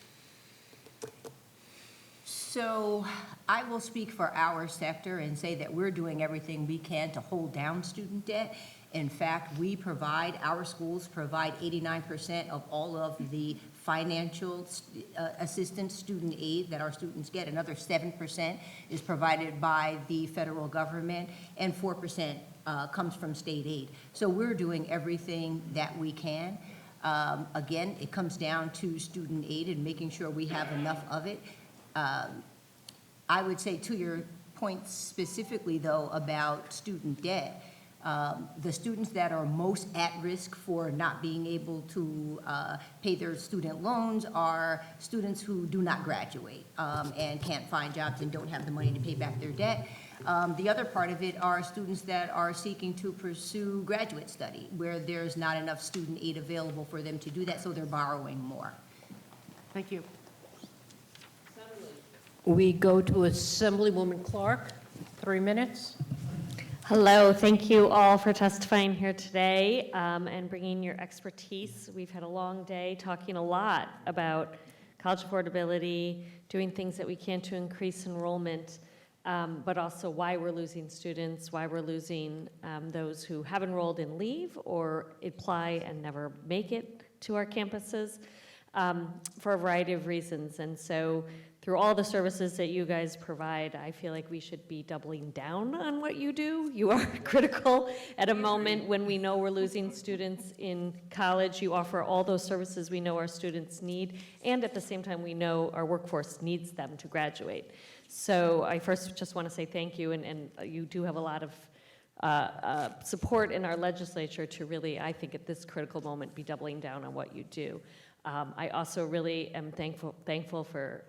So I will speak for our sector and say that we're doing everything we can to hold down student debt. In fact, our schools provide 89% of all of the financial assistance, student aid that our students get. Another 7% is provided by the federal government, and 4% comes from state aid. So we're doing everything that we can. Again, it comes down to student aid and making sure we have enough of it. I would say, to your point specifically, though, about student debt, the students that are most at risk for not being able to pay their student loans are students who do not graduate and can't find jobs and don't have the money to pay back their debt. The other part of it are students that are seeking to pursue graduate study, where there's not enough student aid available for them to do that, so they're borrowing more. Thank you. We go to Assemblywoman Clark, 3 minutes. Hello, thank you all for testifying here today and bringing your expertise. We've had a long day talking a lot about college affordability, doing things that we can to increase enrollment, but also why we're losing students, why we're losing those who have enrolled and leave or apply and never make it to our campuses for a variety of reasons. And so through all the services that you guys provide, I feel like we should be doubling down on what you do. You are critical at a moment when we know we're losing students in college. You offer all those services we know our students need, and at the same time we know our workforce needs them to graduate. So I first just want to say thank you, and you do have a lot of support in our legislature to really, I think at this critical moment, be doubling down on what you do. I also really am thankful for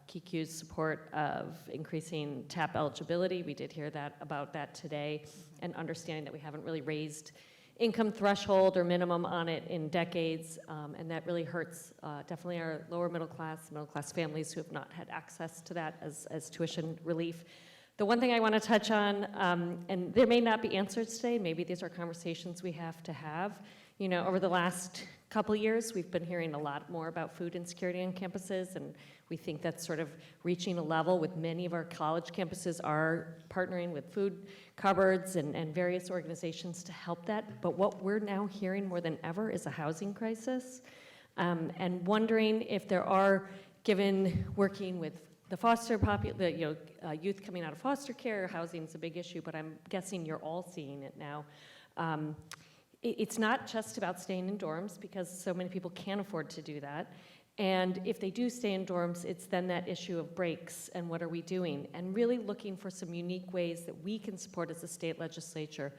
KQ's support of increasing TAP eligibility. We did hear about that today, and understanding that we haven't really raised income threshold or minimum on it in decades, and that really hurts definitely our lower middle class families who have not had access to that as tuition relief. The one thing I want to touch on, and there may not be answers today, maybe these are conversations we have to have. You know, over the last couple years, we've been hearing a lot more about food insecurity on campuses, and we think that's sort of reaching a level with many of our college campuses are partnering with food cupboards and various organizations to help that. But what we're now hearing more than ever is a housing crisis, and wondering if there are, given working with the foster youth coming out of foster care, housing is a big issue, but I'm guessing you're all seeing it now. It's not just about staying in dorms, because so many people can't afford to do that. And if they do stay in dorms, it's then that issue of breaks and what are we doing, and really looking for some unique ways that we can support as a state legislature,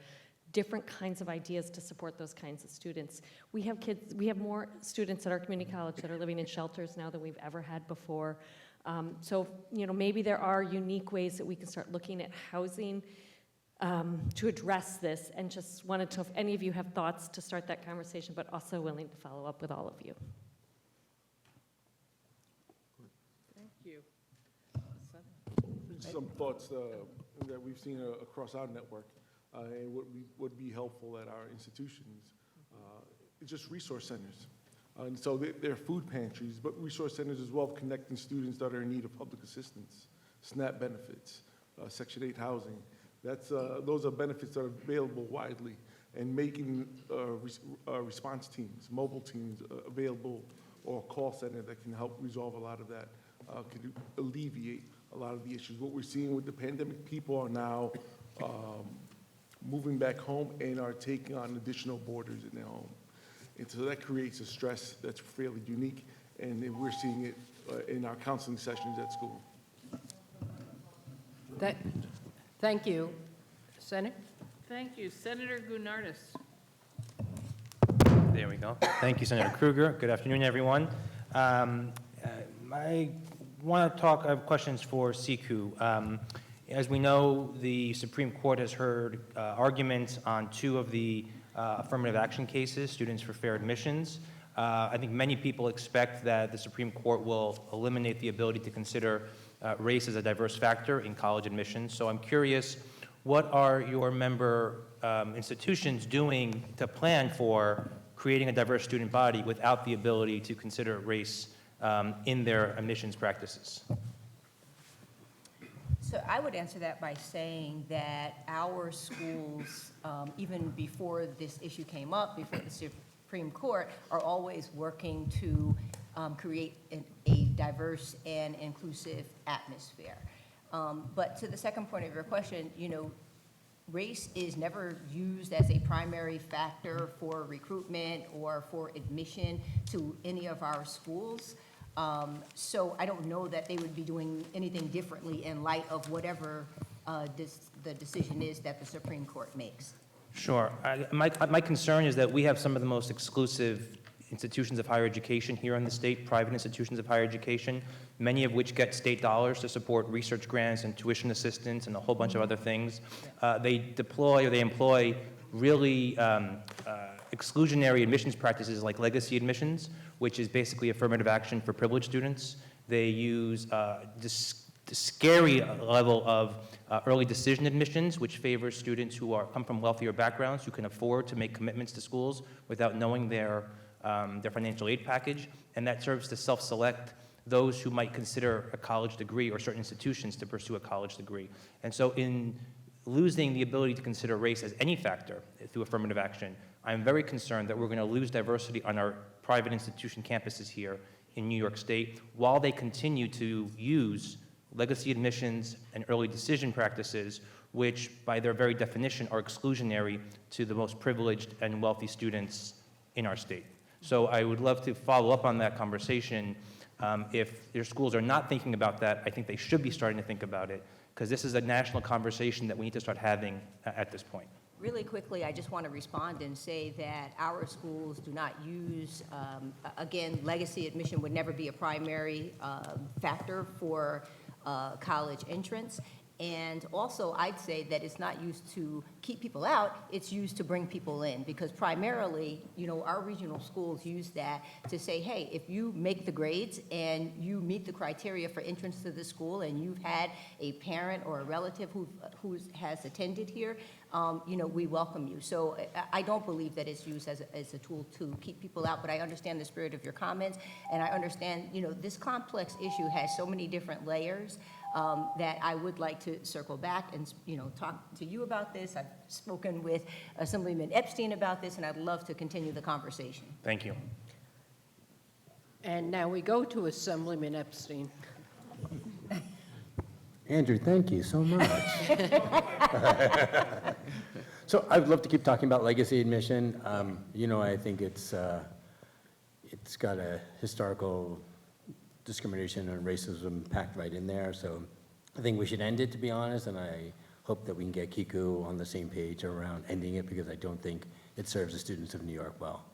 different kinds of ideas to support those kinds of students. We have more students at our community college that are living in shelters now than we've ever had before. So, you know, maybe there are unique ways that we can start looking at housing to address this, and just wanted to know if any of you have thoughts to start that conversation, but also willing to follow up with all of you. Thank you. Some thoughts that we've seen across our network, and what would be helpful at our institutions, just resource centers. And so they're food pantries, but resource centers as well, connecting students that are in need of public assistance, SNAP benefits, Section 8 housing. Those are benefits that are available widely, and making response teams, mobile teams available, or a call center that can help resolve a lot of that, can alleviate a lot of the issues. What we're seeing with the pandemic, people are now moving back home and are taking on additional boarders in their home. And so that creates a stress that's fairly unique, and we're seeing it in our counseling sessions at school. Thank you. Senator? Thank you. Senator Gounardes. There we go. Thank you, Senator Krueger. Good afternoon, everyone. I want to talk, I have questions for CQ. As we know, the Supreme Court has heard arguments on 2 of the affirmative action cases, Students for Fair Admissions. I think many people expect that the Supreme Court will eliminate the ability to consider race as a diverse factor in college admissions. So I'm curious, what are your member institutions doing to plan for creating a diverse student body without the ability to consider race in their admissions practices? So I would answer that by saying that our schools, even before this issue came up, before the Supreme Court, are always working to create a diverse and inclusive atmosphere. But to the second point of your question, you know, race is never used as a primary factor for recruitment or for admission to any of our schools. So I don't know that they would be doing anything differently in light of whatever the decision is that the Supreme Court makes. Sure. My concern is that we have some of the most exclusive institutions of higher education here in the state, private institutions of higher education, many of which get state dollars to support research grants and tuition assistance and a whole bunch of other things. They employ really exclusionary admissions practices like legacy admissions, which is basically affirmative action for privileged students. They use this scary level of early decision admissions, which favors students who come from wealthier backgrounds, who can afford to make commitments to schools without knowing their financial aid package, and that serves to self-select those who might consider a college degree or certain institutions to pursue a college degree. And so in losing the ability to consider race as any factor through affirmative action, I'm very concerned that we're going to lose diversity on our private institution campuses here in New York State while they continue to use legacy admissions and early decision practices, which by their very definition are exclusionary to the most privileged and wealthy students in our state. So I would love to follow up on that conversation. If your schools are not thinking about that, I think they should be starting to think about it, because this is a national conversation that we need to start having at this point. Really quickly, I just want to respond and say that our schools do not use, again, legacy admission would never be a primary factor for college entrance. And also, I'd say that it's not used to keep people out, it's used to bring people in. Because primarily, you know, our regional schools use that to say, hey, if you make the grades and you meet the criteria for entrance to the school and you've had a parent or a relative who has attended here, you know, we welcome you. So I don't believe that it's used as a tool to keep people out, but I understand the spirit of your comments, and I understand, you know, this complex issue has so many different layers that I would like to circle back and, you know, talk to you about this. I've spoken with Assemblyman Epstein about this, and I'd love to continue the conversation. Thank you. And now we go to Assemblyman Epstein. Andrew, thank you so much. So I'd love to keep talking about legacy admission. You know, I think it's got a historical discrimination and racism packed right in there. So I think we should end it, to be honest, and I hope that we can get Kiku on the same page around ending it, because I don't think it serves the students of New York well.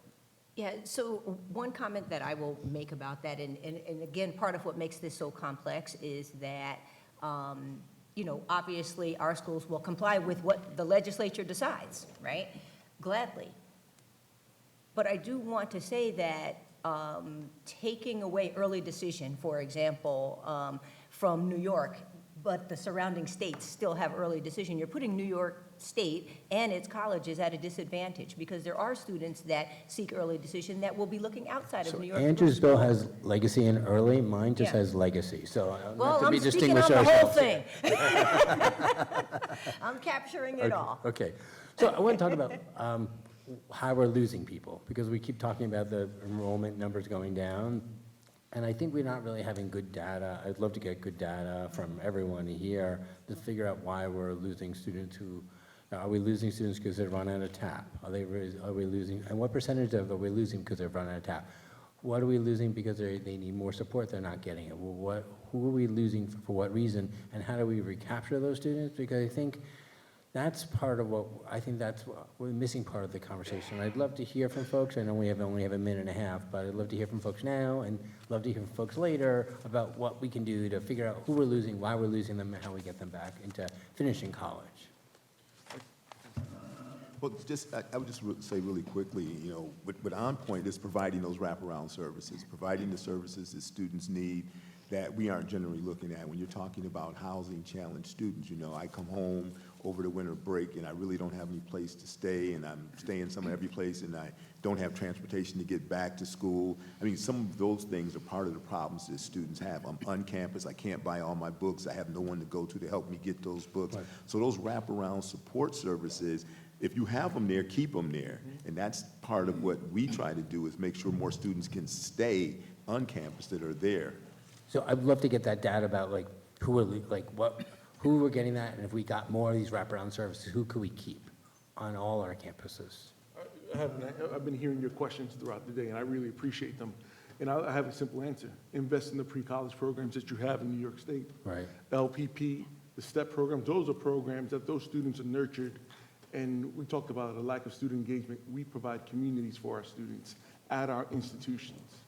Yeah, so one comment that I will make about that, and again, part of what makes this so complex is that, you know, obviously our schools will comply with what the legislature decides, right? Gladly. But I do want to say that taking away early decision, for example, from New York, but the surrounding states still have early decision, you're putting New York State and its colleges at a disadvantage, because there are students that seek early decision that will be looking outside of New York. Andrew's bill has legacy and early, mine just Yeah. has legacy, so Well, not to I'm be speaking on distinguished the whole ourselves. thing. I'm capturing it all. Okay, so I want to talk about how we're losing people, because we keep talking about the enrollment numbers going down, and I think we're not really having good data. I'd love to get good data from everyone here to figure out why we're losing students who, are we losing students because they've run out of tap? Are we losing, and what percentage of are we losing because they've run out of tap? What are we losing because they need more support, they're not getting it? Well, who are we losing for what reason, and how do we recapture those students? Because I think that's part of what, I think that's what we're missing part of the conversation. I'd love to hear from folks. I know we only have a minute and a half, but I'd love to hear from folks now and love to hear from folks later about what we can do to figure out who we're losing, why we're losing them, and how we get them back into finishing college. Well, I would just say really quickly, you know, what On Point is providing those wraparound services, providing the services that students need that we aren't generally looking at. When you're talking about housing challenged students, you know, I come home over the winter break and I really don't have any place to stay, and I'm staying somewhere every place, and I don't have transportation to get back to school. I mean, some of those things are part of the problems that students have. I'm on campus, I can't buy all my books, I have no one to go to help me get those books. Right. So those wraparound support services, if you have them there, keep them there. And that's part of what we try to do, is make sure more students can stay on campus that are there. So I'd love to get that data about like who we're getting that, and if we got more of these wraparound services, who could we keep on all our campuses? I've been hearing your questions throughout the day, and I really appreciate them. And I have a simple answer: invest in the pre-college programs that you have in New York State. Right. LPP, the STEP programs, those are programs that those students are nurtured. And we talked about a lack of student engagement. We provide communities for our students at our institutions.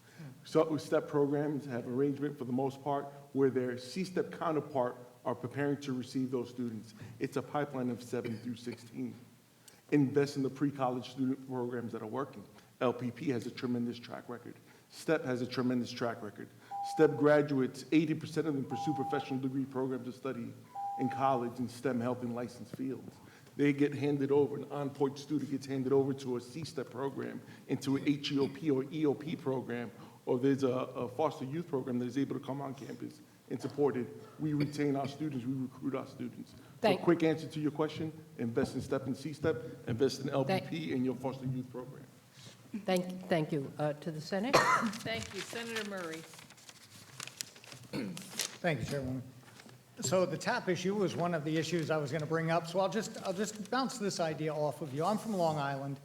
So STEP programs have arrangement for the most part where their C-STEP counterpart are preparing to receive those students. It's a pipeline of 7 through 16. Invest in the pre-college student programs that are working. LPP has a tremendous track record. STEP has a tremendous track record. STEP graduates, 80% of them pursue professional degree programs of study in college in STEM, health, and licensed fields. They get handed over, an on-point student gets handed over to a C-STEP program, into an HEOP or EOP program, or there's a foster youth program that is able to come on campus and support it. We retain our students, we recruit our students. So a quick answer to your question: invest in STEP and C-STEP, invest in LPP and your foster youth program. Thank you. To the Senate? Thank you. Senator Murray. Thank you, Chairwoman. So the TAP issue was one of the issues I was going to bring up, so I'll just bounce this idea off of you. I'm from Long Island,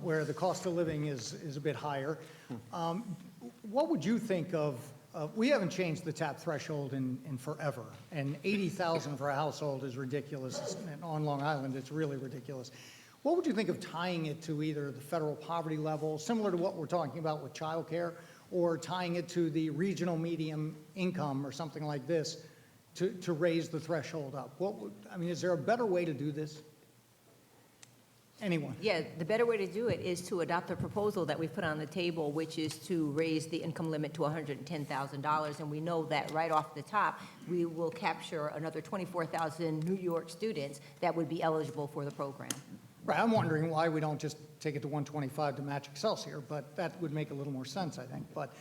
where the cost of living is a bit higher. What would you think of We haven't changed the TAP threshold in forever, and 80,000 for a household is ridiculous. And on Long Island, it's really ridiculous. What would you think of tying it to either the federal poverty level, similar to what we're talking about with childcare, or tying it to the regional medium income or something like this to raise the threshold up? I mean, is there a better way to do this? Anyone? Yeah, the better way to do it is to adopt the proposal that we put on the table, which is to raise the income limit to $110,000. And we know that right off the top, we will capture another 24,000 New York students that would be eligible for the program. Right, I'm wondering why we don't just take it to 125 to match Excelsior, but that would make a little more sense, I think. But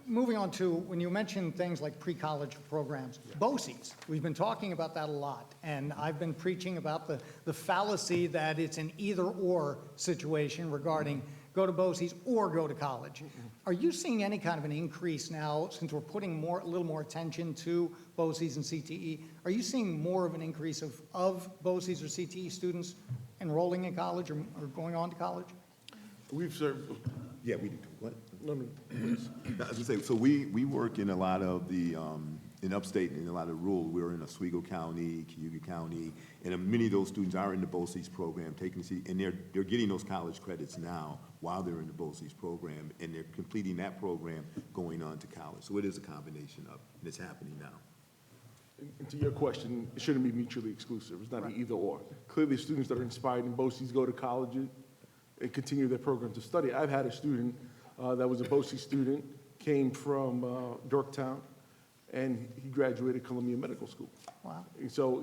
moving on to, when you mentioned things like pre-college programs, BOCES, we've been talking about that a lot, and I've been preaching about the fallacy that it's an either-or situation regarding go to BOCES or go to college. Are you seeing any kind of an increase now, since we're putting a little more attention to BOCES and CTE? Are you seeing more of an increase of BOCES or CTE students enrolling in college or going on to college? We've served. Yeah, we do. What? No, please. I was gonna say, so we work in a lot of the, in upstate and in a lot of rural. We're in Oswego County, Cayuga County, and many of those students are in the BOCES program, and they're getting those college credits now while they're in the BOCES program, and they're completing that program going on to college. So it is a combination of, and it's happening now. And to your question, it shouldn't be mutually exclusive. It's not an either or. Clearly, students that are inspired in BOCES go to college and continue their program to study. I've had a student that was a BOCES student, came from Yorktown, and he graduated Columbia Medical School. Wow. And so,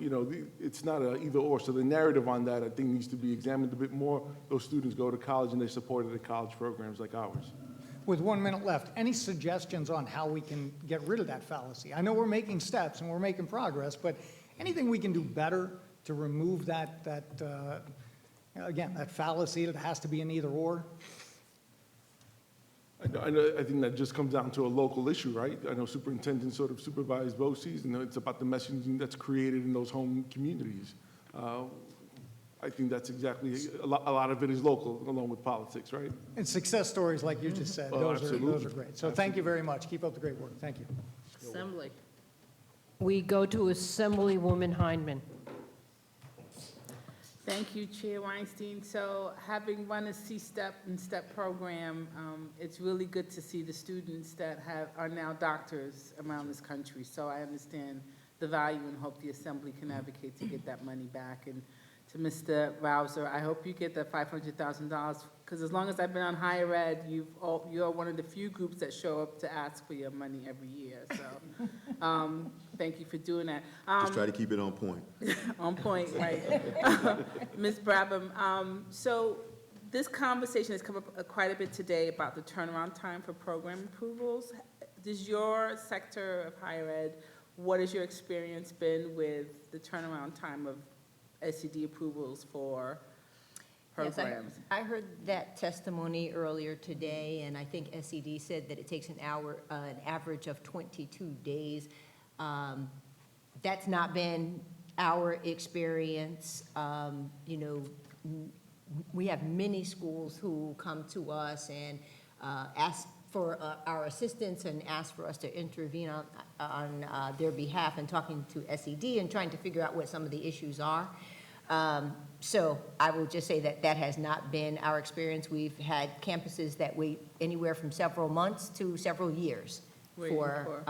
it's not an either or. So the narrative on that, I think, needs to be examined a bit more. Those students go to college and they're supported at college programs like ours. With 1 minute left, any suggestions on how we can get rid of that fallacy? I know we're making steps and we're making progress, but anything we can do better to remove that again, that fallacy that has to be an either or? I think that just comes down to a local issue, right? I know superintendents sort of supervise BOCES, and it's about the messaging that's created in those home communities. I think that's exactly, a lot of it is local, along with politics, right? And success stories like you just said, Oh, those are great. So thank you very much. Keep up the great work. Thank you. Assembly. We go to Assemblywoman Hindman. Thank you, Chair Weinstein. So having run a C-STEP and STEP program, it's really good to see the students that are now doctors around this country. So I understand the value and hope the Assembly can advocate to get that money back. And to Mr. Bowser, I hope you get the $500,000, because as long as I've been on higher ed, you're one of the few groups that show up to ask for your money every year. So thank you for doing that. Just try to keep it on point. On point, right. Ms. Brabham, so this conversation has come up quite a bit today about the turnaround time for program approvals. Does your sector of higher ed, what has your experience been with the turnaround time of SED approvals for programs? Yes, I heard that testimony earlier today, and I think SED said that it takes an average of 22 days. That's not been our experience. We have many schools who come to us and ask for our assistance and ask for us to intervene on their behalf and talking to SED and trying to figure out what some of the issues are. So I will just say that has not been our experience. We've had campuses that wait anywhere from several months to several years for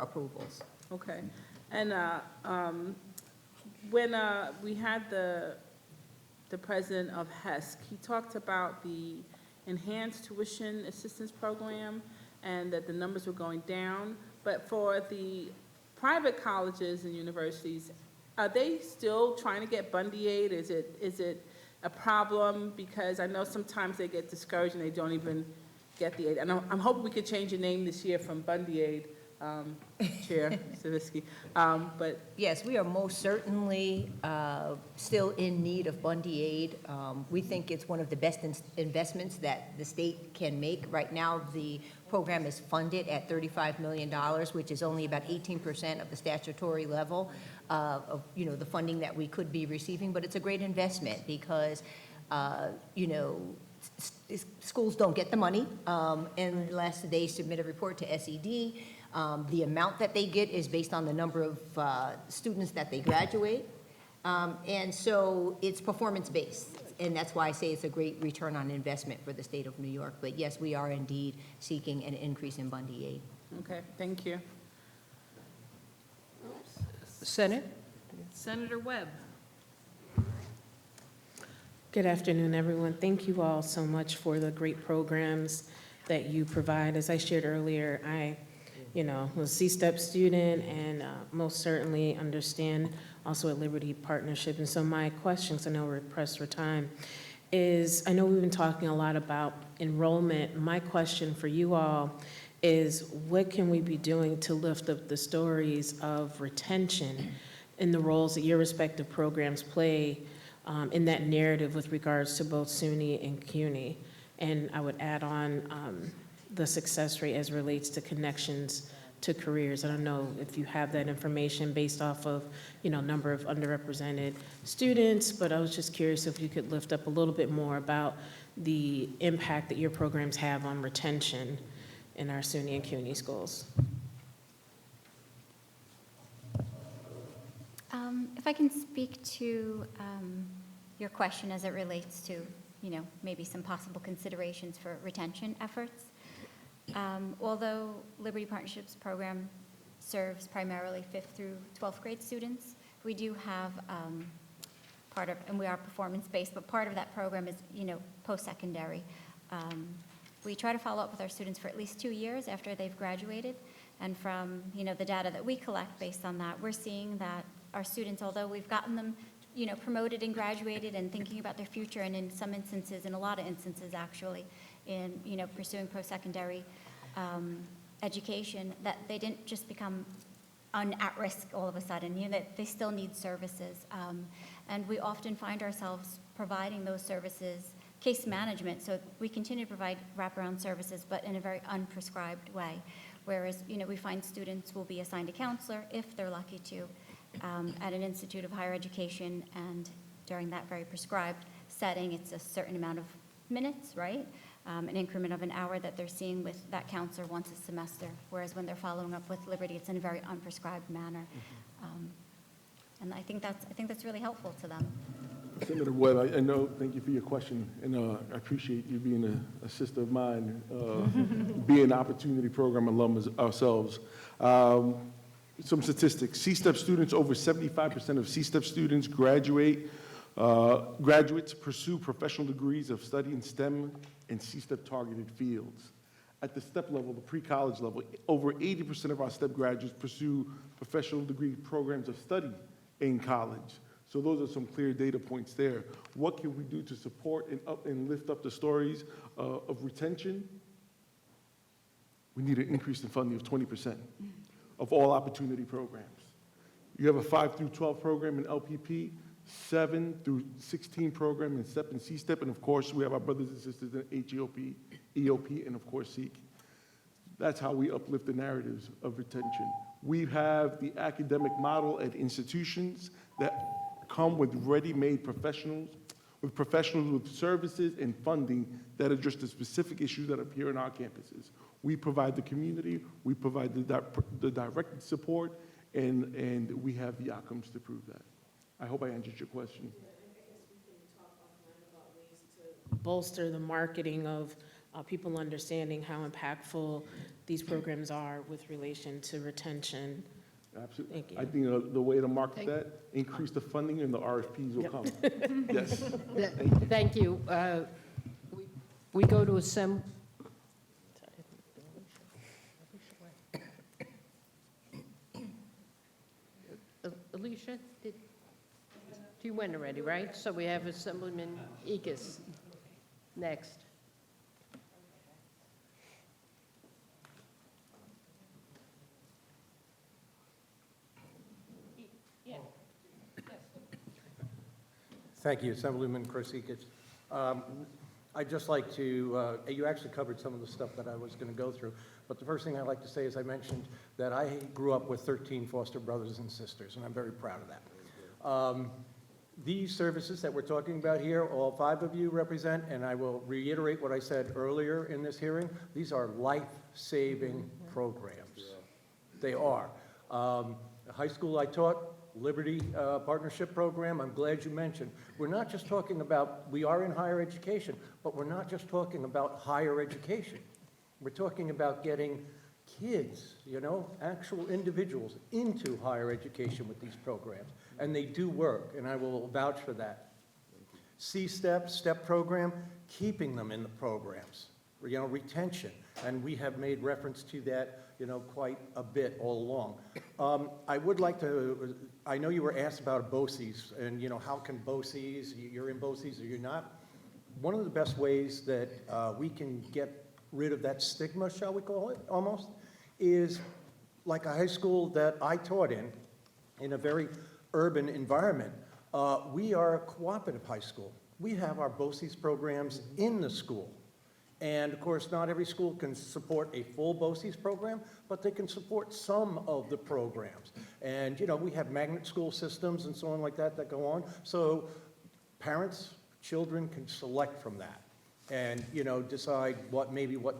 approvals. Okay. And when we had the president of HESC, he talked about the enhanced tuition assistance program and that the numbers were going down. But for the private colleges and universities, are they still trying to get Bundy aid? Is it a problem? Because I know sometimes they get discouraged and they don't even get the aid. And I'm hoping we could change your name this year from Bundy aid, Chair Stavisky. But yes, we are most certainly still in need of Bundy aid. We think it's one of the best investments that the state can make. Right now, the program is funded at $35 million, which is only about 18% of the statutory level of the funding that we could be receiving. But it's a great investment because schools don't get the money unless they submit a report to SED. The amount that they get is based on the number of students that they graduate. And so it's performance-based. And that's why I say it's a great return on investment for the state of New York. But yes, we are indeed seeking an increase in Bundy aid. Okay, thank you. Senate? Senator Webb. Good afternoon, everyone. Thank you all so much for the great programs that you provide. As I shared earlier, I, was a C-STEP student and most certainly understand also at Liberty Partnership. And so my question, because I know we're pressed for time, is I know we've been talking a lot about enrollment. My question for you all is what can we be doing to lift up the stories of retention in the roles that your respective programs play in that narrative with regards to both SUNY and CUNY? And I would add on the success rate as relates to connections to careers. I don't know if you have that information based off of, number of underrepresented students, but I was just curious if you could lift up a little bit more about the impact that your programs have on retention in our SUNY and CUNY schools. If I can speak to your question as it relates to, maybe some possible considerations for retention efforts. Although Liberty Partnerships program serves primarily 5th through 12th grade students, we do have and we are performance-based, but part of that program is, post-secondary. We try to follow up with our students for at least 2 years after they've graduated. And from, the data that we collect based on that, we're seeing that our students, although we've gotten them, promoted and graduated and thinking about their future, and in some instances, in a lot of instances actually, in, pursuing post-secondary education, that they didn't just become at risk all of a sudden, that they still need services. And we often find ourselves providing those services, case management, so we continue to provide wraparound services, but in a very unprescribed way. Whereas, we find students will be assigned a counselor if they're lucky to at an institute of higher education, and during that very prescribed setting, it's a certain amount of minutes, right? An increment of an hour that they're seeing with that counselor once a semester, whereas when they're following up with Liberty, it's in a very unprescribed manner. And I think that's really helpful to them. Senator Webb, I know, thank you for your question, and I appreciate you being a sister of mine, being an opportunity program alum ourselves. Some statistics: C-STEP students, over 75% of C-STEP students graduates pursue professional degrees of study in STEM and C-STEP targeted fields. At the STEP level, the pre-college level, over 80% of our STEP graduates pursue professional degree programs of study in college. So those are some clear data points there. What can we do to support and lift up the stories of retention? We need an increase in funding of 20% of all opportunity programs. You have a 5 through 12 program in LPP, 7 through 16 program in STEP and C-STEP, and of course, we have our brothers and sisters in HEOP, EOP, and of course, SEEK. That's how we uplift the narratives of retention. We have the academic model at institutions that come with ready-made professionals, with services and funding that address the specific issues that appear in our campuses. We provide the community, we provide the direct support, and we have the outcomes to prove that. I hope I answered your question. Bolster the marketing of people understanding how impactful these programs are with relation to retention. Absolutely. Thank you. I think the way to market that, increase the funding and the RFPs will come. Yes. Thank you. We go to Alicia, you went already, right? So we have Assemblyman Ekus next. Thank you, Assemblyman Chris Ekus. I'd just like to, you actually covered some of the stuff that I was going to go through, but the first thing I'd like to say is I mentioned that I grew up with 13 foster brothers and sisters, and I'm very proud of that. These services that we're talking about here, all 5 of you represent, and I will reiterate what I said earlier in this hearing, these are life-saving programs. They are. The high school I taught, Liberty Partnership Program, I'm glad you mentioned. We're not just talking about, we are in higher education, but we're not just talking about higher education. We're talking about getting kids, actual individuals into higher education with these programs. And they do work, and I will vouch for that. C-STEP, STEP program, keeping them in the programs, retention. And we have made reference to that, quite a bit all along. I would like to, I know you were asked about BOCES, and, how can BOCES, you're in BOCES or you're not. One of the best ways that we can get rid of that stigma, shall we call it, almost, is like a high school that I taught in a very urban environment. We are a cooperative high school. We have our BOCES programs in the school. And of course, not every school can support a full BOCES program, but they can support some of the programs. And we have magnet school systems and so on like that go on. So parents, children can select from that and decide what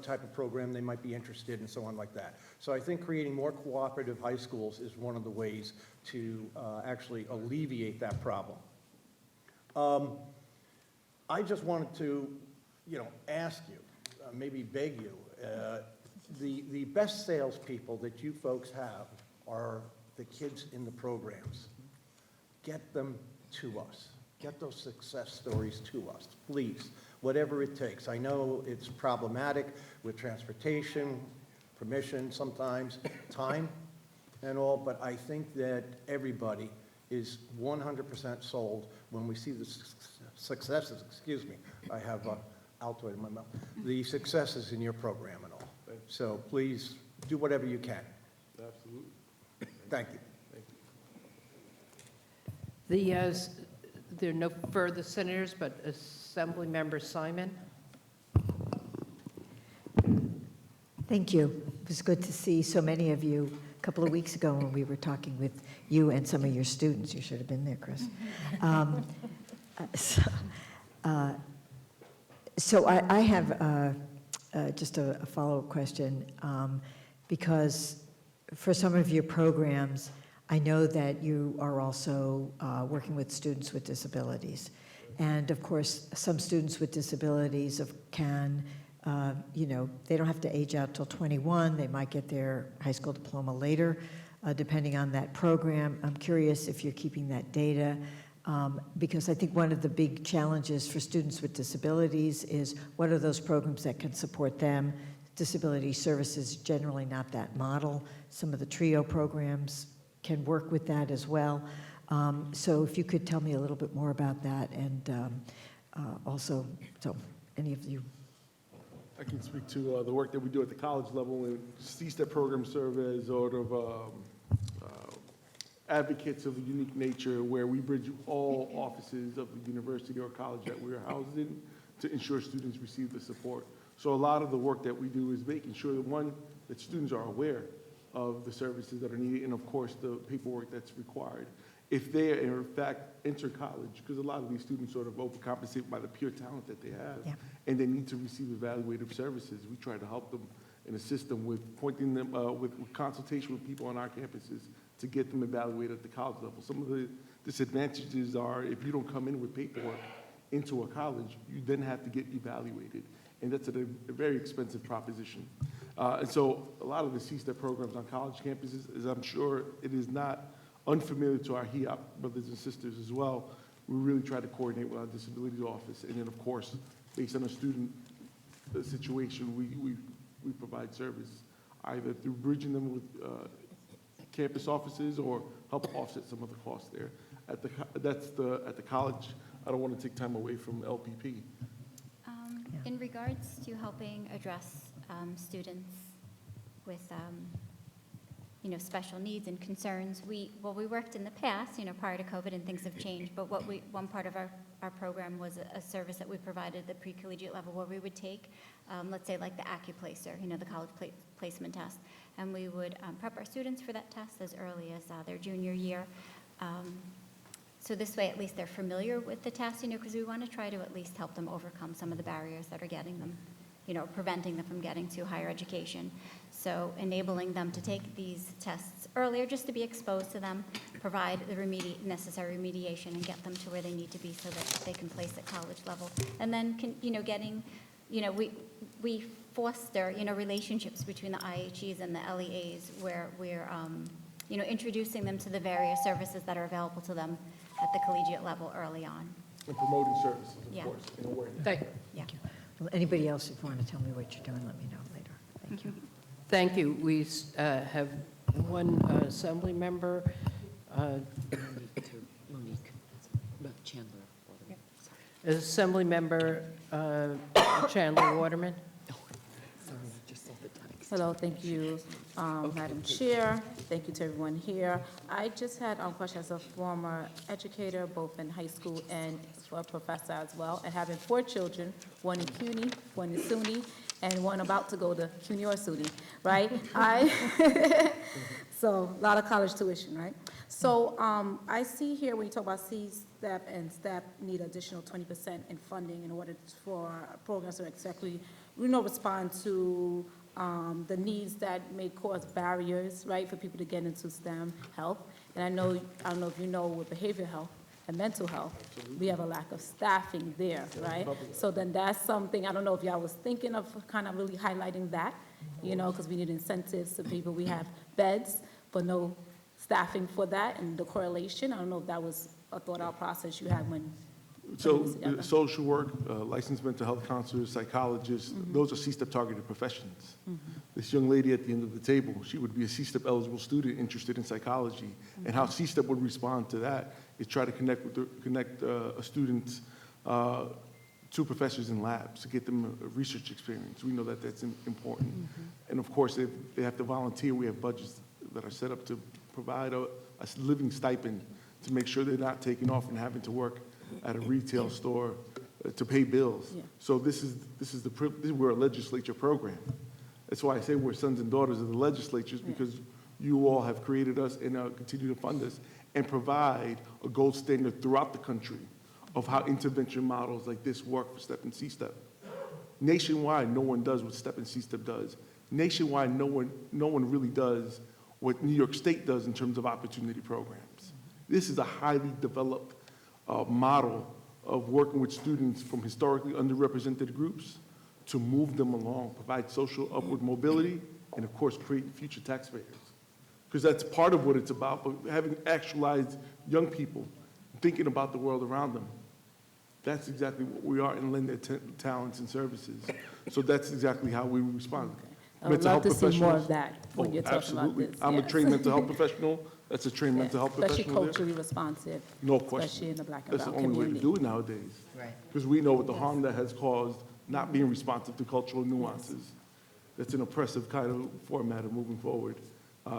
type of program they might be interested in, so on like that. So I think creating more cooperative high schools is one of the ways to actually alleviate that problem. I just wanted to ask you, maybe beg you, the best salespeople that you folks have are the kids in the programs. Get them to us. Get those success stories to us, please, whatever it takes. I know it's problematic with transportation, permission sometimes, time and all, but I think that everybody is 100% sold when we see the successes, I have Altoid in my mouth, the successes in your program and all. So please do whatever you can. Absolutely. Thank you. There are no further senators, but Assembly Member Simon. Thank you. It was good to see so many of you a couple of weeks ago when we were talking with you and some of your students. You should have been there, Chris. So I have just a follow-up question, because for some of your programs, I know that you are also working with students with disabilities. And of course, some students with disabilities can, they don't have to age out till 21. They might get their high school diploma later, depending on that program. I'm curious if you're keeping that data. Because I think one of the big challenges for students with disabilities is what are those programs that can support them? Disability services, generally not that model. Some of the TRIO programs can work with that as well. So if you could tell me a little bit more about that, and also, so any of you. I can speak to the work that we do at the college level, and C-STEP program serve as sort of advocates of a unique nature where we bridge all offices of the university or college that we're housed in to ensure students receive the support. So a lot of the work that we do is making sure that students are aware of the services that are needed and of course the paperwork that's required. If they in fact enter college, because a lot of these students sort of overcompensate by the pure talent that they have, and they need to receive evaluative services, we try to help them and assist them with pointing them, with consultation with people on our campuses to get them evaluated at the college level. Some of the disadvantages are if you don't come in with paperwork into a college, you then have to get evaluated. And that's a very expensive proposition. And so a lot of the C-STEP programs on college campuses, as I'm sure it is not unfamiliar to our HEOP brothers and sisters as well, we really try to coordinate with our disabilities office. And then of course, based on a student situation, we provide service either through bridging them with campus offices or help offset some of the costs there. At the college, I don't want to take time away from LPP. In regards to helping address students with, special needs and concerns, we worked in the past, prior to COVID, and things have changed, but one part of our program was a service that we provided at the pre-collegiate level where we would take, let's say like the AccuPlacer, the college placement test, and we would prep our students for that test as early as their junior year. So this way, at least they're familiar with the test, because we want to try to at least help them overcome some of the barriers that are getting them, preventing them from getting to higher education. So enabling them to take these tests earlier, just to be exposed to them, provide the necessary remediation, and get them to where they need to be so that they can place at college level. And then, we foster, relationships between the IHEs and the LEAs where we're, introducing them to the various services that are available to them at the collegiate level early on. And promoting services, of Yeah. course, and awareness. Thank, Thank you. Well, anybody else, if you want to tell me what you're doing, let me know later. Thank you. thank you. We have one assembly member. Monique Chandler. Assembly Member Chandler Waterman. Hello, thank you, Madam Chair. Thank you to everyone here. I just had a question as a former educator, both in high school and for a professor as well, and having 4 children, one in CUNY, one in SUNY, and one about to go to CUNY or SUNY, right? So a lot of college tuition, right? So I see here when you talk about C-STEP and STEP need additional 20% in funding in order for programs to exactly, respond to the needs that may cause barriers, right, for people to get into STEM health. And I don't know if you know with behavioral health and mental health, we have a lack of staffing there, right? So then that's something, I don't know if y'all was thinking of kind of really highlighting that, because we need incentives to people. We have beds, but no staffing for that, and the correlation, I don't know if that was a thought-out process you had when So putting this together. social work, licensed mental health counselors, psychologists, those are C-STEP targeted professions. This young lady at the end of the table, she would be a C-STEP eligible student interested in psychology. And how C-STEP would respond to that is try to connect a student to professors in labs to get them a research experience. We know that that's important. And of course, they have to volunteer. We have budgets that are set up to provide a living stipend to make sure they're not taking off and having to work at a retail store to pay bills. Yeah. So we're a legislature program. That's why I say we're sons and daughters of the legislatures, because you all have created us and continue to fund us and provide a gold standard throughout the country of how intervention models like this work for STEP and C-STEP. Nationwide, no one does what STEP and C-STEP does. Nationwide, no one really does what New York State does in terms of opportunity programs. This is a highly developed model of working with students from historically underrepresented groups to move them along, provide social upward mobility, and of course, create future taxpayers. Because that's part of what it's about, but having actualized young people thinking about the world around them, that's exactly what we are, and lend their talents and services. So that's exactly how we respond. I would love to see more of that when you're talking about Absolutely. this. I'm a yes. trained mental health professional. That's a trained mental health Especially professional there. culturally responsive. No Especially question. in the Black and That's the brown only way to community. do it nowadays. Right. Because we know what the harm that has caused not being responsive to cultural nuances. That's an oppressive kind of format of moving forward.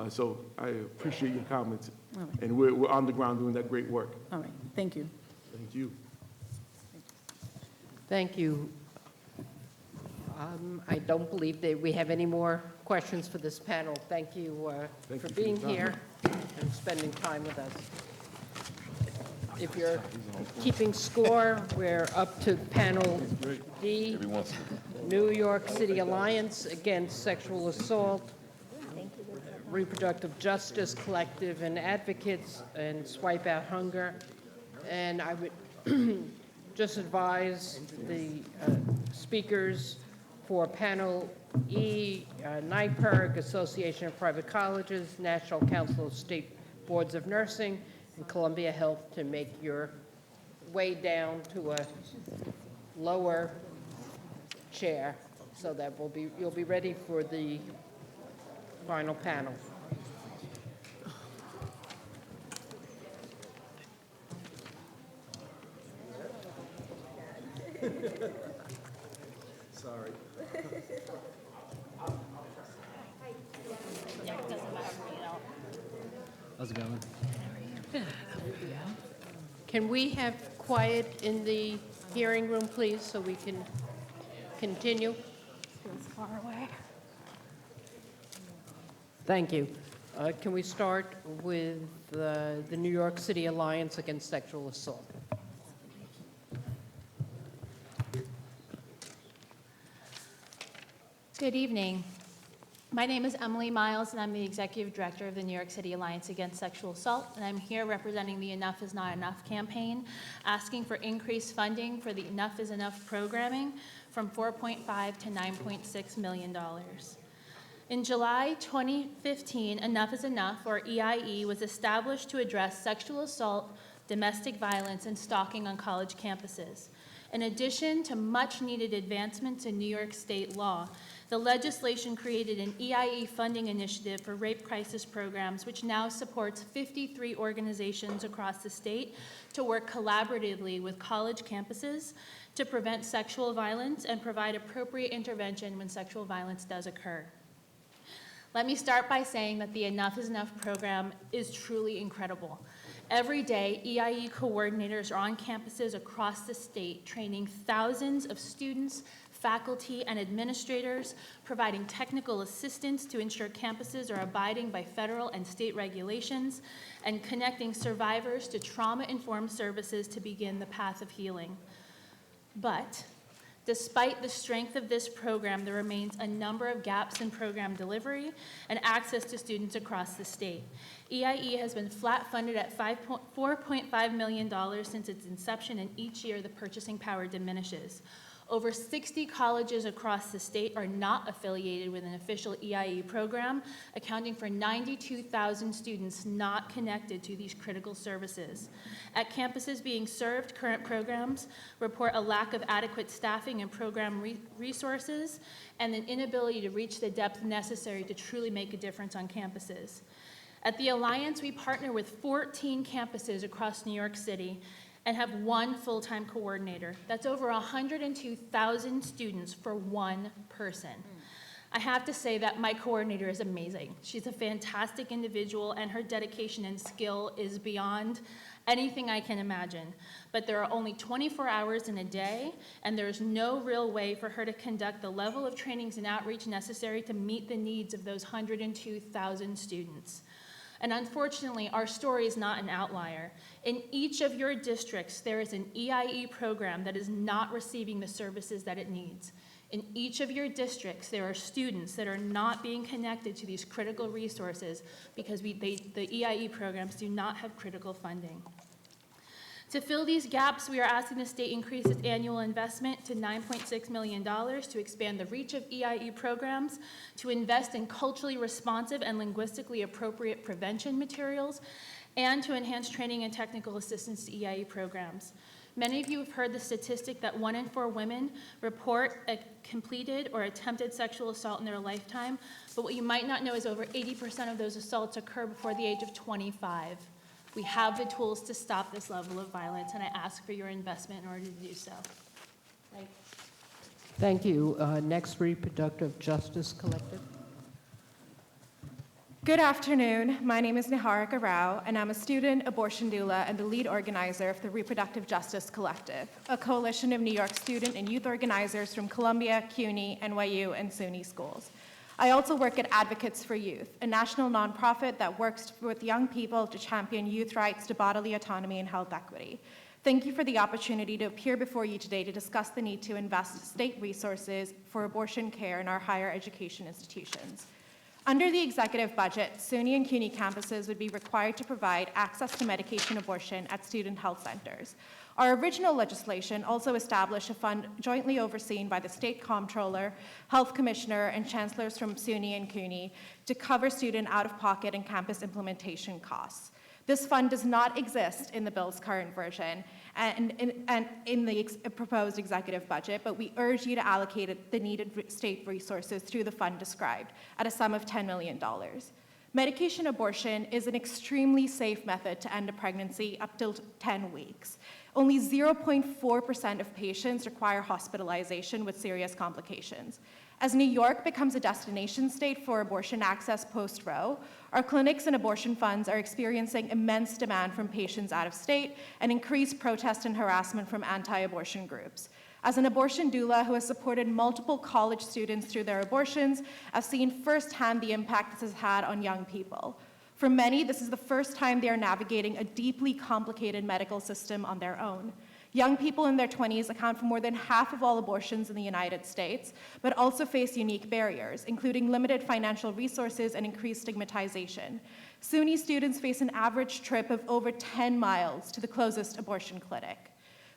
So I appreciate your comments. All right. And we're on the ground doing that great work. All right, thank you. Thank you. Thank you. I don't believe that we have any more questions for this panel. Thank you Thank for you for being your time. here and spending time with us. If you're keeping score, we're up to panel D, New York City Alliance Against Sexual Assault, Reproductive Justice Collective and Advocates, and Swipe Out Hunger. And I would just advise the speakers for panel E, NYPIRG, Association of Private Colleges, National Council of State Boards of Nursing, and Columbia Health to make your way down to a lower chair so that you'll be ready for the final panel. Sorry. How's it going? Can we have quiet in the hearing room, please, so we can continue? Feels far away. Thank you. Can we start with the New York City Alliance Against Sexual Assault? Good evening. My name is Emily Miles, and I'm the Executive Director of the New York City Alliance Against Sexual Assault, and I'm here representing the Enough is Not Enough campaign, asking for increased funding for the Enough is Enough programming from $4.5 to $9.6 million. In July 2015, Enough is Enough, or EIE, was established to address sexual assault, domestic violence, and stalking on college campuses. In addition to much-needed advancements in New York state law, the legislation created an EIE funding initiative for rape crisis programs, which now supports 53 organizations across the state to work collaboratively with college campuses to prevent sexual violence and provide appropriate intervention when sexual violence does occur. Let me start by saying that the Enough is Enough program is truly incredible. Every day, EIE coordinators are on campuses across the state, training thousands of students, faculty, and administrators, providing technical assistance to ensure campuses are abiding by federal and state regulations, and connecting survivors to trauma-informed services to begin the path of healing. But despite the strength of this program, there remains a number of gaps in program delivery and access to students across the state. EIE has been flat funded at $4.5 million since its inception, and each year the purchasing power diminishes. Over 60 colleges across the state are not affiliated with an official EIE program, accounting for 92,000 students not connected to these critical services. At campuses being served, current programs report a lack of adequate staffing and program resources, and an inability to reach the depth necessary to truly make a difference on campuses. At the Alliance, we partner with 14 campuses across New York City and have one full-time coordinator. That's over 102,000 students for one person. I have to say that my coordinator is amazing. She's a fantastic individual, and her dedication and skill is beyond anything I can imagine. But there are only 24 hours in a day, and there's no real way for her to conduct the level of trainings and outreach necessary to meet the needs of those 102,000 students. And unfortunately, our story is not an outlier. In each of your districts, there is an EIE program that is not receiving the services that it needs. In each of your districts, there are students that are not being connected to these critical resources because the EIE programs do not have critical funding. To fill these gaps, we are asking the state increase its annual investment to $9.6 million to expand the reach of EIE programs, to invest in culturally responsive and linguistically appropriate prevention materials, and to enhance training and technical assistance to EIE programs. Many of you have heard the statistic that 1 in 4 women report a completed or attempted sexual assault in their lifetime, but what you might not know is over 80% of those assaults occur before the age of 25. We have the tools to stop this level of violence, and I ask for your investment in order to do so. Thank you. Next, Reproductive Justice Collective. Good afternoon. My name is Niharika Rao, and I'm a student abortion doula and the lead organizer of the Reproductive Justice Collective, a coalition of New York student and youth organizers from Columbia, CUNY, NYU, and SUNY schools. I also work at Advocates for Youth, a national nonprofit that works with young people to champion youth rights to bodily autonomy and health equity. Thank you for the opportunity to appear before you today to discuss the need to invest state resources for abortion care in our higher education institutions. Under the executive budget, SUNY and CUNY campuses would be required to provide access to medication abortion at student health centers. Our original legislation also established a fund jointly overseen by the state comptroller, health commissioner, and chancellors from SUNY and CUNY to cover student out-of-pocket and campus implementation costs. This fund does not exist in the bill's current version and in the proposed executive budget, but we urge you to allocate the needed state resources through the fund described at a sum of $10 million. Medication abortion is an extremely safe method to end a pregnancy up till 10 weeks. Only 0.4% of patients require hospitalization with serious complications. As New York becomes a destination state for abortion access post-Roe, our clinics and abortion funds are experiencing immense demand from patients out of state and increased protest and harassment from anti-abortion groups. As an abortion doula who has supported multiple college students through their abortions, I've seen firsthand the impact this has had on young people. For many, this is the first time they are navigating a deeply complicated medical system on their own. Young people in their 20s account for more than half of all abortions in the United States, but also face unique barriers, including limited financial resources and increased stigmatization. SUNY students face an average trip of over 10 miles to the closest abortion clinic.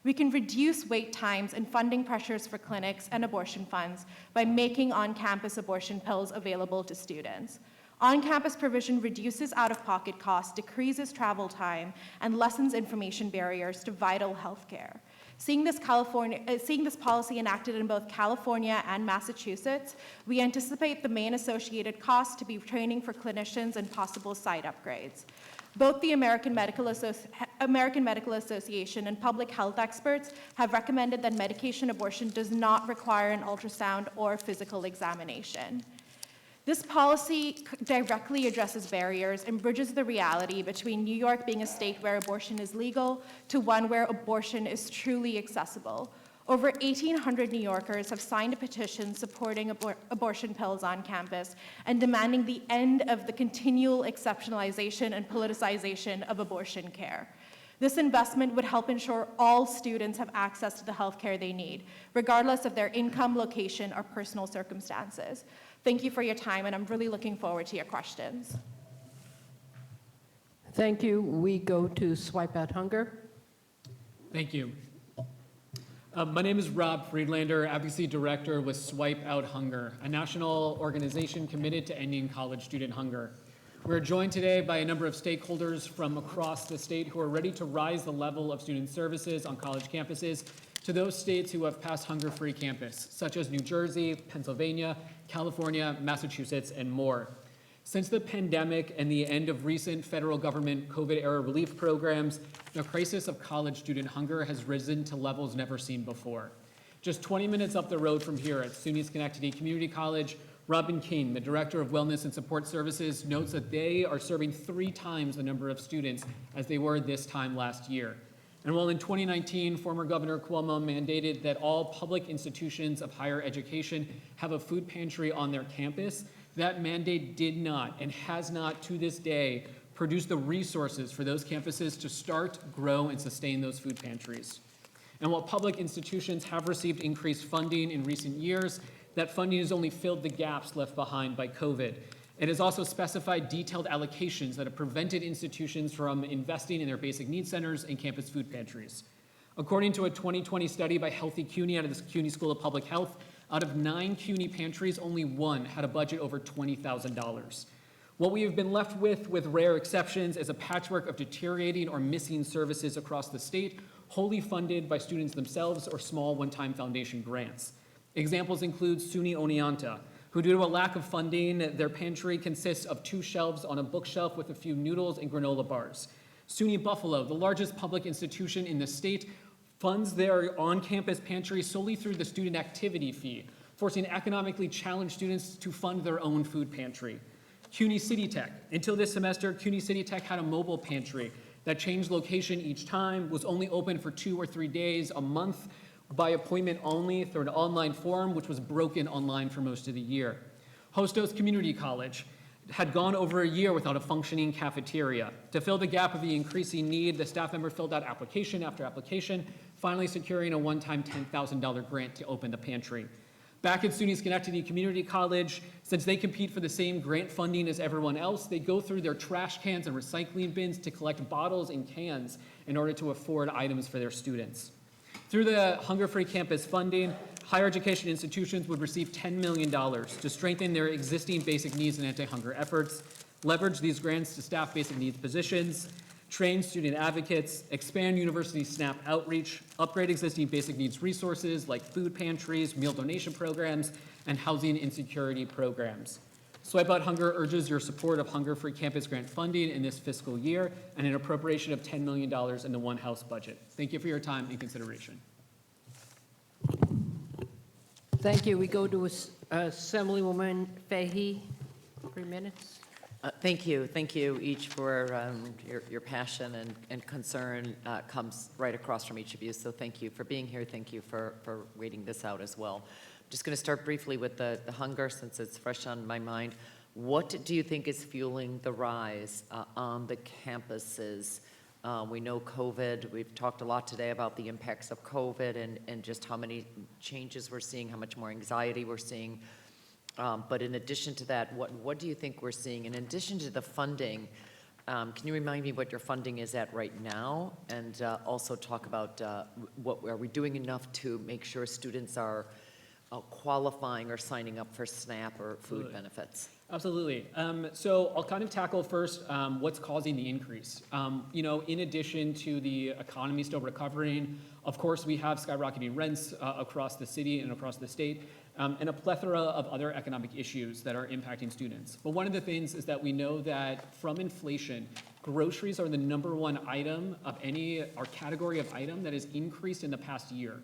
We can reduce wait times and funding pressures for clinics and abortion funds by making on-campus abortion pills available to students. On-campus provision reduces out-of-pocket costs, decreases travel time, and lessens information barriers to vital health care. Seeing this policy enacted in both California and Massachusetts, we anticipate the main associated costs to be training for clinicians and possible site upgrades. Both the American Medical Association and public health experts have recommended that medication abortion does not require an ultrasound or physical examination. This policy directly addresses barriers and bridges the reality between New York being a state where abortion is legal to one where abortion is truly accessible. Over 1,800 New Yorkers have signed a petition supporting abortion pills on campus and demanding the end of the continual exceptionalization and politicization of abortion care. This investment would help ensure all students have access to the health care they need, regardless of their income, location, or personal circumstances. Thank you for your time, and I'm really looking forward to your questions. Thank you. We go to Swipe Out Hunger. Thank you. My name is Rob Friedlander, Advocacy Director with Swipe Out Hunger, a national organization committed to ending college student hunger. We're joined today by a number of stakeholders from across the state who are ready to rise the level of student services on college campuses to those states who have passed hunger-free campus, such as New Jersey, Pennsylvania, California, Massachusetts, and more. Since the pandemic and the end of recent federal government COVID-era relief programs, the crisis of college student hunger has risen to levels never seen before. Just 20 minutes up the road from here at SUNY Schenectady Community College, Robin King, the Director of Wellness and Support Services, notes that they are serving 3 times the number of students as they were this time last year. And while in 2019, former Governor Cuomo mandated that all public institutions of higher education have a food pantry on their campus, that mandate did not and has not to this day produced the resources for those campuses to start, grow, and sustain those food pantries. And while public institutions have received increased funding in recent years, that funding has only filled the gaps left behind by COVID. It has also specified detailed allocations that have prevented institutions from investing in their basic needs centers and campus food pantries. According to a 2020 study by Healthy CUNY out of the CUNY School of Public Health, out of 9 CUNY pantries, only 1 had a budget over $20,000. What we have been left with rare exceptions, is a patchwork of deteriorating or missing services across the state, wholly funded by students themselves or small one-time foundation grants. Examples include SUNY Oneonta, who due to a lack of funding, their pantry consists of 2 shelves on a bookshelf with a few noodles and granola bars. SUNY Buffalo, the largest public institution in the state, funds their on-campus pantry solely through the student activity fee, forcing economically challenged students to fund their own food pantry. CUNY City Tech. Until this semester, CUNY City Tech had a mobile pantry that changed location each time, was only open for 2 or 3 days a month, by appointment only through an online form, which was broken online for most of the year. Hostos Community College had gone over a year without a functioning cafeteria. To fill the gap of the increasing need, the staff member filled out application after application, finally securing a one-time $10,000 grant to open the pantry. Back at SUNY Schenectady Community College, since they compete for the same grant funding as everyone else, they go through their trash cans and recycling bins to collect bottles and cans in order to afford items for their students. Through the Hunger-Free Campus funding, higher education institutions would receive $10 million to strengthen their existing basic needs and anti-hunger efforts, leverage these grants to staff basic needs positions, train student advocates, expand university SNAP outreach, upgrade existing basic needs resources like food pantries, meal donation programs, and housing insecurity programs. Swipe Out Hunger urges your support of Hunger-Free Campus grant funding in this fiscal year and an appropriation of $10 million in the One House budget. Thank you for your time and consideration. Thank you. We go to Assemblywoman Fahey, 3 minutes. Thank you each for your passion and concern comes right across from each of you, so thank you for being here, thank you for waiting this out as well. I'm just going to start briefly with the hunger, since it's fresh on my mind. What do you think is fueling the rise on the campuses? We know COVID, we've talked a lot today about the impacts of COVID and just how many changes we're seeing, how much more anxiety we're seeing. But in addition to that, what do you think we're seeing? In addition to the funding, can you remind me what your funding is at right now? And also talk about are we doing enough to make sure students are qualifying or signing up for SNAP or food benefits? Absolutely. So I'll kind of tackle first what's causing the increase. In addition to the economy still recovering, of course, we have skyrocketing rents across the city and across the state, and a plethora of other economic issues that are impacting students. But one of the things is that we know that from inflation, groceries are the #1 item of our category of item that has increased in the past year.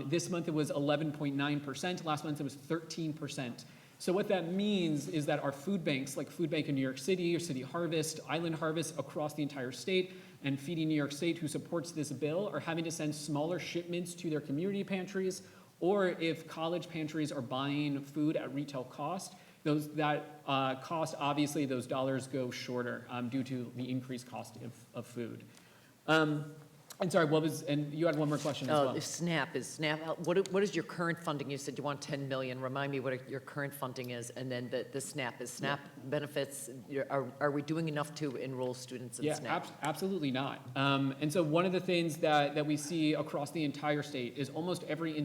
This month it was 11.9%, last month it was 13%. So what that means is that our food banks, like Food Bank in New York City, or City Harvest, Island Harvest across the entire state, and Feeding New York State, who supports this bill, are having to send smaller shipments to their community pantries, or if college pantries are buying food at retail cost, cost, obviously, those dollars go shorter due to the increased cost of food. And sorry, and you had one more question as well. SNAP, what is your current funding? You said you want 10 million. Remind me what your current funding is, and then the SNAP. Is SNAP benefits, are we doing enough to enroll students in SNAP? Absolutely not. And so one of the things that we see across the entire state is almost every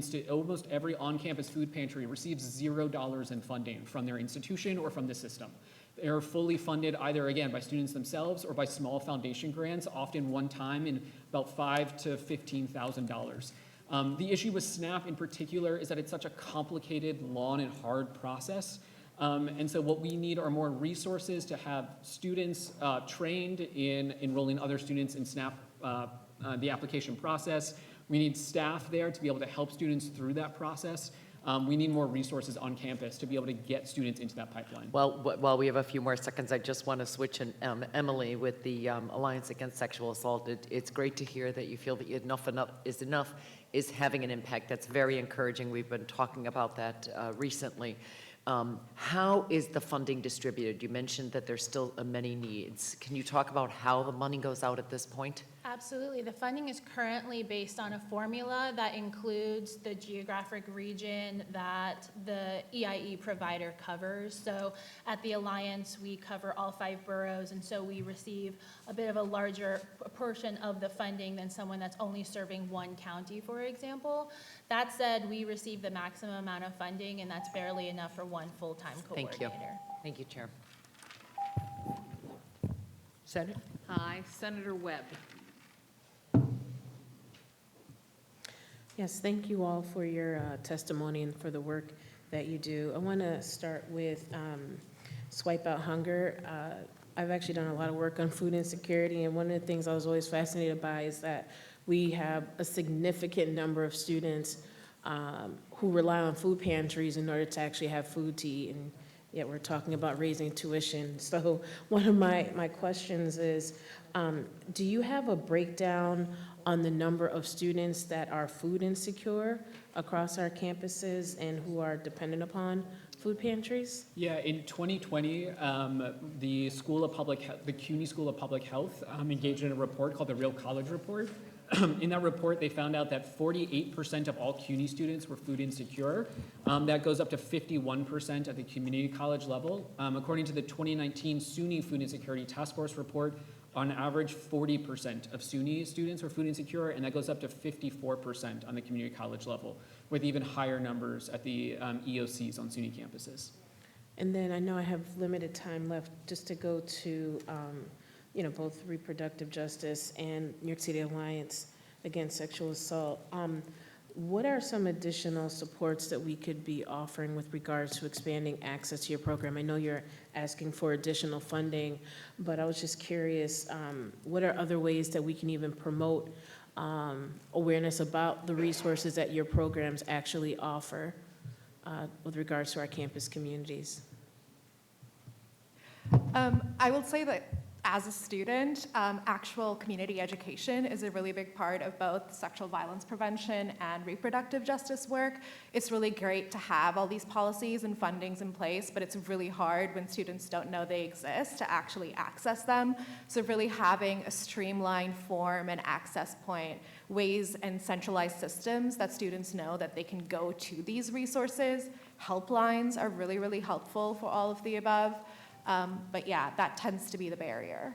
on-campus food pantry receives $0 in funding from their institution or from the system. They are fully funded either, again, by students themselves or by small foundation grants, often one time in about $5,000 to $15,000. The issue with SNAP in particular is that it's such a complicated, long, and hard process. And so what we need are more resources to have students trained in enrolling other students in SNAP, the application process. We need staff there to be able to help students through that process. We need more resources on campus to be able to get students into that pipeline. Well, while we have a few more seconds, I just want to switch, and Emily, with the Alliance Against Sexual Assault, it's great to hear that you feel that enough is having an impact. That's very encouraging. We've been talking about that recently. How is the funding distributed? You mentioned that there's still many needs. Can you talk about how the money goes out at this point? Absolutely. The funding is currently based on a formula that includes the geographic region that the EIE provider covers. So at the Alliance, we cover all 5 boroughs, and so we receive a bit of a larger portion of the funding than someone that's only serving one county, for example. That said, we receive the maximum amount of funding, and that's barely enough for one full-time coordinator. Thank you, Chair. Senator? Hi, Senator Webb. Yes, thank you all for your testimony and for the work that you do. I want to start with Swipe Out Hunger. I've actually done a lot of work on food insecurity, and one of the things I was always fascinated by is that we have a significant number of students who rely on food pantries in order to actually have food to eat, and yet we're talking about raising tuition. So one of my questions is, do you have a breakdown on the number of students that are food insecure across our campuses and who are dependent upon food pantries? Yeah, in 2020, the CUNY School of Public Health engaged in a report called the Real College Report. In that report, they found out that 48% of all CUNY students were food insecure. That goes up to 51% at the community college level. According to the 2019 SUNY Food Insecurity Task Force report, on average, 40% of SUNY students were food insecure, and that goes up to 54% on the community college level, with even higher numbers at the EOCs on SUNY campuses. And then I know I have limited time left, just to go to both reproductive justice and New York City Alliance Against Sexual Assault. What are some additional supports that we could be offering with regards to expanding access to your program? I know you're asking for additional funding, but I was just curious, what are other ways that we can even promote awareness about the resources that your programs actually offer with regards to our campus communities? I will say that as a student, actual community education is a really big part of both sexual violence prevention and reproductive justice work. It's really great to have all these policies and fundings in place, but it's really hard when students don't know they exist to actually access them. So really having a streamlined form and access point, ways and centralized systems that students know that they can go to these resources. Helplines are really, really helpful for all of the above. But yeah, that tends to be the barrier.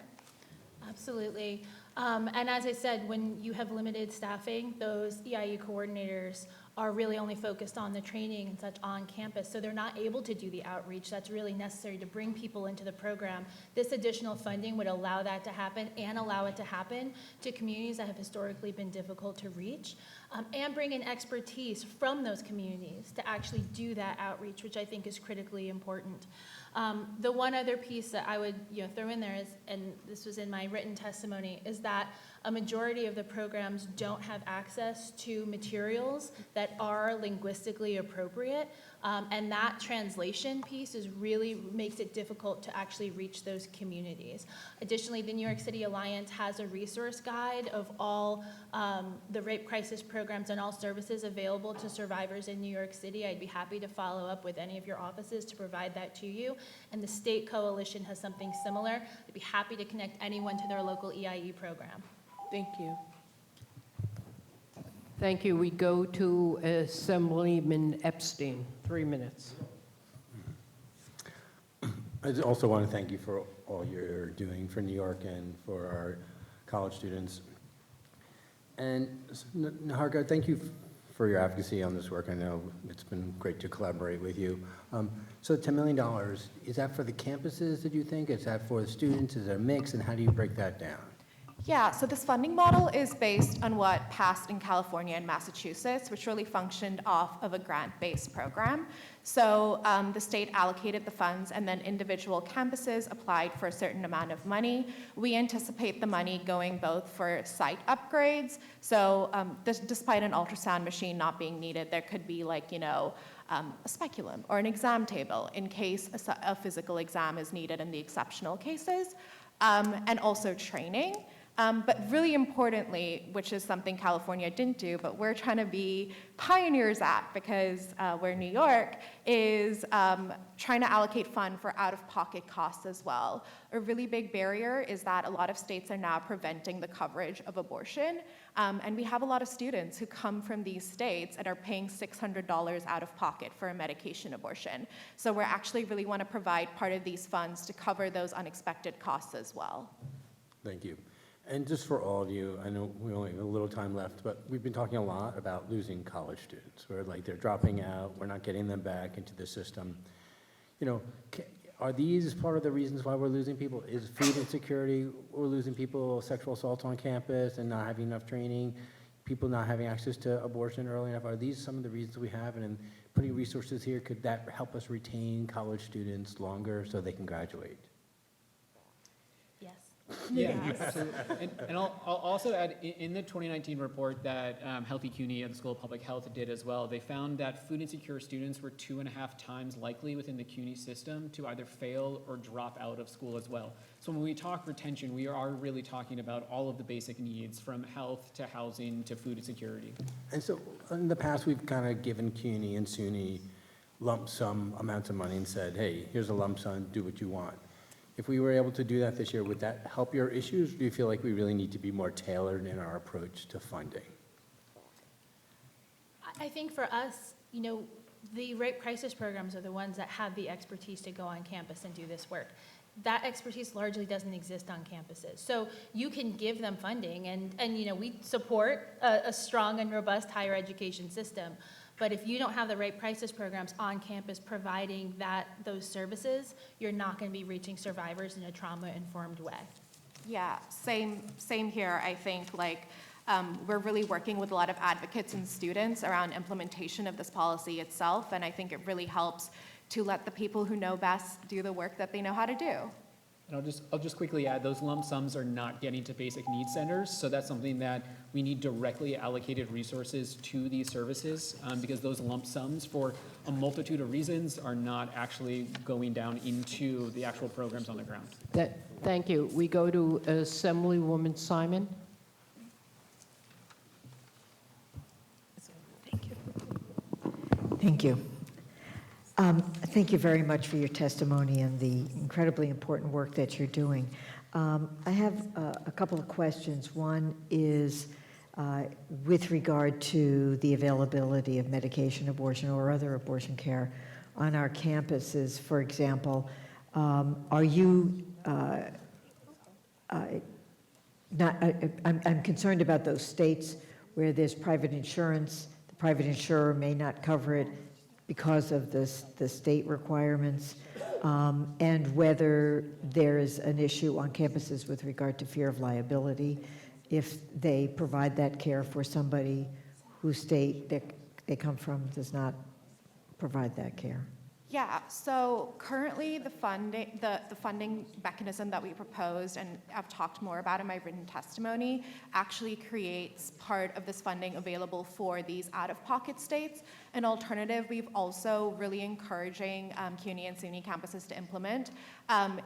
Absolutely. And as I said, when you have limited staffing, those EIE coordinators are really only focused on the training and such on campus, so they're not able to do the outreach that's really necessary to bring people into the program. This additional funding would allow that to happen and allow it to happen to communities that have historically been difficult to reach, and bring in expertise from those communities to actually do that outreach, which I think is critically important. The one other piece that I would throw in there is, and this was in my written testimony, is that a majority of the programs don't have access to materials that are linguistically appropriate, and that translation piece really makes it difficult to actually reach those communities. Additionally, the New York City Alliance has a resource guide of all the rape crisis programs and all services available to survivors in New York City. I'd be happy to follow up with any of your offices to provide that to you. And the state coalition has something similar. I'd be happy to connect anyone to their local EIE program. Thank you. Thank you. We go to Assemblyman Epstein, 3 minutes. I also want to thank you for all you're doing for New York and for our college students. And Niharika, thank you for your advocacy on this work. I know it's been great to collaborate with you. So $10 million, is that for the campuses, did you think? Is that for the students? Is it a mix? And how do you break that down? Yeah, so this funding model is based on what passed in California and Massachusetts, which really functioned off of a grant-based program. So the state allocated the funds, and then individual campuses applied for a certain amount of money. We anticipate the money going both for site upgrades. So despite an ultrasound machine not being needed, there could be a speculum or an exam table in case a physical exam is needed in the exceptional cases, and also training. But really importantly, which is something California didn't do, but we're trying to be pioneers at, because where New York is trying to allocate fund for out-of-pocket costs as well. A really big barrier is that a lot of states are now preventing the coverage of abortion. And we have a lot of students who come from these states and are paying $600 out of pocket for a medication abortion. So we actually really want to provide part of these funds to cover those unexpected costs as well. Thank you. And just for all of you, I know we only have a little time left, but we've been talking a lot about losing college students, where they're dropping out, we're not getting them back into the system. Are these part of the reasons why we're losing people? Is food insecurity, we're losing people, sexual assaults on campus and not having enough training, people not having access to abortion early enough? Are these some of the reasons we have? And in putting resources here, could that help us retain college students longer so they can graduate? Yeah, absolutely. And I'll also add, in the 2019 report that Healthy CUNY and the School of Public Health did as well, they found that food insecure students were 2.5 times likely within the CUNY system to either fail or drop out of school as well. So when we talk retention, we are really talking about all of the basic needs, from health to housing to food security. And so in the past, we've kind of given CUNY and SUNY lump sum amounts of money and said, hey, here's a lump sum, do what you want. If we were able to do that this year, would that help your issues? Or do you feel like we really need to be more tailored in our approach to funding? I think for us, the rape crisis programs are the ones that have the expertise to go on campus and do this work. That expertise largely doesn't exist on campuses. So you can give them funding, and we support a strong and robust higher education system. But if you don't have the rape crisis programs on campus providing those services, you're not going to be reaching survivors in a trauma-informed way. Yeah, same here. I think we're really working with a lot of advocates and students around implementation of this policy itself, and I think it really helps to let the people who know best do the work that they know how to do. And I'll just quickly add, those lump sums are not getting to basic needs centers, so that's something that we need directly allocated resources to these services, because those lump sums, for a multitude of reasons, are not actually going down into the actual programs on the ground. Thank you. We go to Assemblywoman Simon. Thank you. Thank you very much for your testimony and the incredibly important work that you're doing. I have a couple of questions. One is with regard to the availability of medication abortion or other abortion care on our campuses. For example, are you I'm concerned about those states where there's private insurance. The private insurer may not cover it because of the state requirements, and whether there is an issue on campuses with regard to fear of liability if they provide that care for somebody whose state that they come from does not provide that care. Yeah, so currently the funding mechanism that we proposed, and I've talked more about in my written testimony, actually creates part of this funding available for these out-of-pocket states. An alternative we've also really encouraging CUNY and SUNY campuses to implement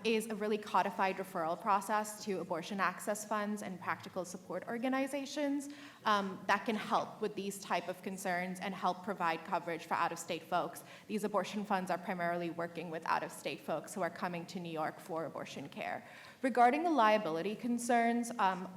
is a really codified referral process to abortion access funds and practical support organizations that can help with these type of concerns and help provide coverage for out-of-state folks. These abortion funds are primarily working with out-of-state folks who are coming to New York for abortion care. Regarding the liability concerns,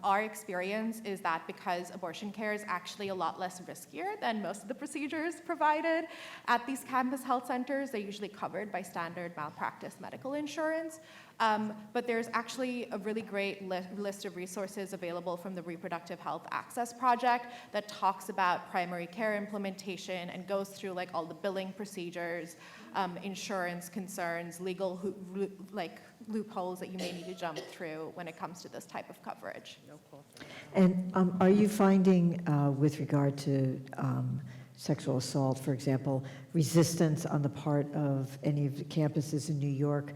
our experience is that because abortion care is actually a lot less riskier than most of the procedures provided at these campus health centers, they're usually covered by standard malpractice medical insurance. But there's actually a really great list of resources available from the Reproductive Health Access Project that talks about primary care implementation and goes through like all the billing procedures, insurance concerns, legal loopholes that you may need to jump through when it comes to this type of coverage. And are you finding, with regard to sexual assault, for example, resistance on the part of any of the campuses in New York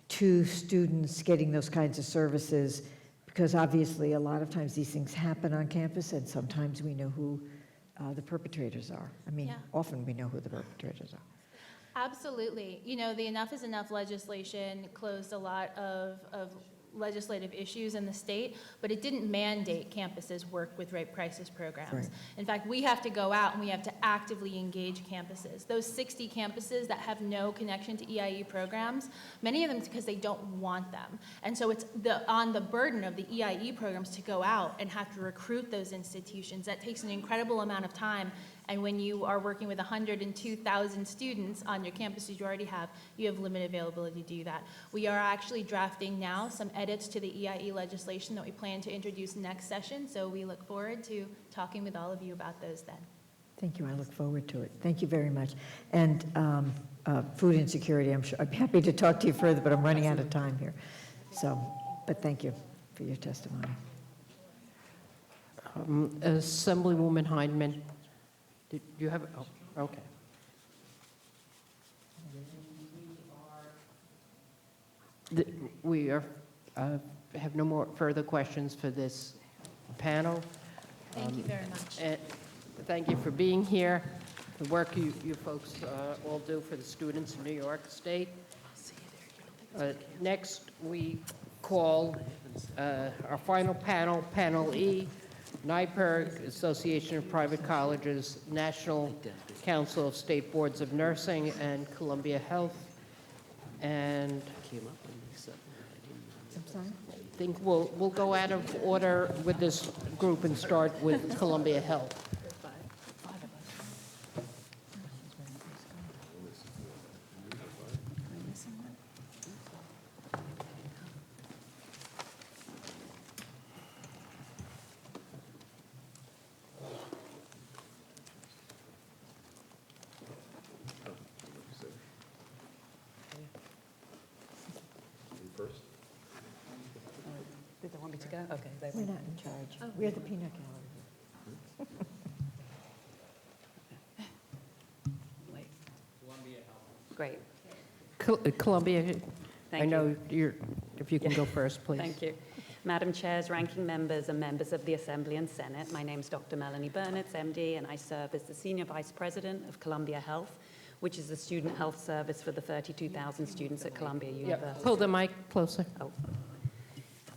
to students getting those kinds of services? Because obviously a lot of times these things happen on campus, and sometimes we know who the perpetrators are. I mean, often we know who the perpetrators are. Absolutely. You know, the Enough is Enough legislation closed a lot of legislative issues in the state, but it didn't mandate campuses work with rape crisis programs. Right. In fact, we have to go out and we have to actively engage campuses. Those 60 campuses that have no connection to EIE programs, many of them because they don't want them. And so it's on the burden of the EIE programs to go out and have to recruit those institutions. That takes an incredible amount of time. And when you are working with 102,000 students on your campuses you already have, you have limited availability to do that. We are actually drafting now some edits to the EIE legislation that we plan to introduce next session, so we look forward to talking with all of you about those then. Thank you. I look forward to it. Thank you very much. And food insecurity, I'm sure, I'd be happy to talk to you further, but I'm running out of time here. So, but thank you for your testimony. Assemblywoman Heidemann. Did you have, oh, okay. We have no more further questions for this panel. Thank you very much. And thank you for being here, the work you folks all do for the students in New York State. Next, we call our final panel, Panel E, NYPIRG, Association of Private Colleges, National Council of State Boards of Nursing, and Columbia Health. And I'm sorry? I think we'll go out of order with this group and start with Columbia Health. Did they want me to go? Okay. We're not in charge. We're the peanut gallery. Great. Columbia, I Thank know you're If you can go first, please. Thank you. Madam Chairs, ranking members, and members of the Assembly and Senate, my name is Dr. Melanie Burnitz, MD, and I serve as the Senior Vice President of Columbia Health, which is the student health service for the 32,000 students at Columbia University. Pull the mic closer.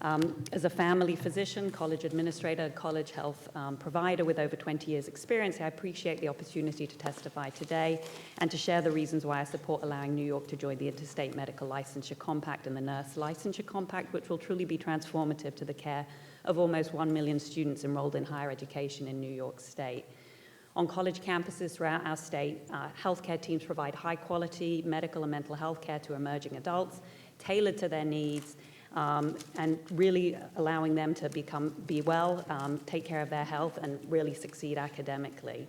As a family physician, college administrator, college health provider with over 20 years' experience, I appreciate the opportunity to testify today and to share the reasons why I support allowing New York to join the Interstate Medical Licensure Compact and the Nurse Licensure Compact, which will truly be transformative to the care of almost 1 million students enrolled in higher education in New York State. On college campuses throughout our state, healthcare teams provide high-quality medical and mental health care to emerging adults, tailored to their needs, and really allowing them to be well, take care of their health, and really succeed academically.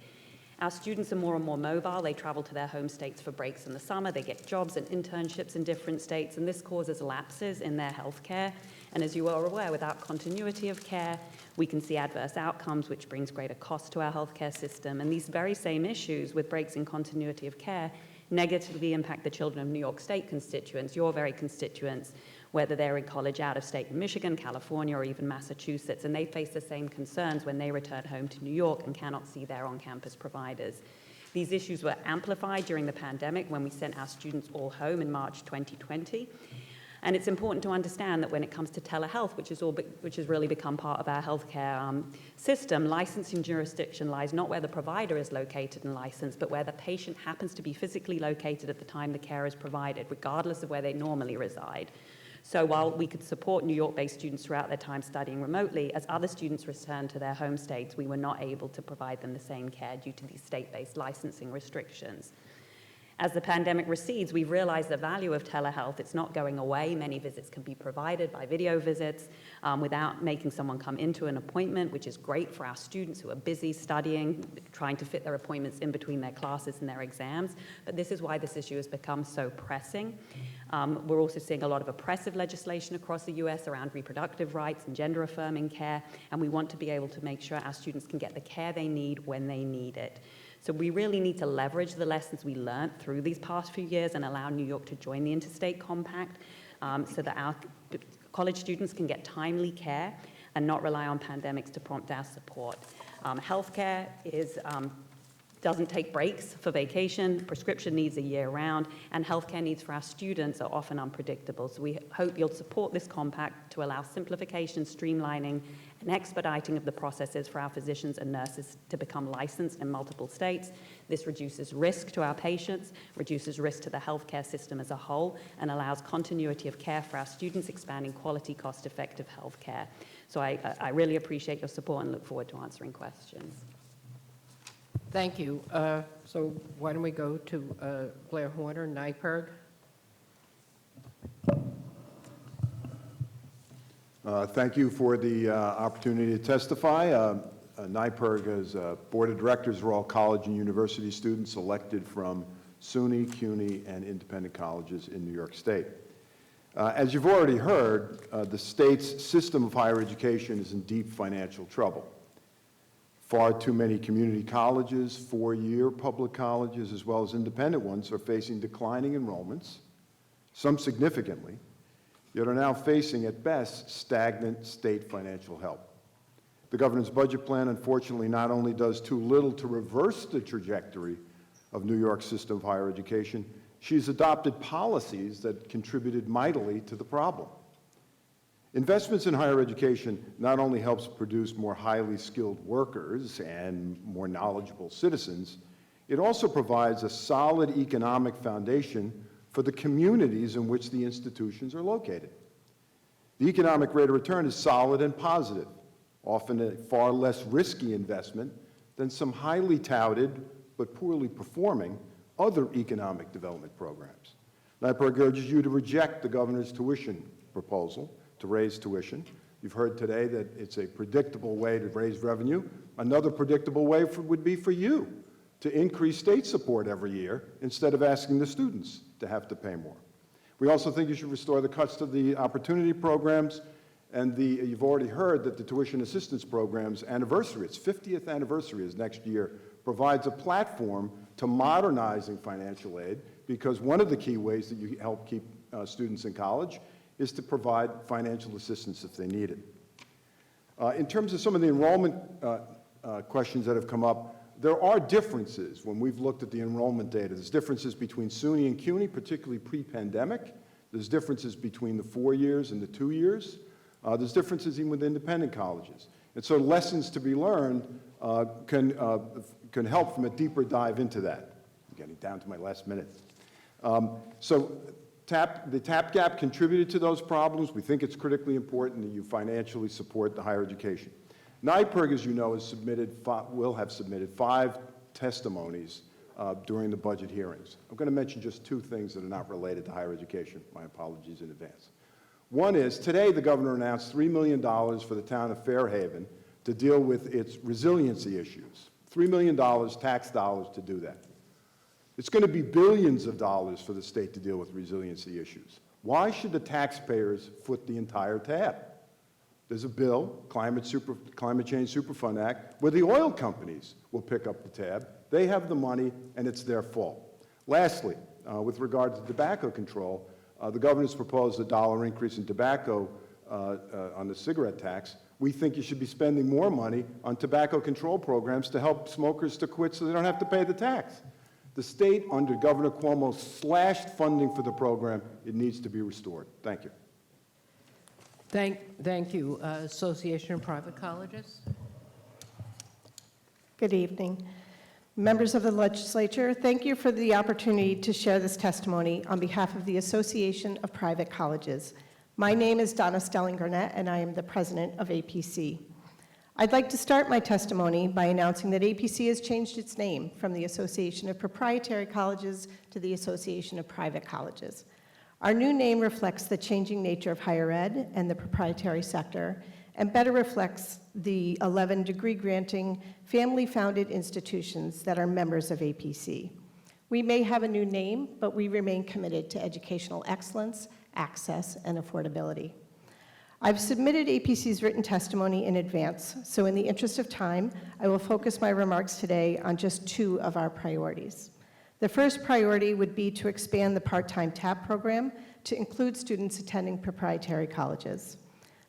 Our students are more and more mobile. They travel to their home states for breaks in the summer. They get jobs and internships in different states, and this causes lapses in their health care. And as you are aware, without continuity of care, we can see adverse outcomes, which brings greater cost to our healthcare system. And these very same issues with breaks in continuity of care negatively impact the children of New York State constituents, your very constituents, whether they're in college out of state in Michigan, California, or even Massachusetts, and they face the same concerns when they return home to New York and cannot see their on-campus providers. These issues were amplified during the pandemic when we sent our students all home in March 2020. And it's important to understand that when it comes to telehealth, which has really become part of our healthcare system, licensing jurisdiction lies not where the provider is located and licensed, but where the patient happens to be physically located at the time the care is provided, regardless of where they normally reside. So while we could support New York-based students throughout their time studying remotely, as other students returned to their home states, we were not able to provide them the same care due to these state-based licensing restrictions. As the pandemic recedes, we've realized the value of telehealth. It's not going away. Many visits can be provided by video visits without making someone come into an appointment, which is great for our students who are busy studying, trying to fit their appointments in between their classes and their exams. But this is why this issue has become so pressing. We're also seeing a lot of oppressive legislation across the U.S. around reproductive rights and gender-affirming care, and we want to be able to make sure our students can get the care they need when they need it. So we really need to leverage the lessons we learned through these past few years and allow New York to join the Interstate Compact so that our college students can get timely care and not rely on pandemics to prompt our support. Healthcare doesn't take breaks for vacation, prescription needs are year-round, and healthcare needs for our students are often unpredictable. So we hope you'll support this compact to allow simplification, streamlining, and expediting of the processes for our physicians and nurses to become licensed in multiple states. This reduces risk to our patients, reduces risk to the healthcare system as a whole, and allows continuity of care for our students, expanding quality, cost-effective healthcare. So I really appreciate your support and look forward to answering questions. Thank you. So why don't we go to Blair Horner, NYPIRG? Thank you for the opportunity to testify. NYPIRG is Board of Directors are all college and university students elected from SUNY, CUNY, and independent colleges in New York State. As you've already heard, the state's system of higher education is in deep financial trouble. Far too many community colleges, four-year public colleges, as well as independent ones, are facing declining enrollments, some significantly, yet are now facing, at best, stagnant state financial help. The governor's budget plan, unfortunately, not only does too little to reverse the trajectory of New York's system of higher education, she's adopted policies that contributed mightily to the problem. Investments in higher education not only helps produce more highly skilled workers and more knowledgeable citizens, it also provides a solid economic foundation for the communities in which the institutions are located. The economic rate of return is solid and positive, often a far less risky investment than some highly touted but poorly performing other economic development programs. NYPIRG urges you to reject the governor's tuition proposal to raise tuition. You've heard today that it's a predictable way to raise revenue. Another predictable way would be for you to increase state support every year instead of asking the students to have to pay more. We also think you should restore the cuts to the opportunity programs, and you've already heard that the tuition assistance program's anniversary, its 50th anniversary is next year, provides a platform to modernizing financial aid, because one of the key ways that you help keep students in college is to provide financial assistance if they need it. In terms of some of the enrollment questions that have come up, there are differences when we've looked at the enrollment data. There's differences between SUNY and CUNY, particularly pre-pandemic. There's differences between the 4 years and the 2 years. There's differences even with independent colleges. And so lessons to be learned can help from a deeper dive into that. I'm getting down to my last minute. So the TAP gap contributed to those problems. We think it's critically important that you financially support the higher education. NYPIRG, as you know, will have submitted 5 testimonies during the budget hearings. I'm going to mention just 2 things that are not related to higher education. My apologies in advance. One is, today the governor announced $3 million for the town of Fairhaven to deal with its resiliency issues. $3 million tax dollars to do that. It's going to be billions of dollars for the state to deal with resiliency issues. Why should the taxpayers foot the entire tab? There's a bill, Climate Change Superfund Act, where the oil companies will pick up the tab. They have the money, and it's their fault. Lastly, with regard to tobacco control, the governor's proposed a $1 increase in tobacco on the cigarette tax. We think you should be spending more money on tobacco control programs to help smokers to quit so they don't have to pay the tax. The state, under Governor Cuomo, slashed funding for the program. It needs to be restored. Thank you. Thank you. Association of Private Colleges? Good evening. Members of the legislature, thank you for the opportunity to share this testimony on behalf of the Association of Private Colleges. My name is Donna Stelling-Garnett, and I am the president of APC. I'd like to start my testimony by announcing that APC has changed its name from the Association of Proprietary Colleges to the Association of Private Colleges. Our new name reflects the changing nature of higher ed and the proprietary sector, and better reflects the 11 degree-granting, family-founded institutions that are members of APC. We may have a new name, but we remain committed to educational excellence, access, and affordability. I've submitted APC's written testimony in advance, so in the interest of time, I will focus my remarks today on just 2 of our priorities. The first priority would be to expand the part-time TAP program to include students attending proprietary colleges.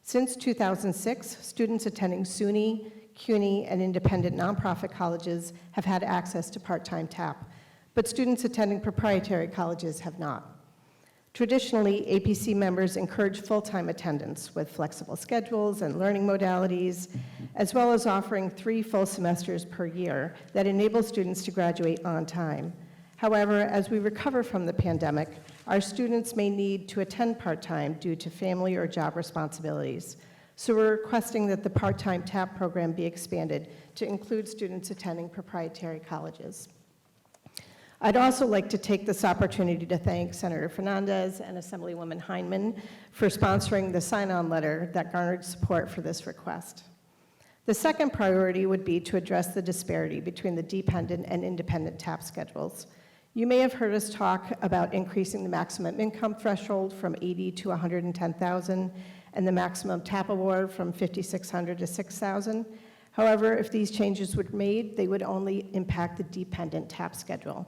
Since 2006, students attending SUNY, CUNY, and independent nonprofit colleges have had access to part-time TAP, but students attending proprietary colleges have not. Traditionally, APC members encourage full-time attendance with flexible schedules and learning modalities, as well as offering 3 full semesters per year that enable students to graduate on time. However, as we recover from the pandemic, our students may need to attend part-time due to family or job responsibilities. So we're requesting that the part-time TAP program be expanded to include students attending proprietary colleges. I'd also like to take this opportunity to thank Senator Fernandez and Assemblywoman Heineman for sponsoring the sign-on letter that garnered support for this request. The second priority would be to address the disparity between the dependent and independent TAP schedules. You may have heard us talk about increasing the maximum income threshold from $80,000 to $110,000 and the maximum TAP award from $5,600 to $6,000. However, if these changes were made, they would only impact the dependent TAP schedule.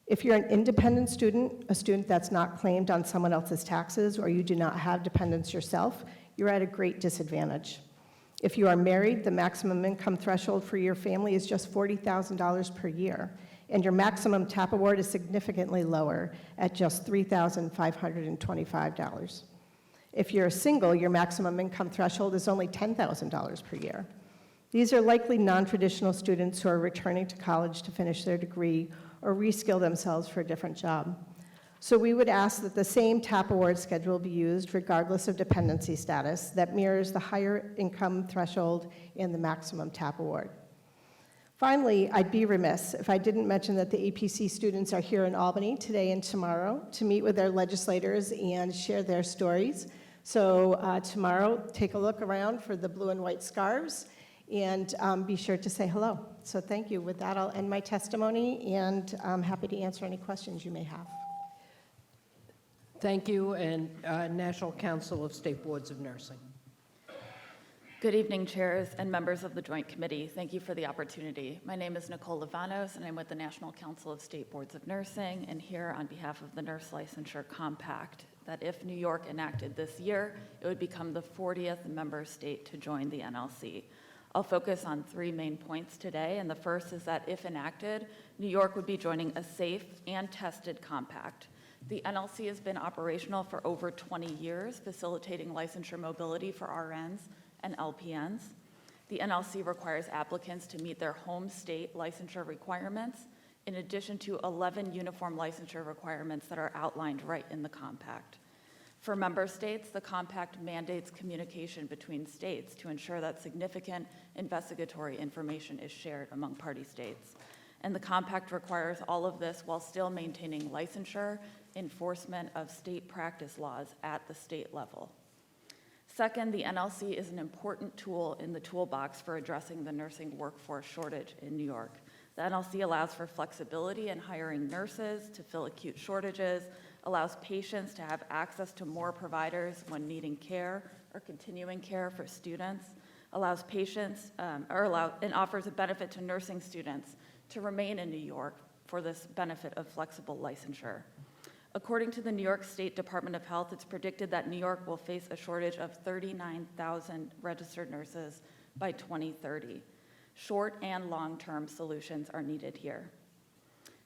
If you're an independent student, a student that's not claimed on someone else's taxes, or you do not have dependents yourself, you're at a great disadvantage. If you are married, the maximum income threshold for your family is just $40,000 per year, and your maximum TAP award is significantly lower at just $3,525. If you're single, your maximum income threshold is only $10,000 per year. These are likely non-traditional students who are returning to college to finish their degree or reskill themselves for a different job. So we would ask that the same TAP award schedule be used regardless of dependency status that mirrors the higher income threshold and the maximum TAP award. Finally, I'd be remiss if I didn't mention that the APC students are here in Albany today and tomorrow to meet with their legislators and share their stories. So tomorrow, take a look around for the blue and white scarves and be sure to say hello. So thank you. With that, I'll end my testimony, and I'm happy to answer any questions you may have. Thank you, and National Council of State Boards of Nursing. Good evening, chairs and members of the Joint Committee. Thank you for the opportunity. My name is Nicole Livanos, and I'm with the National Council of State Boards of Nursing, and here on behalf of the Nurse Licensure Compact that if New York enacted this year, it would become the 40th member state to join the NLC. I'll focus on 3 main points today, and the first is that if enacted, New York would be joining a safe and tested compact. The NLC has been operational for over 20 years, facilitating licensure mobility for RNs and LPNs. The NLC requires applicants to meet their home state licensure requirements, in addition to 11 uniform licensure requirements that are outlined right in the compact. For member states, the compact mandates communication between states to ensure that significant investigatory information is shared among party states. And the compact requires all of this while still maintaining licensure, enforcement of state practice laws at the state level. Second, the NLC is an important tool in the toolbox for addressing the nursing workforce shortage in New York. The NLC allows for flexibility in hiring nurses to fill acute shortages, allows patients to have access to more providers when needing care or continuing care for students, allows patients, and offers a benefit to nursing students to remain in New York for this benefit of flexible licensure. According to the New York State Department of Health, it's predicted that New York will face a shortage of 39,000 registered nurses by 2030. Short and long-term solutions are needed here.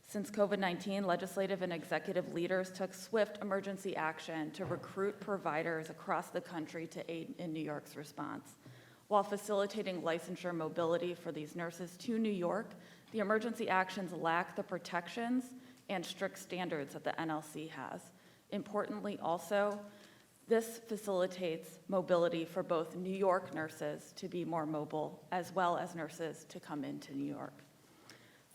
Since COVID-19, legislative and executive leaders took swift emergency action to recruit providers across the country to aid in New York's response. While facilitating licensure mobility for these nurses to New York, the emergency actions lack the protections and strict standards that the NLC has. Importantly also, this facilitates mobility for both New York nurses to be more mobile, as well as nurses to come into New York.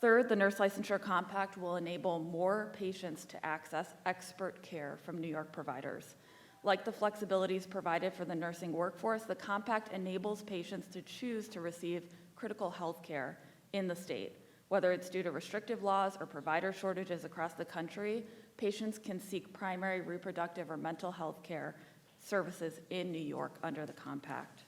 Third, the Nurse Licensure Compact will enable more patients to access expert care from New York providers. Like the flexibilities provided for the nursing workforce, the compact enables patients to choose to receive critical health care in the state. Whether it's due to restrictive laws or provider shortages across the country, patients can seek primary reproductive or mental health care services in New York under the compact.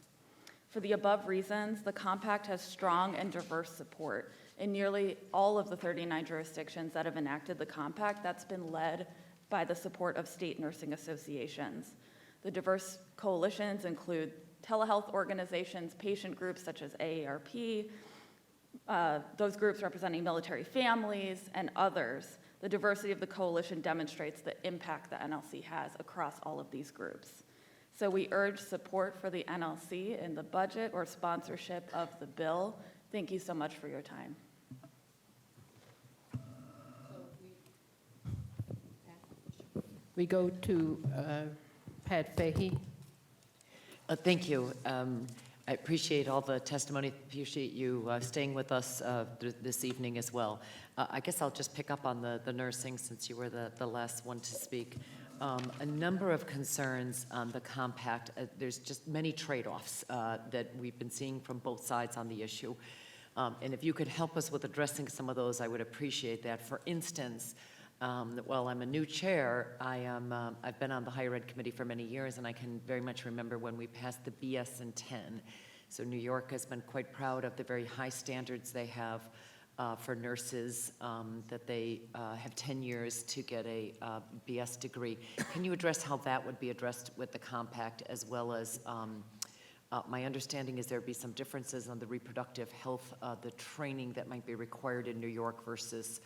For the above reasons, the compact has strong and diverse support. In nearly all of the 39 jurisdictions that have enacted the compact, that's been led by the support of state nursing associations. The diverse coalitions include telehealth organizations, patient groups such as AARP, those groups representing military families, and others. The diversity of the coalition demonstrates the impact the NLC has across all of these groups. So we urge support for the NLC in the budget or sponsorship of the bill. Thank you so much for your time. We go to Pat Fahey. Thank you. I appreciate all the testimony, appreciate you staying with us this evening as well. I guess I'll just pick up on the nursing since you were the last one to speak. A number of concerns on the compact. There's just many trade-offs that we've been seeing from both sides on the issue. And if you could help us with addressing some of those, I would appreciate that. For instance, while I'm a new chair, I've been on the higher ed committee for many years, and I can very much remember when we passed the BS in 10. So New York has been quite proud of the very high standards they have for nurses, that they have 10 years to get a BS degree. Can you address how that would be addressed with the compact, as well as my understanding is there'd be some differences on the reproductive health, the training that might be required in New York versus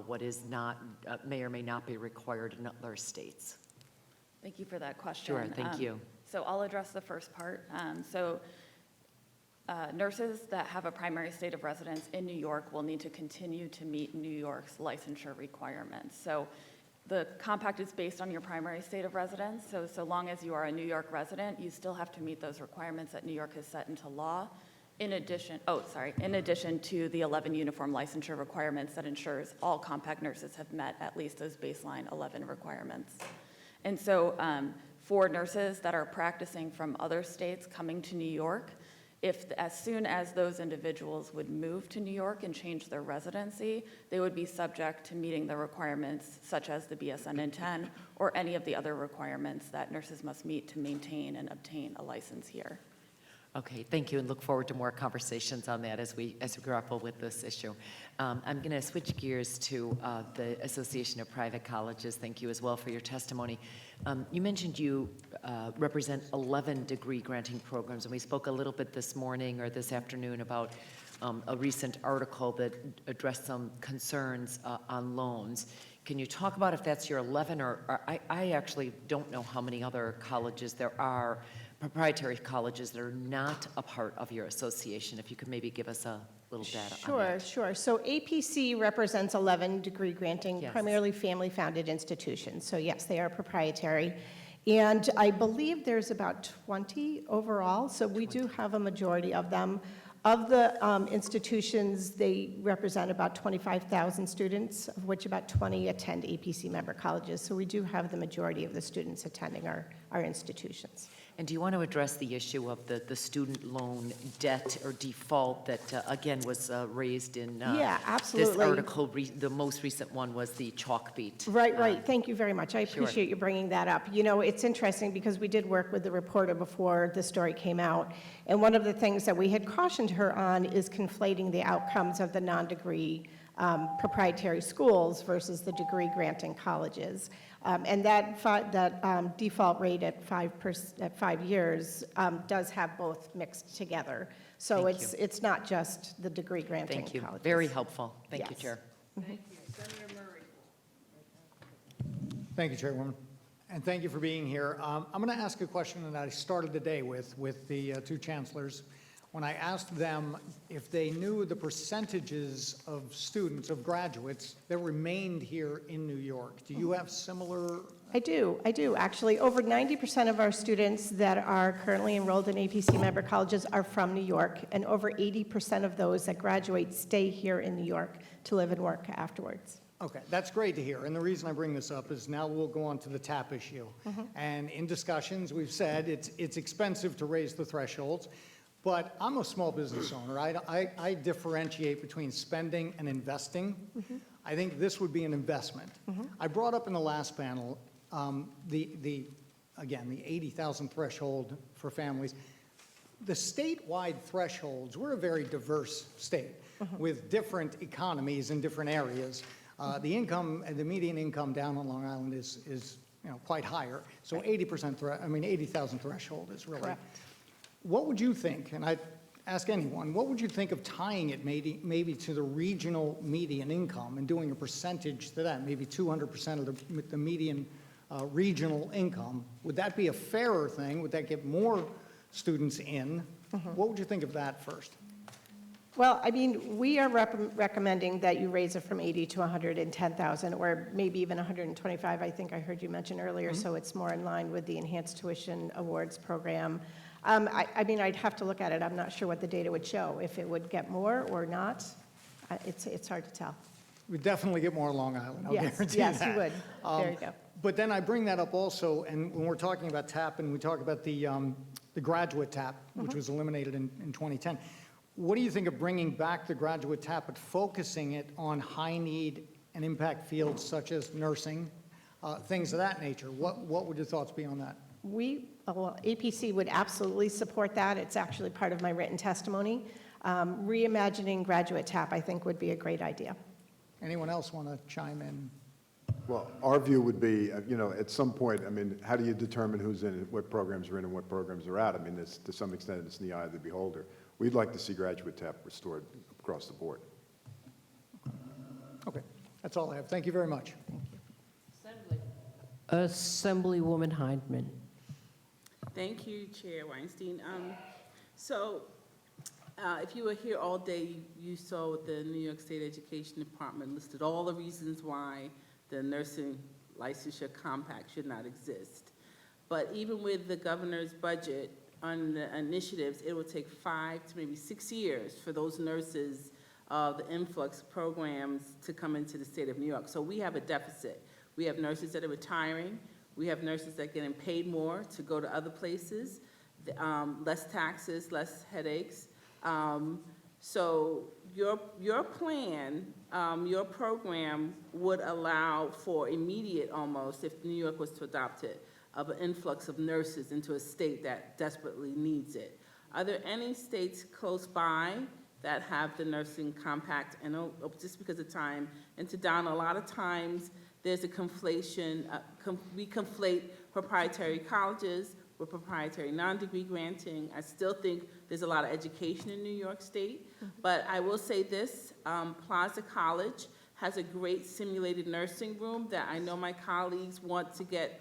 what is not, may or may not be required in other states? Thank you for that question. Sure, thank you. So I'll address the first part. Nurses that have a primary state of residence in New York will need to continue to meet New York's licensure requirements. So the compact is based on your primary state of residence. So long as you are a New York resident, you still have to meet those requirements that New York has set into law. In addition to the 11 uniform licensure requirements that ensures all compact nurses have met at least those baseline 11 requirements. And so for nurses that are practicing from other states coming to New York, as soon as those individuals would move to New York and change their residency, they would be subject to meeting the requirements such as the BSN in 10 or any of the other requirements that nurses must meet to maintain and obtain a license here. Okay, thank you, and look forward to more conversations on that as we grapple with this issue. I'm going to switch gears to the Association of Private Colleges. Thank you as well for your testimony. You mentioned you represent 11 degree granting programs, and we spoke a little bit this morning or this afternoon about a recent article that addressed some concerns on loans. Can you talk about if that's your 11, or I actually don't know how many other colleges there are, proprietary colleges that are not a part of your association? If you could maybe give us a little data on that. Sure. So APC represents 11 degree granting, Yes. primarily family-founded institutions. So yes, they are proprietary. And I believe there's about 20 overall, so we do have a majority of them. Of the institutions, they represent about 25,000 students, of which about 20 attend APC member colleges. So we do have the majority of the students attending our institutions. And do you want to address the issue of the student loan debt or default that, again, was raised in Yeah, this absolutely. article? The most recent one was the Chalkbeat. Right. Thank you very much. I Sure. appreciate you bringing that up. You know, it's interesting because we did work with the reporter before the story came out. And one of the things that we had cautioned her on is conflating the outcomes of the non-degree proprietary schools versus the degree granting colleges. And that default rate at 5 years does have both mixed together. So Thank you. it's not just the degree granting Thank you. colleges. Very helpful. Thank you, Yes. Chair. Thank you. Senator Murray. Thank you, Chairwoman, and thank you for being here. I'm going to ask a question that I started the day with the two chancellors. When I asked them if they knew the percentages of students, of graduates, that remained here in New York. Do you have similar? I do. Actually, over 90% of our students that are currently enrolled in APC member colleges are from New York, and over 80% of those that graduate stay here in New York to live and work afterwards. Okay, that's great to hear. And the reason I bring this up is now we'll go on to the TAP issue. And in discussions, we've said it's expensive to raise the thresholds. But I'm a small business owner. I differentiate between spending and investing. I think this would be an investment. I brought up in the last panel the 80,000 threshold for families. The statewide thresholds, we're a very diverse state with different economies in different areas. The income, the median income down on Long Island is quite higher. So 80,000 threshold is really. Correct. What would you think, and I'd ask anyone, what would you think of tying it maybe to the regional median income and doing a percentage to that, maybe 200% of the median regional income? Would that be a fairer thing? Would that get more students in? What would you think of that first? Well, I mean, we are recommending that you raise it from 80 to 110,000, or maybe even 125, I think I heard you mention earlier, so it's more in line with the Enhanced Tuition Awards program. I mean, I'd have to look at it. I'm not sure what the data would show, if it would get more or not. It's hard to tell. We'd definitely get more Long Island, I'll Yes, guarantee yes, that. you would. There you go. But then I bring that up also, and when we're talking about TAP and we talk about the graduate TAP, which was eliminated in 2010, what do you think of bringing back the graduate TAP but focusing it on high need and impact fields such as nursing, things of that nature? What would your thoughts be on that? APC would absolutely support that. It's actually part of my written testimony. Reimagining graduate TAP, I think, would be a great idea. Anyone else want to chime in? Well, our view would be, at some point, I mean, how do you determine who's in it, what programs are in and what programs are out? I mean, to some extent, it's in the eye of the beholder. We'd like to see graduate TAP restored across the board. Okay, that's all I have. Thank you very much. Assemblywoman Hindman. Thank you, Chair Weinstein. If you were here all day, you saw the New York State Education Department listed all the reasons why the nursing licensure compact should not exist. But even with the governor's budget on the initiatives, it will take 5 to maybe 6 years for those nurses, the influx programs to come into the state of New York. So we have a deficit. We have nurses that are retiring. We have nurses that are getting paid more to go to other places, less taxes, less headaches. So your plan, your program would allow for immediate almost, if New York was to adopt it, of an influx of nurses into a state that desperately needs it. Are there any states close by that have the nursing compact? And just because of time, and to Donna, a lot of times there's a conflation, we conflate proprietary colleges with proprietary non-degree granting. I still think there's a lot of education in New York State, but I will say this, Plaza College has a great simulated nursing room that I know my colleagues want to get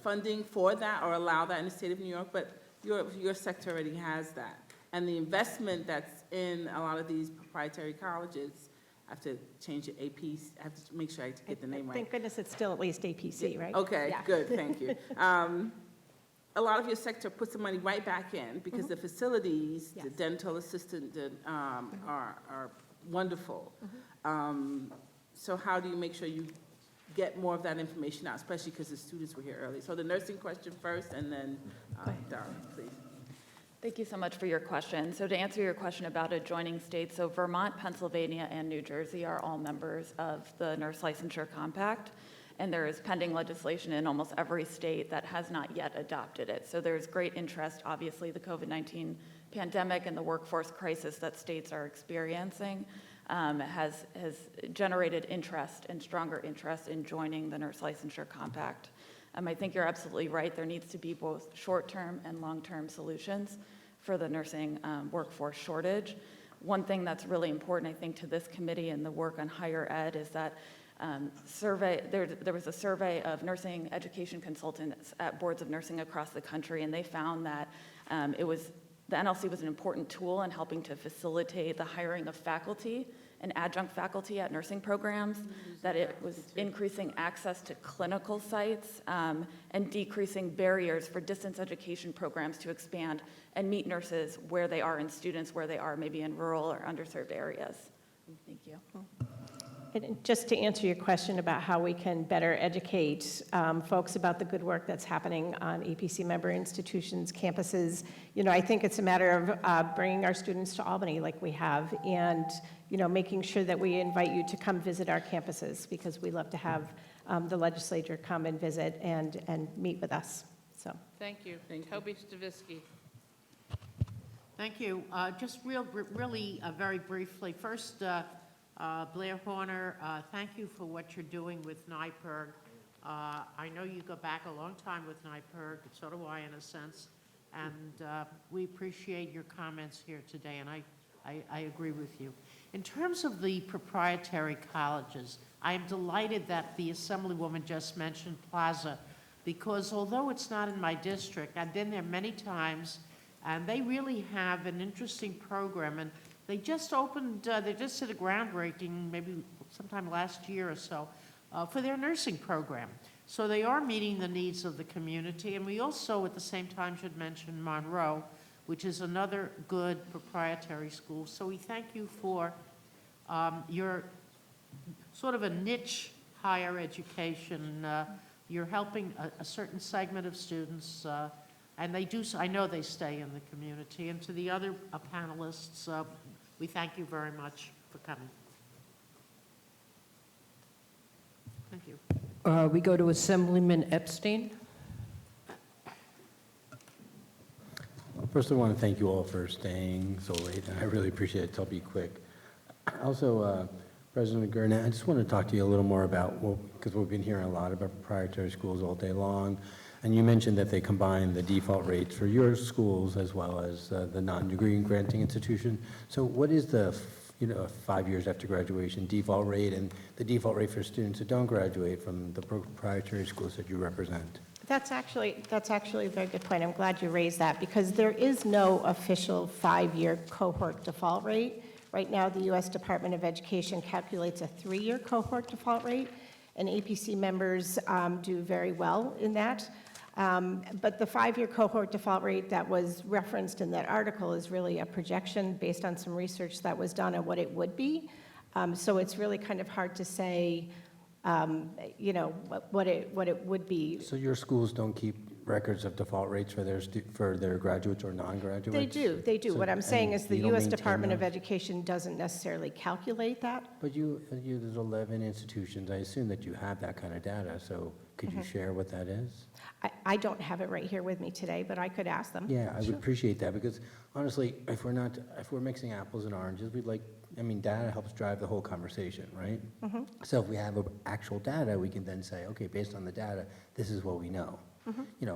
funding for that or allow that in the state of New York, but your sector already has that. And the investment that's in a lot of these proprietary colleges, I have to change it, AP, I have to make sure I get the name right. Thank goodness it's still at least APC, right? Okay, Yeah. good, thank you. A lot of your sector puts the money right back in because the facilities, the dental assistant are wonderful. So how do you make sure you get more of that information out, especially because the students were here early? So the nursing question first, and then Dara, please. Thank you so much for your question. So to answer your question about adjoining states, so Vermont, Pennsylvania, and New Jersey are all members of the Nurse Licensure Compact, and there is pending legislation in almost every state that has not yet adopted it. So there's great interest, obviously the COVID-19 pandemic and the workforce crisis that states are experiencing has generated interest and stronger interest in joining the Nurse Licensure Compact. I think you're absolutely right. There needs to be both short-term and long-term solutions for the nursing workforce shortage. One thing that's really important, I think, to this committee and the work on higher ed is that there was a survey of nursing education consultants at boards of nursing across the country, and they found that the NLC was an important tool in helping to facilitate the hiring of faculty and adjunct faculty at nursing programs, that it was increasing access to clinical sites and decreasing barriers for distance education programs to expand and meet nurses where they are and students where they are, maybe in rural or underserved areas. Thank you. And just to answer your question about how we can better educate folks about the good work that's happening on APC member institutions, campuses, I think it's a matter of bringing our students to Albany like we have, and making sure that we invite you to come visit our campuses, because we love to have the legislature come and visit and meet with us. So. Thank you. Toby Stavisky. Thank you. Just really very briefly. First, Blair Horner, thank you for what you're doing with NYPIRG. I know you go back a long time with NYPIRG, so do I in a sense, and we appreciate your comments here today, and I agree with you. In terms of the proprietary colleges, I am delighted that the Assemblywoman just mentioned Plaza, because although it's not in my district, I've been there many times, and they really have an interesting program, and they just opened, they just did a groundbreaking maybe sometime last year or so for their nursing program. So they are meeting the needs of the community, and we also at the same time should mention Monroe, which is another good proprietary school. So we thank you for your sort of a niche higher education. You're helping a certain segment of students, and they do, I know they stay in the community. And to the other panelists, we thank you very much for coming. Thank you. We go to Assemblyman Epstein. First, I want to thank you all for staying so late, and I really appreciate it. I'll be quick. Also, President Gurnett, I just want to talk to you a little more about, because we've been hearing a lot about proprietary schools all day long, and you mentioned that they combine the default rates for your schools as well as the non-degree granting institution. So what is the 5 years after graduation default rate, and the default rate for students who don't graduate from the proprietary schools that you represent? That's actually a very good point. I'm glad you raised that, because there is no official 5-year cohort default rate. Right now, the U.S. Department of Education calculates a 3-year cohort default rate, and APC members do very well in that. But the 5-year cohort default rate that was referenced in that article is really a projection based on some research that was done on what it would be. So it's really kind of hard to say, what it would be. So your schools don't keep records of default rates for their graduates or non-graduates? They do. So, What I'm saying is the you don't U.S. maintain Department of those? Education doesn't necessarily calculate that. But there's 11 institutions. I assume that you have that kind of data, so Could you share what that is? I don't have it right here with me today, but I could ask them. Yeah, I would appreciate that, because honestly, if we're mixing apples and oranges, data helps drive the whole conversation, right? So if we have actual data, we can then say, okay, based on the data, this is what we know.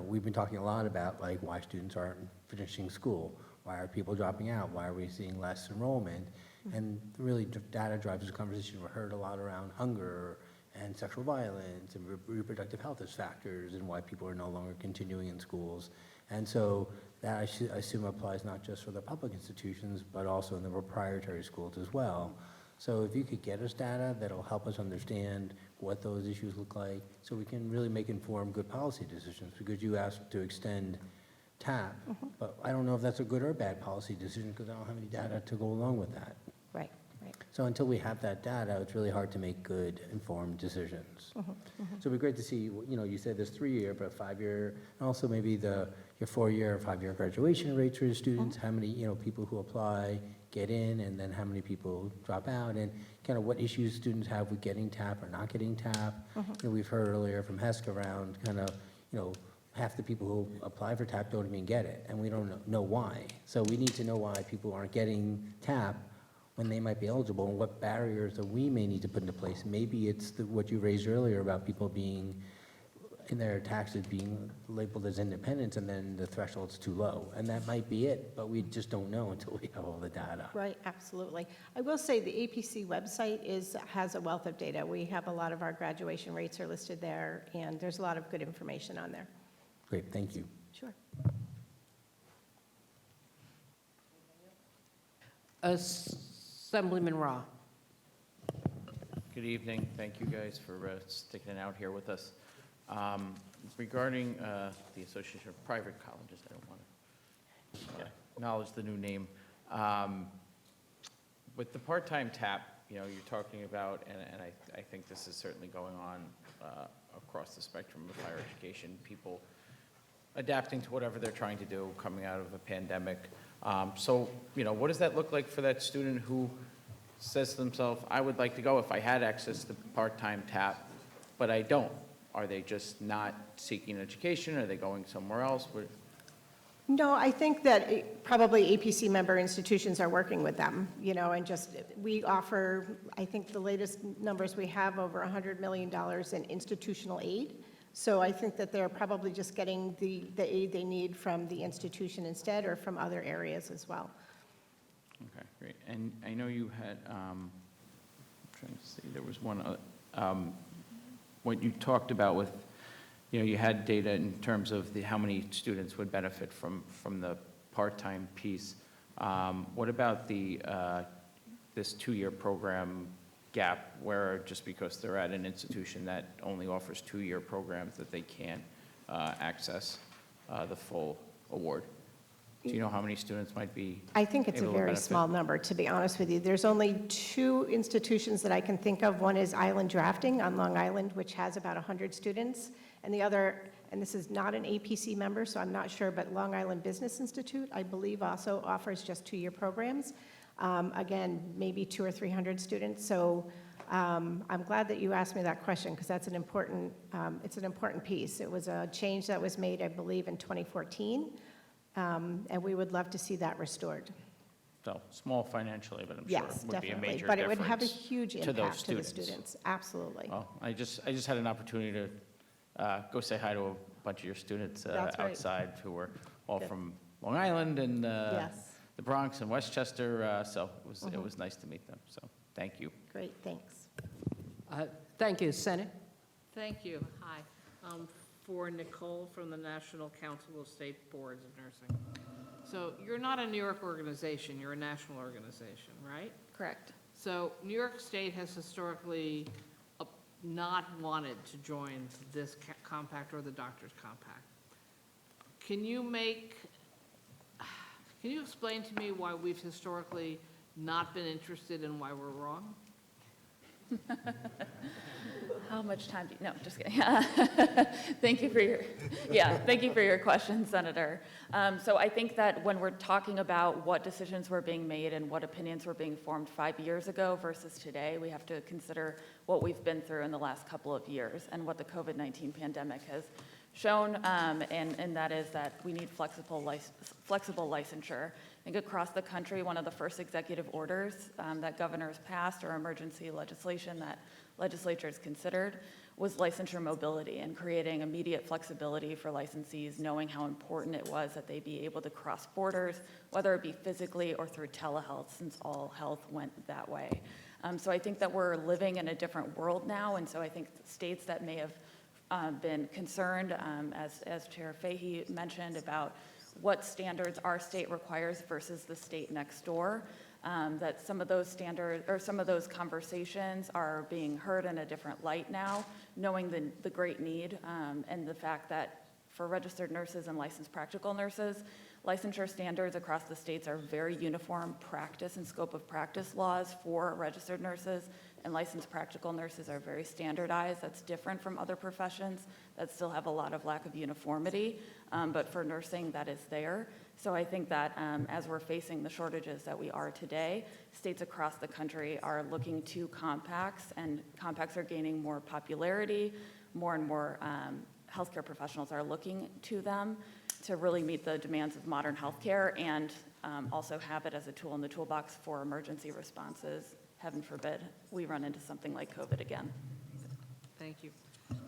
We've been talking a lot about like why students aren't finishing school, why are people dropping out, why are we seeing less enrollment? And really, data drives the conversation. We heard a lot around hunger and sexual violence and reproductive health as factors and why people are no longer continuing in schools. And so that I assume applies not just for the public institutions, but also in the proprietary schools as well. So if you could get us data, that'll help us understand what those issues look like, so we can really make informed good policy decisions, because you asked to extend TAP, but I don't know if that's a good or a bad policy decision, because I don't have any data to go along with that. Right, right. So until we have that data, it's really hard to make good, informed decisions. So it'd be great to see, you said there's 3-year, but 5-year, and also maybe your 4-year or 5-year graduation rates for your students, how many, people who apply get in, and then how many people drop out, and kind of what issues students have with getting TAP or not getting TAP. We've heard earlier from HESC around kind of, half the people who apply for TAP don't even get it, and we don't know why. So we need to know why people aren't getting TAP when they might be eligible, and what barriers that we may need to put into place. Maybe it's what you raised earlier about people being, in their taxes being labeled as independents, and then the threshold's too low. And that might be it, but we just don't know until we have all the data. Right, absolutely. I will say the APC website has a wealth of data. We have a lot of our graduation rates are listed there, and there's a lot of good information on there. Great, thank you. Sure. Assemblyman Rah. Good evening. Thank you guys for sticking it out here with us. Regarding the Association of Private Colleges, I don't want to acknowledge the new name. With the part-time TAP, you're talking about, and I think this is certainly going on across the spectrum of higher education, people adapting to whatever they're trying to do coming out of a pandemic. So, what does that look like for that student who says to themselves, I would like to go if I had access to part-time TAP, but I don't? Are they just not seeking education? Are they going somewhere else? No, I think that probably APC member institutions are working with them, and we offer, I think the latest numbers we have, over $100 million in institutional aid. So I think that they're probably just getting the aid they need from the institution instead, or from other areas as well. Okay, great. And I know you had, I'm trying to see, there was one other, what you talked about with, you had data in terms of how many students would benefit from the part-time piece. What about this 2-year program gap, where just because they're at an institution that only offers 2-year programs that they can't access the full award? Do you know how many students might be I think it's a able to very benefit? small number, to be honest with you. There's only 2 institutions that I can think of. One is Island Drafting on Long Island, which has about 100 students. And the other, and this is not an APC member, so I'm not sure, but Long Island Business Institute, I believe, also offers just 2-year programs. Again, maybe 200 or 300 students. So I'm glad that you asked me that question, because that's it's an important piece. It was a change that was made, I believe, in 2014. And we would love to see that restored. So small financially, but I'm sure Yes, it would be a definitely. major But it would have a difference huge to those impact to the students. students. Absolutely. Well, I just had an opportunity to go say hi to a bunch of your students That's right. outside who were all Good. from Long Island and Yes. the Bronx and Westchester, so it Mhm. was nice to meet them. So thank you. Great, thanks. Thank you. Senate? Thank you. Hi. For Nicole from the National Council of State Boards of Nursing. So you're not a New York organization, you're a national organization, right? Correct. So New York State has historically not wanted to join this compact or the Doctors Compact. Can you explain to me why we've historically not been interested and why we're wrong? How much time do you, no, just kidding. Thank you for your question, Senator. So I think that when we're talking about what decisions were being made and what opinions were being formed 5 years ago versus today, we have to consider what we've been through in the last couple of years and what the COVID-19 pandemic has shown, and that is that we need flexible licensure. I think across the country, one of the first executive orders that governors passed or emergency legislation that legislatures considered was licensure mobility and creating immediate flexibility for licensees, knowing how important it was that they be able to cross borders, whether it be physically or through telehealth, since all health went that way. So I think that we're living in a different world now, and so I think states that may have been concerned, as Chair Fahey mentioned, about what standards our state requires versus the state next door, that some of those standards or some of those conversations are being heard in a different light now, knowing the great need and the fact that for registered nurses and licensed practical nurses, licensure standards across the states are very uniform. Practice and scope of practice laws for registered nurses and licensed practical nurses are very standardized. That's different from other professions that still have a lot of lack of uniformity, but for nursing, that is there. So I think that as we're facing the shortages that we are today, states across the country are looking to compacts, and compacts are gaining more popularity. More and more healthcare professionals are looking to them to really meet the demands of modern healthcare and also have it as a tool in the toolbox for emergency responses. Heaven forbid we run into something like COVID again. Thank you.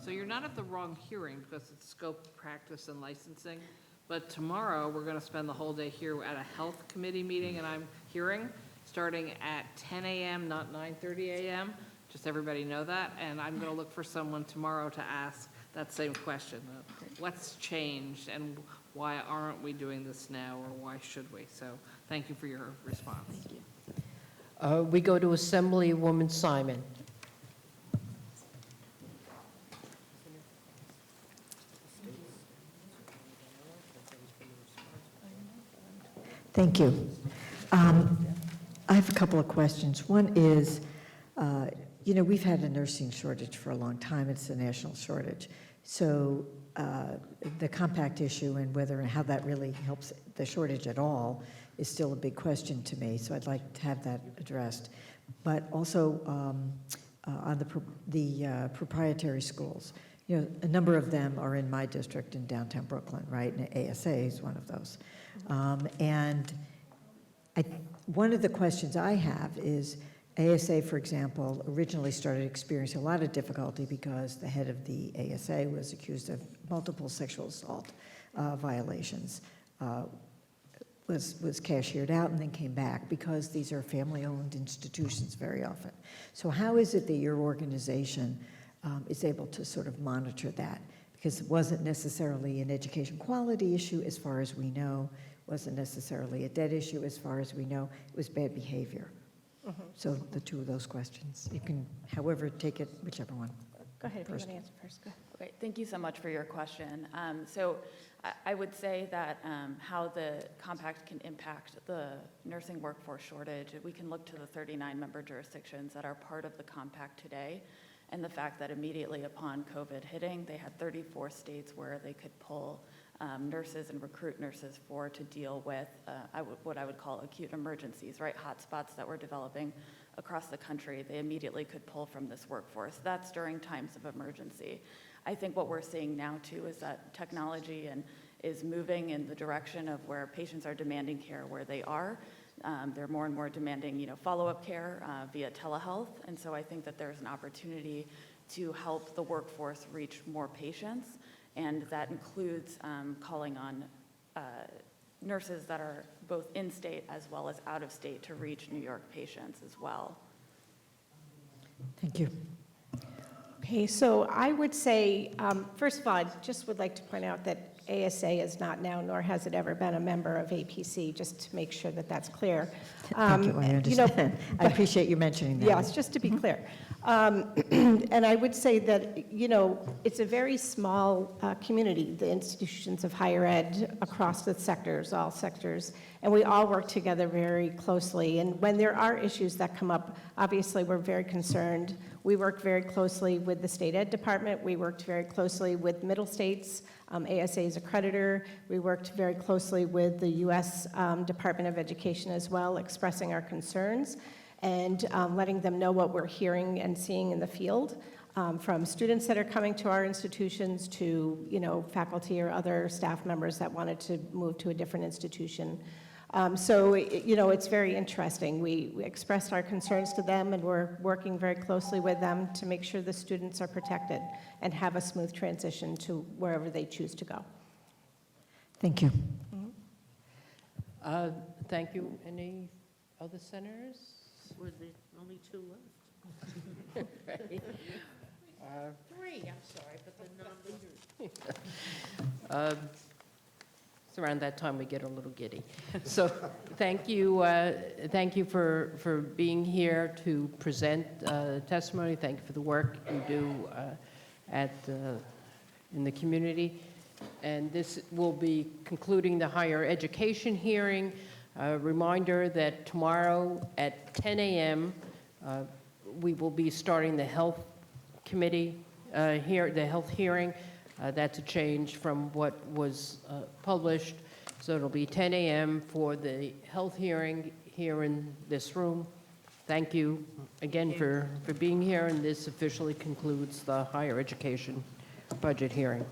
So you're not at the wrong hearing because it's scope, practice, and licensing. But tomorrow, we're going to spend the whole day here at a health committee meeting, and I'm hearing starting at 10 a.m., not 9:30 a.m. Just everybody know that. And I'm going to look for someone tomorrow to ask that same question. What's changed and why aren't we doing this now, or why should we? So thank you for your response. Thank you. We go to Assemblywoman Simon. Thank you. I have a couple of questions. One is, we've had a nursing shortage for a long time. It's a national shortage. So the compact issue and whether and how that really helps the shortage at all is still a big question to me. So I'd like to have that addressed. But also on the proprietary schools, a number of them are in my district in downtown Brooklyn, right? And ASA is one of those. And one of the questions I have is, ASA, for example, originally started experiencing a lot of difficulty because the head of the ASA was accused of multiple sexual assault violations, was cashiered out and then came back because these are family-owned institutions very often. So how is it that your organization is able to sort of monitor that? Because it wasn't necessarily an education quality issue as far as we know, wasn't necessarily a debt issue as far as we know, it was bad behavior. So the two of those questions, you can, however, take it, whichever one. Go ahead, if you want to answer first. Go ahead. Okay, thank you so much for your question. So I would say that how the compact can impact the nursing workforce shortage, we can look to the 39 member jurisdictions that are part of the compact today, and the fact that immediately upon COVID hitting, they had 34 states where they could pull nurses and recruit nurses to deal with what I would call acute emergencies, right? Hotspots that were developing across the country. They immediately could pull from this workforce. That's during times of emergency. I think what we're seeing now too is that technology is moving in the direction of where patients are demanding care where they are. They're more and more demanding, follow-up care via telehealth. And so I think that there's an opportunity to help the workforce reach more patients. And that includes calling on nurses that are both in-state as well as out-of-state to reach New York patients as well. Thank you. Okay, so I would say, first of all, I just would like to point out that ASA is not now, nor has it ever been, a member of APC, just to make sure that that's clear. Thank you, I understand. I appreciate you mentioning that. Yes, just to be clear. And I would say that, it's a very small community, the institutions of higher ed across the sectors, all sectors, and we all work together very closely. And when there are issues that come up, obviously we're very concerned We worked very closely with the State Ed Department. We worked very closely with Middle States, ASA's accreditor. We worked very closely with the U.S. Department of Education as well, expressing our concerns and letting them know what we're hearing and seeing in the field, from students that are coming to our institutions to, faculty or other staff members that wanted to move to a different institution. So, it's very interesting. We expressed our concerns to them, and we're working very closely with them to make sure the students are protected and have a smooth transition to wherever they choose to go. Thank you. Thank you. Any other senators? Were there only two left? Right. Three, I'm sorry, but the non-leaders. It's around that time we get a little giddy. So thank you for being here to present testimony. Thank you for the work you do in the community. And this will be concluding the higher education hearing. A reminder that tomorrow at 10 a.m. We will be starting the health committee the health hearing. That's a change from what was published. So it'll be 10 a.m. for the health hearing here in this room. Thank you again for being here, and this officially concludes the higher education budget hearing.